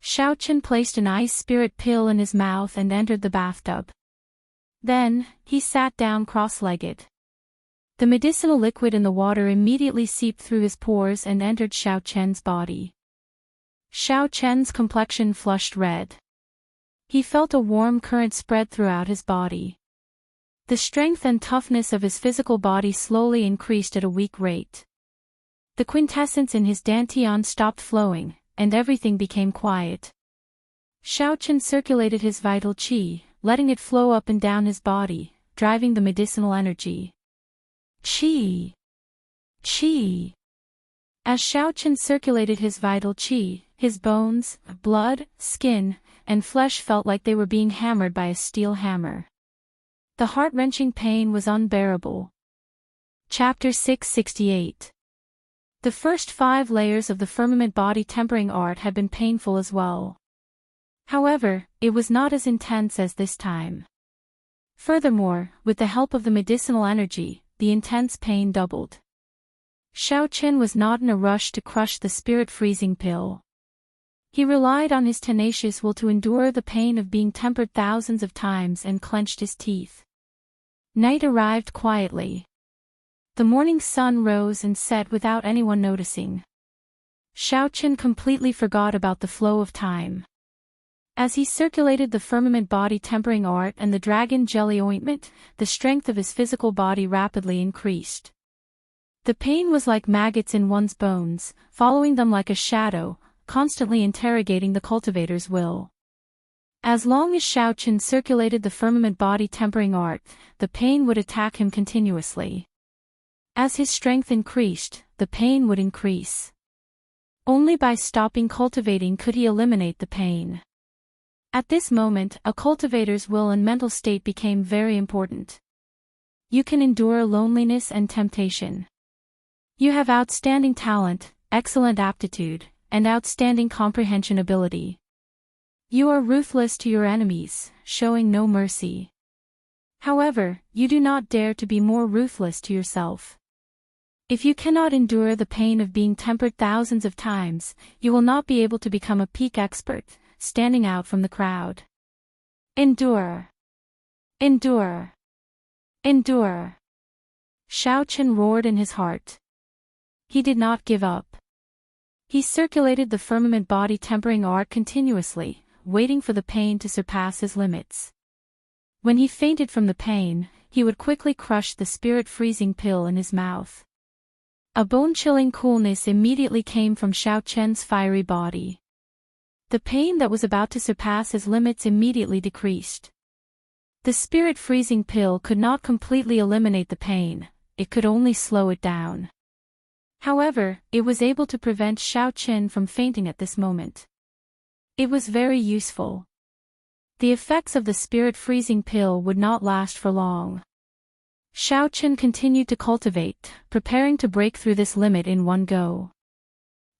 Xiaoqian placed an ice spirit pill in his mouth and entered the bathtub. Then, he sat down cross-legged. The medicinal liquid in the water immediately seeped through his pores and entered Xiaoqian's body. Xiaoqian's complexion flushed red. He felt a warm current spread throughout his body. The strength and toughness of his physical body slowly increased at a weak rate. The quintessence in his dantian stopped flowing, and everything became quiet. Xiaoqian circulated his vital qi, letting it flow up and down his body, driving the medicinal energy. Qi! Qi! As Xiaoqian circulated his vital qi, his bones, blood, skin, and flesh felt like they were being hammered by a steel hammer. The heart-wrenching pain was unbearable. Chapter 668. The first 5 layers of the firmament body tempering art had been painful as well. However, it was not as intense as this time. Furthermore, with the help of the medicinal energy, the intense pain doubled. Xiaoqian was not in a rush to crush the spirit-freezing pill. He relied on his tenacious will to endure the pain of being tempered thousands of times and clenched his teeth. Night arrived quietly. The morning sun rose and set without anyone noticing. Xiaoqian completely forgot about the flow of time. As he circulated the firmament body tempering art and the dragon jelly ointment, the strength of his physical body rapidly increased. The pain was like maggots in one's bones, following them like a shadow, constantly interrogating the cultivator's will. As long as Xiaochen circulated the firmament body tempering art, the pain would attack him continuously. As his strength increased, the pain would increase. Only by stopping cultivating could he eliminate the pain. At this moment, a cultivator's will and mental state became very important. You can endure loneliness and temptation. You have outstanding talent, excellent aptitude, and outstanding comprehension ability. You are ruthless to your enemies, showing no mercy. However, you do not dare to be more ruthless to yourself. If you cannot endure the pain of being tempered thousands of times, you will not be able to become a peak expert, standing out from the crowd. Endure. Endure. Endure. Xiaochen roared in his heart. He did not give up. He circulated the firmament body tempering art continuously, waiting for the pain to surpass his limits. When he fainted from the pain, he would quickly crush the spirit freezing pill in his mouth. A bone-chilling coolness immediately came from Xiaochen's fiery body. The pain that was about to surpass his limits immediately decreased. The spirit freezing pill could not completely eliminate the pain, it could only slow it down. However, it was able to prevent Xiaochen from fainting at this moment. It was very useful. The effects of the spirit freezing pill would not last for long. Xiaochen continued to cultivate, preparing to break through this limit in one go.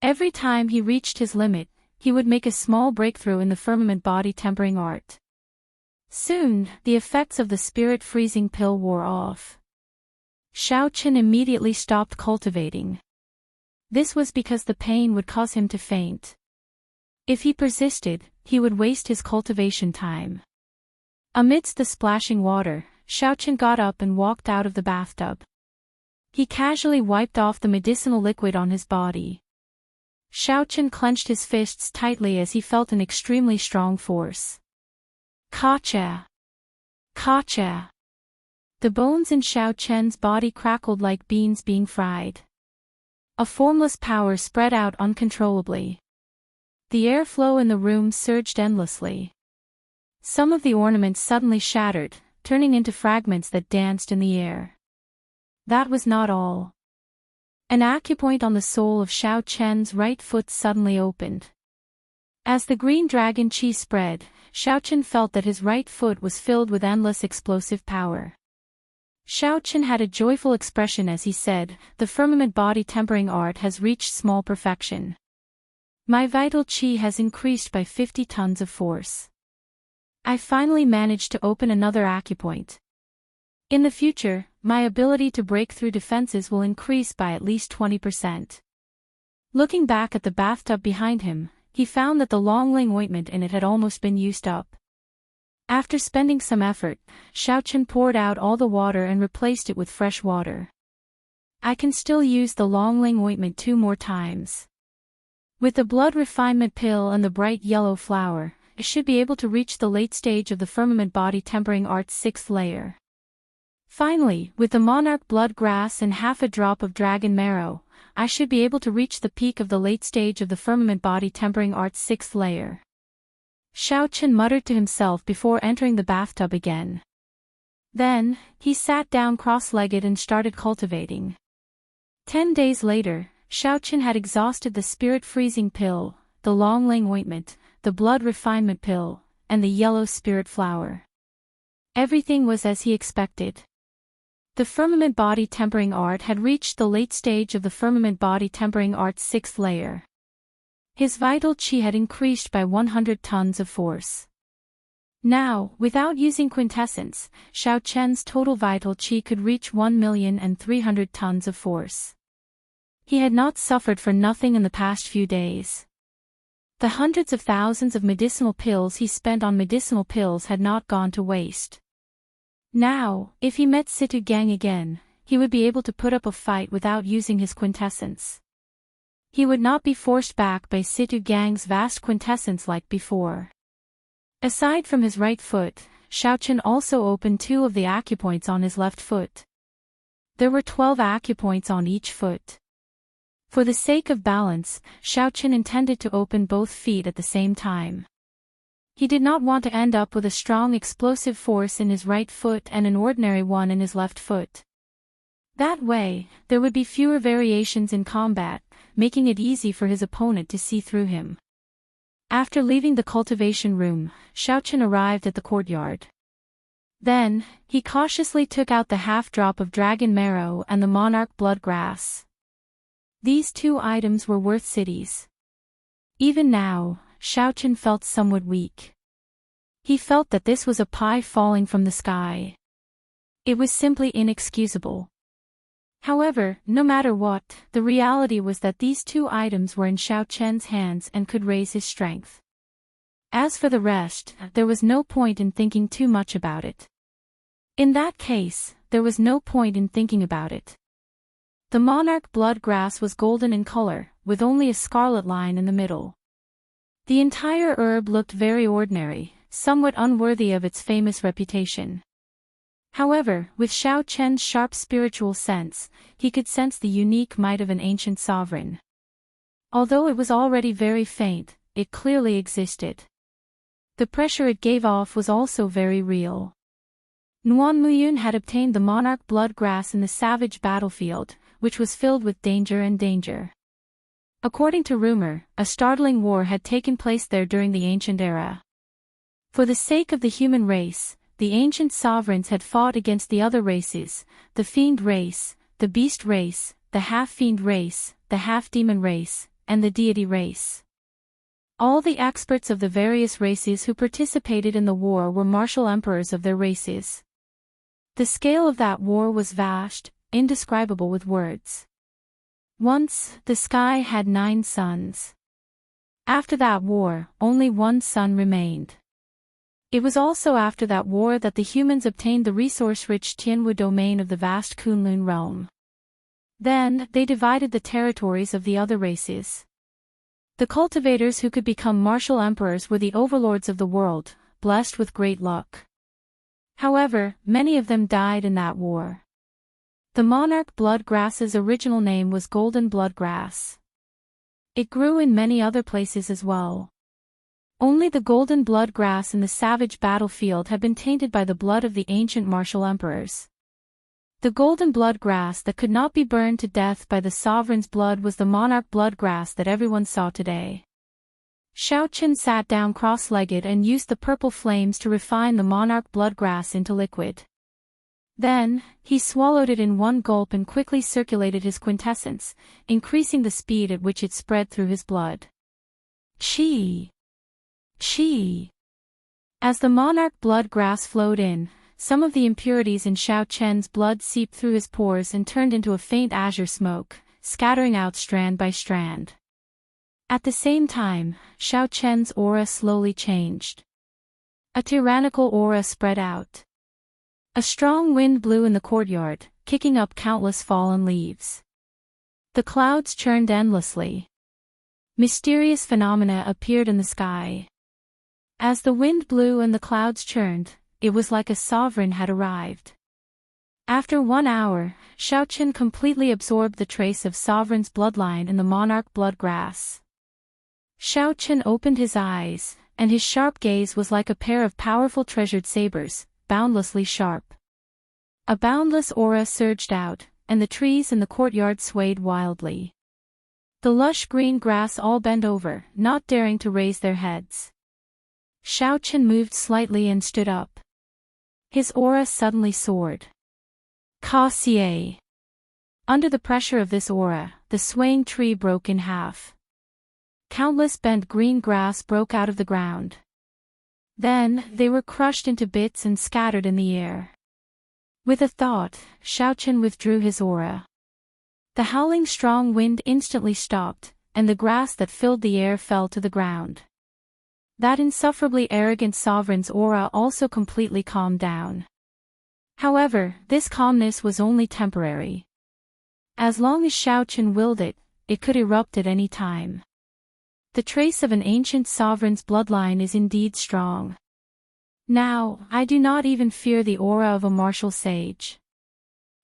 Every time he reached his limit, he would make a small breakthrough in the firmament body tempering art. Soon, the effects of the spirit freezing pill wore off. Xiaochen immediately stopped cultivating. This was because the pain would cause him to faint. If he persisted, he would waste his cultivation time. Amidst the splashing water, Xiaochen got up and walked out of the bathtub. He casually wiped off the medicinal liquid on his body. Xiaochen clenched his fists tightly as he felt an extremely strong force. Kacha! Kacha! The bones in Xiaochen's body crackled like beans being fried. A formless power spread out uncontrollably. The airflow in the room surged endlessly. Some of the ornaments suddenly shattered, turning into fragments that danced in the air. That was not all. An acupoint on the sole of Xiaochen's right foot suddenly opened. As the green dragon chi spread, Xiaochen felt that his right foot was filled with endless explosive power. Xiaochen had a joyful expression as he said, "The firmament body tempering art has reached small perfection. My vital chi has increased by 50 tons of force. I finally managed to open another acupoint. In the future, my ability to break through defenses will increase by at least 20%. Looking back at the bathtub behind him, he found that the Longling ointment in it had almost been used up. After spending some effort, Xiaochen poured out all the water and replaced it with fresh water. I can still use the Longling ointment 2 more times. With the blood refinement pill and the bright yellow flower, I should be able to reach the late stage of the firmament body tempering art's 6th layer. Finally, with the monarch blood grass and half a drop of dragon marrow, I should be able to reach the peak of the late stage of the firmament body tempering art's 6th layer. Xiaochen muttered to himself before entering the bathtub again. Then, he sat down cross-legged and started cultivating. 10 days later, Xiaochen had exhausted the spirit freezing pill, the Longling ointment, the blood refinement pill, and the yellow spirit flower. Everything was as he expected. The firmament body tempering art had reached the late stage of the firmament body tempering art's 6th layer. His vital chi had increased by 100 tons of force. Now, without using quintessence, Xiaochen's total vital chi could reach 1,300,000 tons of force. He had not suffered for nothing in the past few days. The hundreds of thousands of medicinal pills he spent on medicinal pills had not gone to waste. Now, if he met Situ Gang again, he would be able to put up a fight without using his quintessence. He would not be forced back by Situ Gang's vast quintessence like before. Aside from his right foot, Xiaochen also opened 2 of the acupoints on his left foot. There were 12 acupoints on each foot. For the sake of balance, Xiaochen intended to open both feet at the same time. He did not want to end up with a strong explosive force in his right foot and an ordinary one in his left foot. That way, there would be fewer variations in combat, making it easy for his opponent to see through him. After leaving the cultivation room, Xiaochen arrived at the courtyard. Then, he cautiously took out the half-drop of dragon marrow and the monarch blood grass. These 2 items were worth cities. Even now, Xiaochen felt somewhat weak. He felt that this was a pie falling from the sky. It was simply inexcusable. However, no matter what, the reality was that these 2 items were in Xiaochen's hands and could raise his strength. As for the rest, there was no point in thinking too much about it. In that case, there was no point in thinking about it. The monarch blood grass was golden in color, with only a scarlet line in the middle. The entire herb looked very ordinary, somewhat unworthy of its famous reputation. However, with Xiaochen's sharp spiritual sense, he could sense the unique might of an ancient sovereign. Although it was already very faint, it clearly existed. The pressure it gave off was also very real. Nuan Muyun had obtained the monarch blood grass in the savage battlefield, which was filled with danger and danger. According to rumor, a startling war had taken place there during the ancient era. For the sake of the human race, the ancient sovereigns had fought against the other races, the fiend race, the beast race, the half-fiend race, the half-demon race, and the deity race. All the experts of the various races who participated in the war were martial emperors of their races. The scale of that war was vast, indescribable with words. Once, the sky had 9 suns. After that war, only 1 sun remained. It was also after that war that the humans obtained the resource-rich Tianwu domain of the vast Kunlun realm. Then, they divided the territories of the other races. The cultivators who could become martial emperors were the overlords of the world, blessed with great luck. However, many of them died in that war. The monarch blood grass's original name was golden blood grass. It grew in many other places as well. Only the golden blood grass in the savage battlefield had been tainted by the blood of the ancient martial emperors. The golden blood grass that could not be burned to death by the sovereign's blood was the monarch blood grass that everyone saw today. Xiaochen sat down cross-legged and used the purple flames to refine the monarch blood grass into liquid. Then, he swallowed it in one gulp and quickly circulated his quintessence, increasing the speed at which it spread through his blood. Qi! Qi! As the monarch blood grass flowed in, some of the impurities in Xiaochen's blood seeped through his pores and turned into a faint azure smoke, scattering out strand by strand. At the same time, Xiaochen's aura slowly changed. A tyrannical aura spread out. A strong wind blew in the courtyard, kicking up countless fallen leaves. The clouds churned endlessly. Mysterious phenomena appeared in the sky. As the wind blew and the clouds churned, it was like a sovereign had arrived. After 1 hour, Xiaochen completely absorbed the trace of sovereign's bloodline in the monarch blood grass. Xiaochen opened his eyes, and his sharp gaze was like a pair of powerful treasured sabers, boundlessly sharp. A boundless aura surged out, and the trees in the courtyard swayed wildly. The lush green grass all bent over, not daring to raise their heads. Xiaochen moved slightly and stood up. His aura suddenly soared. Ka Xie. Under the pressure of this aura, the swaying tree broke in half. Countless bent green grass broke out of the ground. Then, they were crushed into bits and scattered in the air. With a thought, Xiaochen withdrew his aura. The howling strong wind instantly stopped, and the grass that filled the air fell to the ground. That insufferably arrogant sovereign's aura also completely calmed down. However, this calmness was only temporary. As long as Xiaochen willed it, it could erupt at any time. The trace of an ancient sovereign's bloodline is indeed strong. Now, I do not even fear the aura of a martial sage.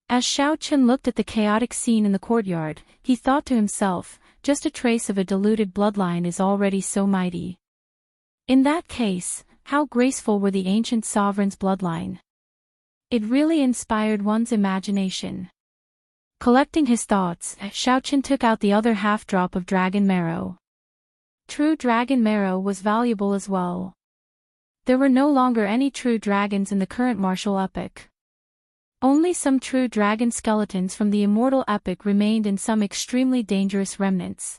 As Xiao Chen looked at the chaotic scene in the courtyard, he thought to himself, just a trace of a diluted bloodline is already so mighty. In that case, how graceful were the ancient sovereign's bloodline. It really inspired one's imagination. Collecting his thoughts, Xiao Chen took out the other half-drop of dragon marrow. True dragon marrow was valuable as well. There were no longer any true dragons in the current martial epic. Only some true dragon skeletons from the Immortal epic remained in some extremely dangerous remnants.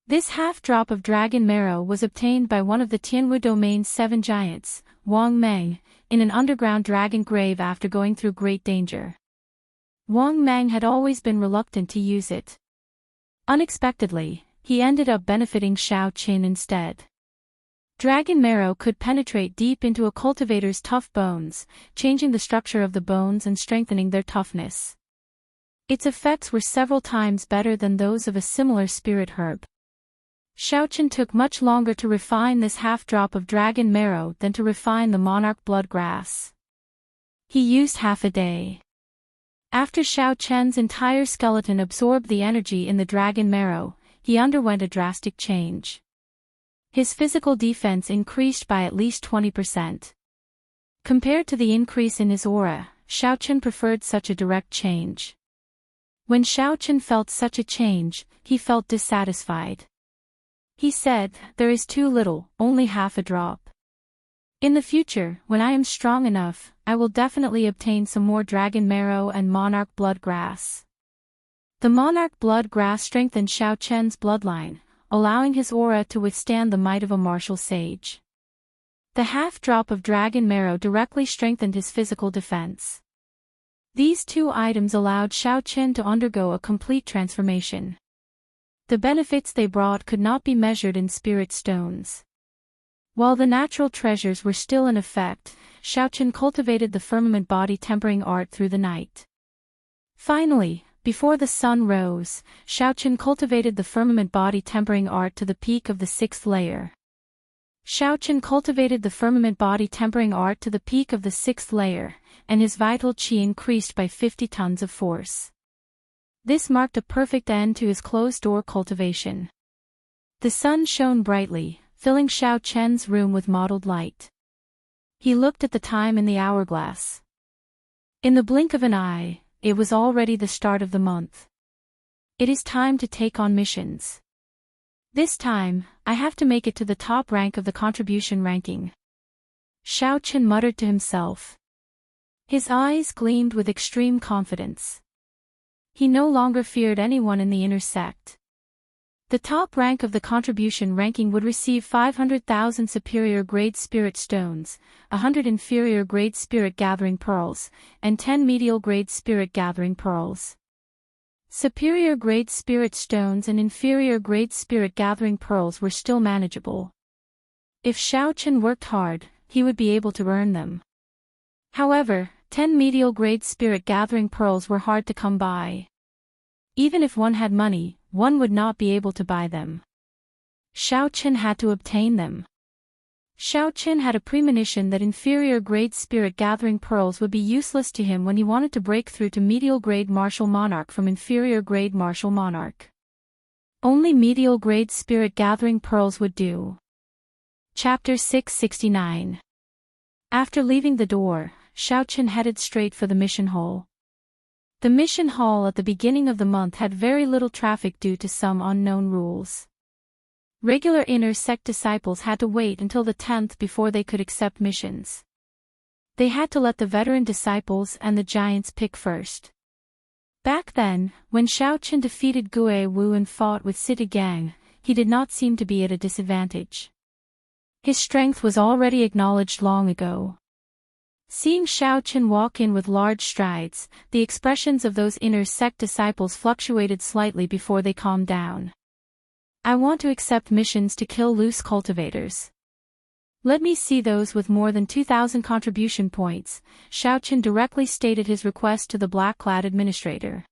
This half-drop of dragon marrow was obtained by one of the Tianwu domain's 7 giants, Wang Meng, in an underground dragon grave after going through great danger. Wang Meng had always been reluctant to use it. Unexpectedly, he ended up benefiting Xiao Chen instead. Dragon marrow could penetrate deep into a cultivator's tough bones, changing the structure of the bones and strengthening their toughness. Its effects were several times better than those of a similar spirit herb. Xiao Chen took much longer to refine this half-drop of dragon marrow than to refine the monarch blood grass. He used half a day. After Xiao Chen's entire skeleton absorbed the energy in the dragon marrow, he underwent a drastic change. His physical defense increased by at least 20%. Compared to the increase in his aura, Xiao Chen preferred such a direct change. When Xiao Chen felt such a change, he felt dissatisfied. He said, "There is too little, only half a drop. In the future, when I am strong enough, I will definitely obtain some more dragon marrow and monarch blood grass." The monarch blood grass strengthened Xiao Chen's bloodline, allowing his aura to withstand the might of a martial sage. The half-drop of dragon marrow directly strengthened his physical defense. These two items allowed Xiao Chen to undergo a complete transformation. The benefits they brought could not be measured in spirit stones. While the natural treasures were still in effect, Xiao Chen cultivated the firmament body tempering art through the night. Finally, before the sun rose, Xiao Chen cultivated the firmament body tempering art to the peak of the 6th layer. Xiao Chen cultivated the firmament body tempering art to the peak of the 6th layer, and his vital qi increased by 50 tons of force. This marked a perfect end to his closed-door cultivation. The sun shone brightly, filling Xiao Chen's room with mottled light. He looked at the time in the hourglass. In the blink of an eye, it was already the start of the month. It is time to take on missions. This time, I have to make it to the top rank of the contribution ranking. Xiao Chen muttered to himself. His eyes gleamed with extreme confidence. He no longer feared anyone in the inner sect. The top rank of the contribution ranking would receive 500,000 superior grade spirit stones, 100 inferior grade spirit gathering pearls, and 10 medial grade spirit gathering pearls. Superior grade spirit stones and inferior grade spirit gathering pearls were still manageable. If Xiao Chen worked hard, he would be able to earn them. However, 10 medial grade spirit gathering pearls were hard to come by. Even if one had money, one would not be able to buy them. Xiao Chen had to obtain them. Xiao Chen had a premonition that inferior grade spirit gathering pearls would be useless to him when he wanted to break through to medial grade martial monarch from inferior grade martial monarch. Only medial grade spirit gathering pearls would do. Chapter 669. After leaving the door, Xiao Chen headed straight for the mission hall. The mission hall at the beginning of the month had very little traffic due to some unknown rules. Regular inner sect disciples had to wait until the 10th before they could accept missions. They had to let the veteran disciples and the giants pick first. Back then, when Xiao Chen defeated Gue Wu and fought with Sita Gang, he did not seem to be at a disadvantage. His strength was already acknowledged long ago. Seeing Xiao Chen walk in with large strides, the expressions of those inner sect disciples fluctuated slightly before they calmed down. "I want to accept missions to kill loose cultivators. Let me see those with more than 2,000 contribution points," Xiao Chen directly stated his request to the black-clad administrator.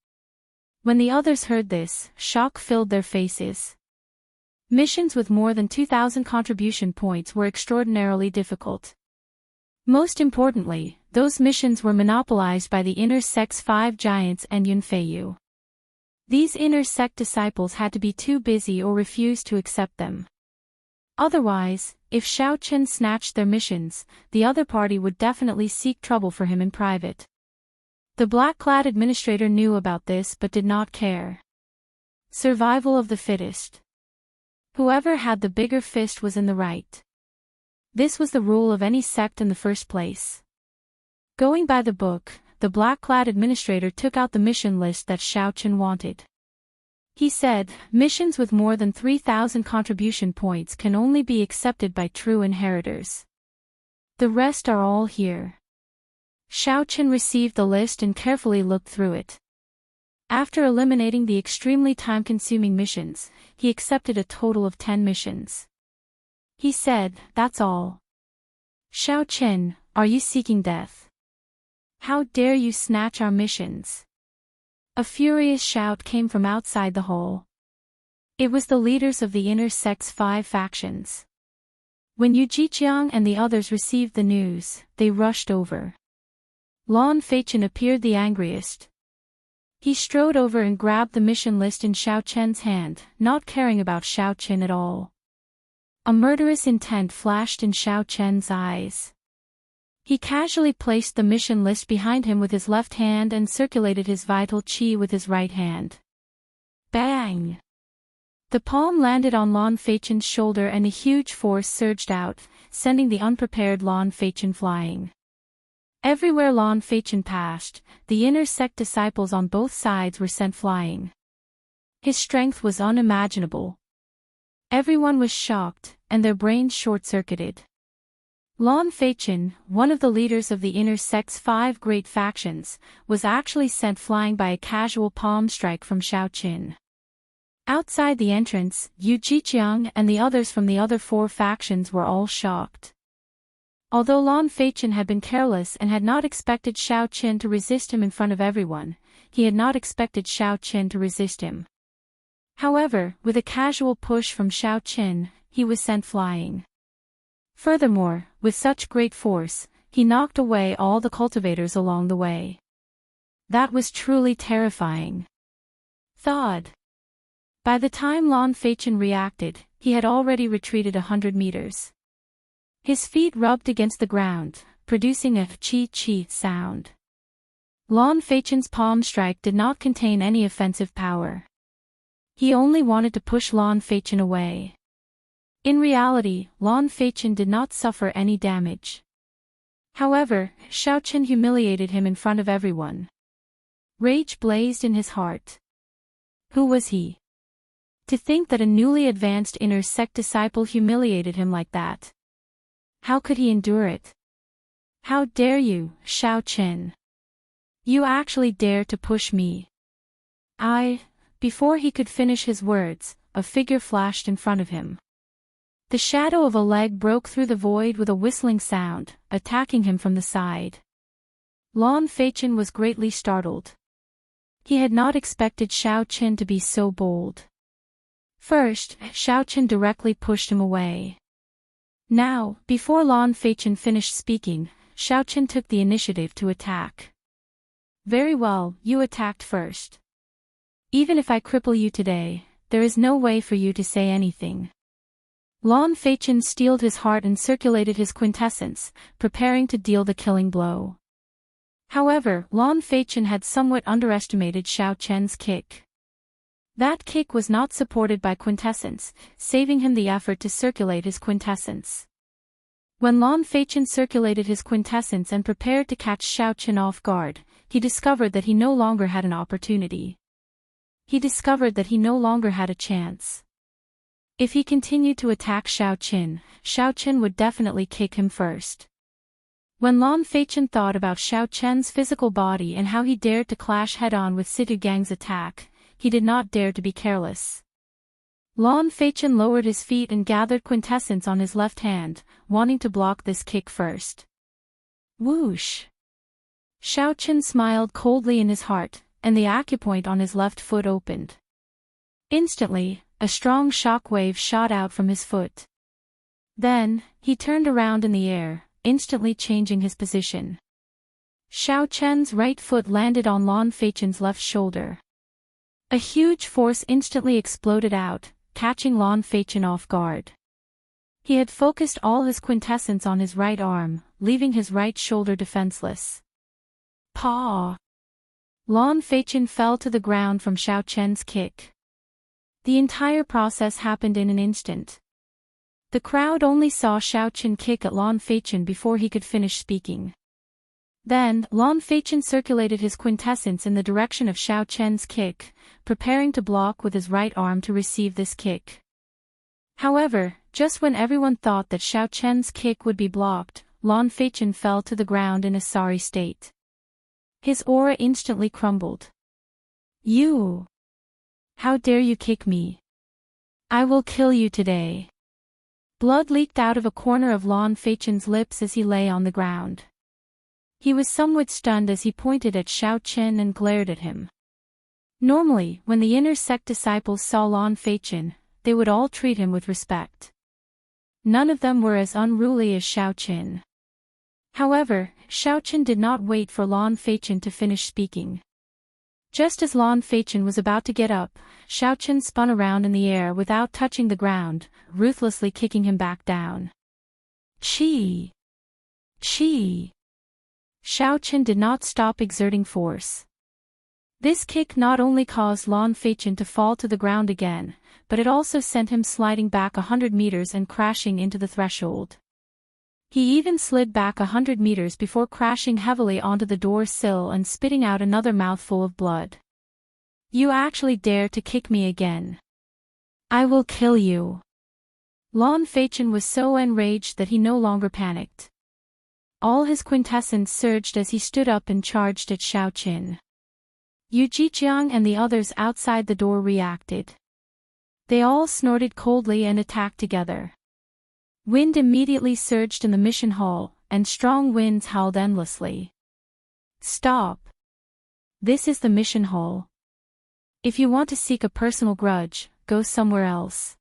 When the others heard this, shock filled their faces. Missions with more than 2,000 contribution points were extraordinarily difficult. Most importantly, those missions were monopolized by the inner sect's 5 giants and Yunfeiyu. These inner sect disciples had to be too busy or refuse to accept them. Otherwise, if Xiao Chen snatched their missions, the other party would definitely seek trouble for him in private. The black-clad administrator knew about this but did not care. Survival of the fittest. Whoever had the bigger fist was in the right. This was the rule of any sect in the first place. Going by the book, the black-clad administrator took out the mission list that Xiao Chen wanted. He said, missions with more than 3,000 contribution points can only be accepted by true inheritors. The rest are all here. Xiao Chen received the list and carefully looked through it. After eliminating the extremely time-consuming missions, he accepted a total of 10 missions. He said, "That's all." "Xiao Chen, are you seeking death? How dare you snatch our missions?" A furious shout came from outside the hall. It was the leaders of the inner sect's 5 factions. When Yu Jiqiang and the others received the news, they rushed over. Lan Feichen appeared the angriest. He strode over and grabbed the mission list in Xiao Chen's hand, not caring about Xiao Chen at all. A murderous intent flashed in Xiao Chen's eyes. He casually placed the mission list behind him with his left hand and circulated his vital qi with his right hand. Bang! The palm landed on Lan Feichen's shoulder and a huge force surged out, sending the unprepared Lan Feichen flying. Everywhere Lan Feichen passed, the inner sect disciples on both sides were sent flying. His strength was unimaginable. Everyone was shocked, and their brains short-circuited. Lan Feichen, one of the leaders of the inner sect's 5 great factions, was actually sent flying by a casual palm strike from Xiao Chen. Outside the entrance, Yu Jiqiang and the others from the other 4 factions were all shocked. Although Lan Feichen had been careless and had not expected Xiao Chen to resist him in front of everyone, he had not expected Xiao Chen to resist him. However, with a casual push from Xiao Chen, he was sent flying. Furthermore, with such great force, he knocked away all the cultivators along the way. That was truly terrifying. Thud. By the time Lan Feichen reacted, he had already retreated 100 meters. His feet rubbed against the ground, producing a chi-chi sound. Lan Feichen's palm strike did not contain any offensive power. He only wanted to push Lan Feichen away. In reality, Lan Feichen did not suffer any damage. However, Xiao Chen humiliated him in front of everyone. Rage blazed in his heart. Who was he? To think that a newly advanced inner sect disciple humiliated him like that. How could he endure it? How dare you, Xiao Chen? You actually dare to push me. Before he could finish his words, a figure flashed in front of him. The shadow of a leg broke through the void with a whistling sound, attacking him from the side. Lan Feichen was greatly startled. He had not expected Xiao Chen to be so bold. First, Xiao Chen directly pushed him away. Now, before Lan Feichen finished speaking, Xiao Chen took the initiative to attack. Very well, you attacked first. Even if I cripple you today, there is no way for you to say anything. Lan Feichen steeled his heart and circulated his quintessence, preparing to deal the killing blow. However, Lan Feichen had somewhat underestimated Xiao Chen's kick. That kick was not supported by quintessence, saving him the effort to circulate his quintessence. When Lan Feichen circulated his quintessence and prepared to catch Xiao Chen off guard, he discovered that he no longer had an opportunity. He discovered that he no longer had a chance. If he continued to attack Xiao Chen would definitely kick him first. When Lan Feichen thought about Xiao Chen's physical body and how he dared to clash head-on with Situ Gang's attack, he did not dare to be careless. Lan Feichen lowered his feet and gathered quintessence on his left hand, wanting to block this kick first. Whoosh! Xiao Chen smiled coldly in his heart, and the acupoint on his left foot opened. Instantly, a strong shock wave shot out from his foot. Then, he turned around in the air, instantly changing his position. Xiao Chen's right foot landed on Lan Feichen's left shoulder. A huge force instantly exploded out, catching Lan Feichen off guard. He had focused all his quintessence on his right arm, leaving his right shoulder defenseless. Paw! Lan Feichen fell to the ground from Xiao Chen's kick. The entire process happened in an instant. The crowd only saw Xiao Chen kick at Lan Feichen before he could finish speaking. Then, Lan Feichen circulated his quintessence in the direction of Xiao Chen's kick, preparing to block with his right arm to receive this kick. However, just when everyone thought that Xiao Chen's kick would be blocked, Lan Feichen fell to the ground in a sorry state. His aura instantly crumbled. You! How dare you kick me? I will kill you today. Blood leaked out of a corner of Lan Feichen's lips as he lay on the ground. He was somewhat stunned as he pointed at Xiao Chen and glared at him. Normally, when the inner sect disciples saw Lan Feichen, they would all treat him with respect. None of them were as unruly as Xiao Chen. However, Xiao Chen did not wait for Lan Feichen to finish speaking. Just as Lan Feichen was about to get up, Xiao Chen spun around in the air without touching the ground, ruthlessly kicking him back down. Chi! Chi! Xiao Chen did not stop exerting force. This kick not only caused Lan Feichen to fall to the ground again, but it also sent him sliding back 100 meters and crashing into the threshold. He even slid back 100 meters before crashing heavily onto the door sill and spitting out another mouthful of blood. You actually dare to kick me again. I will kill you. Lan Feichen was so enraged that he no longer panicked. All his quintessence surged as he stood up and charged at Xiao Chen. Yu Jiqiang and the others outside the door reacted. They all snorted coldly and attacked together. Wind immediately surged in the mission hall, and strong winds howled endlessly. Stop! This is the mission hall. If you want to seek a personal grudge, go somewhere else.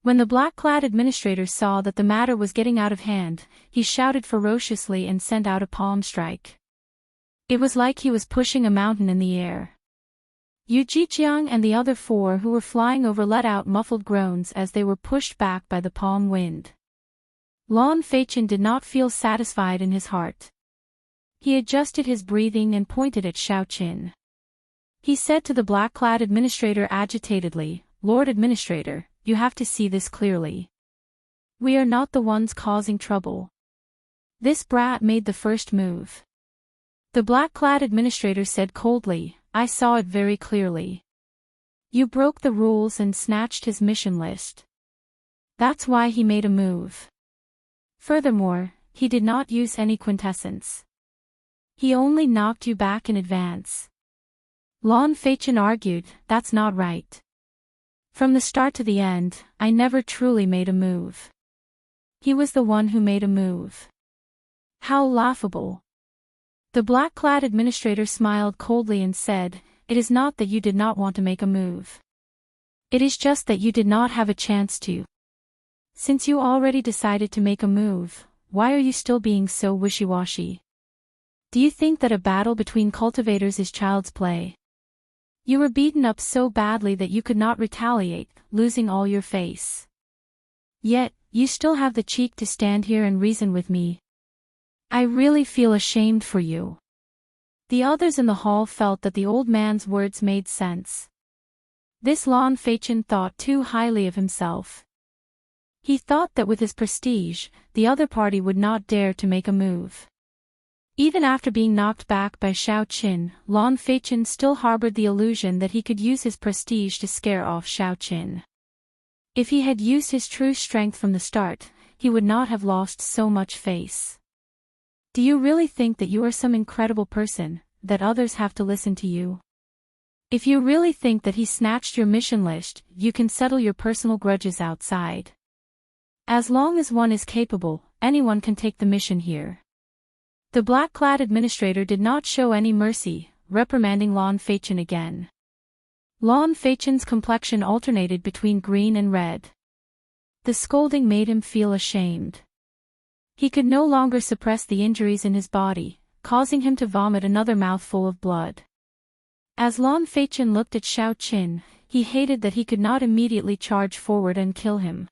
When the black-clad administrator saw that the matter was getting out of hand, he shouted ferociously and sent out a palm strike. It was like he was pushing a mountain in the air. Yu Jiqiang and the other four who were flying over let out muffled groans as they were pushed back by the palm wind. Lan Feichen did not feel satisfied in his heart. He adjusted his breathing and pointed at Xiao Chen. He said to the black-clad administrator agitatedly, Lord Administrator, you have to see this clearly. We are not the ones causing trouble. This brat made the first move. The black-clad administrator said coldly, I saw it very clearly. You broke the rules and snatched his mission list. That's why he made a move. Furthermore, he did not use any quintessence. He only knocked you back in advance. Lan Feichen argued, that's not right. From the start to the end, I never truly made a move. He was the one who made a move. How laughable. The black-clad administrator smiled coldly and said, it is not that you did not want to make a move. It is just that you did not have a chance to. Since you already decided to make a move, why are you still being so wishy-washy? Do you think that a battle between cultivators is child's play? You were beaten up so badly that you could not retaliate, losing all your face. Yet, you still have the cheek to stand here and reason with me. I really feel ashamed for you. The others in the hall felt that the old man's words made sense. This Lan Feichen thought too highly of himself. He thought that with his prestige, the other party would not dare to make a move. Even after being knocked back by Xiao Chen, Lan Feichen still harbored the illusion that he could use his prestige to scare off Xiao Chen. If he had used his true strength from the start, he would not have lost so much face. Do you really think that you are some incredible person, that others have to listen to you? If you really think that he snatched your mission list, you can settle your personal grudges outside. As long as one is capable, anyone can take the mission here. The black-clad administrator did not show any mercy, reprimanding Lan Feichen again. Lan Feichen's complexion alternated between green and red. The scolding made him feel ashamed. He could no longer suppress the injuries in his body, causing him to vomit another mouthful of blood. As Lan Feichen looked at Xiao Qin, he hated that he could not immediately charge forward and kill him.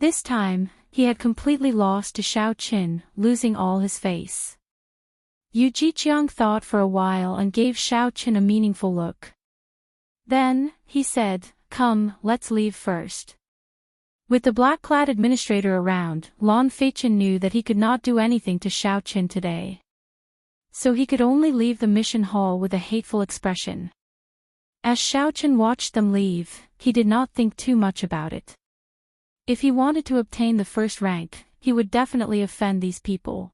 This time, he had completely lost to Xiao Qin, losing all his face. Yu Jiqiang thought for a while and gave Xiao Qin a meaningful look. Then, he said, "Come, let's leave first." With the black-clad administrator around, Lan Feichen knew that he could not do anything to Xiao Qin today. So he could only leave the mission hall with a hateful expression. As Xiao Qin watched them leave, he did not think too much about it. If he wanted to obtain the first rank, he would definitely offend these people.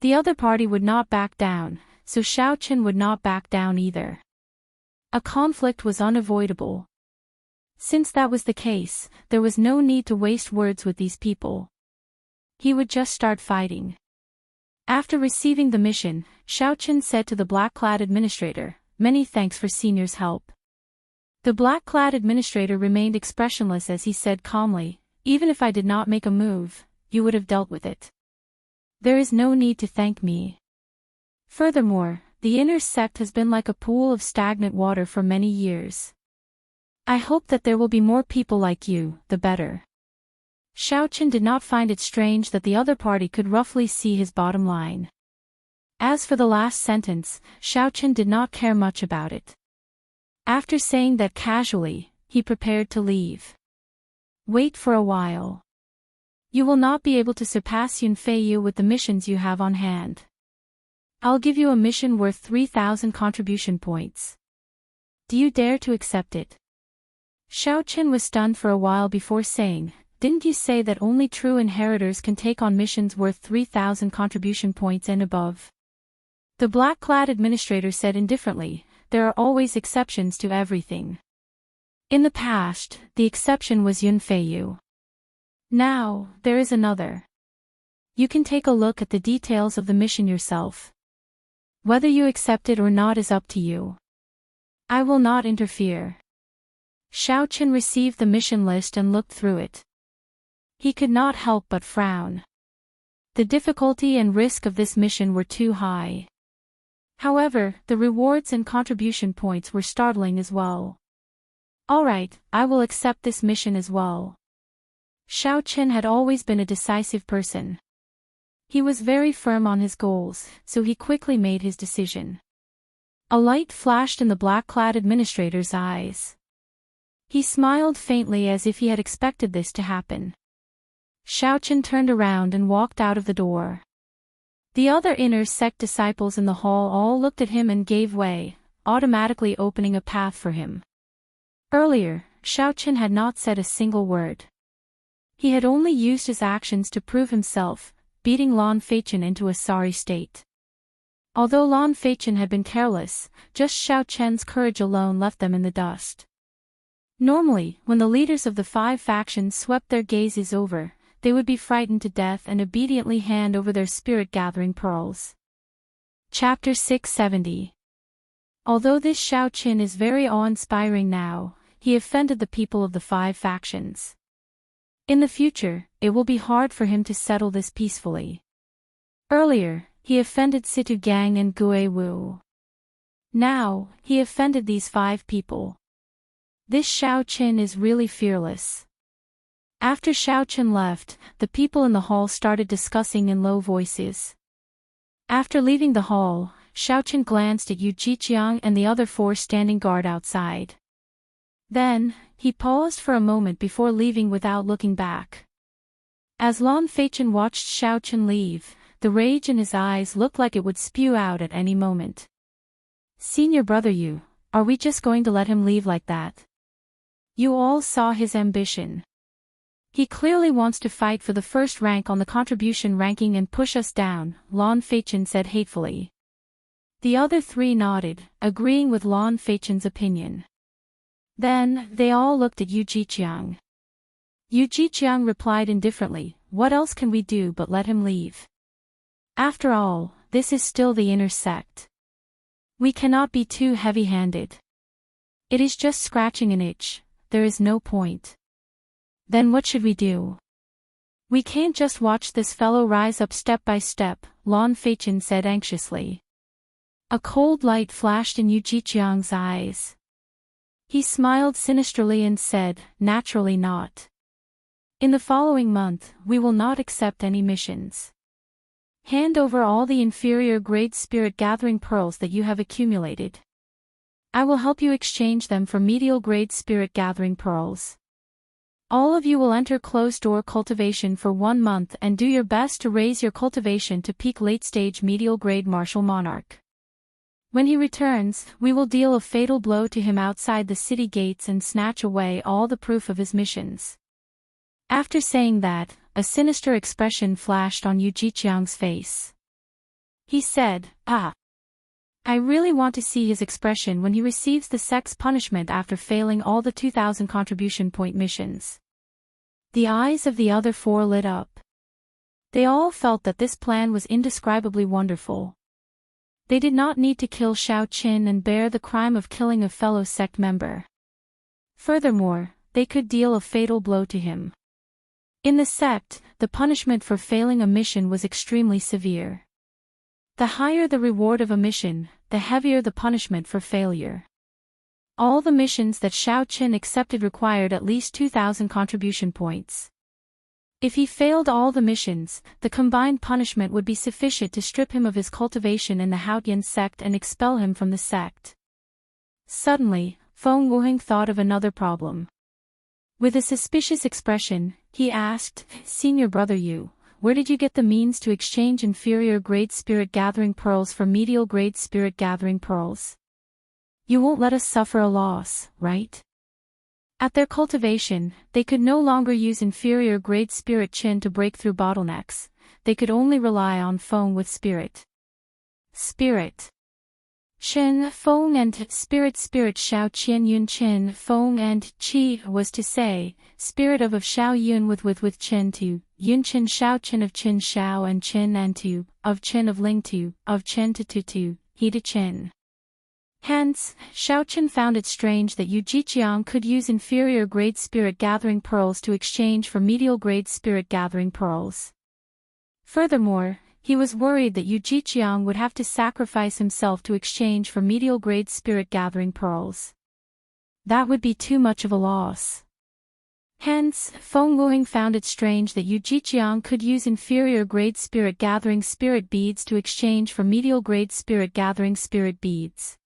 The other party would not back down, so Xiao Qin would not back down either. A conflict was unavoidable. Since that was the case, there was no need to waste words with these people. He would just start fighting. After receiving the mission, Xiao Qin said to the black-clad administrator, "Many thanks for Senior's help." The black-clad administrator remained expressionless as he said calmly, "Even if I did not make a move, you would have dealt with it. There is no need to thank me. Furthermore, the inner sect has been like a pool of stagnant water for many years. I hope that there will be more people like you, the better." Xiao Qin did not find it strange that the other party could roughly see his bottom line. As for the last sentence, Xiao Qin did not care much about it. After saying that casually, he prepared to leave. "Wait for a while. You will not be able to surpass Yun Feiyu with the missions you have on hand. I'll give you a mission worth 3,000 contribution points. Do you dare to accept it?" Xiao Qin was stunned for a while before saying, "Didn't you say that only true inheritors can take on missions worth 3,000 contribution points and above?" The black-clad administrator said indifferently, "There are always exceptions to everything. In the past, the exception was Yun Feiyu. Now, there is another. You can take a look at the details of the mission yourself. Whether you accept it or not is up to you. I will not interfere." Xiao Qin received the mission list and looked through it. He could not help but frown. The difficulty and risk of this mission were too high. However, the rewards and contribution points were startling as well. "Alright, I will accept this mission as well." Xiao Qin had always been a decisive person. He was very firm on his goals, so he quickly made his decision. A light flashed in the black-clad administrator's eyes. He smiled faintly as if he had expected this to happen. Xiao Qin turned around and walked out of the door. The other inner sect disciples in the hall all looked at him and gave way, automatically opening a path for him. Earlier, Xiao Qin had not said a single word. He had only used his actions to prove himself, beating Lan Feichen into a sorry state. Although Lan Feichen had been careless, just Xiao Qin's courage alone left them in the dust. Normally, when the leaders of the 5 factions swept their gazes over, they would be frightened to death and obediently hand over their spirit-gathering pearls. Chapter 670. Although this Xiao Qin is very awe-inspiring now, he offended the people of the 5 factions. In the future, it will be hard for him to settle this peacefully. Earlier, he offended Situ Gang and Gue Wu. Now, he offended these 5 people. This Xiao Qin is really fearless. After Xiao Qin left, the people in the hall started discussing in low voices. After leaving the hall, Xiao Qin glanced at Yu Jiqiang and the other 4 standing guard outside. Then, he paused for a moment before leaving without looking back. As Lan Feichen watched Xiao Qin leave, the rage in his eyes looked like it would spew out at any moment. "Senior brother Yu, are we just going to let him leave like that? You all saw his ambition. He clearly wants to fight for the first rank on the contribution ranking and push us down," Lan Feichen said hatefully. The other 3 nodded, agreeing with Lan Feichen's opinion. Then, they all looked at Yu Jiqiang. Yu Jiqiang replied indifferently, "What else can we do but let him leave? After all, this is still the inner sect. We cannot be too heavy-handed. It is just scratching an itch, there is no point." "Then what should we do?" We can't just watch this fellow rise up step by step, Lan Feichen said anxiously. A cold light flashed in Yu Jiqiang's eyes. He smiled sinisterly and said, naturally not. In the following month, we will not accept any missions. Hand over all the inferior grade spirit gathering pearls that you have accumulated. I will help you exchange them for medial grade spirit gathering pearls. All of you will enter closed-door cultivation for 1 month and do your best to raise your cultivation to peak late-stage medial-grade martial monarch. When he returns, we will deal a fatal blow to him outside the city gates and snatch away all the proof of his missions. After saying that, a sinister expression flashed on Yu Jiqiang's face. He said, I really want to see his expression when he receives the sex punishment after failing all the 2,000 contribution point missions. The eyes of the other 4 lit up. They all felt that this plan was indescribably wonderful. They did not need to kill Xiao Qin and bear the crime of killing a fellow sect member. Furthermore, they could deal a fatal blow to him. In the sect, the punishment for failing a mission was extremely severe. The higher the reward of a mission, the heavier the punishment for failure. All the missions that Xiao Qin accepted required at least 2,000 contribution points. If he failed all the missions, the combined punishment would be sufficient to strip him of his cultivation in the Haotian sect and expel him from the sect. Suddenly, Feng Wuheng thought of another problem. With a suspicious expression, he asked, Senior Brother Yu, where did you get the means to exchange inferior grade spirit gathering pearls for medial grade spirit gathering pearls? You won't let us suffer a loss, right? At their cultivation, they could no longer use inferior grade spirit Qin to break through bottlenecks, they could only rely on Feng with spirit. Spirit. Qin, Feng and spirit Xiao Qian Yun Qin, Feng and Qi was to say, spirit of Xiao Yun with Qin to, Yun Qin Xiao Qin of Qin Xiao and Qin and to, of Qin of Ling to, of Qin to, he to Qin. Hence, Xiao Qin found it strange that Yu Jiqiang could use inferior grade spirit gathering pearls to exchange for medial grade spirit gathering pearls. Furthermore, he was worried that Yu Jiqiang would have to sacrifice himself to exchange for medial grade spirit gathering pearls. That would be too much of a loss. Hence, Feng Wuheng found it strange that Yu Jiqiang could use inferior grade spirit gathering spirit beads to exchange for medial grade spirit gathering spirit beads.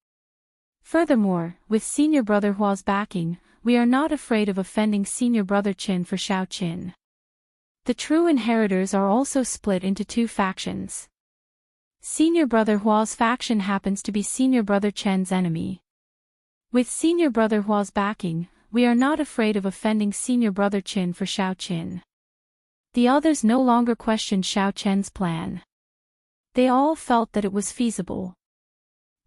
Furthermore, with Senior Brother Hua's backing, we are not afraid of offending Senior Brother Qin for Xiao Qin. The true inheritors are also split into 2 factions. Senior Brother Hua's faction happens to be Senior Brother Chen's enemy. With Senior Brother Hua's backing, we are not afraid of offending Senior Brother Qin for Xiao Qin. The others no longer questioned Xiao Chen's plan. They all felt that it was feasible.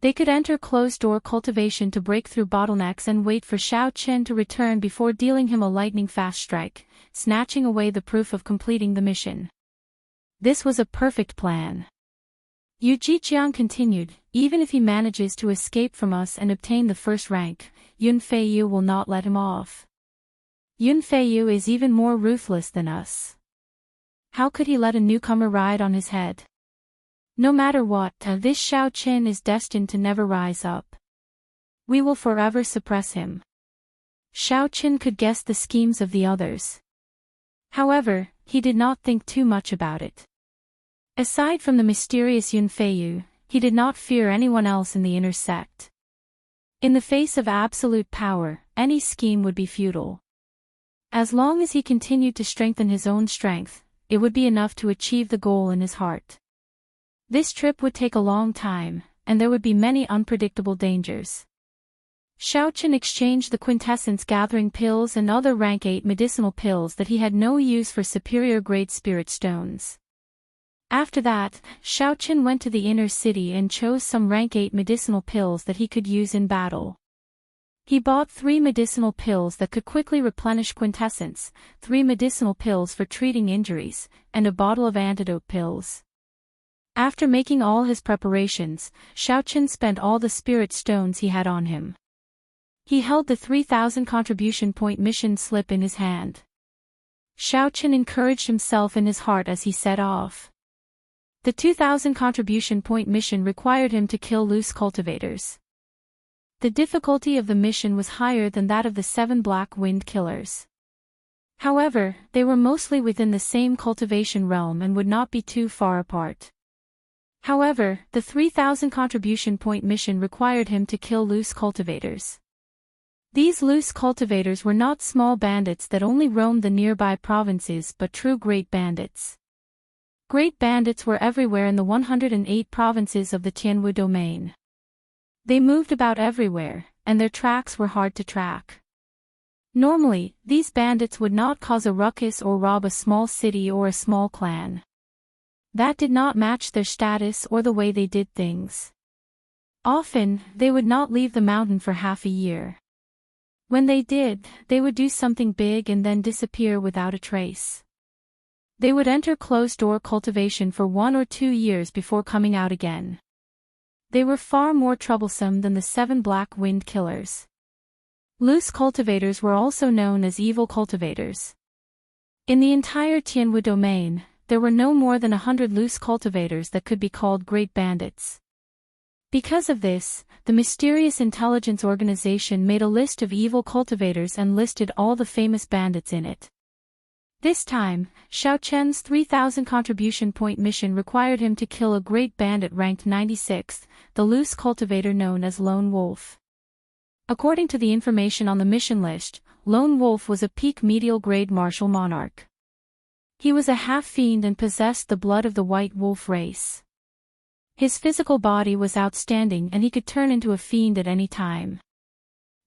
They could enter closed-door cultivation to break through bottlenecks and wait for Xiao Qin to return before dealing him a lightning-fast strike, snatching away the proof of completing the mission. This was a perfect plan. Yu Jiqiang continued, even if he manages to escape from us and obtain the first rank, Yun Feiyu will not let him off. Yun Feiyu is even more ruthless than us. How could he let a newcomer ride on his head? No matter what, this Xiao Qin is destined to never rise up. We will forever suppress him. Xiao Qin could guess the schemes of the others. However, he did not think too much about it. Aside from the mysterious Yun Feiyu, he did not fear anyone else in the inner sect. In the face of absolute power, any scheme would be futile. As long as he continued to strengthen his own strength, it would be enough to achieve the goal in his heart. This trip would take a long time, and there would be many unpredictable dangers. Xiao Qin exchanged the quintessence gathering pills and other rank 8 medicinal pills that he had no use for superior grade spirit stones. After that, Xiao Qin went to the inner city and chose some rank 8 medicinal pills that he could use in battle. He bought 3 medicinal pills that could quickly replenish quintessence, 3 medicinal pills for treating injuries, and a bottle of antidote pills. After making all his preparations, Xiao Qin spent all the spirit stones he had on him. He held the 3,000 contribution point mission slip in his hand. Xiaochen encouraged himself in his heart as he set off. The 2,000 contribution point mission required him to kill loose cultivators. The difficulty of the mission was higher than that of the 7 black wind killers. However, they were mostly within the same cultivation realm and would not be too far apart. However, the 3,000 contribution point mission required him to kill loose cultivators. These loose cultivators were not small bandits that only roamed the nearby provinces but true great bandits. Great bandits were everywhere in the 108 provinces of the Tianwu domain. They moved about everywhere, and their tracks were hard to track. Normally, these bandits would not cause a ruckus or rob a small city or a small clan. That did not match their status or the way they did things. Often, they would not leave the mountain for half a year. When they did, they would do something big and then disappear without a trace. They would enter closed-door cultivation for 1 or 2 years before coming out again. They were far more troublesome than the 7 black wind killers. Loose cultivators were also known as evil cultivators. In the entire Tianwu domain, there were no more than 100 loose cultivators that could be called great bandits. Because of this, the mysterious intelligence organization made a list of evil cultivators and listed all the famous bandits in it. This time, Xiaochen's 3,000 contribution point mission required him to kill a great bandit ranked 96th, the loose cultivator known as Lone Wolf. According to the information on the mission list, Lone Wolf was a peak medial grade martial monarch. He was a half-fiend and possessed the blood of the white wolf race. His physical body was outstanding and he could turn into a fiend at any time.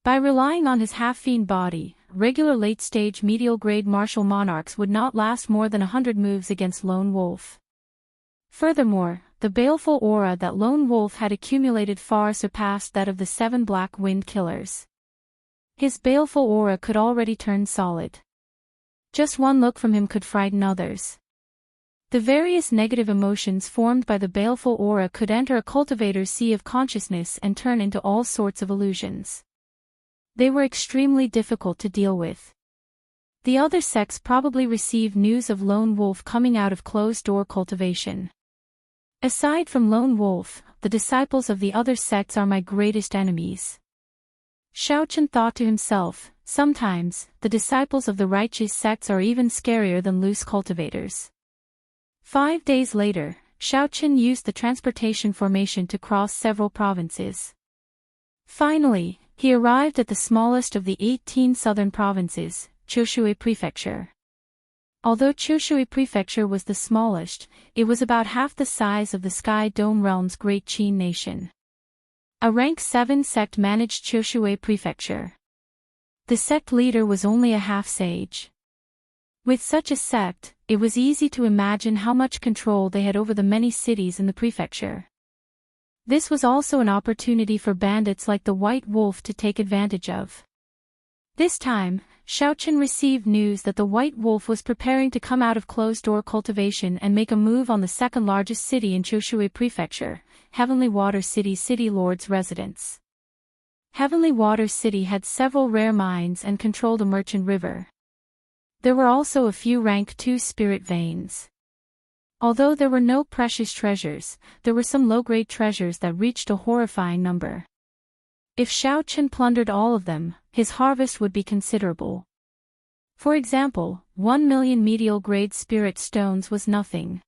By relying on his half-fiend body, regular late-stage medial-grade martial monarchs would not last more than 100 moves against Lone Wolf. Furthermore, the baleful aura that Lone Wolf had accumulated far surpassed that of the 7 black wind killers. His baleful aura could already turn solid. Just one look from him could frighten others. The various negative emotions formed by the baleful aura could enter a cultivator's sea of consciousness and turn into all sorts of illusions. They were extremely difficult to deal with. The other sects probably received news of Lone Wolf coming out of closed-door cultivation. Aside from Lone Wolf, the disciples of the other sects are my greatest enemies. Xiaochen thought to himself, sometimes, the disciples of the righteous sects are even scarier than loose cultivators. 5 days later, Xiaochen used the transportation formation to cross several provinces. Finally, he arrived at the smallest of the 18 southern provinces, Qiushui Prefecture. Although Qiushui Prefecture was the smallest, it was about half the size of the Sky Dome Realm's Great Qin Nation. A rank 7 sect managed Qiushui Prefecture. The sect leader was only a half-sage. With such a sect, it was easy to imagine how much control they had over the many cities in the prefecture. This was also an opportunity for bandits like the White Wolf to take advantage of. This time, Xiaochen received news that the White Wolf was preparing to come out of closed-door cultivation and make a move on the second largest city in Qiushui Prefecture, Heavenly Water City's City Lord's residence. Heavenly Water City had several rare mines and controlled a merchant river. There were also a few rank 2 spirit veins. Although there were no precious treasures, there were some low-grade treasures that reached a horrifying number. If Xiaochen plundered all of them, his harvest would be considerable. For example, 1 million medial-grade spirit stones was nothing.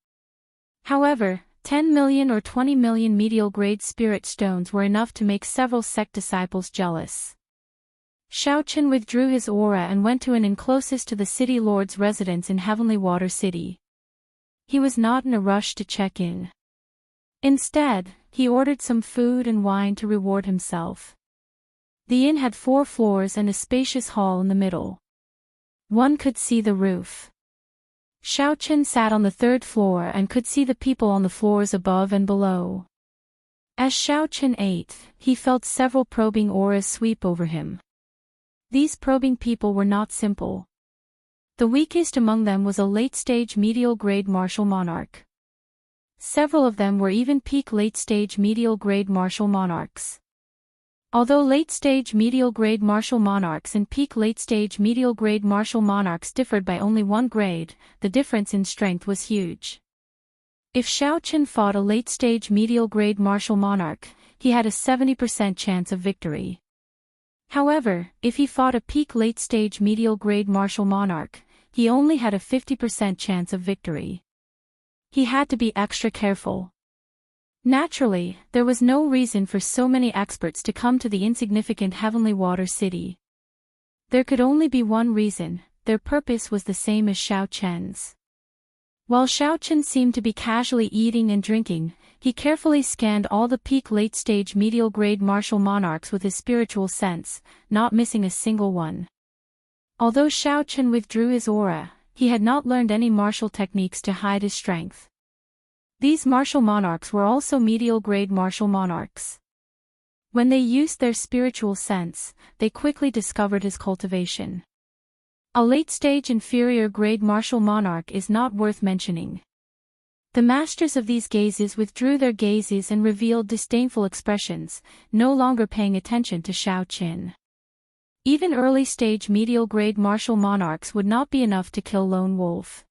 However, 10 million or 20 million medial-grade spirit stones were enough to make several sect disciples jealous. Xiaochen withdrew his aura and went to an inn closest to the city lord's residence in Heavenly Water City. He was not in a rush to check in. Instead, he ordered some food and wine to reward himself. The inn had 4 floors and a spacious hall in the middle. One could see the roof. Xiaochen sat on the 3rd floor and could see the people on the floors above and below. As Xiaochen ate, he felt several probing auras sweep over him. These probing people were not simple. The weakest among them was a late-stage medial-grade martial monarch. Several of them were even peak late-stage medial-grade martial monarchs. Although late-stage medial-grade martial monarchs and peak late-stage medial-grade martial monarchs differed by only 1 grade, the difference in strength was huge. If Xiaochen fought a late-stage medial-grade martial monarch, he had a 70% chance of victory. However, if he fought a peak late-stage medial-grade martial monarch, he only had a 50% chance of victory. He had to be extra careful. Naturally, there was no reason for so many experts to come to the insignificant Heavenly Water City. There could only be one reason: their purpose was the same as Xiaochen's. While Xiaochen seemed to be casually eating and drinking, he carefully scanned all the peak late-stage medial-grade martial monarchs with his spiritual sense, not missing a single one. Although Xiaochen withdrew his aura, he had not learned any martial techniques to hide his strength. These martial monarchs were also medial-grade martial monarchs. When they used their spiritual sense, they quickly discovered his cultivation. A late-stage inferior-grade martial monarch is not worth mentioning. The masters of these gazes withdrew their gazes and revealed disdainful expressions, no longer paying attention to Xiaochen. Even early-stage medial-grade martial monarchs would not be enough to kill Lone Wolf.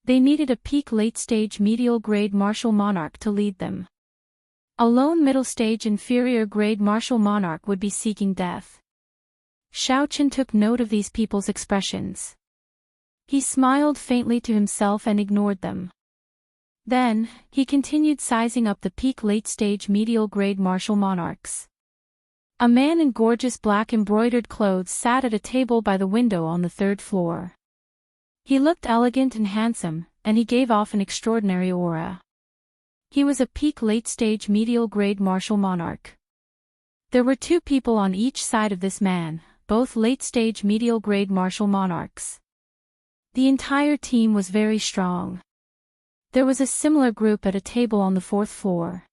They needed a peak late-stage medial-grade martial monarch to lead them. A lone middle-stage inferior-grade martial monarch would be seeking death. Xiaochen took note of these people's expressions. He smiled faintly to himself and ignored them. Then, he continued sizing up the peak late-stage medial-grade martial monarchs. A man in gorgeous black embroidered clothes sat at a table by the window on the 3rd floor. He looked elegant and handsome, and he gave off an extraordinary aura. He was a peak late-stage medial-grade martial monarch. There were 2 people on each side of this man, both late-stage medial-grade martial monarchs. The entire team was very strong. There was a similar group at a table on the 4th floor.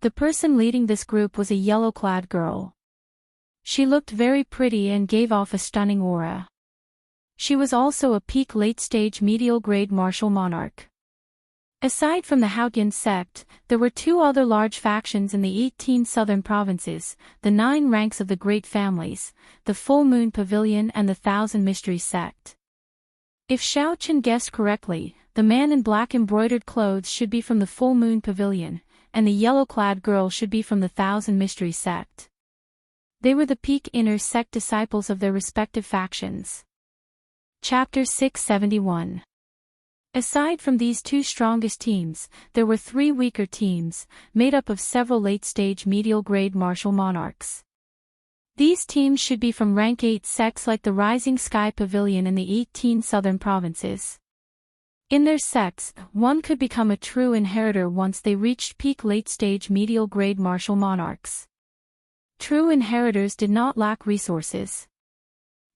The person leading this group was a yellow-clad girl. She looked very pretty and gave off a stunning aura. She was also a peak late-stage medial-grade martial monarch. Aside from the Haoyan sect, there were 2 other large factions in the 18 southern provinces, the 9 ranks of the Great Families, the Full Moon Pavilion and the Thousand Mysteries sect. If Xiaochen guessed correctly, the man in black embroidered clothes should be from the Full Moon Pavilion, and the yellow-clad girl should be from the Thousand Mysteries sect. They were the peak inner sect disciples of their respective factions. Chapter 671. Aside from these 2 strongest teams, there were 3 weaker teams, made up of several late-stage medial-grade martial monarchs. These teams should be from rank 8 sects like the Rising Sky Pavilion in the 18 southern provinces. In their sects, one could become a true inheritor once they reached peak late-stage medial-grade martial monarchs. True inheritors did not lack resources.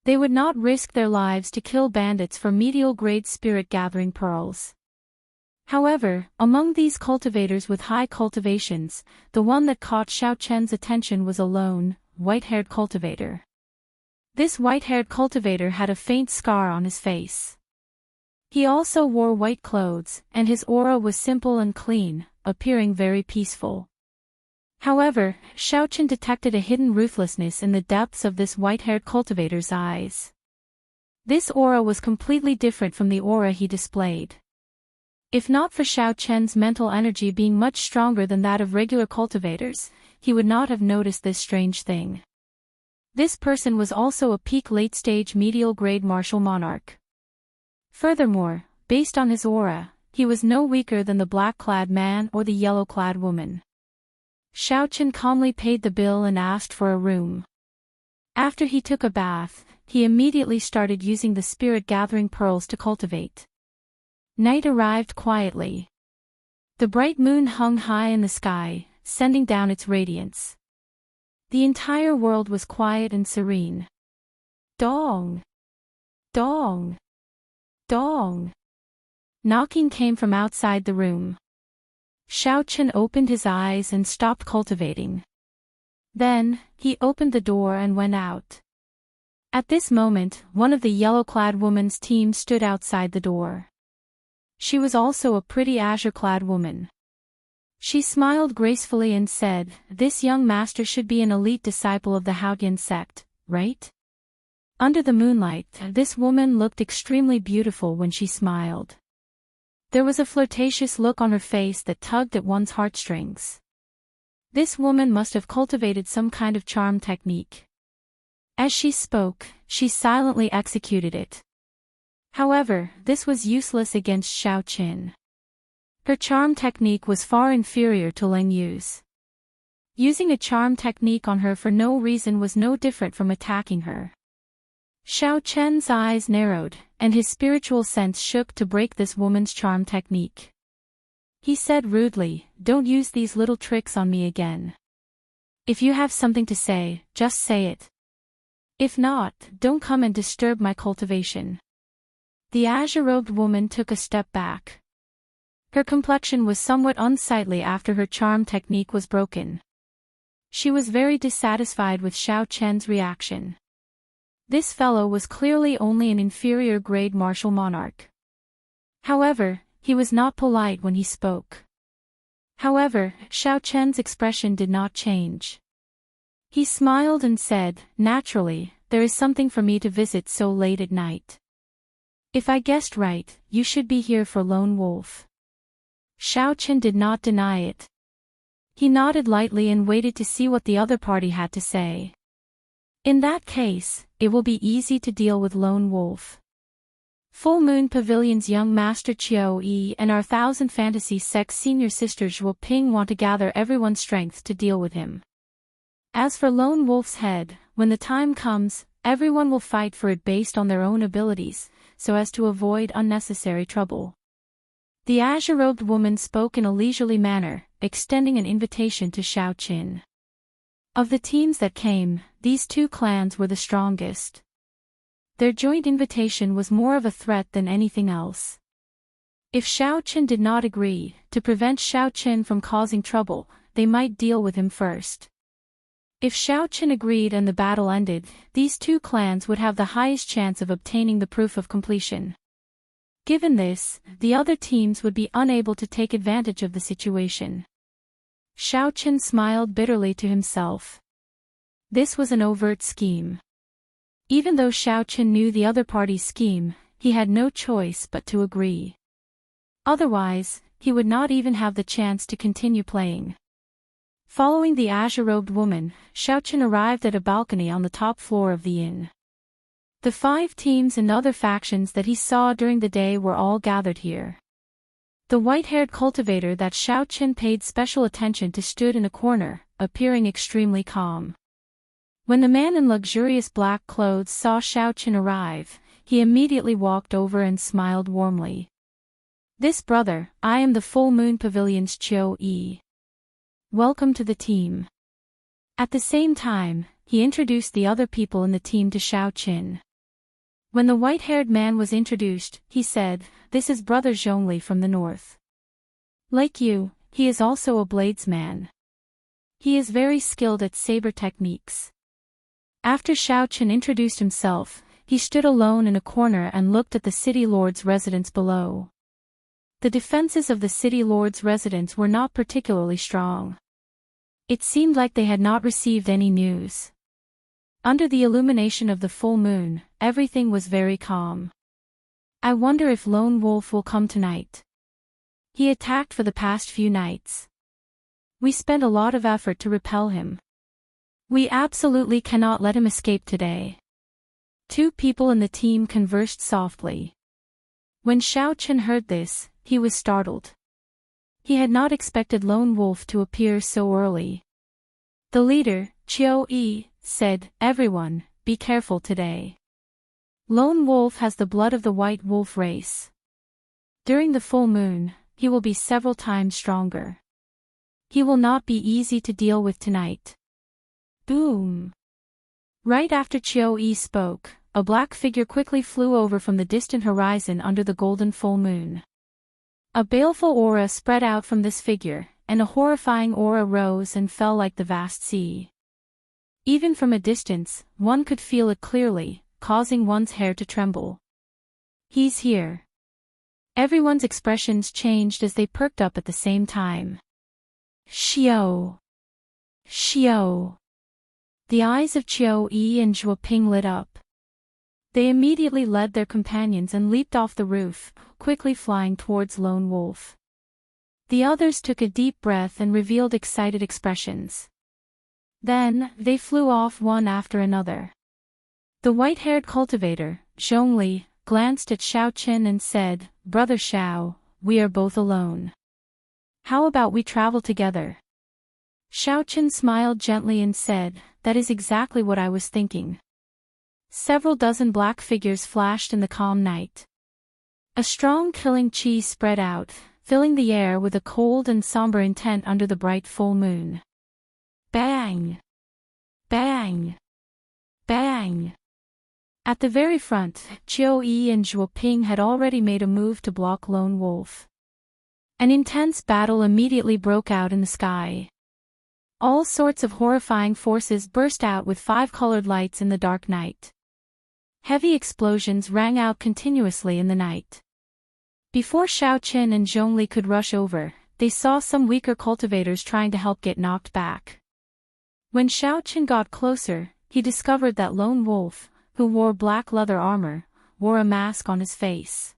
They would not risk their lives to kill bandits for medial-grade spirit-gathering pearls. However, among these cultivators with high cultivations, the one that caught Xiaochen's attention was a lone, white-haired cultivator. This white-haired cultivator had a faint scar on his face. He also wore white clothes, and his aura was simple and clean, appearing very peaceful. However, Xiaochen detected a hidden ruthlessness in the depths of this white-haired cultivator's eyes. This aura was completely different from the aura he displayed. If not for Xiaochen's mental energy being much stronger than that of regular cultivators, he would not have noticed this strange thing. This person was also a peak late-stage medial-grade martial monarch. Furthermore, based on his aura, he was no weaker than the black-clad man or the yellow-clad woman. Xiaochen calmly paid the bill and asked for a room. After he took a bath, he immediately started using the spirit-gathering pearls to cultivate. Night arrived quietly. The bright moon hung high in the sky, sending down its radiance. The entire world was quiet and serene. Dong! Dong! Dong! Knocking came from outside the room. Xiaochen opened his eyes and stopped cultivating. Then, he opened the door and went out. At this moment, one of the yellow-clad woman's team stood outside the door. She was also a pretty azure-clad woman. She smiled gracefully and said, "This young master should be an elite disciple of the Haoyan sect, right?" Under the moonlight, this woman looked extremely beautiful when she smiled. There was a flirtatious look on her face that tugged at one's heartstrings. This woman must have cultivated some kind of charm technique. As she spoke, she silently executed it. However, this was useless against Xiao Qin. Her charm technique was far inferior to Ling Yu's. Using a charm technique on her for no reason was no different from attacking her. Xiao Chen's eyes narrowed, and his spiritual sense shook to break this woman's charm technique. He said rudely, "Don't use these little tricks on me again. If you have something to say, just say it. If not, don't come and disturb my cultivation." The azure-robed woman took a step back. Her complexion was somewhat unsightly after her charm technique was broken. She was very dissatisfied with Xiao Chen's reaction. This fellow was clearly only an inferior grade martial monarch. However, he was not polite when he spoke. However, Xiao Chen's expression did not change. He smiled and said, "Naturally, there is something for me to visit so late at night. If I guessed right, you should be here for Lone Wolf." Xiao Chen did not deny it. He nodded lightly and waited to see what the other party had to say. In that case, it will be easy to deal with Lone Wolf. Full Moon Pavilion's young master Qiao Yi and our Thousand Fantasy Sect's senior sister Zhuo Ping want to gather everyone's strength to deal with him. As for Lone Wolf's head, when the time comes, everyone will fight for it based on their own abilities, so as to avoid unnecessary trouble. The azure-robed woman spoke in a leisurely manner, extending an invitation to Xiao Qin. Of the teams that came, these two clans were the strongest. Their joint invitation was more of a threat than anything else. If Xiao Qin did not agree, to prevent Xiao Qin from causing trouble, they might deal with him first. If Xiao Qin agreed and the battle ended, these two clans would have the highest chance of obtaining the proof of completion. Given this, the other teams would be unable to take advantage of the situation. Xiao Qin smiled bitterly to himself. This was an overt scheme. Even though Xiao Qin knew the other party's scheme, he had no choice but to agree. Otherwise, he would not even have the chance to continue playing. Following the azure-robed woman, Xiao Qin arrived at a balcony on the top floor of the inn. The 5 teams and other factions that he saw during the day were all gathered here. The white-haired cultivator that Xiao Qin paid special attention to stood in a corner, appearing extremely calm. When the man in luxurious black clothes saw Xiao Qin arrive, he immediately walked over and smiled warmly. "This brother, I am the Full Moon Pavilion's Qiao Yi. Welcome to the team." At the same time, he introduced the other people in the team to Xiao Qin. When the white-haired man was introduced, he said, "This is Brother Zhongli from the north. Like you, he is also a bladesman. He is very skilled at saber techniques." After Xiao Qin introduced himself, he stood alone in a corner and looked at the city lord's residence below. The defenses of the city lord's residence were not particularly strong. It seemed like they had not received any news. Under the illumination of the full moon, everything was very calm. "I wonder if Lone Wolf will come tonight. He attacked for the past few nights. We spent a lot of effort to repel him. We absolutely cannot let him escape today." 2 people in the team conversed softly. When Xiao Qin heard this, he was startled. He had not expected Lone Wolf to appear so early. The leader, Qiao Yi, said, "Everyone, be careful today. Lone Wolf has the blood of the white wolf race. During the full moon, he will be several times stronger. He will not be easy to deal with tonight." Boom! Right after Qiao Yi spoke, a black figure quickly flew over from the distant horizon under the golden full moon. A baleful aura spread out from this figure, and a horrifying aura rose and fell like the vast sea. Even from a distance, one could feel it clearly, causing one's hair to tremble. "He's here." Everyone's expressions changed as they perked up at the same time. Xiao! Xiao! The eyes of Qiu Yi and Zhuo Ping lit up. They immediately led their companions and leaped off the roof, quickly flying towards Lone Wolf. The others took a deep breath and revealed excited expressions. Then, they flew off one after another. The white-haired cultivator, Zhongli, glanced at Xiao Qin and said, "Brother Xiao, we are both alone. How about we travel together?" Xiao Qin smiled gently and said, "That is exactly what I was thinking." Several dozen black figures flashed in the calm night. A strong killing chi spread out, filling the air with a cold and somber intent under the bright full moon. Bang! Bang! Bang! At the very front, Qiu Yi and Zhuo Ping had already made a move to block Lone Wolf. An intense battle immediately broke out in the sky. All sorts of horrifying forces burst out with five-colored lights in the dark night. Heavy explosions rang out continuously in the night. Before Xiao Qin and Zhongli could rush over, they saw some weaker cultivators trying to help get knocked back. When Xiao Qin got closer, he discovered that Lone Wolf, who wore black leather armor, wore a mask on his face.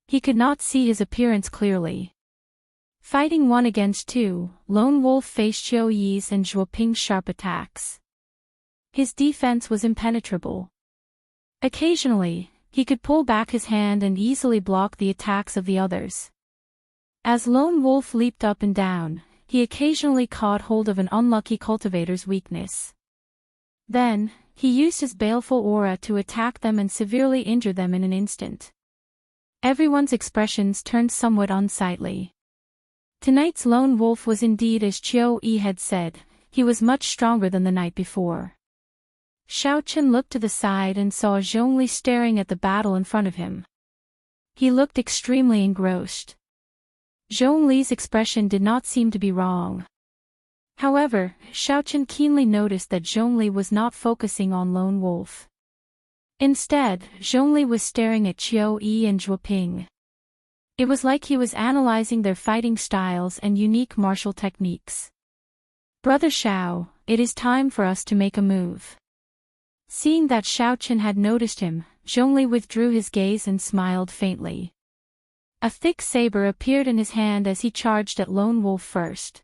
He could not see his appearance clearly. Fighting one against two, Lone Wolf faced Qiu Yi's and Zhuo Ping's sharp attacks. His defense was impenetrable. Occasionally, he could pull back his hand and easily block the attacks of the others. As Lone Wolf leaped up and down, he occasionally caught hold of an unlucky cultivator's weakness. Then, he used his baleful aura to attack them and severely injure them in an instant. Everyone's expressions turned somewhat unsightly. Tonight's Lone Wolf was indeed as Qiu Yi had said, he was much stronger than the night before. Xiao Qin looked to the side and saw Zhongli staring at the battle in front of him. He looked extremely engrossed. Zhongli's expression did not seem to be wrong. However, Xiao Qin keenly noticed that Zhongli was not focusing on Lone Wolf. Instead, Zhongli was staring at Qiu Yi and Zhuo Ping. It was like he was analyzing their fighting styles and unique martial techniques. "Brother Xiao, it is time for us to make a move." Seeing that Xiao Qin had noticed him, Zhongli withdrew his gaze and smiled faintly. A thick saber appeared in his hand as he charged at Lone Wolf first.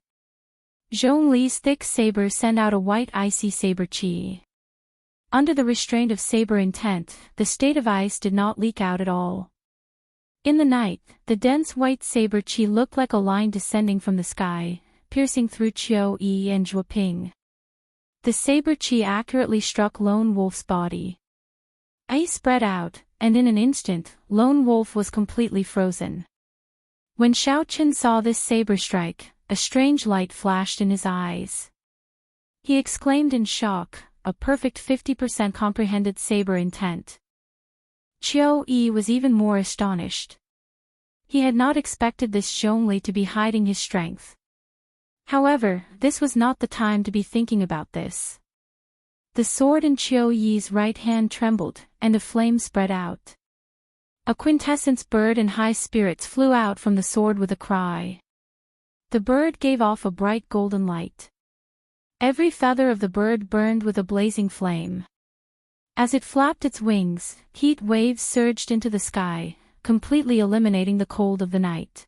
Zhongli's thick saber sent out a white icy saber chi. Under the restraint of saber intent, the state of ice did not leak out at all. In the night, the dense white saber chi looked like a line descending from the sky, piercing through Qiu Yi and Zhuo Ping. The saber chi accurately struck Lone Wolf's body. Ice spread out, and in an instant, Lone Wolf was completely frozen. When Xiao Qin saw this saber strike, a strange light flashed in his eyes. He exclaimed in shock, "A perfect 50% comprehended saber intent." Qiu Yi was even more astonished. He had not expected this Zhongli to be hiding his strength. However, this was not the time to be thinking about this. The sword in Qiu Yi's right hand trembled, and a flame spread out. A quintessence bird in high spirits flew out from the sword with a cry. The bird gave off a bright golden light. Every feather of the bird burned with a blazing flame. As it flapped its wings, heat waves surged into the sky, completely eliminating the cold of the night.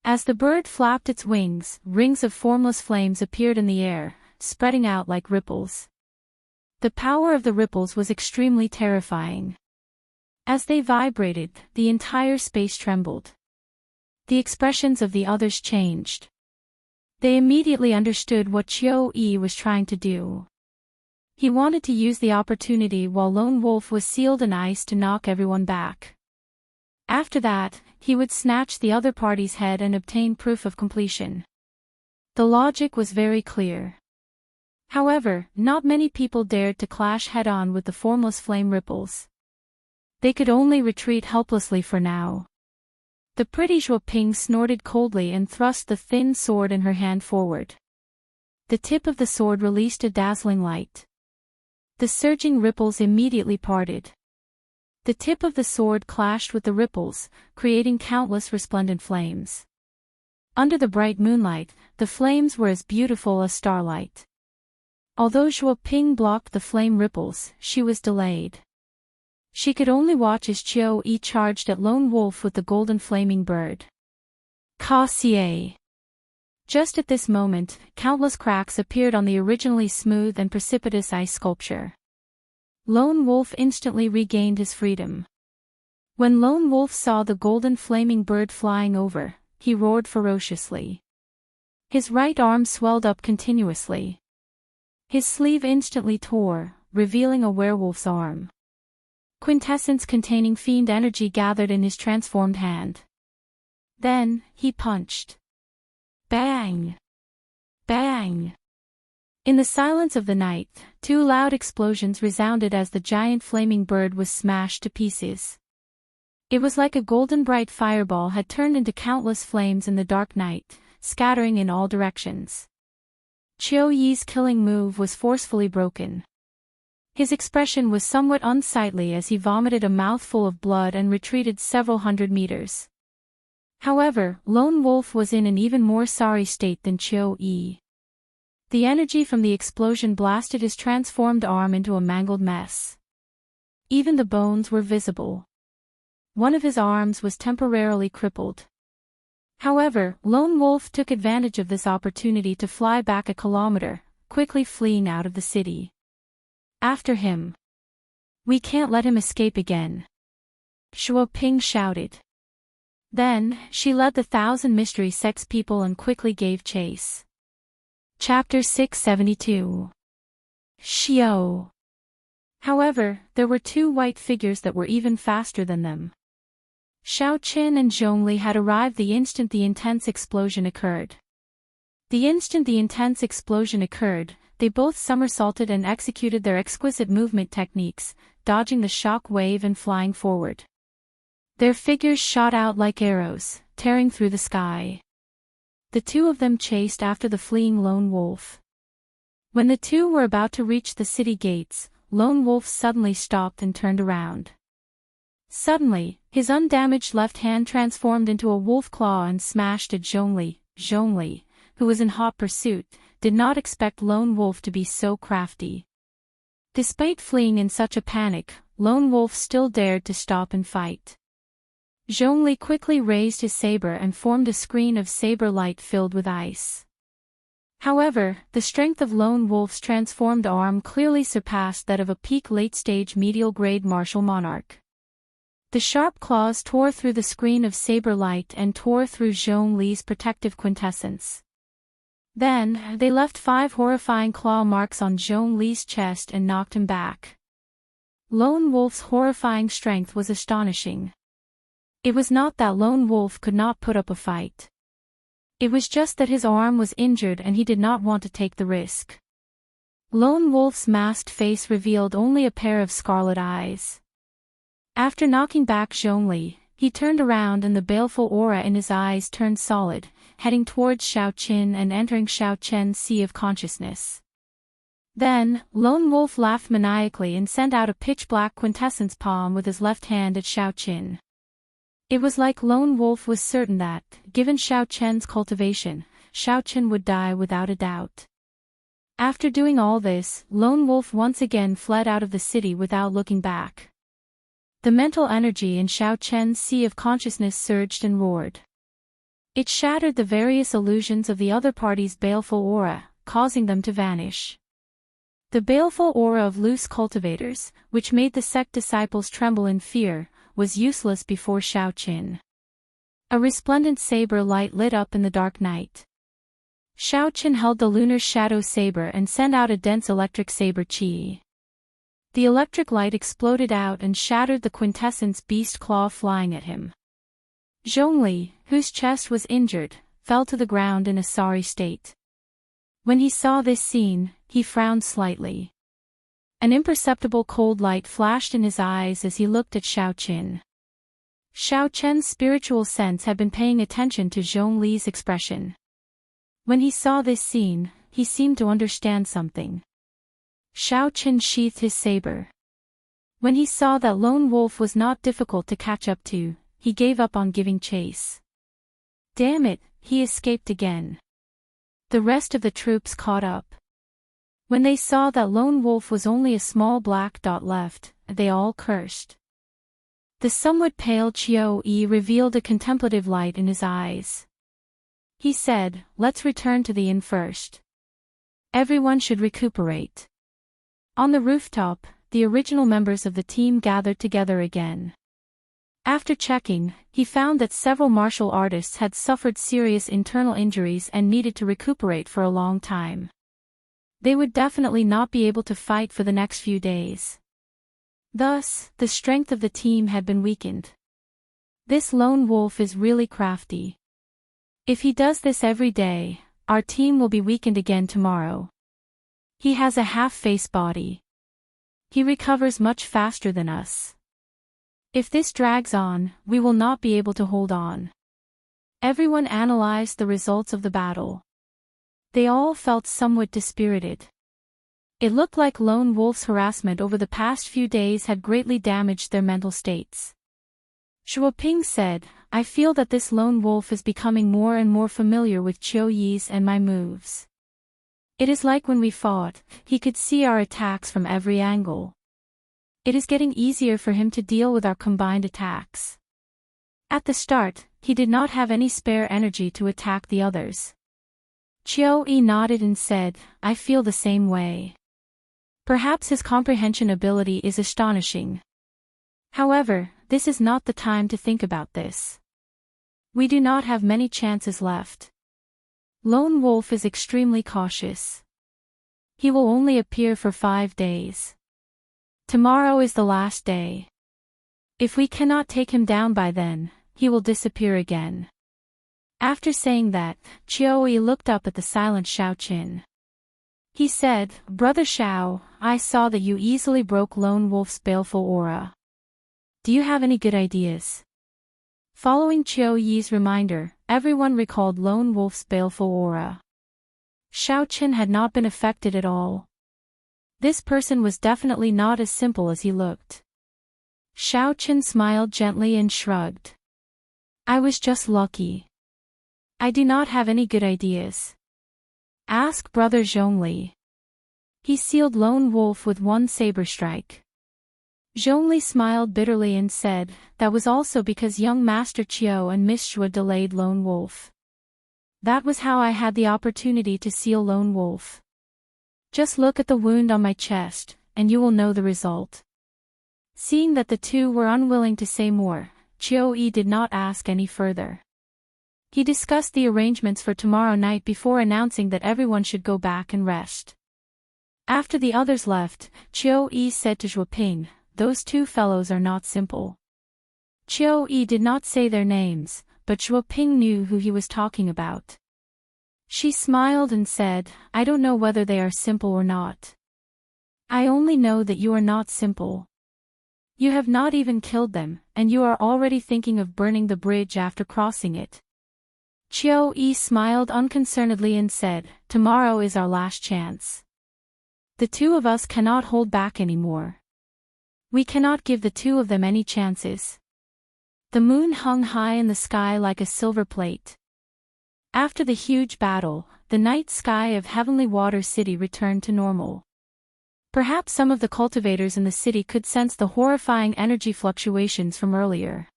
As the bird flapped its wings, rings of formless flames appeared in the air, spreading out like ripples. The power of the ripples was extremely terrifying. As they vibrated, the entire space trembled. The expressions of the others changed. They immediately understood what Qiu Yi was trying to do. He wanted to use the opportunity while Lone Wolf was sealed in ice to knock everyone back. After that, he would snatch the other party's head and obtain proof of completion. The logic was very clear. However, not many people dared to clash head-on with the formless flame ripples. They could only retreat helplessly for now. The pretty Zhuo Ping snorted coldly and thrust the thin sword in her hand forward. The tip of the sword released a dazzling light. The surging ripples immediately parted. The tip of the sword clashed with the ripples, creating countless resplendent flames. Under the bright moonlight, the flames were as beautiful as starlight. Although Xiaoping blocked the flame ripples, she was delayed. She could only watch as Qiu Yi charged at Lone Wolf with the golden flaming bird. Ka-xie. Just at this moment, countless cracks appeared on the originally smooth and precipitous ice sculpture. Lone Wolf instantly regained his freedom. When Lone Wolf saw the golden flaming bird flying over, he roared ferociously. His right arm swelled up continuously. His sleeve instantly tore, revealing a werewolf's arm. Quintessence containing fiend energy gathered in his transformed hand. Then, he punched. Bang! Bang! In the silence of the night, two loud explosions resounded as the giant flaming bird was smashed to pieces. It was like a golden bright fireball had turned into countless flames in the dark night, scattering in all directions. Qiu Yi's killing move was forcefully broken. His expression was somewhat unsightly as he vomited a mouthful of blood and retreated several hundred meters. However, Lone Wolf was in an even more sorry state than Qiu Yi. The energy from the explosion blasted his transformed arm into a mangled mess. Even the bones were visible. One of his arms was temporarily crippled. However, Lone Wolf took advantage of this opportunity to fly back a kilometer, quickly fleeing out of the city. After him. We can't let him escape again. Xiaoping shouted. Then, she led the 1,000 mystery sex people and quickly gave chase. Chapter 672. Xiao. However, there were two white figures that were even faster than them. Xiao Qin and Zhongli had arrived the instant the intense explosion occurred. The instant the intense explosion occurred, they both somersaulted and executed their exquisite movement techniques, dodging the shock wave and flying forward. Their figures shot out like arrows, tearing through the sky. The two of them chased after the fleeing Lone Wolf. When the two were about to reach the city gates, Lone Wolf suddenly stopped and turned around. Suddenly, his undamaged left hand transformed into a wolf claw and smashed at Zhongli. Zhongli, who was in hot pursuit, did not expect Lone Wolf to be so crafty. Despite fleeing in such a panic, Lone Wolf still dared to stop and fight. Zhongli quickly raised his saber and formed a screen of saber light filled with ice. However, the strength of Lone Wolf's transformed arm clearly surpassed that of a peak late-stage medial-grade martial monarch. The sharp claws tore through the screen of saber light and tore through Zhongli's protective quintessence. Then, they left 5 horrifying claw marks on Zhongli's chest and knocked him back. Lone Wolf's horrifying strength was astonishing. It was not that Lone Wolf could not put up a fight. It was just that his arm was injured and he did not want to take the risk. Lone Wolf's masked face revealed only a pair of scarlet eyes. After knocking back Zhongli, he turned around and the baleful aura in his eyes turned solid, heading towards Xiao Qin and entering Xiao Qian's sea of consciousness. Then, Lone Wolf laughed maniacally and sent out a pitch-black quintessence palm with his left hand at Xiao Qin. It was like Lone Wolf was certain that, given Xiao Qian's cultivation, Xiao Qin would die without a doubt. After doing all this, Lone Wolf once again fled out of the city without looking back. The mental energy in Xiao Qian's sea of consciousness surged and roared. It shattered the various illusions of the other party's baleful aura, causing them to vanish. The baleful aura of loose cultivators, which made the sect disciples tremble in fear, was useless before Xiao Qin. A resplendent saber light lit up in the dark night. Xiao Qin held the lunar shadow saber and sent out a dense electric saber chi. The electric light exploded out and shattered the quintessence beast claw flying at him. Zhongli, whose chest was injured, fell to the ground in a sorry state. When he saw this scene, he frowned slightly. An imperceptible cold light flashed in his eyes as he looked at Xiao Qin. Xiao Qian's spiritual sense had been paying attention to Zhongli's expression. When he saw this scene, he seemed to understand something. Xiao Qin sheathed his saber. When he saw that Lone Wolf was not difficult to catch up to, he gave up on giving chase. Damn it, he escaped again. The rest of the troops caught up. When they saw that lone wolf was only a small black dot left, they all cursed. The somewhat pale Chio-e revealed a contemplative light in his eyes. He said, "Let's return to the inn first. Everyone should recuperate." On the rooftop, the original members of the team gathered together again. After checking, he found that several martial artists had suffered serious internal injuries and needed to recuperate for a long time. They would definitely not be able to fight for the next few days. Thus, the strength of the team had been weakened. This lone wolf is really crafty. If he does this every day, our team will be weakened again tomorrow. He has a half-face body. He recovers much faster than us. If this drags on, we will not be able to hold on. Everyone analyzed the results of the battle. They all felt somewhat dispirited. It looked like Lone Wolf's harassment over the past few days had greatly damaged their mental states. Shuoping said, "I feel that this Lone Wolf is becoming more and more familiar with Chio-yi's and my moves. It is like when we fought, he could see our attacks from every angle. It is getting easier for him to deal with our combined attacks. At the start, he did not have any spare energy to attack the others." Chio-e nodded and said, "I feel the same way. Perhaps his comprehension ability is astonishing. However, this is not the time to think about this. We do not have many chances left. Lone Wolf is extremely cautious. He will only appear for 5 days. Tomorrow is the last day. If we cannot take him down by then, he will disappear again." After saying that, Chio-e looked up at the silent Shao Qin. He said, "Brother Shao, I saw that you easily broke Lone Wolf's baleful aura. Do you have any good ideas?" Following Chio-yi's reminder, everyone recalled Lone Wolf's baleful aura. Shao Qin had not been affected at all. This person was definitely not as simple as he looked. Shao Qin smiled gently and shrugged. "I was just lucky. I do not have any good ideas. Ask Brother Zhongli." He sealed Lone Wolf with one saber strike. Zhongli smiled bitterly and said, "That was also because young Master Chio and Miss Shua delayed Lone Wolf. That was how I had the opportunity to seal Lone Wolf. Just look at the wound on my chest, and you will know the result." Seeing that the two were unwilling to say more, Chio-e did not ask any further. He discussed the arrangements for tomorrow night before announcing that everyone should go back and rest. After the others left, Chio-e said to Shuoping, "Those two fellows are not simple." Chio-e did not say their names, but Shuoping knew who he was talking about. She smiled and said, "I don't know whether they are simple or not. I only know that you are not simple. You have not even killed them, and you are already thinking of burning the bridge after crossing it." Chio-e smiled unconcernedly and said, "Tomorrow is our last chance. The two of us cannot hold back anymore. We cannot give the two of them any chances." The moon hung high in the sky like a silver plate. After the huge battle, the night sky of Heavenly Water City returned to normal. Perhaps some of the cultivators in the city could sense the horrifying energy fluctuations from earlier.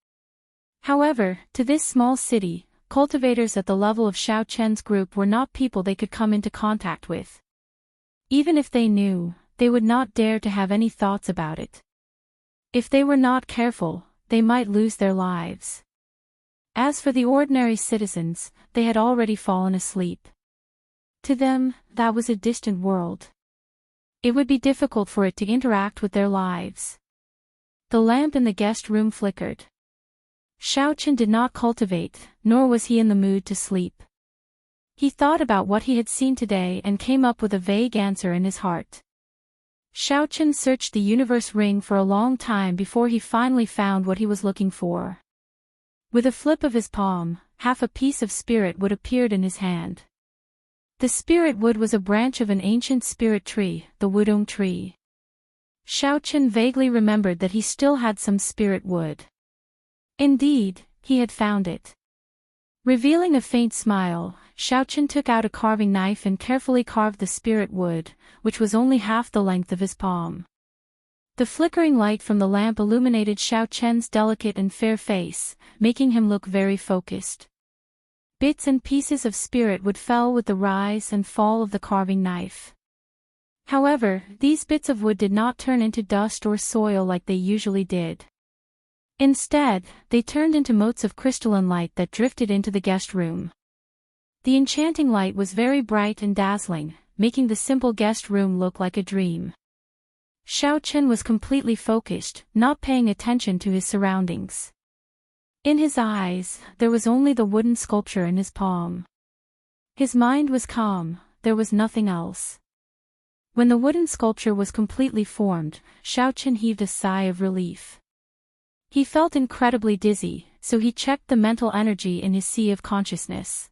However, to this small city, cultivators at the level of Shao Chen's group were not people they could come into contact with. Even if they knew, they would not dare to have any thoughts about it. If they were not careful, they might lose their lives. As for the ordinary citizens, they had already fallen asleep. To them, that was a distant world. It would be difficult for it to interact with their lives. The lamp in the guest room flickered. Shao Qin did not cultivate, nor was he in the mood to sleep. He thought about what he had seen today and came up with a vague answer in his heart. Shao Qin searched the universe ring for a long time before he finally found what he was looking for. With a flip of his palm, half a piece of spirit wood appeared in his hand. The spirit wood was a branch of an ancient spirit tree, the Wudong tree. Shao Qin vaguely remembered that he still had some spirit wood. Indeed, he had found it. Revealing a faint smile, Xiaochen took out a carving knife and carefully carved the spirit wood, which was only half the length of his palm. The flickering light from the lamp illuminated Xiaochen's delicate and fair face, making him look very focused. Bits and pieces of spirit wood fell with the rise and fall of the carving knife. However, these bits of wood did not turn into dust or soil like they usually did. Instead, they turned into motes of crystalline light that drifted into the guest room. The enchanting light was very bright and dazzling, making the simple guest room look like a dream. Xiaochen was completely focused, not paying attention to his surroundings. In his eyes, there was only the wooden sculpture in his palm. His mind was calm, there was nothing else. When the wooden sculpture was completely formed, Xiaochen heaved a sigh of relief. He felt incredibly dizzy, so he checked the mental energy in his sea of consciousness.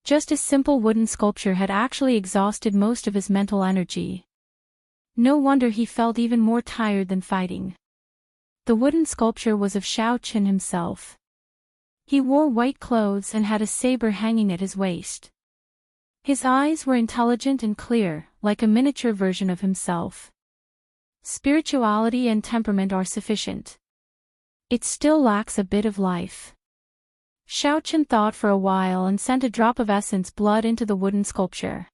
Just a simple wooden sculpture had actually exhausted most of his mental energy. No wonder he felt even more tired than fighting. The wooden sculpture was of Xiaochen himself. He wore white clothes and had a saber hanging at his waist. His eyes were intelligent and clear, like a miniature version of himself. Spirituality and temperament are sufficient. It still lacks a bit of life. Xiaochen thought for a while and sent a drop of essence blood into the wooden sculpture.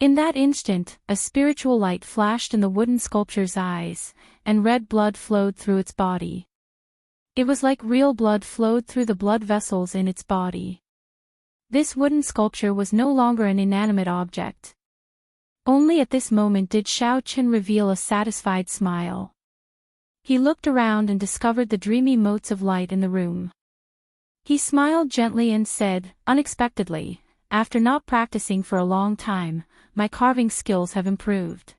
In that instant, a spiritual light flashed in the wooden sculpture's eyes, and red blood flowed through its body. It was like real blood flowed through the blood vessels in its body. This wooden sculpture was no longer an inanimate object. Only at this moment did Xiaochen reveal a satisfied smile. He looked around and discovered the dreamy motes of light in the room. He smiled gently and said, unexpectedly, after not practicing for a long time, my carving skills have improved.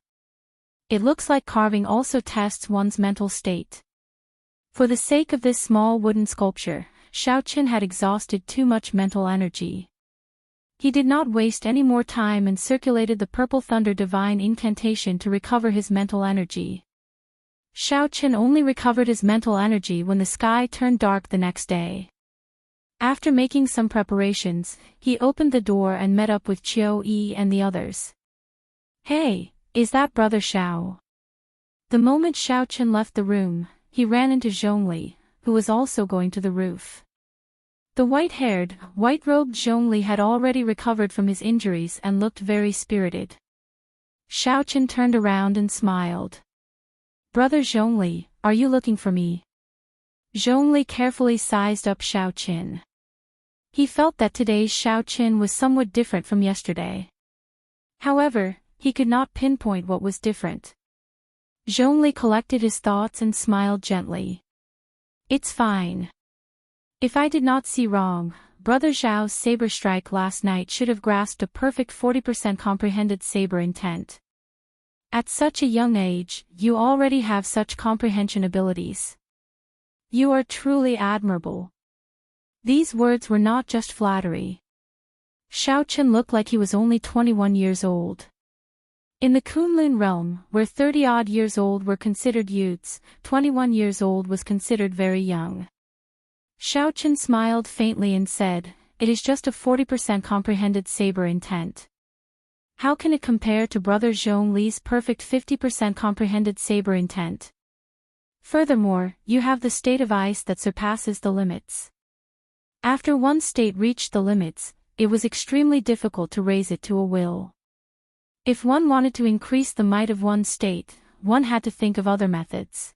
It looks like carving also tests one's mental state. For the sake of this small wooden sculpture, Xiaochen had exhausted too much mental energy. He did not waste any more time and circulated the Purple Thunder Divine Incantation to recover his mental energy. Xiaochen only recovered his mental energy when the sky turned dark the next day. After making some preparations, he opened the door and met up with Qiu Yi and the others. Hey, is that Brother Xiao? The moment Xiaochen left the room, he ran into Zhongli, who was also going to the roof. The white-haired, white-robed Zhongli had already recovered from his injuries and looked very spirited. Xiaochen turned around and smiled. Brother Zhongli, are you looking for me? Zhongli carefully sized up Xiaochen. He felt that today's Xiaochen was somewhat different from yesterday. However, he could not pinpoint what was different. Zhongli collected his thoughts and smiled gently. It's fine. If I did not see wrong, Brother Zhao's saber strike last night should have grasped a perfect 40% comprehended saber intent. At such a young age, you already have such comprehension abilities. You are truly admirable. These words were not just flattery. Xiaochen looked like he was only 21 years old. In the Kunlun realm, where 30-odd years old were considered youths, 21 years old was considered very young. Xiaochen smiled faintly and said, it is just a 40% comprehended saber intent. How can it compare to Brother Zhongli's perfect 50% comprehended saber intent? Furthermore, you have the state of ice that surpasses the limits. After one state reached the limits, it was extremely difficult to raise it to a will. If one wanted to increase the might of one state, one had to think of other methods.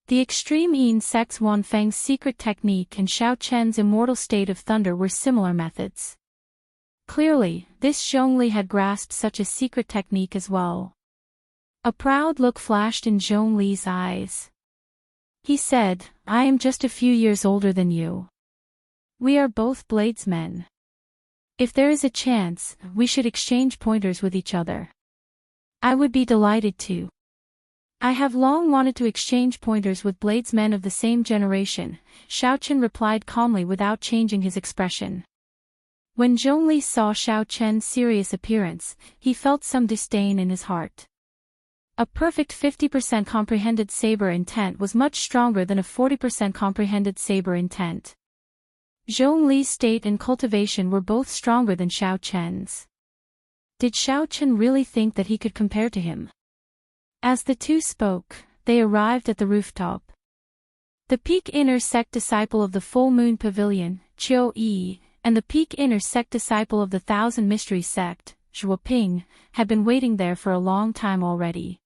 The extreme Yin Sex Wanfeng's secret technique and Xiaochen's immortal state of thunder were similar methods. Clearly, this Zhongli had grasped such a secret technique as well. A proud look flashed in Zhongli's eyes. He said, I am just a few years older than you. We are both bladesmen. If there is a chance, we should exchange pointers with each other. I would be delighted to. I have long wanted to exchange pointers with bladesmen of the same generation, Xiaochen replied calmly without changing his expression. When Zhongli saw Xiaochen's serious appearance, he felt some disdain in his heart. A perfect 50% comprehended saber intent was much stronger than a 40% comprehended saber intent. Zhongli's state and cultivation were both stronger than Xiao Chen's. Did Xiao Chen really think that he could compare to him? As the two spoke, they arrived at the rooftop. The peak inner sect disciple of the Full Moon Pavilion, Qiu Yi, and the peak inner sect disciple of the Thousand Mysteries sect, Zhuoping, had been waiting there for a long time already.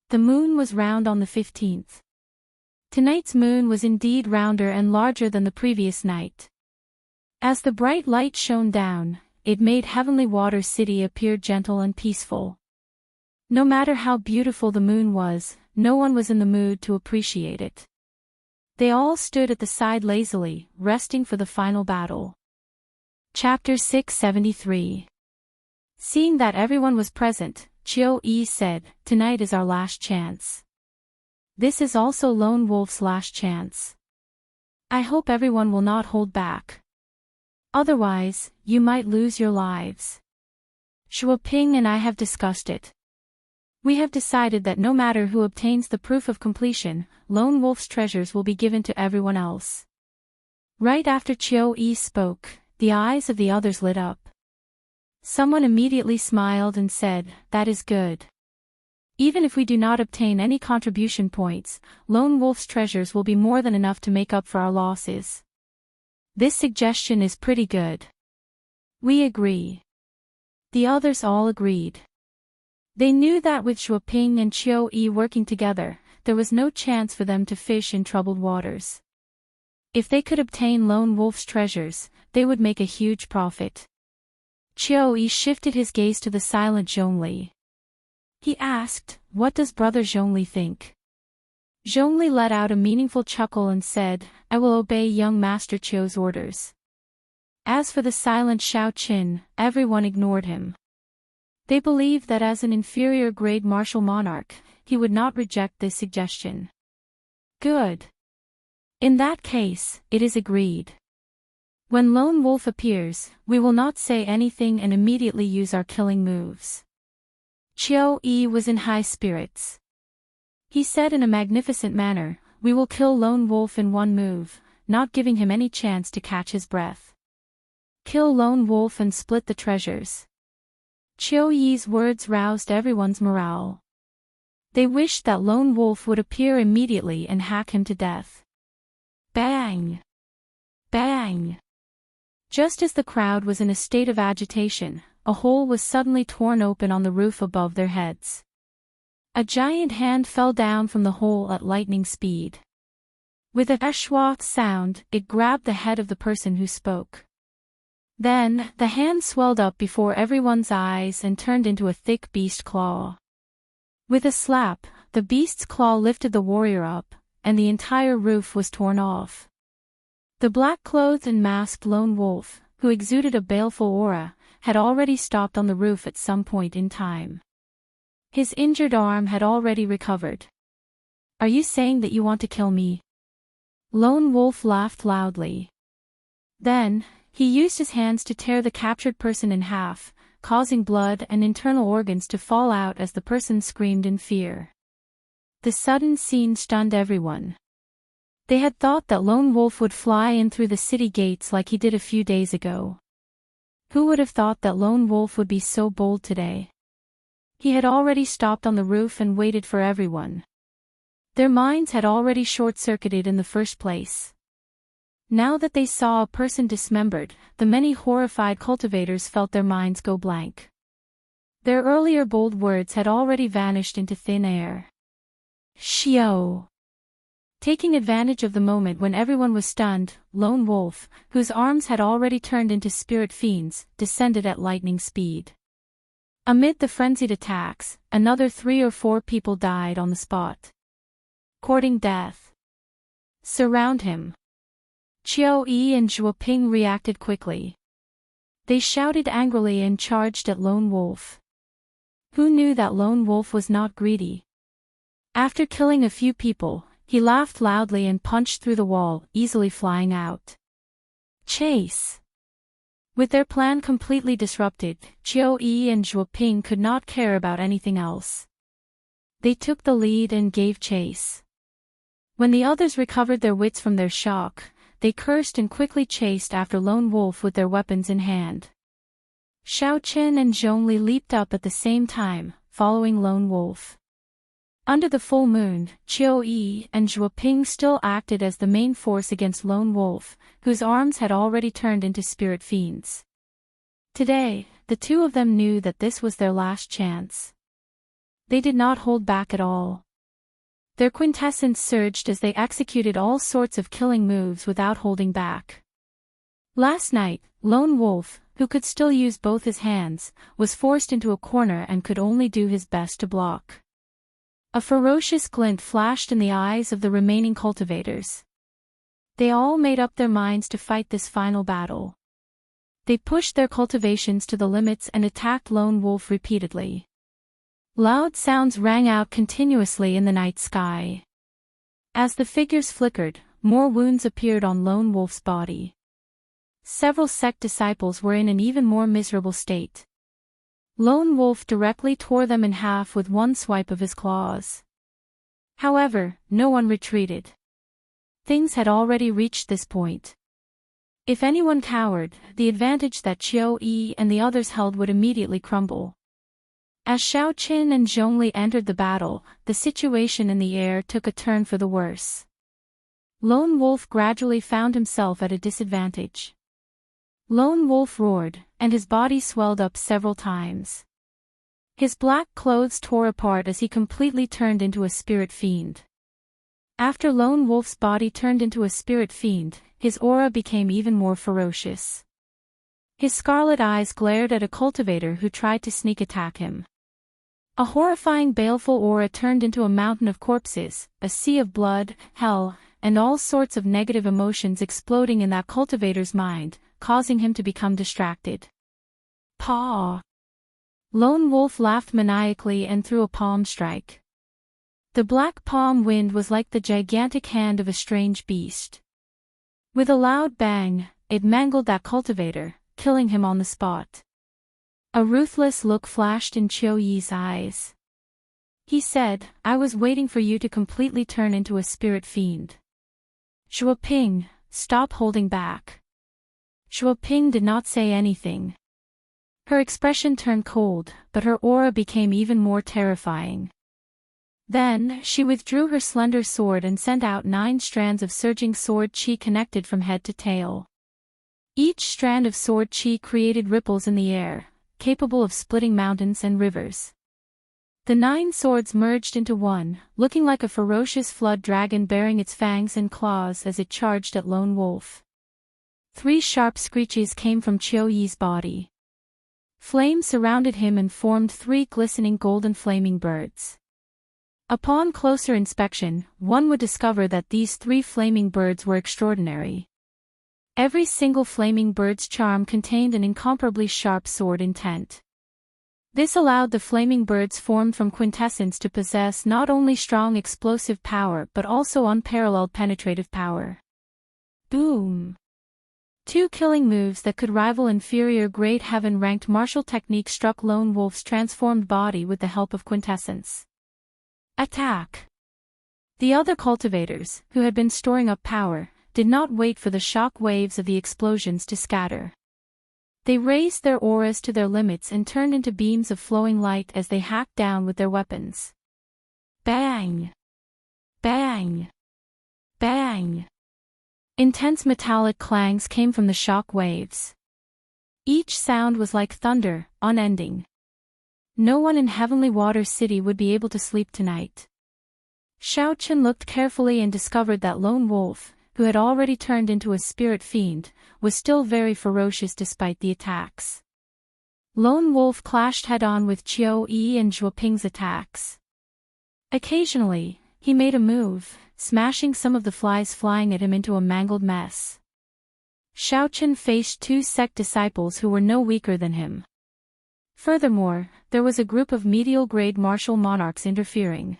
The moon was round on the 15th. Tonight's moon was indeed rounder and larger than the previous night. As the bright light shone down, it made Heavenly Water City appear gentle and peaceful. No matter how beautiful the moon was, no one was in the mood to appreciate it. They all stood at the side lazily, resting for the final battle. Chapter 673. Seeing that everyone was present, Qiu Yi said, "Tonight is our last chance. This is also Lone Wolf's last chance. I hope everyone will not hold back. Otherwise, you might lose your lives. Zhuoping and I have discussed it. We have decided that no matter who obtains the proof of completion, Lone Wolf's treasures will be given to everyone else." Right after Qiu Yi spoke, the eyes of the others lit up. Someone immediately smiled and said, "That is good. Even if we do not obtain any contribution points, Lone Wolf's treasures will be more than enough to make up for our losses. This suggestion is pretty good." "We agree." The others all agreed. They knew that with Zhuoping and Qiu Yi working together, there was no chance for them to fish in troubled waters. If they could obtain Lone Wolf's treasures, they would make a huge profit. Qiu Yi shifted his gaze to the silent Zhongli. He asked, "What does Brother Zhongli think?" Zhongli let out a meaningful chuckle and said, "I will obey young Master Qiu's orders." As for the silent Xiao Qin, everyone ignored him. They believed that as an inferior grade martial monarch, he would not reject this suggestion. Good. In that case, it is agreed. When Lone Wolf appears, we will not say anything and immediately use our killing moves. Qiu Yi was in high spirits. He said in a magnificent manner, "We will kill Lone Wolf in one move, not giving him any chance to catch his breath. Kill Lone Wolf and split the treasures." Qiu Yi's words roused everyone's morale. They wished that Lone Wolf would appear immediately and hack him to death. Bang! Bang! Just as the crowd was in a state of agitation, a hole was suddenly torn open on the roof above their heads. A giant hand fell down from the hole at lightning speed. With a schwa sound, it grabbed the head of the person who spoke. Then, the hand swelled up before everyone's eyes and turned into a thick beast claw. With a slap, the beast's claw lifted the warrior up, and the entire roof was torn off. The black-clothed and masked Lone Wolf, who exuded a baleful aura, had already stopped on the roof at some point in time. His injured arm had already recovered. "Are you saying that you want to kill me?" Lone Wolf laughed loudly. Then, he used his hands to tear the captured person in half, causing blood and internal organs to fall out as the person screamed in fear. The sudden scene stunned everyone. They had thought that Lone Wolf would fly in through the city gates like he did a few days ago. Who would have thought that Lone Wolf would be so bold today? He had already stopped on the roof and waited for everyone. Their minds had already short-circuited in the first place. Now that they saw a person dismembered, the many horrified cultivators felt their minds go blank. Their earlier bold words had already vanished into thin air. Xiao! Taking advantage of the moment when everyone was stunned, Lone Wolf, whose arms had already turned into spirit fiends, descended at lightning speed. Amid the frenzied attacks, another 3 or 4 people died on the spot. Courting death. Surround him. Qiu Yi and Zhuoping reacted quickly. They shouted angrily and charged at Lone Wolf. Who knew that Lone Wolf was not greedy? After killing a few people, he laughed loudly and punched through the wall, easily flying out. Chase! With their plan completely disrupted, Qiu Yi and Zhuoping could not care about anything else. They took the lead and gave chase. When the others recovered their wits from their shock, they cursed and quickly chased after Lone Wolf with their weapons in hand. Xiaochen and Zhongli leaped up at the same time, following Lone Wolf. Under the full moon, Qiu Yi and Zhuoping still acted as the main force against Lone Wolf, whose arms had already turned into spirit fiends. Today, the two of them knew that this was their last chance. They did not hold back at all. Their quintessence surged as they executed all sorts of killing moves without holding back. Last night, Lone Wolf, who could still use both his hands, was forced into a corner and could only do his best to block. A ferocious glint flashed in the eyes of the remaining cultivators. They all made up their minds to fight this final battle. They pushed their cultivations to the limits and attacked Lone Wolf repeatedly. Loud sounds rang out continuously in the night sky. As the figures flickered, more wounds appeared on Lone Wolf's body. Several sect disciples were in an even more miserable state. Lone Wolf directly tore them in half with one swipe of his claws. However, no one retreated. Things had already reached this point. If anyone cowered, the advantage that Qiu Yi and the others held would immediately crumble. As Xiaochen and Zhongli entered the battle, the situation in the air took a turn for the worse. Lone Wolf gradually found himself at a disadvantage. Lone Wolf roared, and his body swelled up several times. His black clothes tore apart as he completely turned into a spirit fiend. After Lone Wolf's body turned into a spirit fiend, his aura became even more ferocious. His scarlet eyes glared at a cultivator who tried to sneak attack him. A horrifying baleful aura turned into a mountain of corpses, a sea of blood, hell, and all sorts of negative emotions exploding in that cultivator's mind, causing him to become distracted. Paw! Lone Wolf laughed maniacally and threw a palm strike. The black palm wind was like the gigantic hand of a strange beast. With a loud bang, it mangled that cultivator, killing him on the spot. A ruthless look flashed in Qiu Yi's eyes. He said, "I was waiting for you to completely turn into a spirit fiend." Zhuoping, stop holding back. Zhuoping did not say anything. Her expression turned cold, but her aura became even more terrifying. Then, she withdrew her slender sword and sent out 9 strands of surging sword chi connected from head to tail. Each strand of sword chi created ripples in the air, capable of splitting mountains and rivers. The 9 swords merged into one, looking like a ferocious flood dragon bearing its fangs and claws as it charged at Lone Wolf. 3 sharp screeches came from Qiu Yi's body. Flames surrounded him and formed 3 glistening golden flaming birds. Upon closer inspection, one would discover that these 3 flaming birds were extraordinary. Every single flaming bird's charm contained an incomparably sharp sword intent. This allowed the flaming birds formed from quintessence to possess not only strong explosive power but also unparalleled penetrative power. Boom! 2 killing moves that could rival inferior grade heaven-ranked martial techniques struck Lone Wolf's transformed body with the help of quintessence. Attack! The other cultivators, who had been storing up power, did not wait for the shock waves of the explosions to scatter. They raised their auras to their limits and turned into beams of flowing light as they hacked down with their weapons. Bang! Bang! Bang! Intense metallic clangs came from the shock waves. Each sound was like thunder, unending. No one in Heavenly Water City would be able to sleep tonight. Xiaochen looked carefully and discovered that Lone Wolf, who had already turned into a spirit fiend, was still very ferocious despite the attacks. Lone Wolf clashed head-on with Qiu Yi and Zhuoping's attacks. Occasionally, he made a move, smashing some of the flies flying at him into a mangled mess. Xiaochen faced 2 sect disciples who were no weaker than him. Furthermore, there was a group of medial-grade martial monarchs interfering.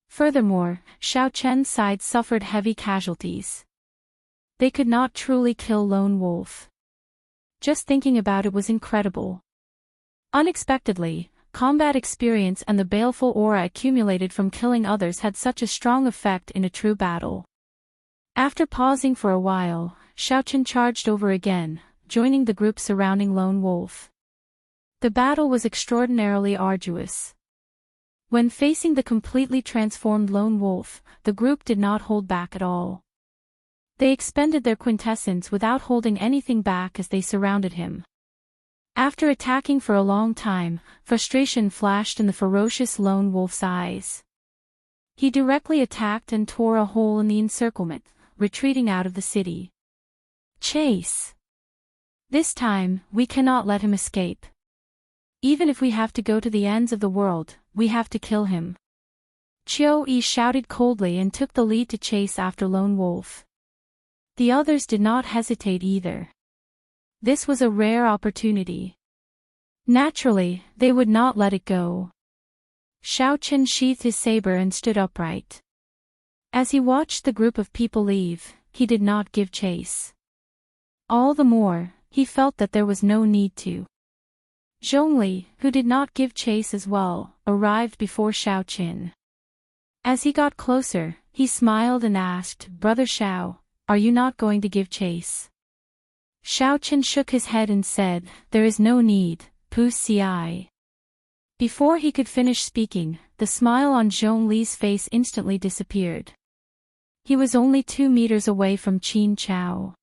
Furthermore, Xiaochen's side suffered heavy casualties. They could not truly kill Lone Wolf. Just thinking about it was incredible. Unexpectedly, combat experience and the baleful aura accumulated from killing others had such a strong effect in a true battle. After pausing for a while, Xiaochen charged over again, joining the group surrounding Lone Wolf. The battle was extraordinarily arduous. When facing the completely transformed Lone Wolf, the group did not hold back at all. They expended their quintessence without holding anything back as they surrounded him. After attacking for a long time, frustration flashed in the ferocious Lone Wolf's eyes. He directly attacked and tore a hole in the encirclement, retreating out of the city. Chase! This time, we cannot let him escape. Even if we have to go to the ends of the world, we have to kill him. Qiu Yi shouted coldly and took the lead to chase after Lone Wolf. The others did not hesitate either. This was a rare opportunity. Naturally, they would not let it go. Xiaochen sheathed his saber and stood upright. As he watched the group of people leave, he did not give chase. All the more, he felt that there was no need to. Zhongli, who did not give chase as well, arrived before Xiaochen. As he got closer, he smiled and asked, "Brother Xiao, are you not going to give chase?" Xiaochen shook his head and said, "There is no need, Pu Ci." Before he could finish speaking, the smile on Zhongli's face instantly disappeared. He was only 2 meters away from Qin Chao.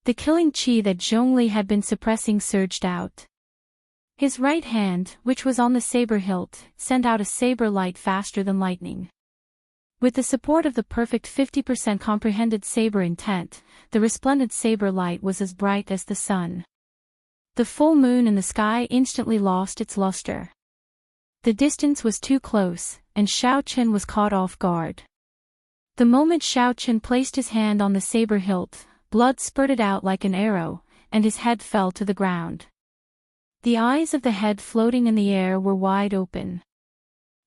The killing qi that Zhongli had been suppressing surged out. His right hand, which was on the saber hilt, sent out a saber light faster than lightning. With the support of the perfect 50% comprehended saber intent, the resplendent saber light was as bright as the sun. The full moon in the sky instantly lost its luster. The distance was too close, and Xiaochen was caught off guard. The moment Xiaochen placed his hand on the saber hilt, blood spurted out like an arrow, and his head fell to the ground. The eyes of the head floating in the air were wide open.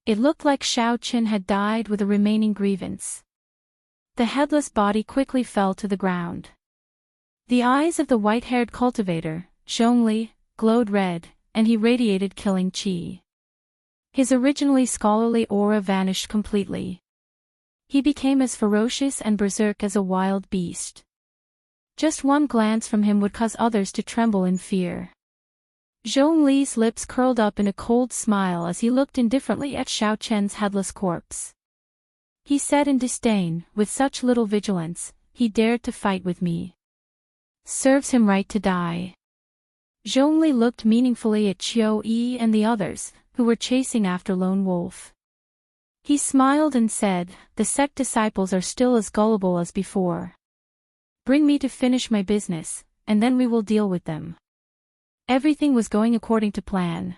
It looked like Xiaochen had died with a remaining grievance. The headless body quickly fell to the ground. The eyes of the white-haired cultivator, Zhongli, glowed red, and he radiated killing qi. His originally scholarly aura vanished completely. He became as ferocious and berserk as a wild beast. Just one glance from him would cause others to tremble in fear. Zhongli's lips curled up in a cold smile as he looked indifferently at Xiaochen's headless corpse. He said in disdain, "With such little vigilance, he dared to fight with me. Serves him right to die." Zhongli looked meaningfully at Qiu Yi and the others, who were chasing after Lone Wolf. He smiled and said, "The sect disciples are still as gullible as before. Bring me to finish my business, and then we will deal with them." Everything was going according to plan.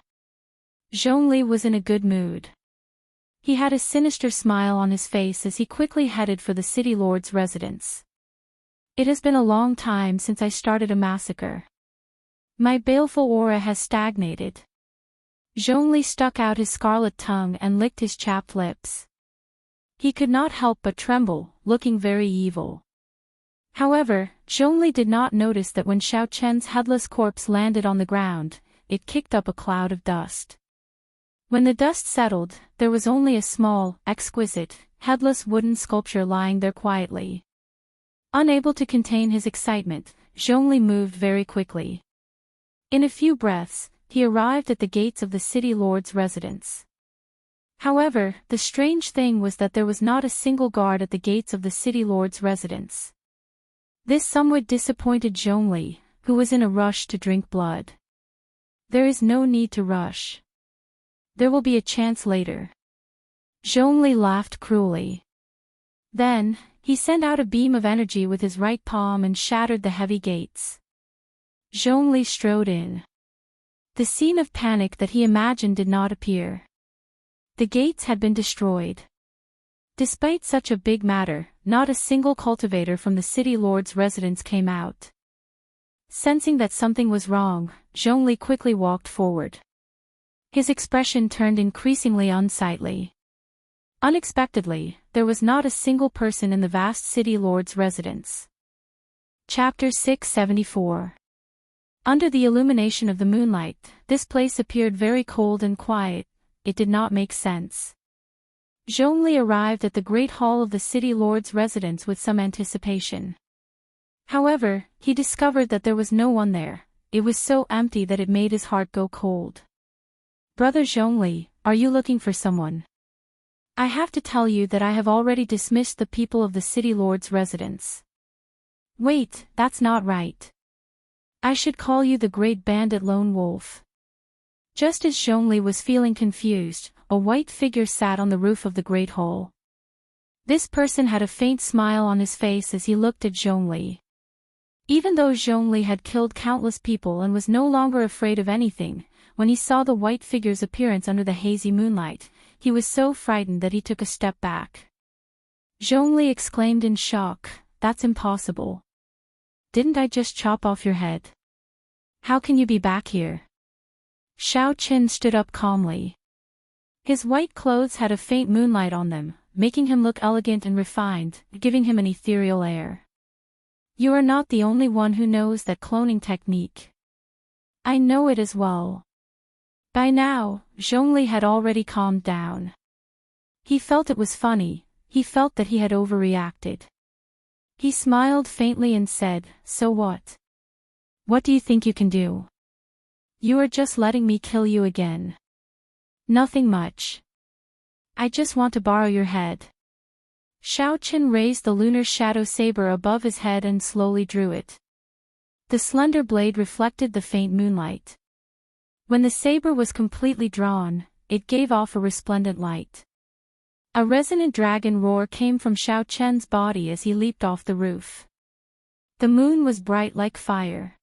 Zhongli was in a good mood. He had a sinister smile on his face as he quickly headed for the city lord's residence. "It has been a long time since I started a massacre. My baleful aura has stagnated." Zhongli stuck out his scarlet tongue and licked his chapped lips. He could not help but tremble, looking very evil. However, Zhongli did not notice that when Xiaochen's headless corpse landed on the ground, it kicked up a cloud of dust. When the dust settled, there was only a small, exquisite, headless wooden sculpture lying there quietly. Unable to contain his excitement, Zhongli moved very quickly. In a few breaths, he arrived at the gates of the city lord's residence. However, the strange thing was that there was not a single guard at the gates of the city lord's residence. This somewhat disappointed Zhongli, who was in a rush to drink blood. "There is no need to rush. There will be a chance later." Zhongli laughed cruelly. Then, he sent out a beam of energy with his right palm and shattered the heavy gates. Zhongli strode in. The scene of panic that he imagined did not appear. The gates had been destroyed. Despite such a big matter, not a single cultivator from the city lord's residence came out. Sensing that something was wrong, Zhongli quickly walked forward. His expression turned increasingly unsightly. Unexpectedly, there was not a single person in the vast city lord's residence. Chapter 674. Under the illumination of the moonlight, this place appeared very cold and quiet. It did not make sense. Zhongli arrived at the great hall of the city lord's residence with some anticipation. However, he discovered that there was no one there. It was so empty that it made his heart go cold. Brother Zhongli, are you looking for someone? I have to tell you that I have already dismissed the people of the city lord's residence. Wait, that's not right. I should call you the great bandit lone wolf. Just as Zhongli was feeling confused, a white figure sat on the roof of the great hall. This person had a faint smile on his face as he looked at Zhongli. Even though Zhongli had killed countless people and was no longer afraid of anything, when he saw the white figure's appearance under the hazy moonlight, he was so frightened that he took a step back. Zhongli exclaimed in shock, "That's impossible. Didn't I just chop off your head? How can you be back here?" Xiao Qin stood up calmly. His white clothes had a faint moonlight on them, making him look elegant and refined, giving him an ethereal air. You are not the only one who knows that cloning technique. I know it as well. By now, Zhongli had already calmed down. He felt it was funny, he felt that he had overreacted. He smiled faintly and said, "So what? What do you think you can do? You are just letting me kill you again." "Nothing much. I just want to borrow your head." Xiao Qin raised the lunar shadow saber above his head and slowly drew it. The slender blade reflected the faint moonlight. When the saber was completely drawn, it gave off a resplendent light. A resonant dragon roar came from Xiao Qin's body as he leaped off the roof. The moon was bright like fire.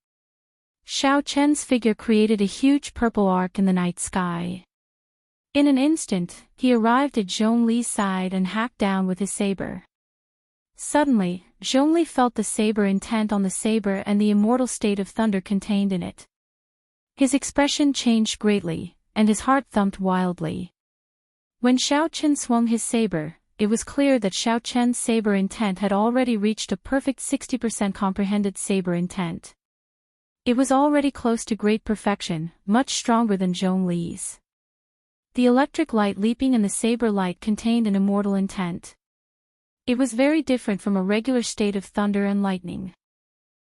Xiao Qin's figure created a huge purple arc in the night sky. In an instant, he arrived at Zhongli's side and hacked down with his saber. Suddenly, Zhongli felt the saber intent on the saber and the immortal state of thunder contained in it. His expression changed greatly, and his heart thumped wildly. When Xiao Qin swung his saber, it was clear that Xiao Qin's saber intent had already reached a perfect 60% comprehended saber intent. It was already close to great perfection, much stronger than Zhongli's. The electric light leaping in the saber light contained an immortal intent. It was very different from a regular state of thunder and lightning.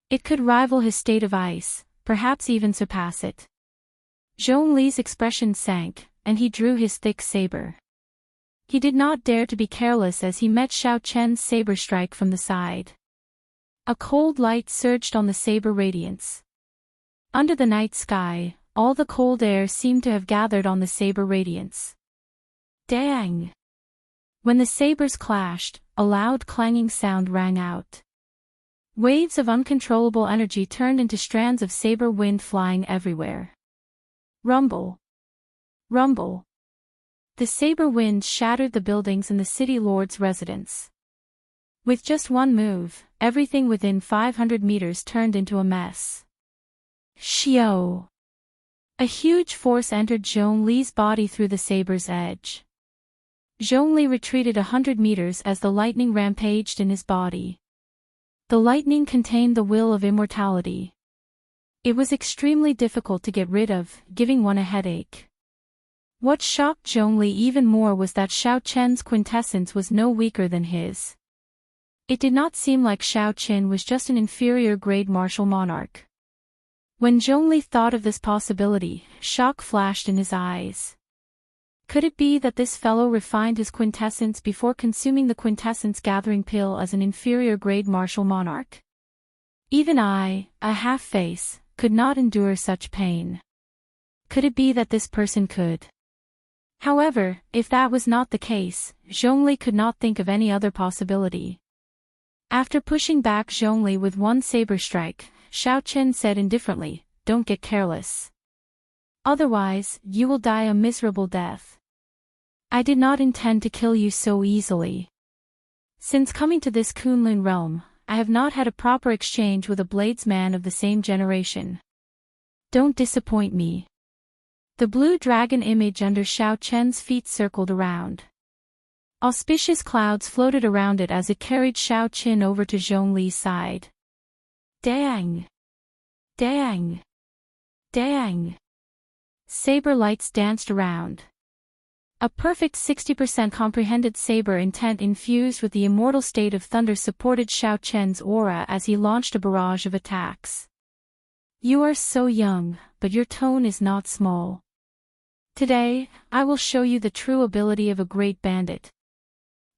It could rival his state of ice, perhaps even surpass it. Zhongli's expression sank, and he drew his thick saber. He did not dare to be careless as he met Xiao Qin's saber strike from the side. A cold light surged on the saber radiance. Under the night sky, all the cold air seemed to have gathered on the saber radiance. Dang! When the sabers clashed, a loud clanging sound rang out. Waves of uncontrollable energy turned into strands of saber wind flying everywhere. Rumble! Rumble! The saber wind shattered the buildings in the city lord's residence. With just one move, everything within 500 meters turned into a mess. Xiao! A huge force entered Zhongli's body through the saber's edge. Zhongli retreated 100 meters as the lightning rampaged in his body. The lightning contained the will of immortality. It was extremely difficult to get rid of, giving one a headache. What shocked Zhongli even more was that Xiao Qin's quintessence was no weaker than his. It did not seem like Xiao Qin was just an inferior grade martial monarch. When Zhongli thought of this possibility, shock flashed in his eyes. Could it be that this fellow refined his quintessence before consuming the quintessence gathering pill as an inferior grade martial monarch? Even I, a half-face, could not endure such pain. Could it be that this person could? However, if that was not the case, Zhongli could not think of any other possibility. After pushing back Zhongli with one saber strike, Xiao Qin said indifferently, "Don't get careless. Otherwise, you will die a miserable death. I did not intend to kill you so easily. Since coming to this Kunlun realm, I have not had a proper exchange with a bladesman of the same generation. Don't disappoint me." The blue dragon image under Xiao Qin's feet circled around. Auspicious clouds floated around it as it carried Xiao Qin over to Zhongli's side. Dang! Dang! Dang! Saber lights danced around. A perfect 60% comprehended saber intent infused with the immortal state of thunder supported Xiao Chen's aura as he launched a barrage of attacks. You are so young, but your tone is not small. Today, I will show you the true ability of a great bandit.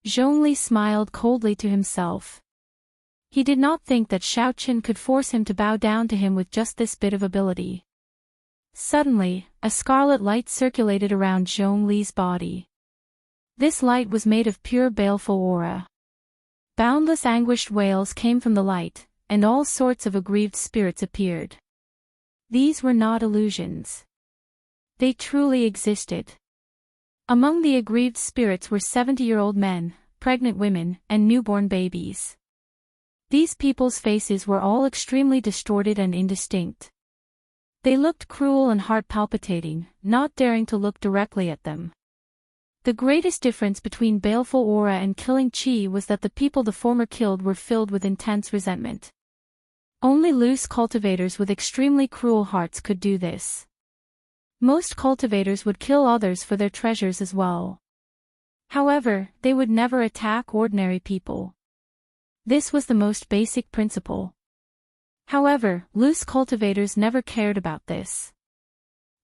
Zhongli smiled coldly to himself. He did not think that Xiao Chen could force him to bow down to him with just this bit of ability. Suddenly, a scarlet light circulated around Zhongli's body. This light was made of pure baleful aura. Boundless anguished wails came from the light, and all sorts of aggrieved spirits appeared. These were not illusions. They truly existed. Among the aggrieved spirits were 70-year-old men, pregnant women, and newborn babies. These people's faces were all extremely distorted and indistinct. They looked cruel and heart-palpitating, not daring to look directly at them. The greatest difference between baleful aura and killing chi was that the people the former killed were filled with intense resentment. Only loose cultivators with extremely cruel hearts could do this. Most cultivators would kill others for their treasures as well. However, they would never attack ordinary people. This was the most basic principle. However, loose cultivators never cared about this.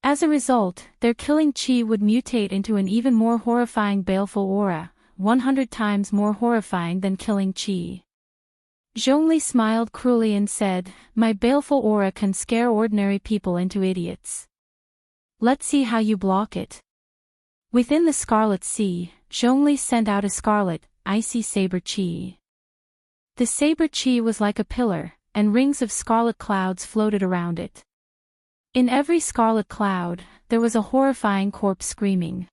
As a result, their killing chi would mutate into an even more horrifying baleful aura, 100 times more horrifying than killing chi. Zhongli smiled cruelly and said, "My baleful aura can scare ordinary people into idiots. Let's see how you block it." Within the Scarlet Sea, Zhongli sent out a scarlet, icy saber chi. The saber chi was like a pillar, and rings of scarlet clouds floated around it. In every scarlet cloud, there was a horrifying corpse screaming.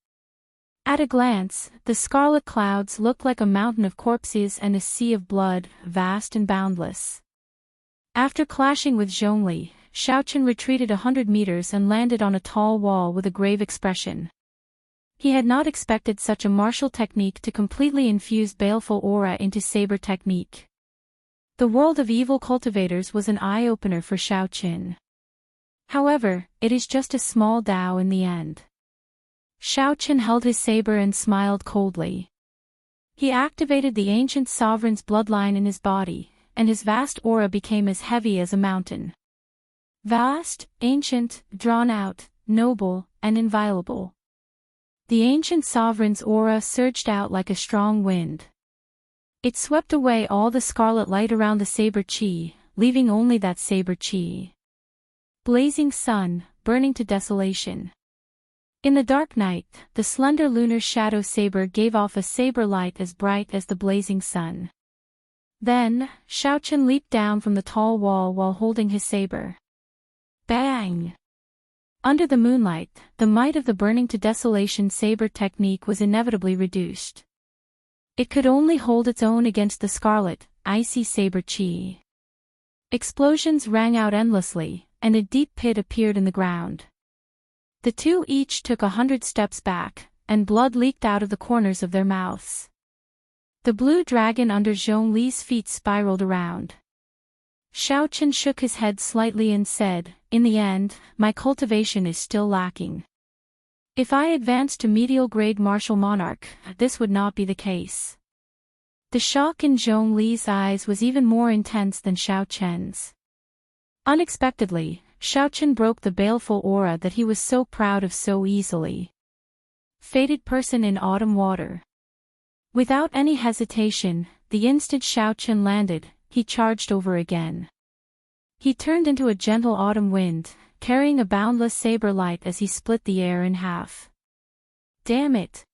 At a glance, the scarlet clouds looked like a mountain of corpses and a sea of blood, vast and boundless. After clashing with Zhongli, Xiao Chen retreated 100 meters and landed on a tall wall with a grave expression. He had not expected such a martial technique to completely infuse baleful aura into saber technique. The world of evil cultivators was an eye-opener for Xiao Chen. However, it is just a small Dao in the end. Xiao Chen held his saber and smiled coldly. He activated the ancient sovereign's bloodline in his body, and his vast aura became as heavy as a mountain. Vast, ancient, drawn out, noble, and inviolable. The ancient sovereign's aura surged out like a strong wind. It swept away all the scarlet light around the saber chi, leaving only that saber chi. Blazing sun, burning to desolation. In the dark night, the slender lunar shadow saber gave off a saber light as bright as the blazing sun. Then, Xiao Chen leaped down from the tall wall while holding his saber. Bang! Under the moonlight, the might of the burning to desolation saber technique was inevitably reduced. It could only hold its own against the scarlet, icy saber chi. Explosions rang out endlessly, and a deep pit appeared in the ground. The two each took 100 steps back, and blood leaked out of the corners of their mouths. The blue dragon under Zhongli's feet spiraled around. Xiao Chen shook his head slightly and said, "In the end, my cultivation is still lacking. If I advanced to medial grade martial monarch, this would not be the case." The shock in Zhongli's eyes was even more intense than Xiao Chen's. Unexpectedly, Xiao Chen broke the baleful aura that he was so proud of so easily. Fated person in autumn water. Without any hesitation, the instant Xiao Chen landed, he charged over again. He turned into a gentle autumn wind, carrying a boundless saber light as he split the air in half. Damn it!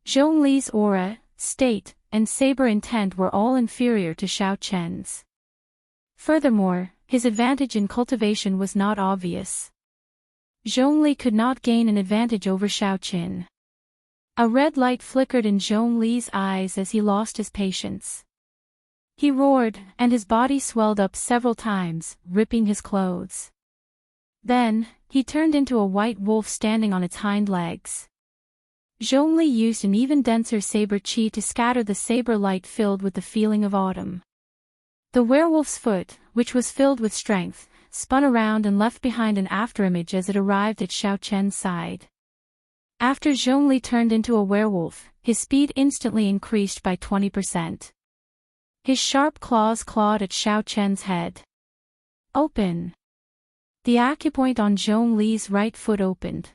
Zhongli's aura, state, and saber intent were all inferior to Xiao Chen's. Furthermore, his advantage in cultivation was not obvious. Zhongli could not gain an advantage over Xiao Chen. A red light flickered in Zhongli's eyes as he lost his patience. He roared, and his body swelled up several times, ripping his clothes. Then, he turned into a white wolf standing on its hind legs. Zhongli used an even denser saber chi to scatter the saber light filled with the feeling of autumn. The werewolf's foot, which was filled with strength, spun around and left behind an afterimage as it arrived at Xiao Chen's side. After Zhongli turned into a werewolf, his speed instantly increased by 20%. His sharp claws clawed at Xiao Chen's head. Open. The acupoint on Zhongli's right foot opened.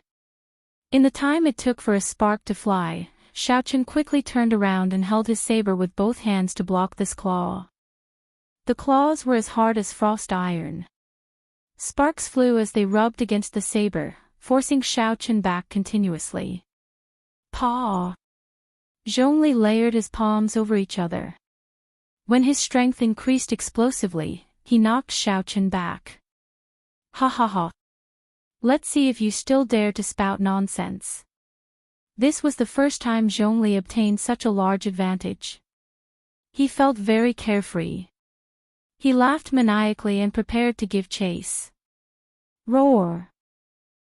In the time it took for a spark to fly, Xiao Chen quickly turned around and held his saber with both hands to block this claw. The claws were as hard as frost iron. Sparks flew as they rubbed against the saber, forcing Xiao Chen back continuously. Paw! Zhongli layered his palms over each other. When his strength increased explosively, he knocked Xiao Chen back. Ha ha ha. Let's see if you still dare to spout nonsense. This was the first time Zhongli obtained such a large advantage. He felt very carefree. He laughed maniacally and prepared to give chase. Roar!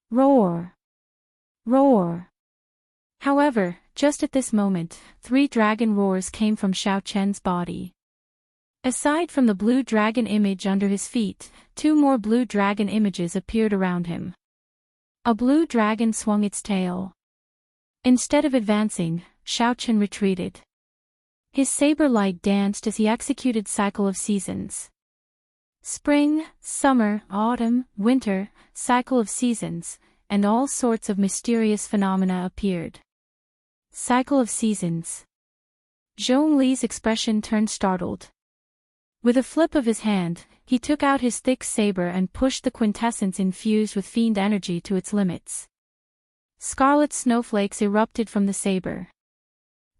Roar! Roar! However, just at this moment, 3 dragon roars came from Xiao Chen's body. Aside from the blue dragon image under his feet, 2 more blue dragon images appeared around him. A blue dragon swung its tail. Instead of advancing, Xiao Chen retreated. His saber light danced as he executed cycle of seasons. Spring, summer, autumn, winter, cycle of seasons, and all sorts of mysterious phenomena appeared. Cycle of seasons. Zhongli's expression turned startled. With a flip of his hand, he took out his thick saber and pushed the quintessence infused with fiend energy to its limits. Scarlet snowflakes erupted from the saber.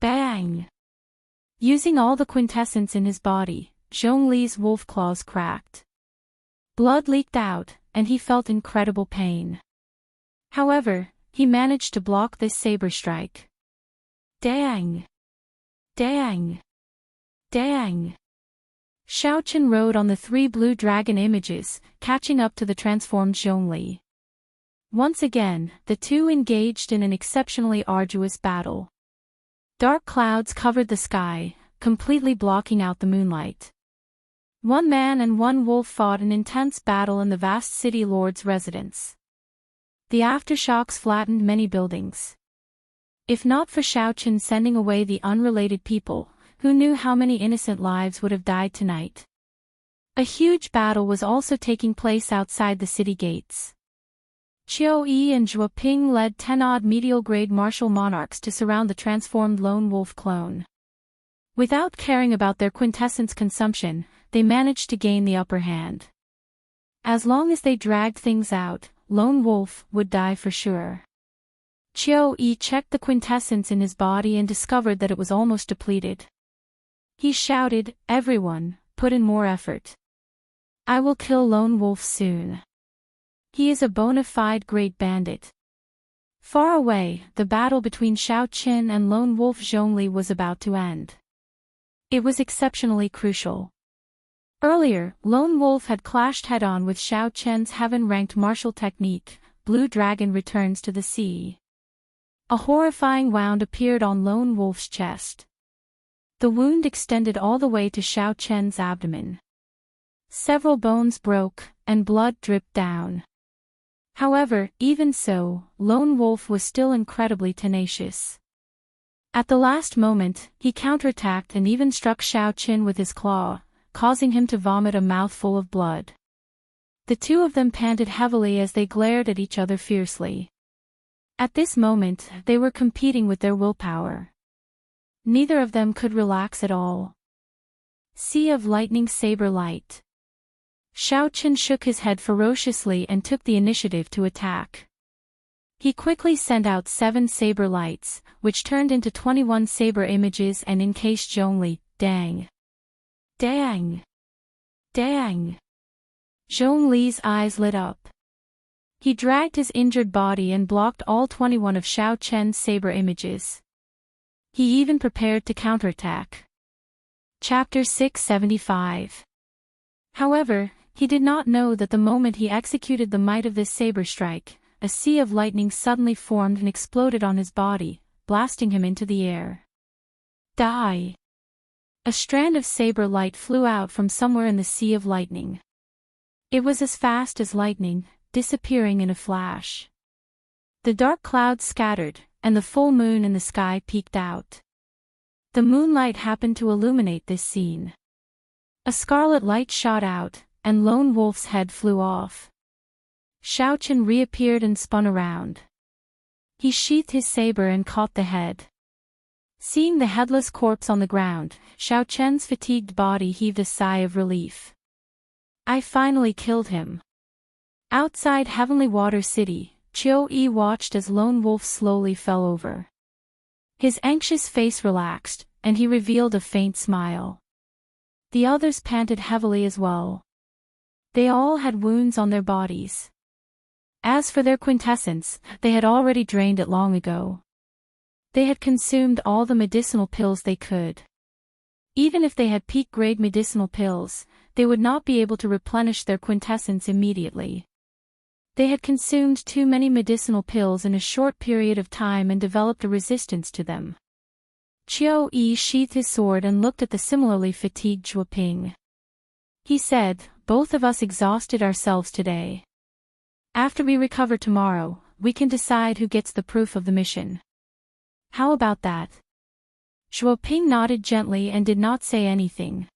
Bang! Using all the quintessence in his body, Zhongli's wolf claws cracked. Blood leaked out, and he felt incredible pain. However, he managed to block this saber strike. Dang! Dang! Dang! Xiao Chen rode on the 3 blue dragon images, catching up to the transformed Zhongli. Once again, the 2 engaged in an exceptionally arduous battle. Dark clouds covered the sky, completely blocking out the moonlight. 1 man and 1 wolf fought an intense battle in the vast city lord's residence. The aftershocks flattened many buildings. If not for Xiao Chen sending away the unrelated people, who knew how many innocent lives would have died tonight? A huge battle was also taking place outside the city gates. Qiu Yi and Zhuo Ping led 10-odd medial-grade martial monarchs to surround the transformed lone wolf clone. Without caring about their quintessence consumption, they managed to gain the upper hand. As long as they dragged things out, lone wolf would die for sure. Qiu Yi checked the quintessence in his body and discovered that it was almost depleted. He shouted, "Everyone, put in more effort. I will kill Lone Wolf soon. He is a bona fide great bandit." Far away, the battle between Xiao Chen and Lone Wolf Zhongli was about to end. It was exceptionally crucial. Earlier, Lone Wolf had clashed head-on with Xiao Chen's heaven-ranked martial technique, Blue Dragon Returns to the Sea. A horrifying wound appeared on Lone Wolf's chest. The wound extended all the way to Xiao Chen's abdomen. Several bones broke, and blood dripped down. However, even so, Lone Wolf was still incredibly tenacious. At the last moment, he counterattacked and even struck Xiao Chen with his claw, causing him to vomit a mouthful of blood. The 2 of them panted heavily as they glared at each other fiercely. At this moment, they were competing with their willpower. Neither of them could relax at all. Sea of Lightning Saber Light. Xiao Chen shook his head ferociously and took the initiative to attack. He quickly sent out 7 saber lights, which turned into 21 saber images and encased Zhongli. Dang! Dang! Dang! Zhongli's eyes lit up. He dragged his injured body and blocked all 21 of Xiao Chen's saber images. He even prepared to counterattack. Chapter 675. However, he did not know that the moment he executed the might of this saber strike, a sea of lightning suddenly formed and exploded on his body, blasting him into the air. Die! A strand of saber light flew out from somewhere in the sea of lightning. It was as fast as lightning, disappearing in a flash. The dark clouds scattered, and the full moon in the sky peeked out. The moonlight happened to illuminate this scene. A scarlet light shot out, and Lone Wolf's head flew off. Xiao Chen reappeared and spun around. He sheathed his saber and caught the head. Seeing the headless corpse on the ground, Xiao Chen's fatigued body heaved a sigh of relief. I finally killed him. Outside Heavenly Water City, Qiu Yi watched as Lone Wolf slowly fell over. His anxious face relaxed, and he revealed a faint smile. The others panted heavily as well. They all had wounds on their bodies. As for their quintessence, they had already drained it long ago. They had consumed all the medicinal pills they could. Even if they had peak-grade medicinal pills, they would not be able to replenish their quintessence immediately. They had consumed too many medicinal pills in a short period of time and developed a resistance to them. Qiu Yi sheathed his sword and looked at the similarly fatigued Zhuo Ping. He said, both of us exhausted ourselves today. After we recover tomorrow, we can decide who gets the proof of the mission. How about that? Zhuo Ping nodded gently and did not say anything.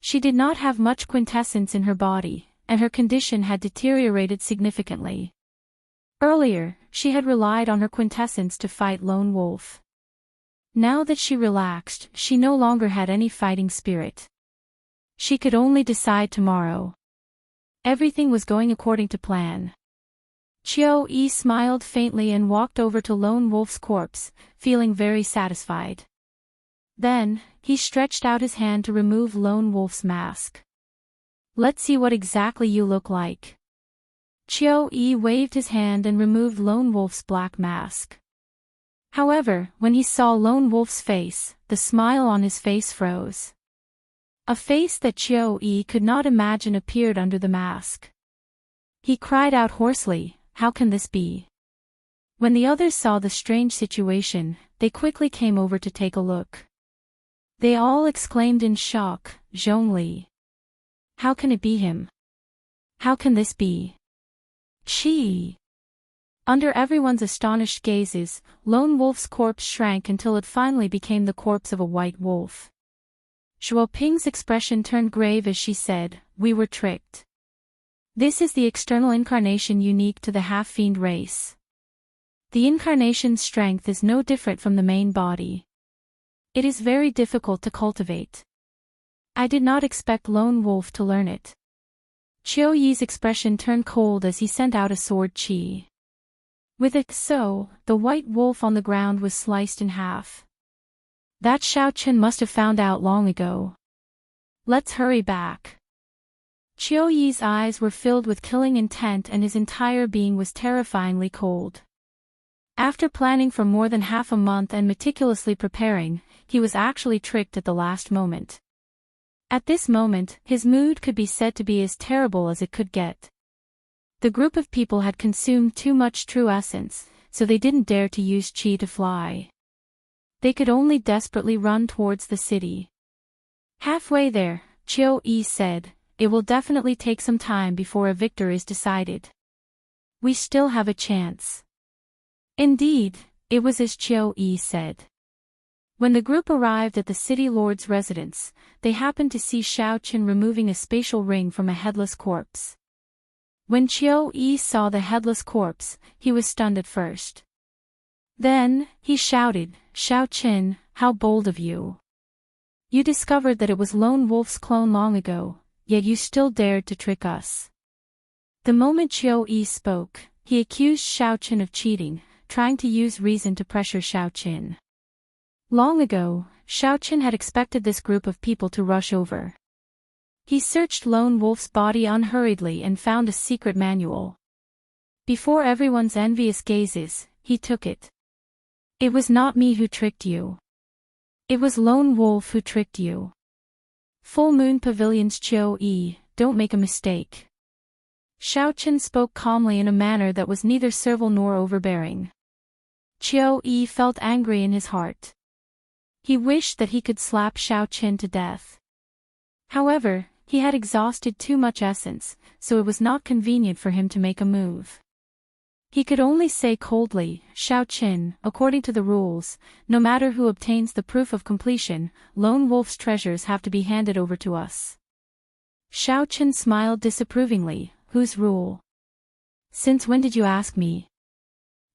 She did not have much quintessence in her body, and her condition had deteriorated significantly. Earlier, she had relied on her quintessence to fight Lone Wolf. Now that she relaxed, she no longer had any fighting spirit. She could only decide tomorrow. Everything was going according to plan. Qiu Yi smiled faintly and walked over to Lone Wolf's corpse, feeling very satisfied. Then, he stretched out his hand to remove Lone Wolf's mask. Let's see what exactly you look like. Qiu Yi waved his hand and removed Lone Wolf's black mask. However, when he saw Lone Wolf's face, the smile on his face froze. A face that Qiu Yi could not imagine appeared under the mask. He cried out hoarsely, "How can this be?" When the others saw the strange situation, they quickly came over to take a look. They all exclaimed in shock, "Zhongli. How can it be him? How can this be? Chi!" Under everyone's astonished gazes, Lone Wolf's corpse shrank until it finally became the corpse of a white wolf. Zhuo Ping's expression turned grave as she said, "We were tricked. This is the external incarnation unique to the half-fiend race. The incarnation's strength is no different from the main body. It is very difficult to cultivate. I did not expect Lone Wolf to learn it." Qiu Yi's expression turned cold as he sent out a sword chi. With it so, the white wolf on the ground was sliced in half. That Xiao Chen must have found out long ago. Let's hurry back. Qiu Yi's eyes were filled with killing intent and his entire being was terrifyingly cold. After planning for more than half a month and meticulously preparing, he was actually tricked at the last moment. At this moment, his mood could be said to be as terrible as it could get. The group of people had consumed too much true essence, so they didn't dare to use qi to fly. They could only desperately run towards the city. Halfway there, Qiu Yi said, "It will definitely take some time before a victor is decided. We still have a chance." Indeed, it was as Qiu Yi said. When the group arrived at the city lord's residence, they happened to see Xiao Chen removing a spatial ring from a headless corpse. When Qiu Yi saw the headless corpse, he was stunned at first. Then, he shouted, "Xiao Chen, how bold of you! You discovered that it was Lone Wolf's clone long ago, yet you still dared to trick us." The moment Qiu Yi spoke, he accused Xiao Chen of cheating, trying to use reason to pressure Xiao Chen. Long ago, Xiao Chen had expected this group of people to rush over. He searched Lone Wolf's body unhurriedly and found a secret manual. Before everyone's envious gazes, he took it. "It was not me who tricked you. It was Lone Wolf who tricked you. Full Moon Pavilion's Qiu Yi, don't make a mistake." Xiao Chen spoke calmly in a manner that was neither servile nor overbearing. Qiu Yi felt angry in his heart. He wished that he could slap Xiao Chen to death. However, he had exhausted too much essence, so it was not convenient for him to make a move. He could only say coldly, Xiao Qin, according to the rules, no matter who obtains the proof of completion, Lone Wolf's treasures have to be handed over to us. Xiao Qin smiled disapprovingly, whose rule? Since when did you ask me?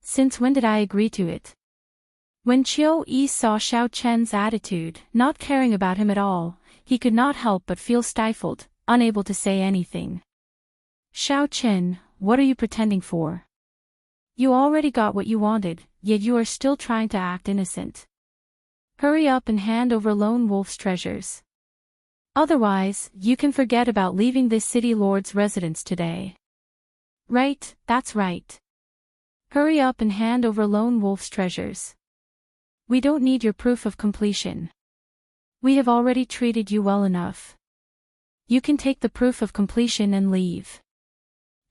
Since when did I agree to it? When Qiu Yi saw Xiao Chen's attitude, not caring about him at all, he could not help but feel stifled, unable to say anything. Xiao Chen, what are you pretending for? You already got what you wanted, yet you are still trying to act innocent. Hurry up and hand over Lone Wolf's treasures. Otherwise, you can forget about leaving this city lord's residence today. Right, that's right. Hurry up and hand over Lone Wolf's treasures. We don't need your proof of completion. We have already treated you well enough. You can take the proof of completion and leave.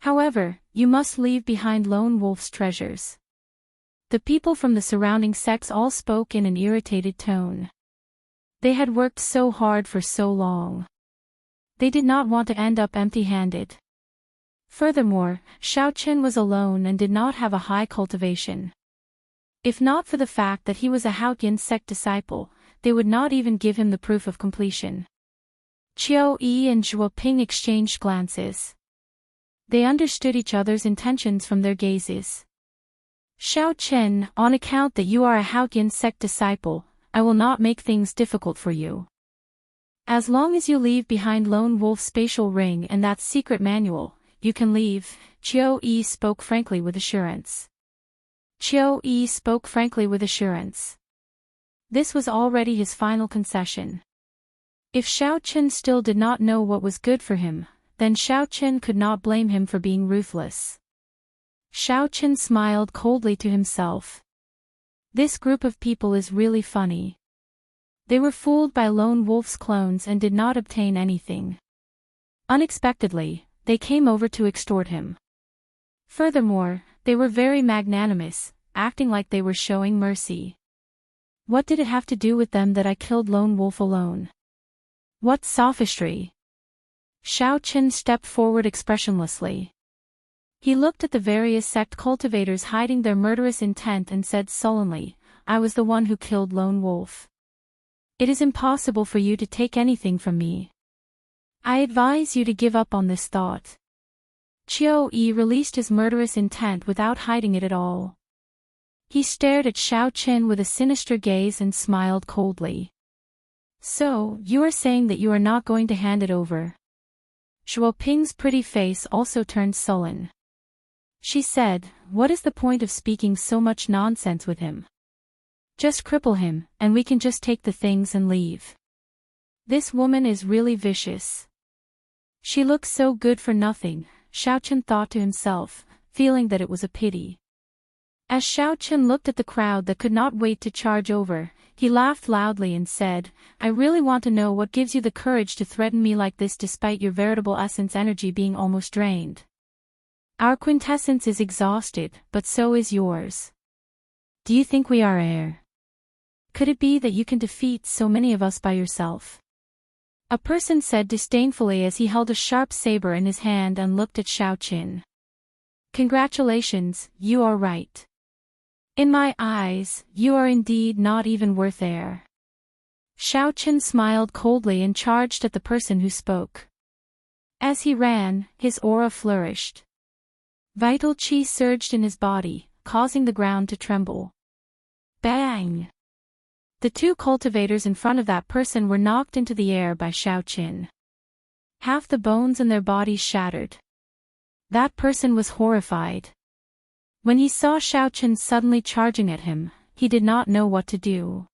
However, you must leave behind Lone Wolf's treasures. The people from the surrounding sects all spoke in an irritated tone. They had worked so hard for so long. They did not want to end up empty-handed. Furthermore, Xiao Qin was alone and did not have a high cultivation. If not for the fact that he was a Haotian sect disciple, they would not even give him the proof of completion. Qiu Yi and Zhuo Ping exchanged glances. They understood each other's intentions from their gazes. Xiao Chen, on account that you are a Haotian sect disciple, I will not make things difficult for you. As long as you leave behind Lone Wolf's spatial ring and that secret manual, you can leave, Qiu Yi spoke frankly with assurance. Qiu Yi spoke frankly with assurance. This was already his final concession. If Xiao Chen still did not know what was good for him, then Xiao Chen could not blame him for being ruthless. Xiao Chen smiled coldly to himself. This group of people is really funny. They were fooled by Lone Wolf's clones and did not obtain anything. Unexpectedly, they came over to extort him. Furthermore, they were very magnanimous, acting like they were showing mercy. What did it have to do with them that I killed Lone Wolf alone? What sophistry! Xiao Chen stepped forward expressionlessly. He looked at the various sect cultivators hiding their murderous intent and said sullenly, I was the one who killed Lone Wolf. It is impossible for you to take anything from me. I advise you to give up on this thought. Qiu Yi released his murderous intent without hiding it at all. He stared at Xiao Chen with a sinister gaze and smiled coldly. So, you are saying that you are not going to hand it over? Zhuo Ping's pretty face also turned sullen. She said, what is the point of speaking so much nonsense with him? Just cripple him, and we can just take the things and leave. This woman is really vicious. She looks so good for nothing, Xiao Chen thought to himself, feeling that it was a pity. As Xiao Chen looked at the crowd that could not wait to charge over, he laughed loudly and said, I really want to know what gives you the courage to threaten me like this despite your veritable essence energy being almost drained. Our quintessence is exhausted, but so is yours. Do you think we are air? Could it be that you can defeat so many of us by yourself? A person said disdainfully as he held a sharp saber in his hand and looked at Xiao Qin. Congratulations, you are right. In my eyes, you are indeed not even worth air. Xiao Qin smiled coldly and charged at the person who spoke. As he ran, his aura flourished. Vital chi surged in his body, causing the ground to tremble. Bang! The two cultivators in front of that person were knocked into the air by Xiao Qin. Half the bones in their bodies shattered. That person was horrified. When he saw Xiao Qin suddenly charging at him, he did not know what to do.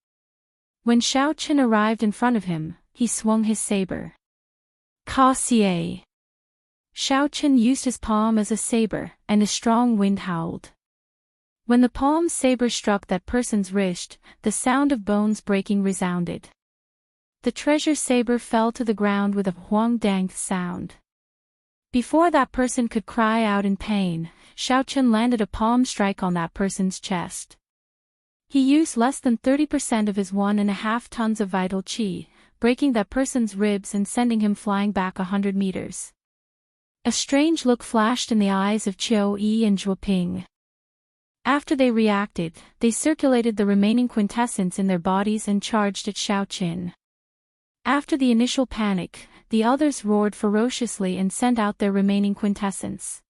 When Xiao Qin arrived in front of him, he swung his saber. Ka Xie. Xiao Qin used his palm as a saber, and a strong wind howled. When the palm saber struck that person's wrist, the sound of bones breaking resounded. The treasure saber fell to the ground with a huang-dang sound. Before that person could cry out in pain, Xiao Qin landed a palm strike on that person's chest. He used less than 30% of his 1.5 tons of vital chi, breaking that person's ribs and sending him flying back 100 meters. A strange look flashed in the eyes of Qiu Yi and Zhuo Ping. After they reacted, they circulated the remaining quintessence in their bodies and charged at Xiaoqin. After the initial panic, the others roared ferociously and sent out their remaining quintessence.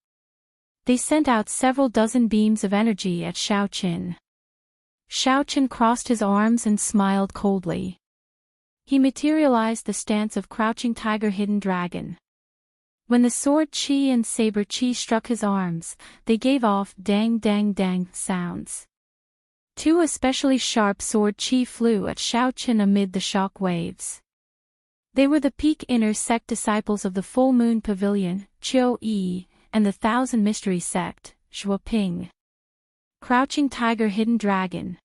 They sent out several dozen beams of energy at Xiaoqin. Xiaoqin crossed his arms and smiled coldly. He materialized the stance of crouching tiger hidden dragon. When the sword chi and saber chi struck his arms, they gave off dang dang dang sounds. Two especially sharp sword chi flew at Xiaoqin amid the shock waves. They were the peak inner sect disciples of the Full Moon Pavilion, Qiu Yi, and the Thousand Mystery Sect, Shuoping. Crouching tiger hidden dragon.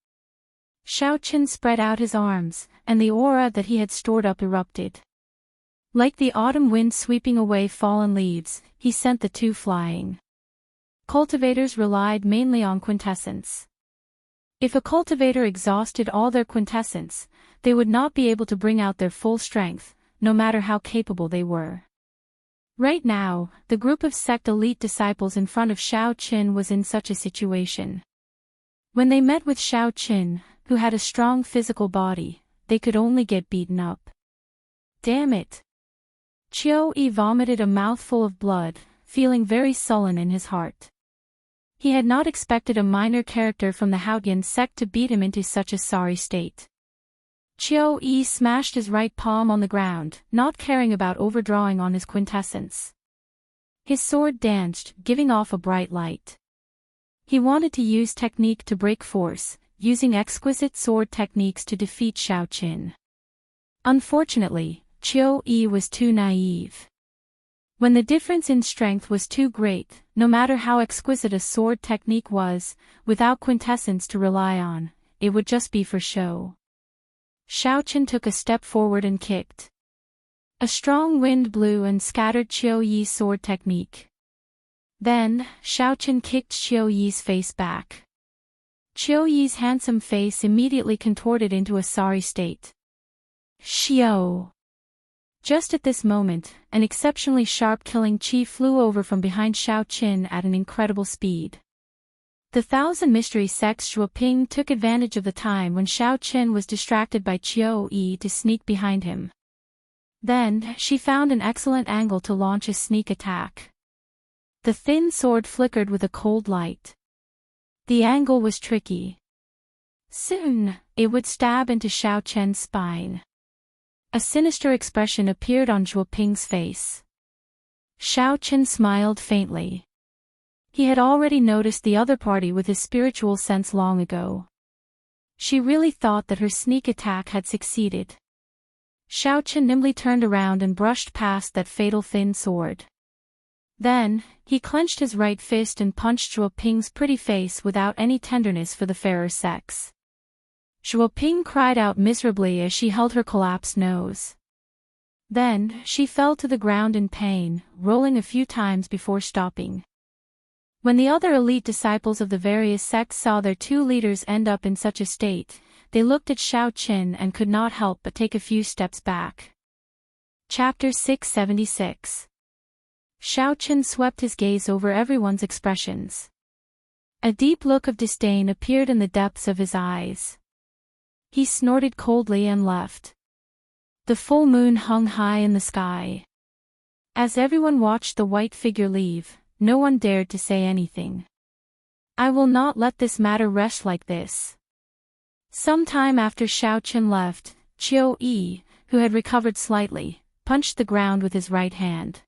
Xiaoqin spread out his arms, and the aura that he had stored up erupted. Like the autumn wind sweeping away fallen leaves, he sent the two flying. Cultivators relied mainly on quintessence. If a cultivator exhausted all their quintessence, they would not be able to bring out their full strength, no matter how capable they were. Right now, the group of sect elite disciples in front of Xiaoqin was in such a situation. When they met with Xiaoqin, who had a strong physical body, they could only get beaten up. Damn it! Qiu Yi vomited a mouthful of blood, feeling very sullen in his heart. He had not expected a minor character from the Haotian sect to beat him into such a sorry state. Qiu Yi smashed his right palm on the ground, not caring about overdrawing on his quintessence. His sword danced, giving off a bright light. He wanted to use technique to break force, using exquisite sword techniques to defeat Xiaoqin. Unfortunately, Qiu Yi was too naive. When the difference in strength was too great, no matter how exquisite a sword technique was, without quintessence to rely on, it would just be for show. Xiaoqin took a step forward and kicked. A strong wind blew and scattered Qiu Yi's sword technique. Then, Xiaoqin kicked Qiu Yi's face back. Qiu Yi's handsome face immediately contorted into a sorry state. Xiao! Just at this moment, an exceptionally sharp killing chi flew over from behind Xiaoqin at an incredible speed. The Thousand Mystery Sect's Shuoping took advantage of the time when Xiaoqin was distracted by Qiu Yi to sneak behind him. Then, she found an excellent angle to launch a sneak attack. The thin sword flickered with a cold light. The angle was tricky. Soon, it would stab into Xiaoqin's spine. A sinister expression appeared on Shuoping's face. Xiaoqin smiled faintly. He had already noticed the other party with his spiritual sense long ago. She really thought that her sneak attack had succeeded. Xiaoqin nimbly turned around and brushed past that fatal thin sword. Then, he clenched his right fist and punched Shuoping's pretty face without any tenderness for the fairer sex. Shuoping cried out miserably as she held her collapsed nose. Then, she fell to the ground in pain, rolling a few times before stopping. When the other elite disciples of the various sects saw their two leaders end up in such a state, they looked at Xiaoqin and could not help but take a few steps back. Chapter 676. Xiaoqin swept his gaze over everyone's expressions. A deep look of disdain appeared in the depths of his eyes. He snorted coldly and left. The full moon hung high in the sky. As everyone watched the white figure leave, no one dared to say anything. I will not let this matter rest like this. Some time after Xiaoqin left, Qiu Yi, who had recovered slightly, punched the ground with his right hand.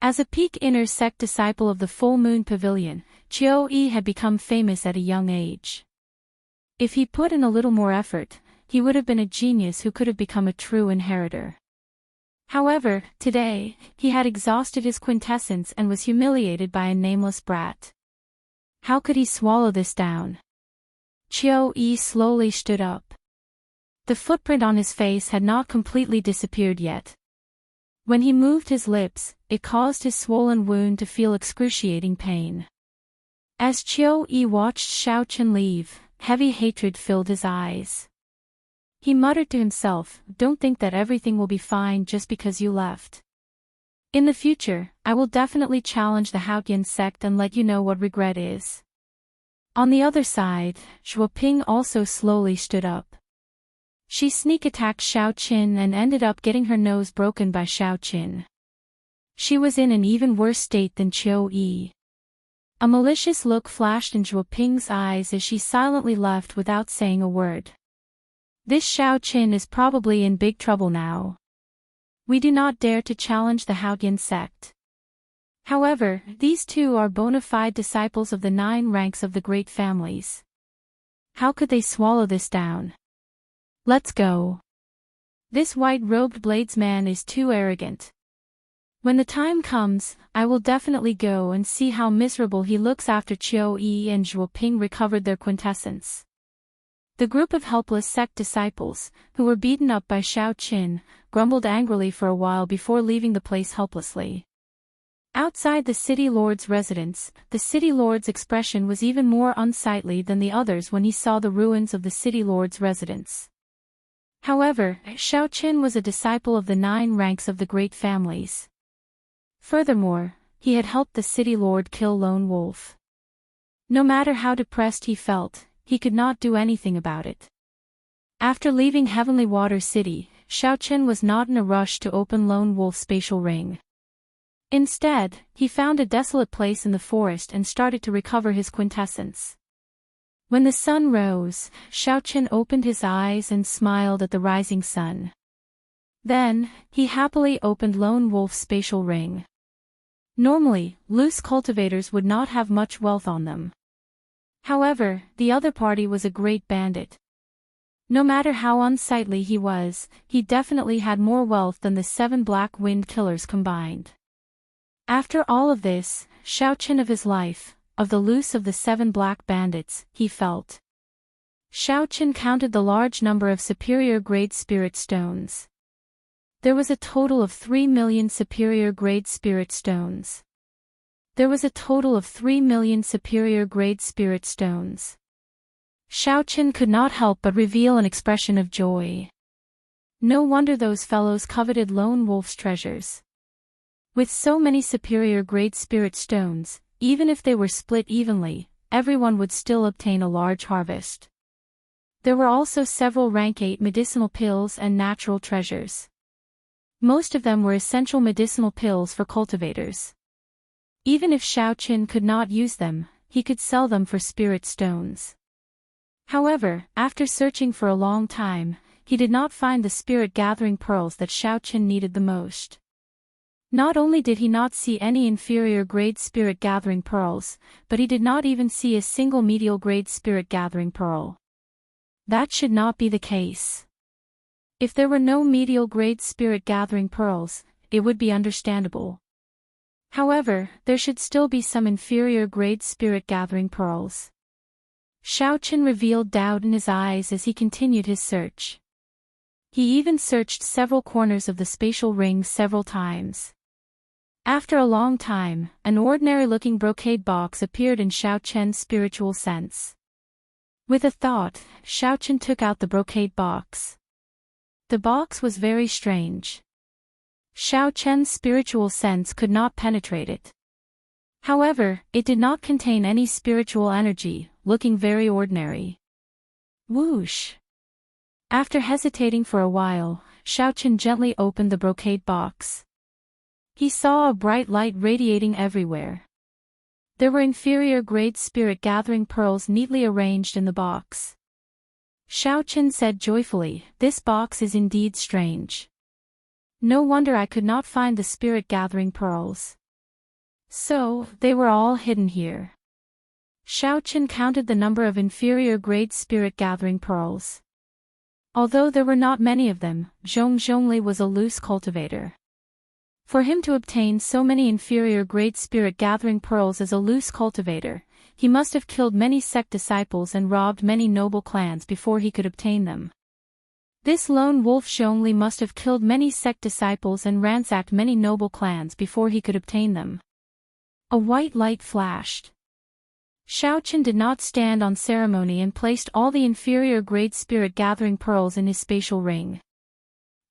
As a peak inner sect disciple of the Full Moon Pavilion, Qiu Yi had become famous at a young age. If he put in a little more effort, he would have been a genius who could have become a true inheritor. However, today, he had exhausted his quintessence and was humiliated by a nameless brat. How could he swallow this down? Qiu Yi slowly stood up. The footprint on his face had not completely disappeared yet. When he moved his lips, it caused his swollen wound to feel excruciating pain. As Qiu Yi watched Xiaoqin leave, heavy hatred filled his eyes. He muttered to himself, "Don't think that everything will be fine just because you left. In the future, I will definitely challenge the Haotian sect and let you know what regret is." On the other side, Zhuoping also slowly stood up. She sneak attacked Xiao Qin and ended up getting her nose broken by Xiao Qin. She was in an even worse state than Qiu Yi. A malicious look flashed in Zhuoping's eyes as she silently left without saying a word. This Xiao Qin is probably in big trouble now. We do not dare to challenge the Haotian sect. However, these two are bona fide disciples of the 9 ranks of the great families. How could they swallow this down? Let's go. This white-robed bladesman is too arrogant. When the time comes, I will definitely go and see how miserable he looks after Qiu Yi and Zhuoping recovered their quintessence. The group of helpless sect disciples, who were beaten up by Xiao Qin, grumbled angrily for a while before leaving the place helplessly. Outside the city lord's residence, the city lord's expression was even more unsightly than the others when he saw the ruins of the city lord's residence. However, Xiao Qin was a disciple of the 9 ranks of the great families. Furthermore, he had helped the city lord kill Lone Wolf. No matter how depressed he felt, he could not do anything about it. After leaving Heavenly Water City, Xiao Qin was not in a rush to open Lone Wolf's spatial ring. Instead, he found a desolate place in the forest and started to recover his quintessence. When the sun rose, Xiao Qin opened his eyes and smiled at the rising sun. Then, he happily opened Lone Wolf's spatial ring. Normally, loose cultivators would not have much wealth on them. However, the other party was a great bandit. No matter how unsightly he was, he definitely had more wealth than the 7 Black Wind Killers combined. After all of this, Xiao Qin of his life, of the loose of the 7 black bandits, he felt. Xiao Qin counted the large number of superior-grade spirit stones. There was a total of 3 million superior-grade spirit stones. There was a total of 3 million superior-grade spirit stones. Xiao Qin could not help but reveal an expression of joy. No wonder those fellows coveted Lone Wolf's treasures. With so many superior-grade spirit stones, even if they were split evenly, everyone would still obtain a large harvest. There were also several rank 8 medicinal pills and natural treasures. Most of them were essential medicinal pills for cultivators. Even if Xiao Qin could not use them, he could sell them for spirit stones. However, after searching for a long time, he did not find the spirit-gathering pearls that Xiao Qin needed the most. Not only did he not see any inferior-grade spirit-gathering pearls, but he did not even see a single medial-grade spirit-gathering pearl. That should not be the case. If there were no medial-grade spirit-gathering pearls, it would be understandable. However, there should still be some inferior-grade spirit-gathering pearls. Xiao Qin revealed doubt in his eyes as he continued his search. He even searched several corners of the spatial ring several times. After a long time, an ordinary-looking brocade box appeared in Xiao Qin's spiritual sense. With a thought, Xiao Qin took out the brocade box. The box was very strange. Xiao Qin's spiritual sense could not penetrate it. However, it did not contain any spiritual energy, looking very ordinary. Whoosh! After hesitating for a while, Xiao Qin gently opened the brocade box. He saw a bright light radiating everywhere. There were inferior-grade spirit-gathering pearls neatly arranged in the box. Xiao Qin said joyfully, "This box is indeed strange. No wonder I could not find the spirit-gathering pearls. So, they were all hidden here." Xiao Qin counted the number of inferior-grade spirit-gathering pearls. Although there were not many of them, Zhong Zhongli was a loose cultivator. For him to obtain so many inferior-grade spirit-gathering pearls as a loose cultivator, he must have killed many sect disciples and robbed many noble clans before he could obtain them. This lone wolf Zhongli must have killed many sect disciples and ransacked many noble clans before he could obtain them. A white light flashed. Xiao Qin did not stand on ceremony and placed all the inferior-grade spirit-gathering pearls in his spatial ring.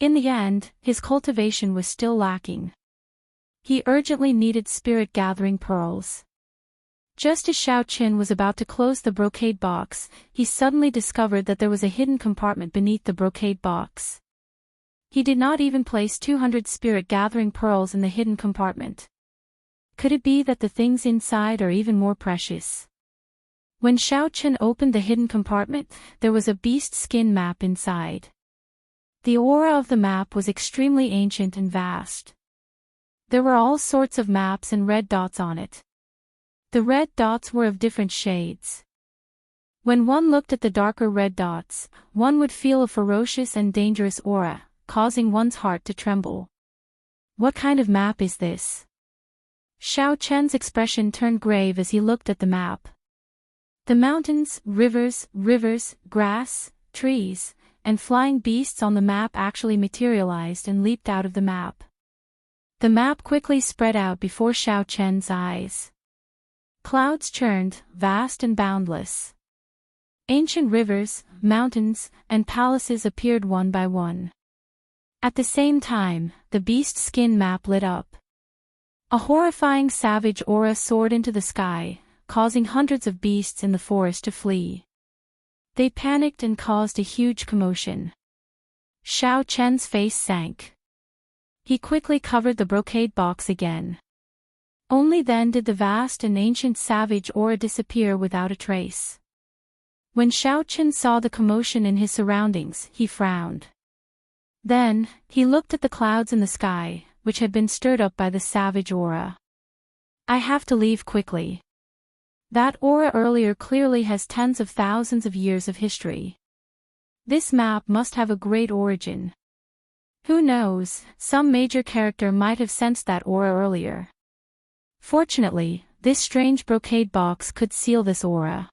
In the end, his cultivation was still lacking. He urgently needed spirit-gathering pearls. Just as Xiao Qin was about to close the brocade box, he suddenly discovered that there was a hidden compartment beneath the brocade box. He did not even place 200 spirit-gathering pearls in the hidden compartment. Could it be that the things inside are even more precious? When Xiao Qin opened the hidden compartment, there was a beast skin map inside. The aura of the map was extremely ancient and vast. There were all sorts of maps and red dots on it. The red dots were of different shades. When one looked at the darker red dots, one would feel a ferocious and dangerous aura, causing one's heart to tremble. What kind of map is this? Xiao Qian's expression turned grave as he looked at the map. The mountains, rivers, grass, trees, and flying beasts on the map actually materialized and leaped out of the map. The map quickly spread out before Xiao Qian's eyes. Clouds churned, vast and boundless. Ancient rivers, mountains, and palaces appeared one by one. At the same time, the beast skin map lit up. A horrifying savage aura soared into the sky, causing hundreds of beasts in the forest to flee. They panicked and caused a huge commotion. Xiao Qian's face sank. He quickly covered the brocade box again. Only then did the vast and ancient savage aura disappear without a trace. When Xiao Qian saw the commotion in his surroundings, he frowned. Then, he looked at the clouds in the sky, which had been stirred up by the savage aura. I have to leave quickly. That aura earlier clearly has tens of thousands of years of history. This map must have a great origin. Who knows, some major character might have sensed that aura earlier. Fortunately, this strange brocade box could seal this aura.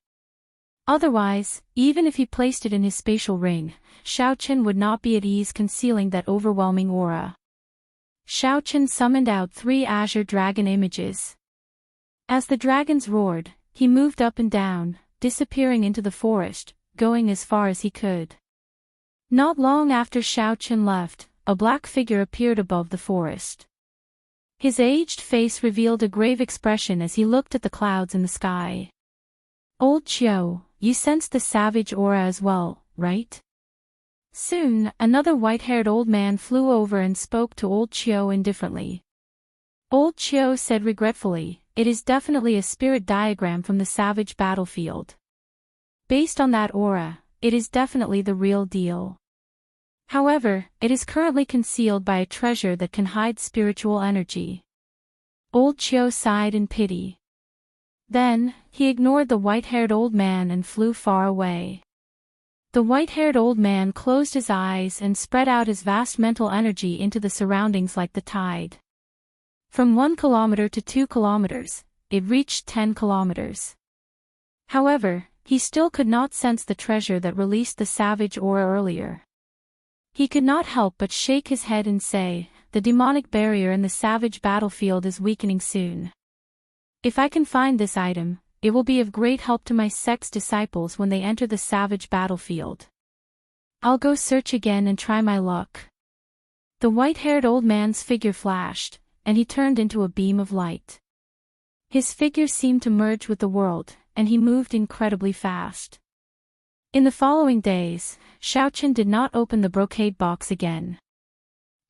Otherwise, even if he placed it in his spatial ring, Xiao Qian would not be at ease concealing that overwhelming aura. Xiao Qian summoned out 3 azure dragon images. As the dragons roared, he moved up and down, disappearing into the forest, going as far as he could. Not long after Xiao Qian left, a black figure appeared above the forest. His aged face revealed a grave expression as he looked at the clouds in the sky. Old Qiu, you sensed the savage aura as well, right? Soon, another white-haired old man flew over and spoke to Old Qiu indifferently. Old Qiu said regretfully, it is definitely a spirit diagram from the savage battlefield. Based on that aura, it is definitely the real deal. However, it is currently concealed by a treasure that can hide spiritual energy. Old Qiu sighed in pity. Then, he ignored the white-haired old man and flew far away. The white-haired old man closed his eyes and spread out his vast mental energy into the surroundings like the tide. From 1 kilometer to 2 kilometers, it reached 10 kilometers. However, he still could not sense the treasure that released the savage aura earlier. He could not help but shake his head and say, the demonic barrier in the savage battlefield is weakening soon. If I can find this item, it will be of great help to my sect's disciples when they enter the savage battlefield. I'll go search again and try my luck. The white-haired old man's figure flashed, and he turned into a beam of light. His figure seemed to merge with the world, and he moved incredibly fast. In the following days, Xiao Qian did not open the brocade box again.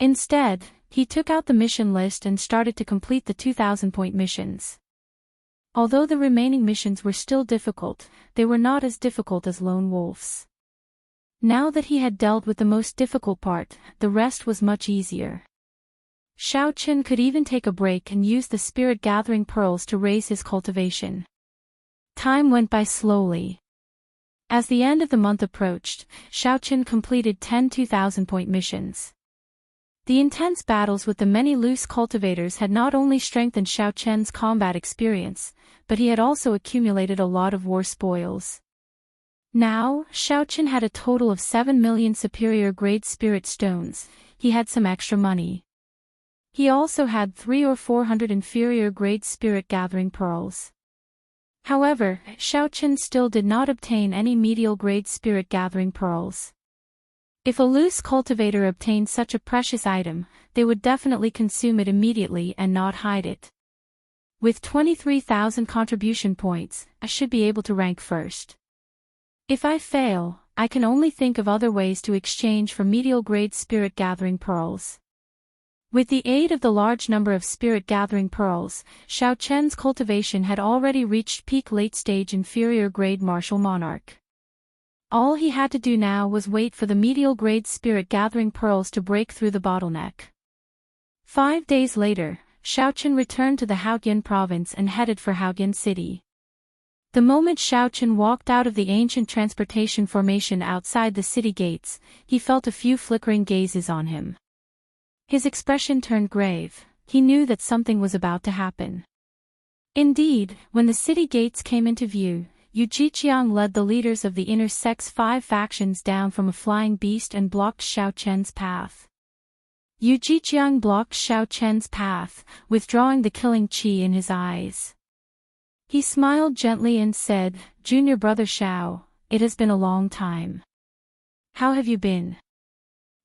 Instead, he took out the mission list and started to complete the 2,000-point missions. Although the remaining missions were still difficult, they were not as difficult as Lone Wolf's. Now that he had dealt with the most difficult part, the rest was much easier. Xiao Qian could even take a break and use the spirit-gathering pearls to raise his cultivation. Time went by slowly. As the end of the month approached, Xiao Qian completed 10 2,000-point missions. The intense battles with the many loose cultivators had not only strengthened Xiao Qian's combat experience, but he had also accumulated a lot of war spoils. Now, Xiao Qian had a total of 7 million superior-grade spirit stones. He had some extra money. He also had 300 or 400 inferior-grade spirit-gathering pearls. However, Xiao Qian still did not obtain any medial-grade spirit-gathering pearls. If a loose cultivator obtained such a precious item, they would definitely consume it immediately and not hide it. With 23,000 contribution points, I should be able to rank first. If I fail, I can only think of other ways to exchange for medial-grade spirit-gathering pearls. With the aid of the large number of spirit-gathering pearls, Xiao Chen's cultivation had already reached peak late-stage inferior-grade martial monarch. All he had to do now was wait for the medial-grade spirit-gathering pearls to break through the bottleneck. 5 days later, Xiao Chen returned to the Haotian province and headed for Haotian City. The moment Xiao Chen walked out of the ancient transportation formation outside the city gates, he felt a few flickering gazes on him. His expression turned grave. He knew that something was about to happen. Indeed, when the city gates came into view, Yu Jiqiang led the leaders of the inner sect's 5 factions down from a flying beast and blocked Xiao Chen's path. Yu Jiqiang blocked Xiao Chen's path, withdrawing the killing qi in his eyes. He smiled gently and said, "Junior brother Xiao, it has been a long time. How have you been?"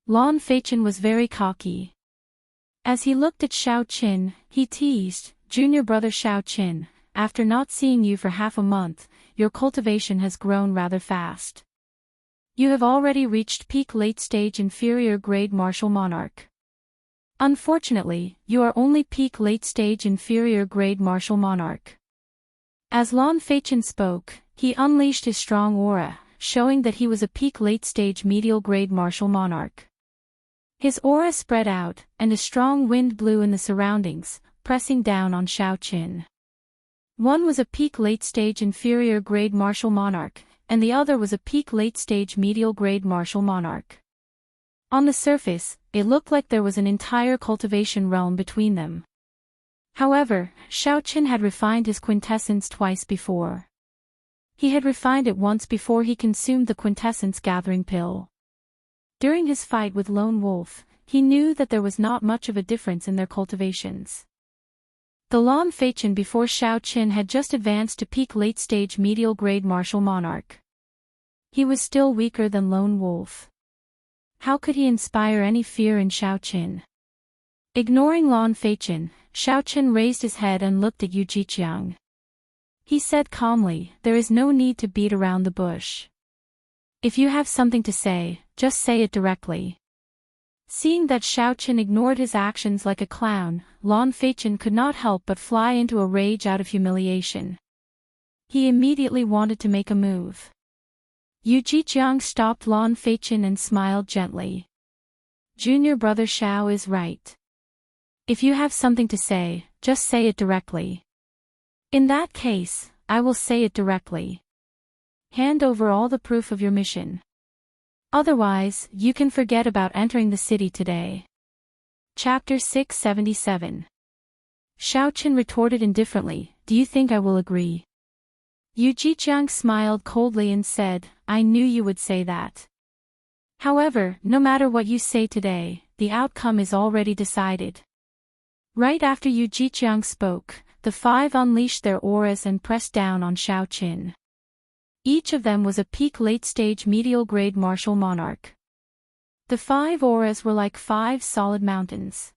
Lan Feichen was very cocky. As he looked at Xiao Qin, he teased, "Junior brother Xiao Qin, after not seeing you for half a month, your cultivation has grown rather fast. You have already reached peak late-stage inferior-grade martial monarch. Unfortunately, you are only peak late-stage inferior-grade martial monarch." As Lan Feichen spoke, he unleashed his strong aura, showing that he was a peak late-stage medial-grade martial monarch. His aura spread out, and a strong wind blew in the surroundings, pressing down on Xiao Qin. One was a peak late-stage inferior-grade martial monarch, and the other was a peak late-stage medial-grade martial monarch. On the surface, it looked like there was an entire cultivation realm between them. However, Xiao Qin had refined his quintessence twice before. He had refined it once before he consumed the quintessence gathering pill. During his fight with Lone Wolf, he knew that there was not much of a difference in their cultivations. The Lan Feichen before Xiao Qin had just advanced to peak late-stage medial-grade martial monarch. He was still weaker than Lone Wolf. How could he inspire any fear in Xiao Qin? Ignoring Lan Feichen, Xiao Qin raised his head and looked at Yu Jiqiang. He said calmly, "There is no need to beat around the bush. If you have something to say, just say it directly." Seeing that Xiao Qin ignored his actions like a clown, Lan Feichen could not help but fly into a rage out of humiliation. He immediately wanted to make a move. Yu Jiqiang stopped Lan Feichen and smiled gently. "Junior brother Xiao is right. If you have something to say, just say it directly." "In that case, I will say it directly. Hand over all the proof of your mission. Otherwise, you can forget about entering the city today." Chapter 677. Xiao Qin retorted indifferently, "Do you think I will agree?" Yu Jiqiang smiled coldly and said, "I knew you would say that. However, no matter what you say today, the outcome is already decided." Right after Yu Jiqiang spoke, the 5 unleashed their auras and pressed down on Xiao Qin. Each of them was a peak late-stage medial-grade martial monarch. The 5 auras were like 5 solid mountains.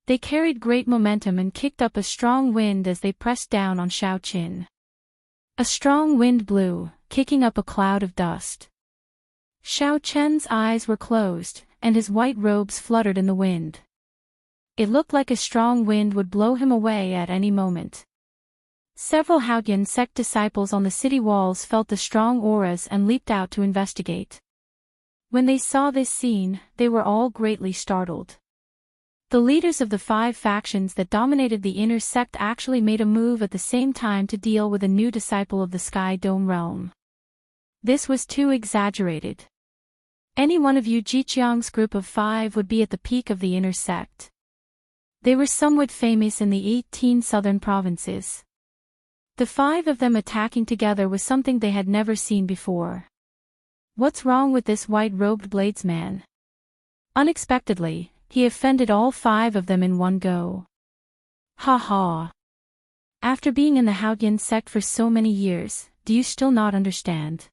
They carried great momentum and kicked up a strong wind as they pressed down on Xiao Qin. A strong wind blew, kicking up a cloud of dust. Xiao Chen's eyes were closed, and his white robes fluttered in the wind. It looked like a strong wind would blow him away at any moment. Several Haotian sect disciples on the city walls felt the strong auras and leaped out to investigate. When they saw this scene, they were all greatly startled. The leaders of the 5 factions that dominated the inner sect actually made a move at the same time to deal with a new disciple of the Sky Dome realm. This was too exaggerated. Any one of Yu Jiqiang's group of 5 would be at the peak of the inner sect. They were somewhat famous in the 18 southern provinces. The 5 of them attacking together was something they had never seen before. What's wrong with this white-robed bladesman? Unexpectedly, he offended all 5 of them in one go. Ha ha! After being in the Haotian sect for so many years, do you still not understand?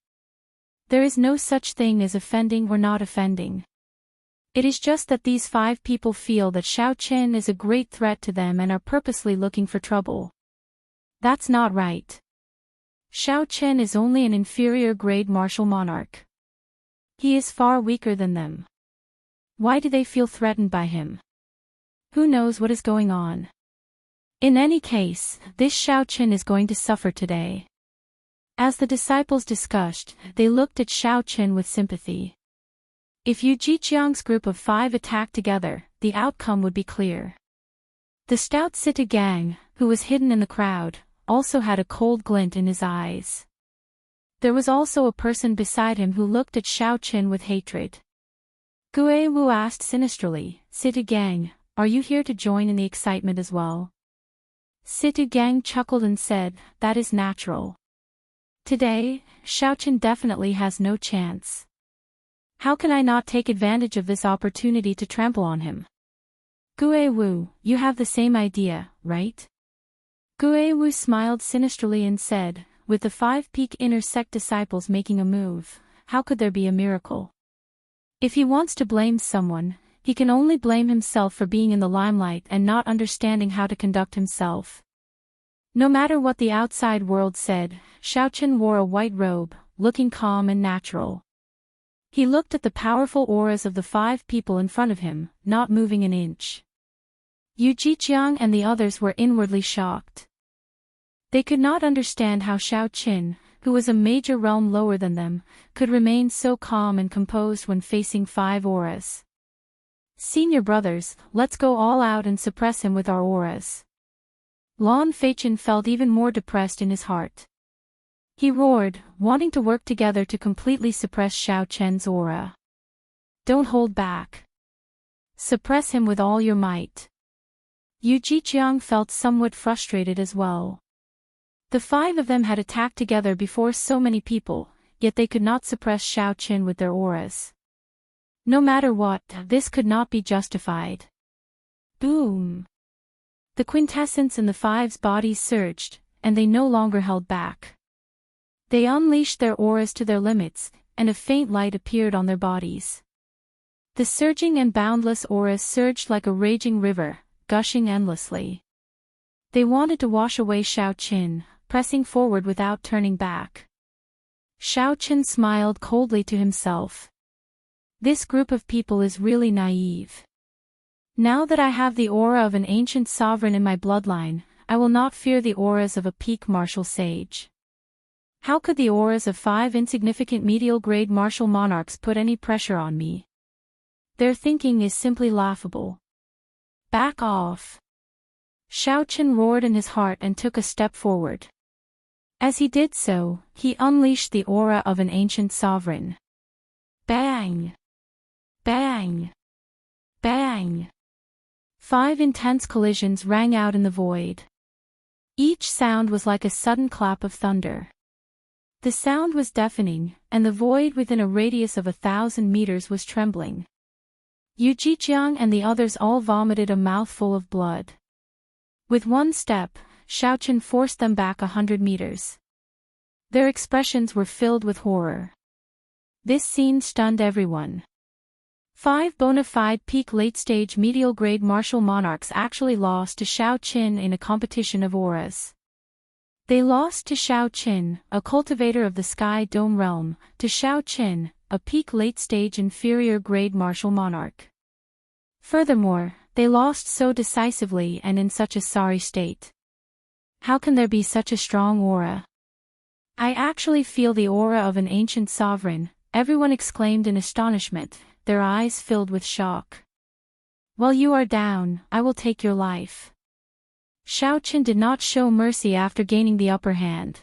There is no such thing as offending or not offending. It is just that these 5 people feel that Xiao Qin is a great threat to them and are purposely looking for trouble. That's not right. Xiao Qin is only an inferior grade martial monarch. He is far weaker than them. Why do they feel threatened by him? Who knows what is going on? In any case, this Xiao Qin is going to suffer today. As the disciples discussed, they looked at Xiao Qin with sympathy. If Yu Jiqiang's group of 5 attacked together, the outcome would be clear. The stout Sita Gang, who was hidden in the crowd, also had a cold glint in his eyes. There was also a person beside him who looked at Xiao Qin with hatred. Gue Wu asked sinisterly, Sita Gang, are you here to join in the excitement as well? Sita Gang chuckled and said, that is natural. Today, Xiao Qin definitely has no chance. How can I not take advantage of this opportunity to trample on him? Gue Wu, you have the same idea, right? Gue Wu smiled sinisterly and said, with the 5 peak inner sect disciples making a move, how could there be a miracle? If he wants to blame someone, he can only blame himself for being in the limelight and not understanding how to conduct himself. No matter what the outside world said, Xiao Qin wore a white robe, looking calm and natural. He looked at the powerful auras of the 5 people in front of him, not moving an inch. Yu Jiqiang and the others were inwardly shocked. They could not understand how Xiao Qin, who was a major realm lower than them, could remain so calm and composed when facing 5 auras. Senior brothers, let's go all out and suppress him with our auras. Lan Feichen felt even more depressed in his heart. He roared, wanting to work together to completely suppress Xiao Qin's aura. Don't hold back. Suppress him with all your might. Yu Jiqiang felt somewhat frustrated as well. The 5 of them had attacked together before so many people, yet they could not suppress Xiao Qin with their auras. No matter what, this could not be justified. Boom! The quintessence in the 5's bodies surged, and they no longer held back. They unleashed their auras to their limits, and a faint light appeared on their bodies. The surging and boundless auras surged like a raging river, gushing endlessly. They wanted to wash away Xiao Qin, pressing forward without turning back. Xiao Qin smiled coldly to himself. This group of people is really naive. Now that I have the aura of an ancient sovereign in my bloodline, I will not fear the auras of a peak martial sage. How could the auras of 5 insignificant medial-grade martial monarchs put any pressure on me? Their thinking is simply laughable. Back off! Xiao Qin roared in his heart and took a step forward. As he did so, he unleashed the aura of an ancient sovereign. Bang! Bang! Bang! 5 intense collisions rang out in the void. Each sound was like a sudden clap of thunder. The sound was deafening, and the void within a radius of 1,000 meters was trembling. Yu Jiqiang and the others all vomited a mouthful of blood. With one step, Xiao Qin forced them back 100 meters. Their expressions were filled with horror. This scene stunned everyone. 5 bona fide peak late-stage medial-grade martial monarchs actually lost to Xiao Qin in a competition of auras. They lost to Xiao Qin, a cultivator of the Sky Dome realm, to Xiao Qin, a peak late-stage inferior-grade martial monarch. Furthermore, they lost so decisively and in such a sorry state. How can there be such a strong aura? I actually feel the aura of an ancient sovereign, everyone exclaimed in astonishment, their eyes filled with shock. While you are down, I will take your life. Xiao Qin did not show mercy after gaining the upper hand.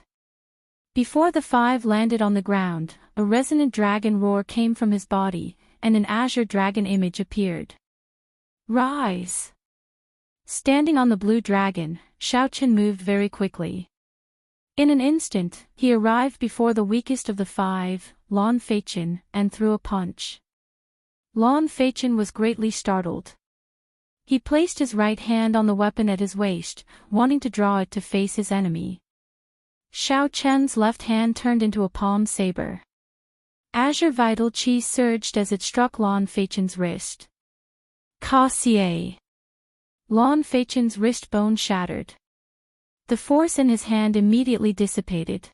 Before the 5 landed on the ground, a resonant dragon roar came from his body, and an azure dragon image appeared. Rise! Standing on the blue dragon, Xiao Qin moved very quickly. In an instant, he arrived before the weakest of the 5, Lan Feichen, and threw a punch. Lan Feichen was greatly startled. He placed his right hand on the weapon at his waist, wanting to draw it to face his enemy. Xiao Qin's left hand turned into a palm saber. Azure vital chi surged as it struck Lan Feichen's wrist. Ka-cie. Lan Feichen's wrist bone shattered. The force in his hand immediately dissipated.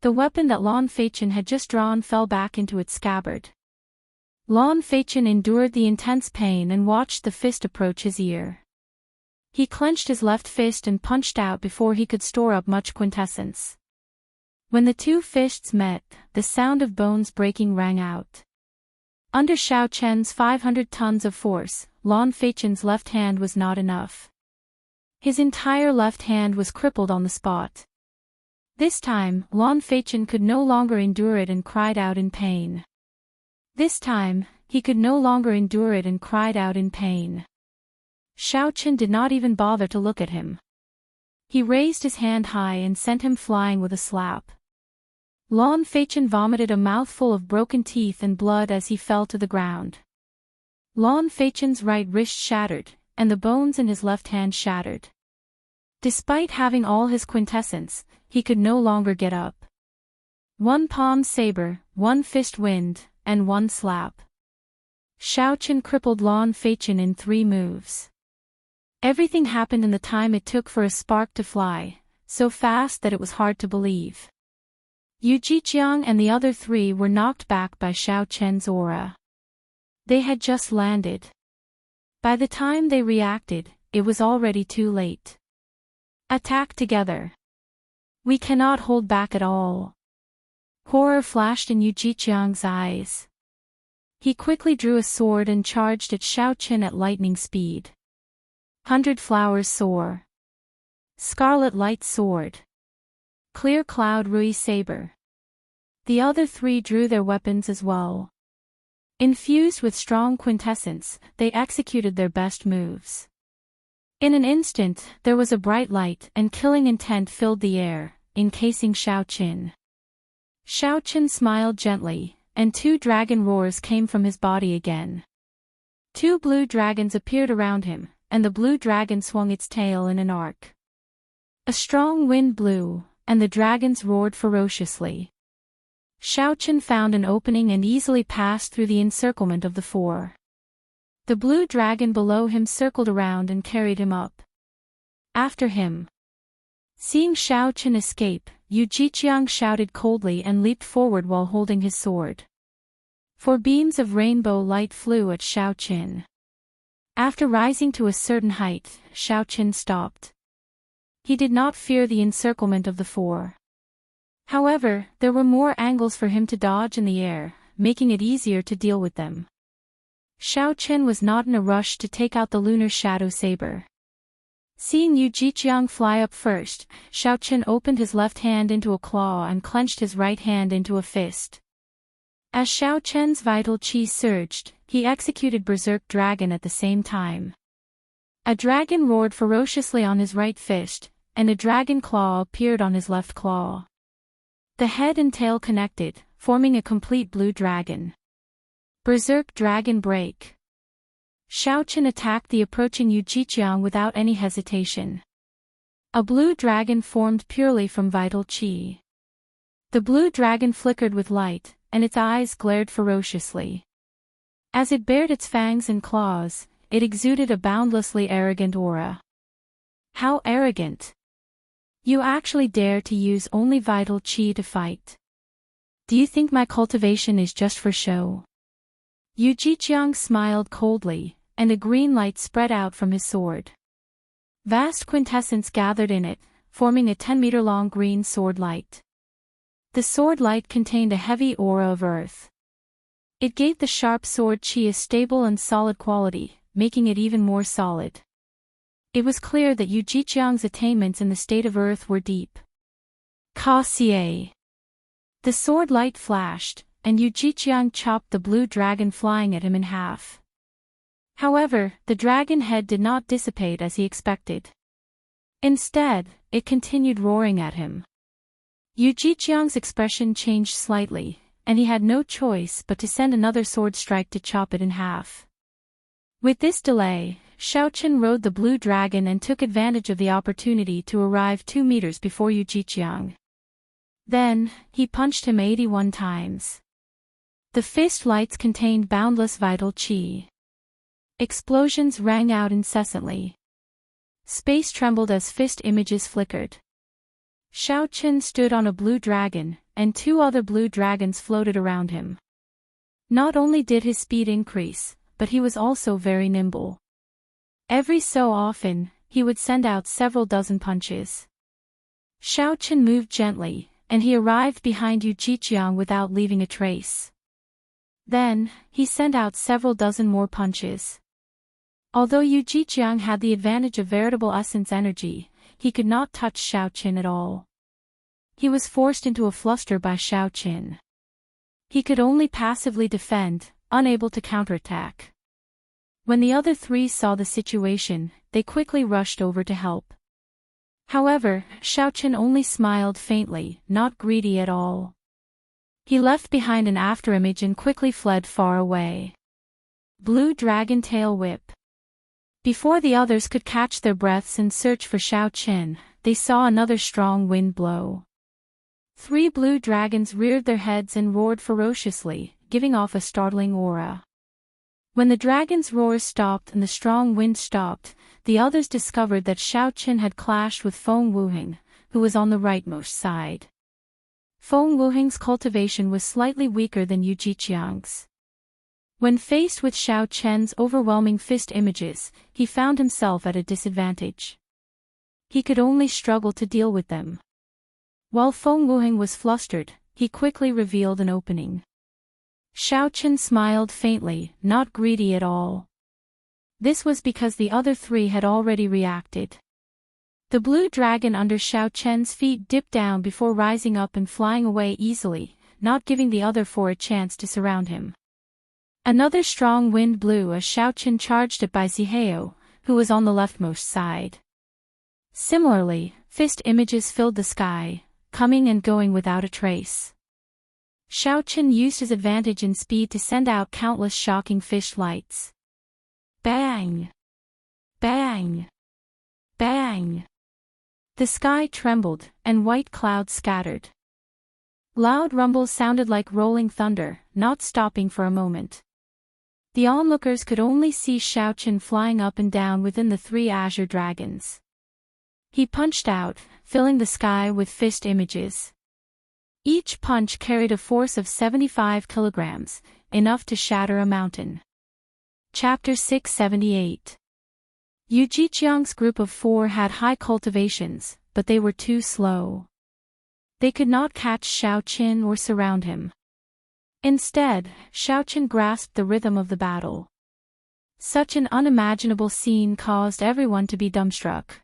The weapon that Lan Feichen had just drawn fell back into its scabbard. Lan Feichen endured the intense pain and watched the fist approach his ear. He clenched his left fist and punched out before he could store up much quintessence. When the two fists met, the sound of bones breaking rang out. Under Xiao Chen's 500 tons of force, Lan Feichen's left hand was not enough. His entire left hand was crippled on the spot. This time, Lan Feichen could no longer endure it and cried out in pain. Xiao Chen did not even bother to look at him. He raised his hand high and sent him flying with a slap. Lan Feichen vomited a mouthful of broken teeth and blood as he fell to the ground. Lan Feichen's right wrist shattered, and the bones in his left hand shattered. Despite having all his quintessence, he could no longer get up. One palm saber, one fist wind, and one slap. Xiao Chen crippled Lan Feichen in 3 moves. Everything happened in the time it took for a spark to fly, so fast that it was hard to believe. Yu Jiqiang and the other 3 were knocked back by Xiao Chen's aura. They had just landed. By the time they reacted, it was already too late. Attack together. We cannot hold back at all. Horror flashed in Yu Jiqiang's eyes. He quickly drew a sword and charged at Xiao Chen at lightning speed. 100 Flowers Soar. Scarlet Light Sword. Clear Cloud Rui Saber. The other 3 drew their weapons as well. Infused with strong quintessence, they executed their best moves. In an instant, there was a bright light and killing intent filled the air, encasing Xiao Chen. Xiao Chen smiled gently, and 2 dragon roars came from his body again. 2 blue dragons appeared around him, and the blue dragon swung its tail in an arc. A strong wind blew, and the dragons roared ferociously. Xiao Chen found an opening and easily passed through the encirclement of the 4. The blue dragon below him circled around and carried him up. After him. Seeing Xiao Chen escape, Yu Jiqiang shouted coldly and leaped forward while holding his sword. 4 beams of rainbow light flew at Xiao Chen. After rising to a certain height, Xiao Chen stopped. He did not fear the encirclement of the 4. However, there were more angles for him to dodge in the air, making it easier to deal with them. Xiao Chen was not in a rush to take out the lunar shadow saber. Seeing Yu Jiqiang fly up first, Xiao Chen opened his left hand into a claw and clenched his right hand into a fist. As Xiao Chen's vital chi surged, he executed Berserk Dragon at the same time. A dragon roared ferociously on his right fist, and a dragon claw appeared on his left claw. The head and tail connected, forming a complete blue dragon. Berserk Dragon Break. Xiao Chen attacked the approaching Yu Jiqiang without any hesitation. A blue dragon formed purely from vital chi. The blue dragon flickered with light, and its eyes glared ferociously. As it bared its fangs and claws, it exuded a boundlessly arrogant aura. How arrogant! You actually dare to use only vital chi to fight. Do you think my cultivation is just for show? Yu Jiqiang smiled coldly, and a green light spread out from his sword. Vast quintessence gathered in it, forming a 10-meter-long green sword light. The sword light contained a heavy aura of earth. It gave the sharp sword chi a stable and solid quality, making it even more solid. It was clear that Yu Jiqiang's attainments in the state of earth were deep. Ka-cie. The sword light flashed, and Yu Jiqiang chopped the blue dragon flying at him in half. However, the dragon head did not dissipate as he expected. Instead, it continued roaring at him. Yu Jiqiang's expression changed slightly, and he had no choice but to send another sword strike to chop it in half. With this delay, Xiao Chen rode the blue dragon and took advantage of the opportunity to arrive 2 meters before Yu Jiqiang. Then, he punched him 81 times. The fist lights contained boundless vital qi. Explosions rang out incessantly. Space trembled as fist images flickered. Xiao Qin stood on a blue dragon, and 2 other blue dragons floated around him. Not only did his speed increase, but he was also very nimble. Every so often, he would send out several dozen punches. Xiao Qin moved gently, and he arrived behind Yu Jiqiang without leaving a trace. Then, he sent out several dozen more punches. Although Yu Jiqiang had the advantage of veritable essence energy, he could not touch Xiao Qin at all. He was forced into a fluster by Xiao Qin. He could only passively defend, unable to counterattack. When the other 3 saw the situation, they quickly rushed over to help. However, Xiao Qin only smiled faintly, not greedy at all. He left behind an afterimage and quickly fled far away. Blue Dragon Tail Whip. Before the others could catch their breaths and search for Xiao Qin, they saw another strong wind blow. 3 blue dragons reared their heads and roared ferociously, giving off a startling aura. When the dragon's roars stopped and the strong wind stopped, the others discovered that Xiao Qin had clashed with Feng Wuheng, who was on the rightmost side. Feng Wuheng's cultivation was slightly weaker than Yu Jiqiang's. When faced with Xiao Qin's overwhelming fist images, he found himself at a disadvantage. He could only struggle to deal with them. While Feng Wuheng was flustered, he quickly revealed an opening. Xiao Qin smiled faintly, not greedy at all. This was because the other 3 had already reacted. The blue dragon under Xiao Qin's feet dipped down before rising up and flying away easily, not giving the other 4 a chance to surround him. Another strong wind blew as Xiao Qin charged it by Zihao, who was on the leftmost side. Similarly, fist images filled the sky, coming and going without a trace. Xiao Qin used his advantage in speed to send out countless shocking fish lights. Bang! Bang! Bang! The sky trembled, and white clouds scattered. Loud rumbles sounded like rolling thunder, not stopping for a moment. The onlookers could only see Xiao Qin flying up and down within the 3 azure dragons. He punched out, filling the sky with fist images. Each punch carried a force of 75 kilograms, enough to shatter a mountain. Chapter 678. Yu Jiqiang's group of 4 had high cultivations, but they were too slow. They could not catch Xiao Qin or surround him. Instead, Xiao Qin grasped the rhythm of the battle. Such an unimaginable scene caused everyone to be dumbstruck.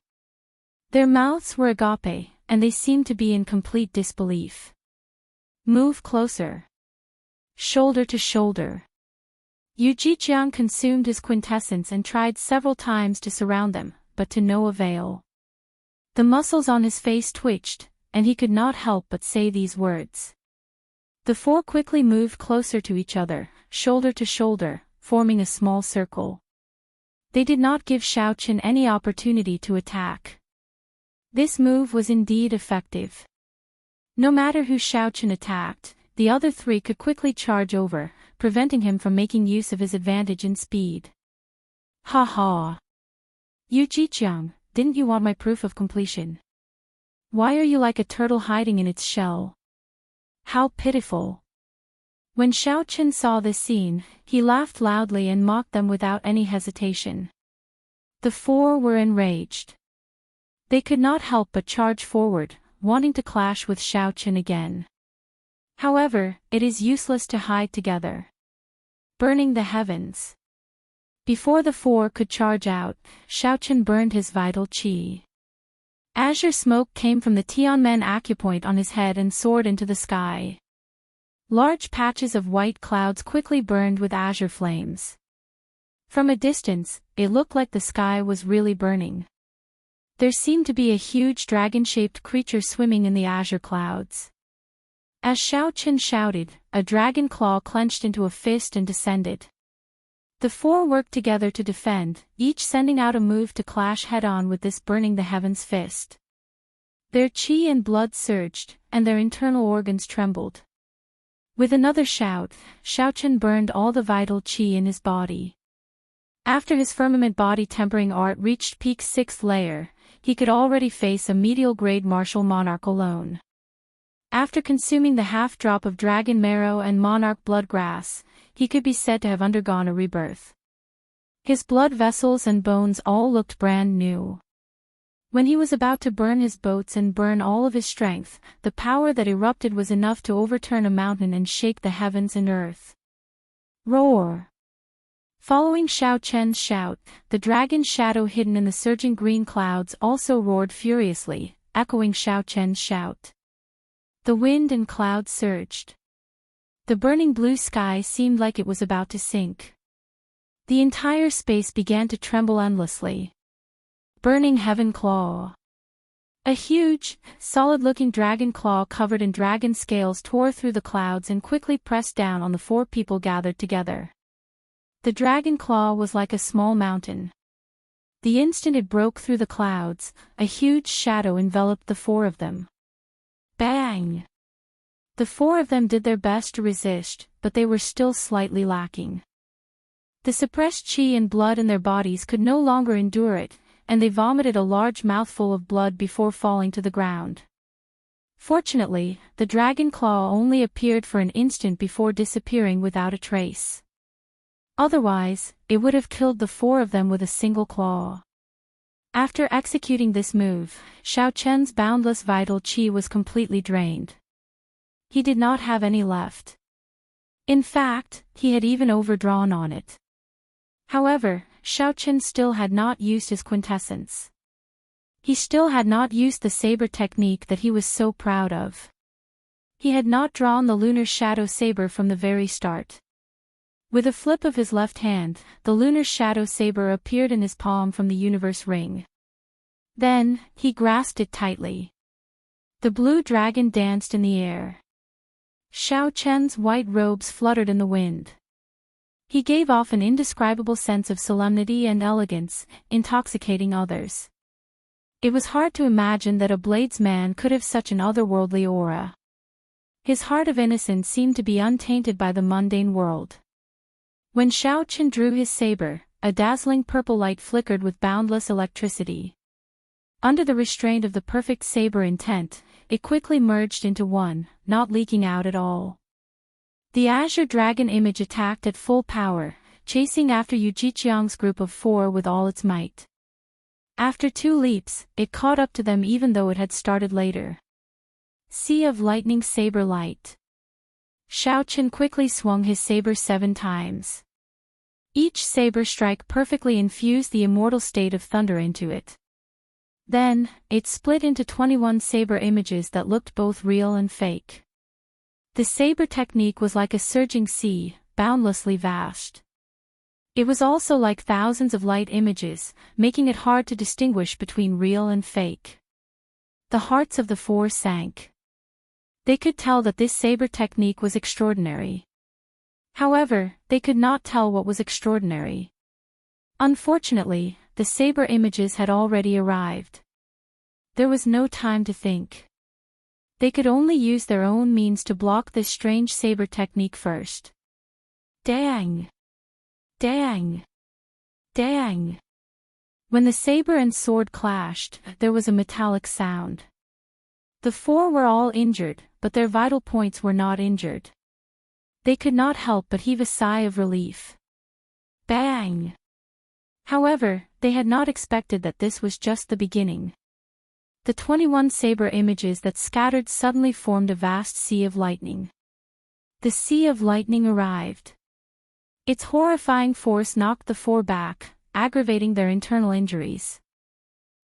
Their mouths were agape, and they seemed to be in complete disbelief. Move closer. Shoulder to shoulder. Yu Jiqiang consumed his quintessence and tried several times to surround them, but to no avail. The muscles on his face twitched, and he could not help but say these words. The 4 quickly moved closer to each other, shoulder to shoulder, forming a small circle. They did not give Xiao Qin any opportunity to attack. This move was indeed effective. No matter who Xiao Qin attacked, the other 3 could quickly charge over, preventing him from making use of his advantage in speed. Ha ha! Yu Jiqiang, didn't you want my proof of completion? Why are you like a turtle hiding in its shell? How pitiful! When Xiao Qin saw this scene, he laughed loudly and mocked them without any hesitation. The 4 were enraged. They could not help but charge forward, wanting to clash with Xiao Qin again. However, it is useless to hide together. Burning the heavens. Before the 4 could charge out, Xiao Qin burned his vital qi. Azure smoke came from the Tianmen acupoint on his head and soared into the sky. Large patches of white clouds quickly burned with azure flames. From a distance, it looked like the sky was really burning. There seemed to be a huge dragon-shaped creature swimming in the azure clouds. As Xiao Qin shouted, a dragon claw clenched into a fist and descended. The 4 worked together to defend, each sending out a move to clash head-on with this burning the heavens fist. Their qi and blood surged, and their internal organs trembled. With another shout, Xiaochen burned all the vital qi in his body. After his firmament body tempering art reached peak 6th layer, he could already face a medial-grade martial monarch alone. After consuming the half-drop of dragon marrow and monarch blood grass, he could be said to have undergone a rebirth. His blood vessels and bones all looked brand new. When he was about to burn his boats and burn all of his strength, the power that erupted was enough to overturn a mountain and shake the heavens and earth. Roar! Following Xiaochen's shout, the dragon shadow hidden in the surging green clouds also roared furiously, echoing Xiaochen's shout. The wind and clouds surged. The burning blue sky seemed like it was about to sink. The entire space began to tremble endlessly. Burning Heaven Claw. A huge, solid-looking dragon claw covered in dragon scales tore through the clouds and quickly pressed down on the 4 people gathered together. The dragon claw was like a small mountain. The instant it broke through the clouds, a huge shadow enveloped the 4 of them. Bang! The 4 of them did their best to resist, but they were still slightly lacking. The suppressed qi and blood in their bodies could no longer endure it, and they vomited a large mouthful of blood before falling to the ground. Fortunately, the dragon claw only appeared for an instant before disappearing without a trace. Otherwise, it would have killed the 4 of them with a single claw. After executing this move, Xiaochen's boundless vital qi was completely drained. He did not have any left. In fact, he had even overdrawn on it. However, Xiaochen still had not used his quintessence. He still had not used the saber technique that he was so proud of. He had not drawn the lunar shadow saber from the very start. With a flip of his left hand, the lunar shadow saber appeared in his palm from the universe ring. Then, he grasped it tightly. The blue dragon danced in the air. Xiaochen's white robes fluttered in the wind. He gave off an indescribable sense of solemnity and elegance, intoxicating others. It was hard to imagine that a bladesman could have such an otherworldly aura. His heart of innocence seemed to be untainted by the mundane world. When Xiaochen drew his saber, a dazzling purple light flickered with boundless electricity. Under the restraint of the perfect saber intent, it quickly merged into one, not leaking out at all. The azure dragon image attacked at full power, chasing after Yu Jiqiang's group of 4 with all its might. After 2 leaps, it caught up to them even though it had started later. Sea of lightning saber light. Xiaochen quickly swung his saber 7 times. Each saber strike perfectly infused the immortal state of thunder into it. Then, it split into 21 saber images that looked both real and fake. The saber technique was like a surging sea, boundlessly vast. It was also like thousands of light images, making it hard to distinguish between real and fake. The hearts of the 4 sank. They could tell that this saber technique was extraordinary. However, they could not tell what was extraordinary. Unfortunately, the saber images had already arrived. There was no time to think. They could only use their own means to block this strange saber technique first. Dang! Dang! Dang! When the saber and sword clashed, there was a metallic sound. The 4 were all injured, but their vital points were not injured. They could not help but heave a sigh of relief. Bang! However, they had not expected that this was just the beginning. The 21 saber images that scattered suddenly formed a vast sea of lightning. The sea of lightning arrived. Its horrifying force knocked the 4 back, aggravating their internal injuries.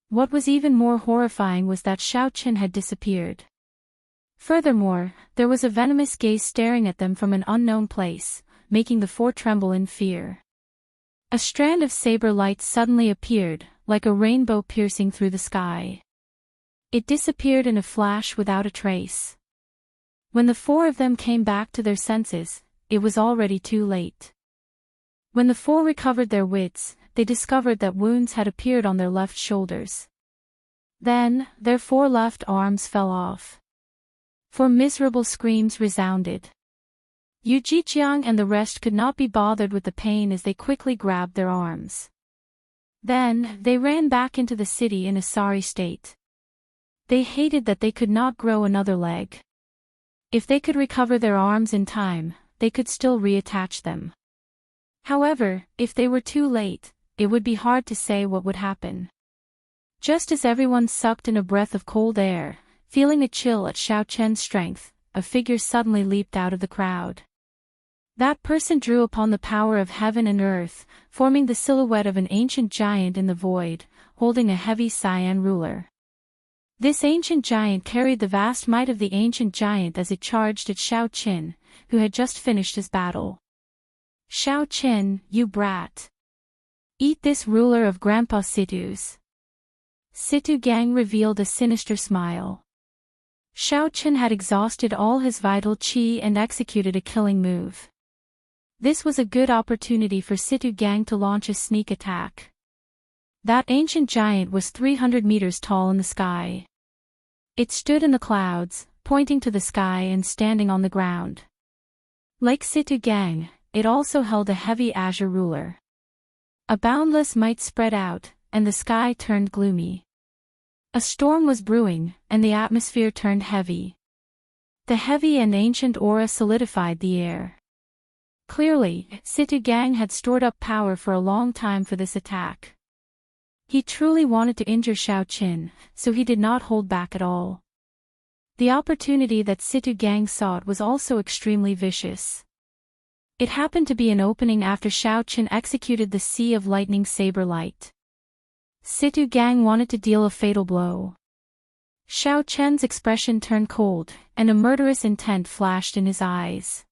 What was even more horrifying was that Xiaochen had disappeared. Furthermore, there was a venomous gaze staring at them from an unknown place, making the 4 tremble in fear. A strand of saber light suddenly appeared, like a rainbow piercing through the sky. It disappeared in a flash without a trace. When the 4 of them came back to their senses, it was already too late. When the 4 recovered their wits, they discovered that wounds had appeared on their left shoulders. Then, their 4 left arms fell off. 4 miserable screams resounded. Yu Jiqiang and the rest could not be bothered with the pain as they quickly grabbed their arms. Then, they ran back into the city in a sorry state. They hated that they could not grow another leg. If they could recover their arms in time, they could still reattach them. However, if they were too late, it would be hard to say what would happen. Just as everyone sucked in a breath of cold air, feeling a chill at Xiao Chen's strength, a figure suddenly leaped out of the crowd. That person drew upon the power of heaven and earth, forming the silhouette of an ancient giant in the void, holding a heavy cyan ruler. This ancient giant carried the vast might of the ancient giant as it charged at Xiao Qin, who had just finished his battle. Xiao Qin, you brat. Eat this ruler of Grandpa Situ's. Situ Gang revealed a sinister smile. Xiao Qin had exhausted all his vital qi and executed a killing move. This was a good opportunity for Situ Gang to launch a sneak attack. That ancient giant was 300 meters tall in the sky. It stood in the clouds, pointing to the sky and standing on the ground. Like Situ Gang, it also held a heavy azure ruler. A boundless might spread out, and the sky turned gloomy. A storm was brewing, and the atmosphere turned heavy. The heavy and ancient aura solidified the air. Clearly, Situ Gang had stored up power for a long time for this attack. He truly wanted to injure Xiao Qin, so he did not hold back at all. The opportunity that Situ Gang sought was also extremely vicious. It happened to be an opening after Xiao Qin executed the Sea of Lightning Saber Light. Situ Gang wanted to deal a fatal blow. Xiao Chen's expression turned cold, and a murderous intent flashed in his eyes.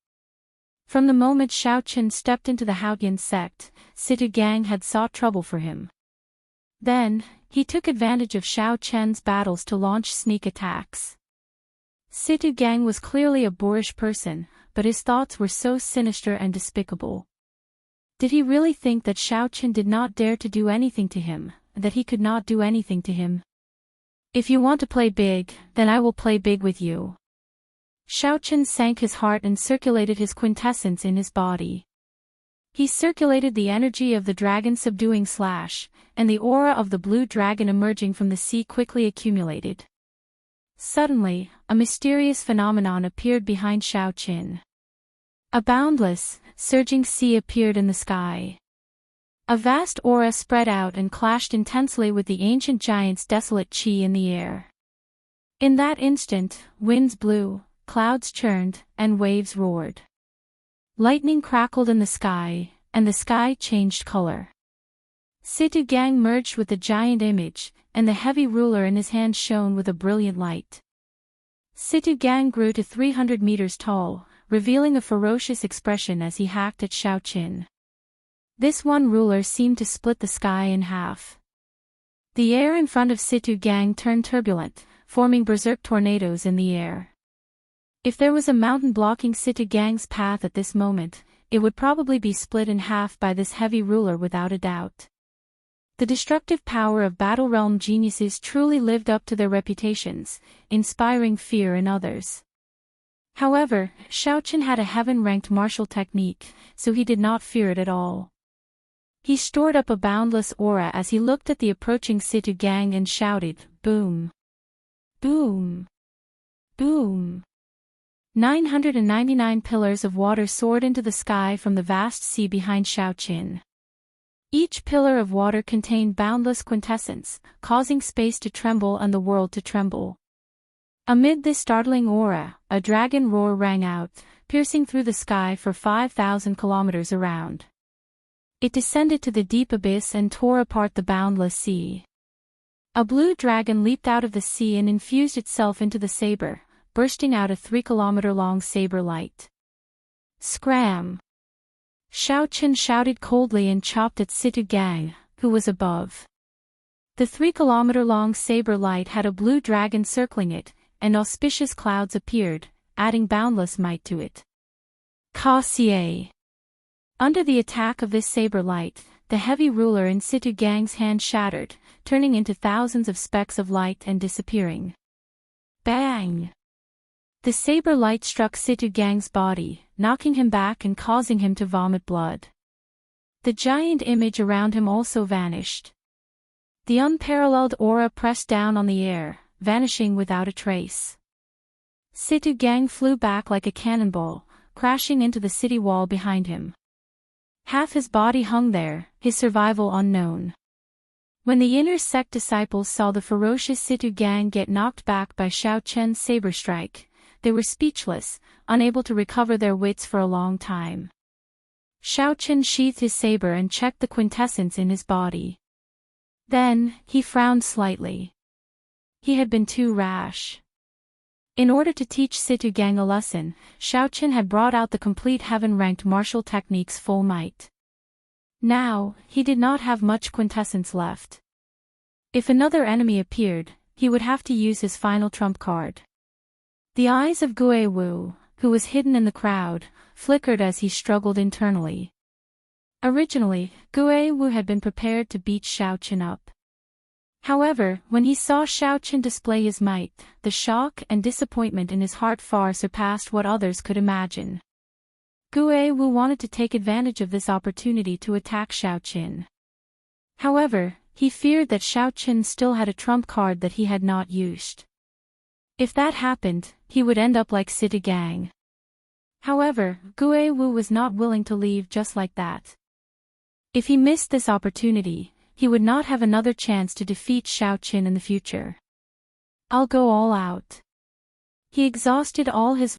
From the moment Xiao Qin stepped into the Haotian sect, Situ Gang had sought trouble for him. Then, he took advantage of Xiao Chen's battles to launch sneak attacks. Situ Gang was clearly a boorish person, but his thoughts were so sinister and despicable. Did he really think that Xiao Qin did not dare to do anything to him, that he could not do anything to him? If you want to play big, then I will play big with you. Xiao Qin sank his heart and circulated his quintessence in his body. He circulated the energy of the dragon subduing Slash, and the aura of the blue dragon emerging from the sea quickly accumulated. Suddenly, a mysterious phenomenon appeared behind Xiao Qin. A boundless, surging sea appeared in the sky. A vast aura spread out and clashed intensely with the ancient giant's desolate qi in the air. In that instant, winds blew, clouds churned, and waves roared. Lightning crackled in the sky, and the sky changed color. Situ Gang merged with the giant image, and the heavy ruler in his hand shone with a brilliant light. Situ Gang grew to 300 meters tall, revealing a ferocious expression as he hacked at Xiao Qin. This one ruler seemed to split the sky in half. The air in front of Situ Gang turned turbulent, forming berserk tornadoes in the air. If there was a mountain blocking Situ Gang's path at this moment, it would probably be split in half by this heavy ruler without a doubt. The destructive power of Battle Realm geniuses truly lived up to their reputations, inspiring fear in others. However, Xiao Qin had a heaven-ranked martial technique, so he did not fear it at all. He stored up a boundless aura as he looked at the approaching Situ Gang and shouted, "Boom! Boom! Boom!" 999 pillars of water soared into the sky from the vast sea behind Xiao Qin. Each pillar of water contained boundless quintessence, causing space to tremble and the world to tremble. Amid this startling aura, a dragon roar rang out, piercing through the sky for 5,000 kilometers around. It descended to the deep abyss and tore apart the boundless sea. A blue dragon leaped out of the sea and infused itself into the saber, bursting out a 3-kilometer-long saber light. Scram! Xiao Qin shouted coldly and chopped at Situ Gang, who was above. The 3-kilometer-long saber light had a blue dragon circling it, and auspicious clouds appeared, adding boundless might to it. Ka Xie. Under the attack of this saber light, the heavy ruler in Situ Gang's hand shattered, turning into thousands of specks of light and disappearing. Bang! The saber light struck Situ Gang's body, knocking him back and causing him to vomit blood. The giant image around him also vanished. The unparalleled aura pressed down on the air, vanishing without a trace. Situ Gang flew back like a cannonball, crashing into the city wall behind him. Half his body hung there, his survival unknown. When the inner sect disciples saw the ferocious Situ Gang get knocked back by Xiao Chen's saber strike, they were speechless, unable to recover their wits for a long time. Xiao Chen sheathed his saber and checked the quintessence in his body. Then, he frowned slightly. He had been too rash. In order to teach Situ Gang a lesson, Xiao Chen had brought out the complete heaven-ranked martial technique's full might. Now, he did not have much quintessence left. If another enemy appeared, he would have to use his final trump card. The eyes of Gue Wu, who was hidden in the crowd, flickered as he struggled internally. Originally, Gue Wu had been prepared to beat Xiao Chen up. However, when he saw Xiao Chen display his might, the shock and disappointment in his heart far surpassed what others could imagine. Gue Wu wanted to take advantage of this opportunity to attack Xiao Chen. However, he feared that Xiao Chen still had a trump card that he had not used. If that happened, he would end up like Situ Gang. However, Gue Wu was not willing to leave just like that. If he missed this opportunity, he would not have another chance to defeat Xiao Chen in the future. I'll go all out. He exhausted all his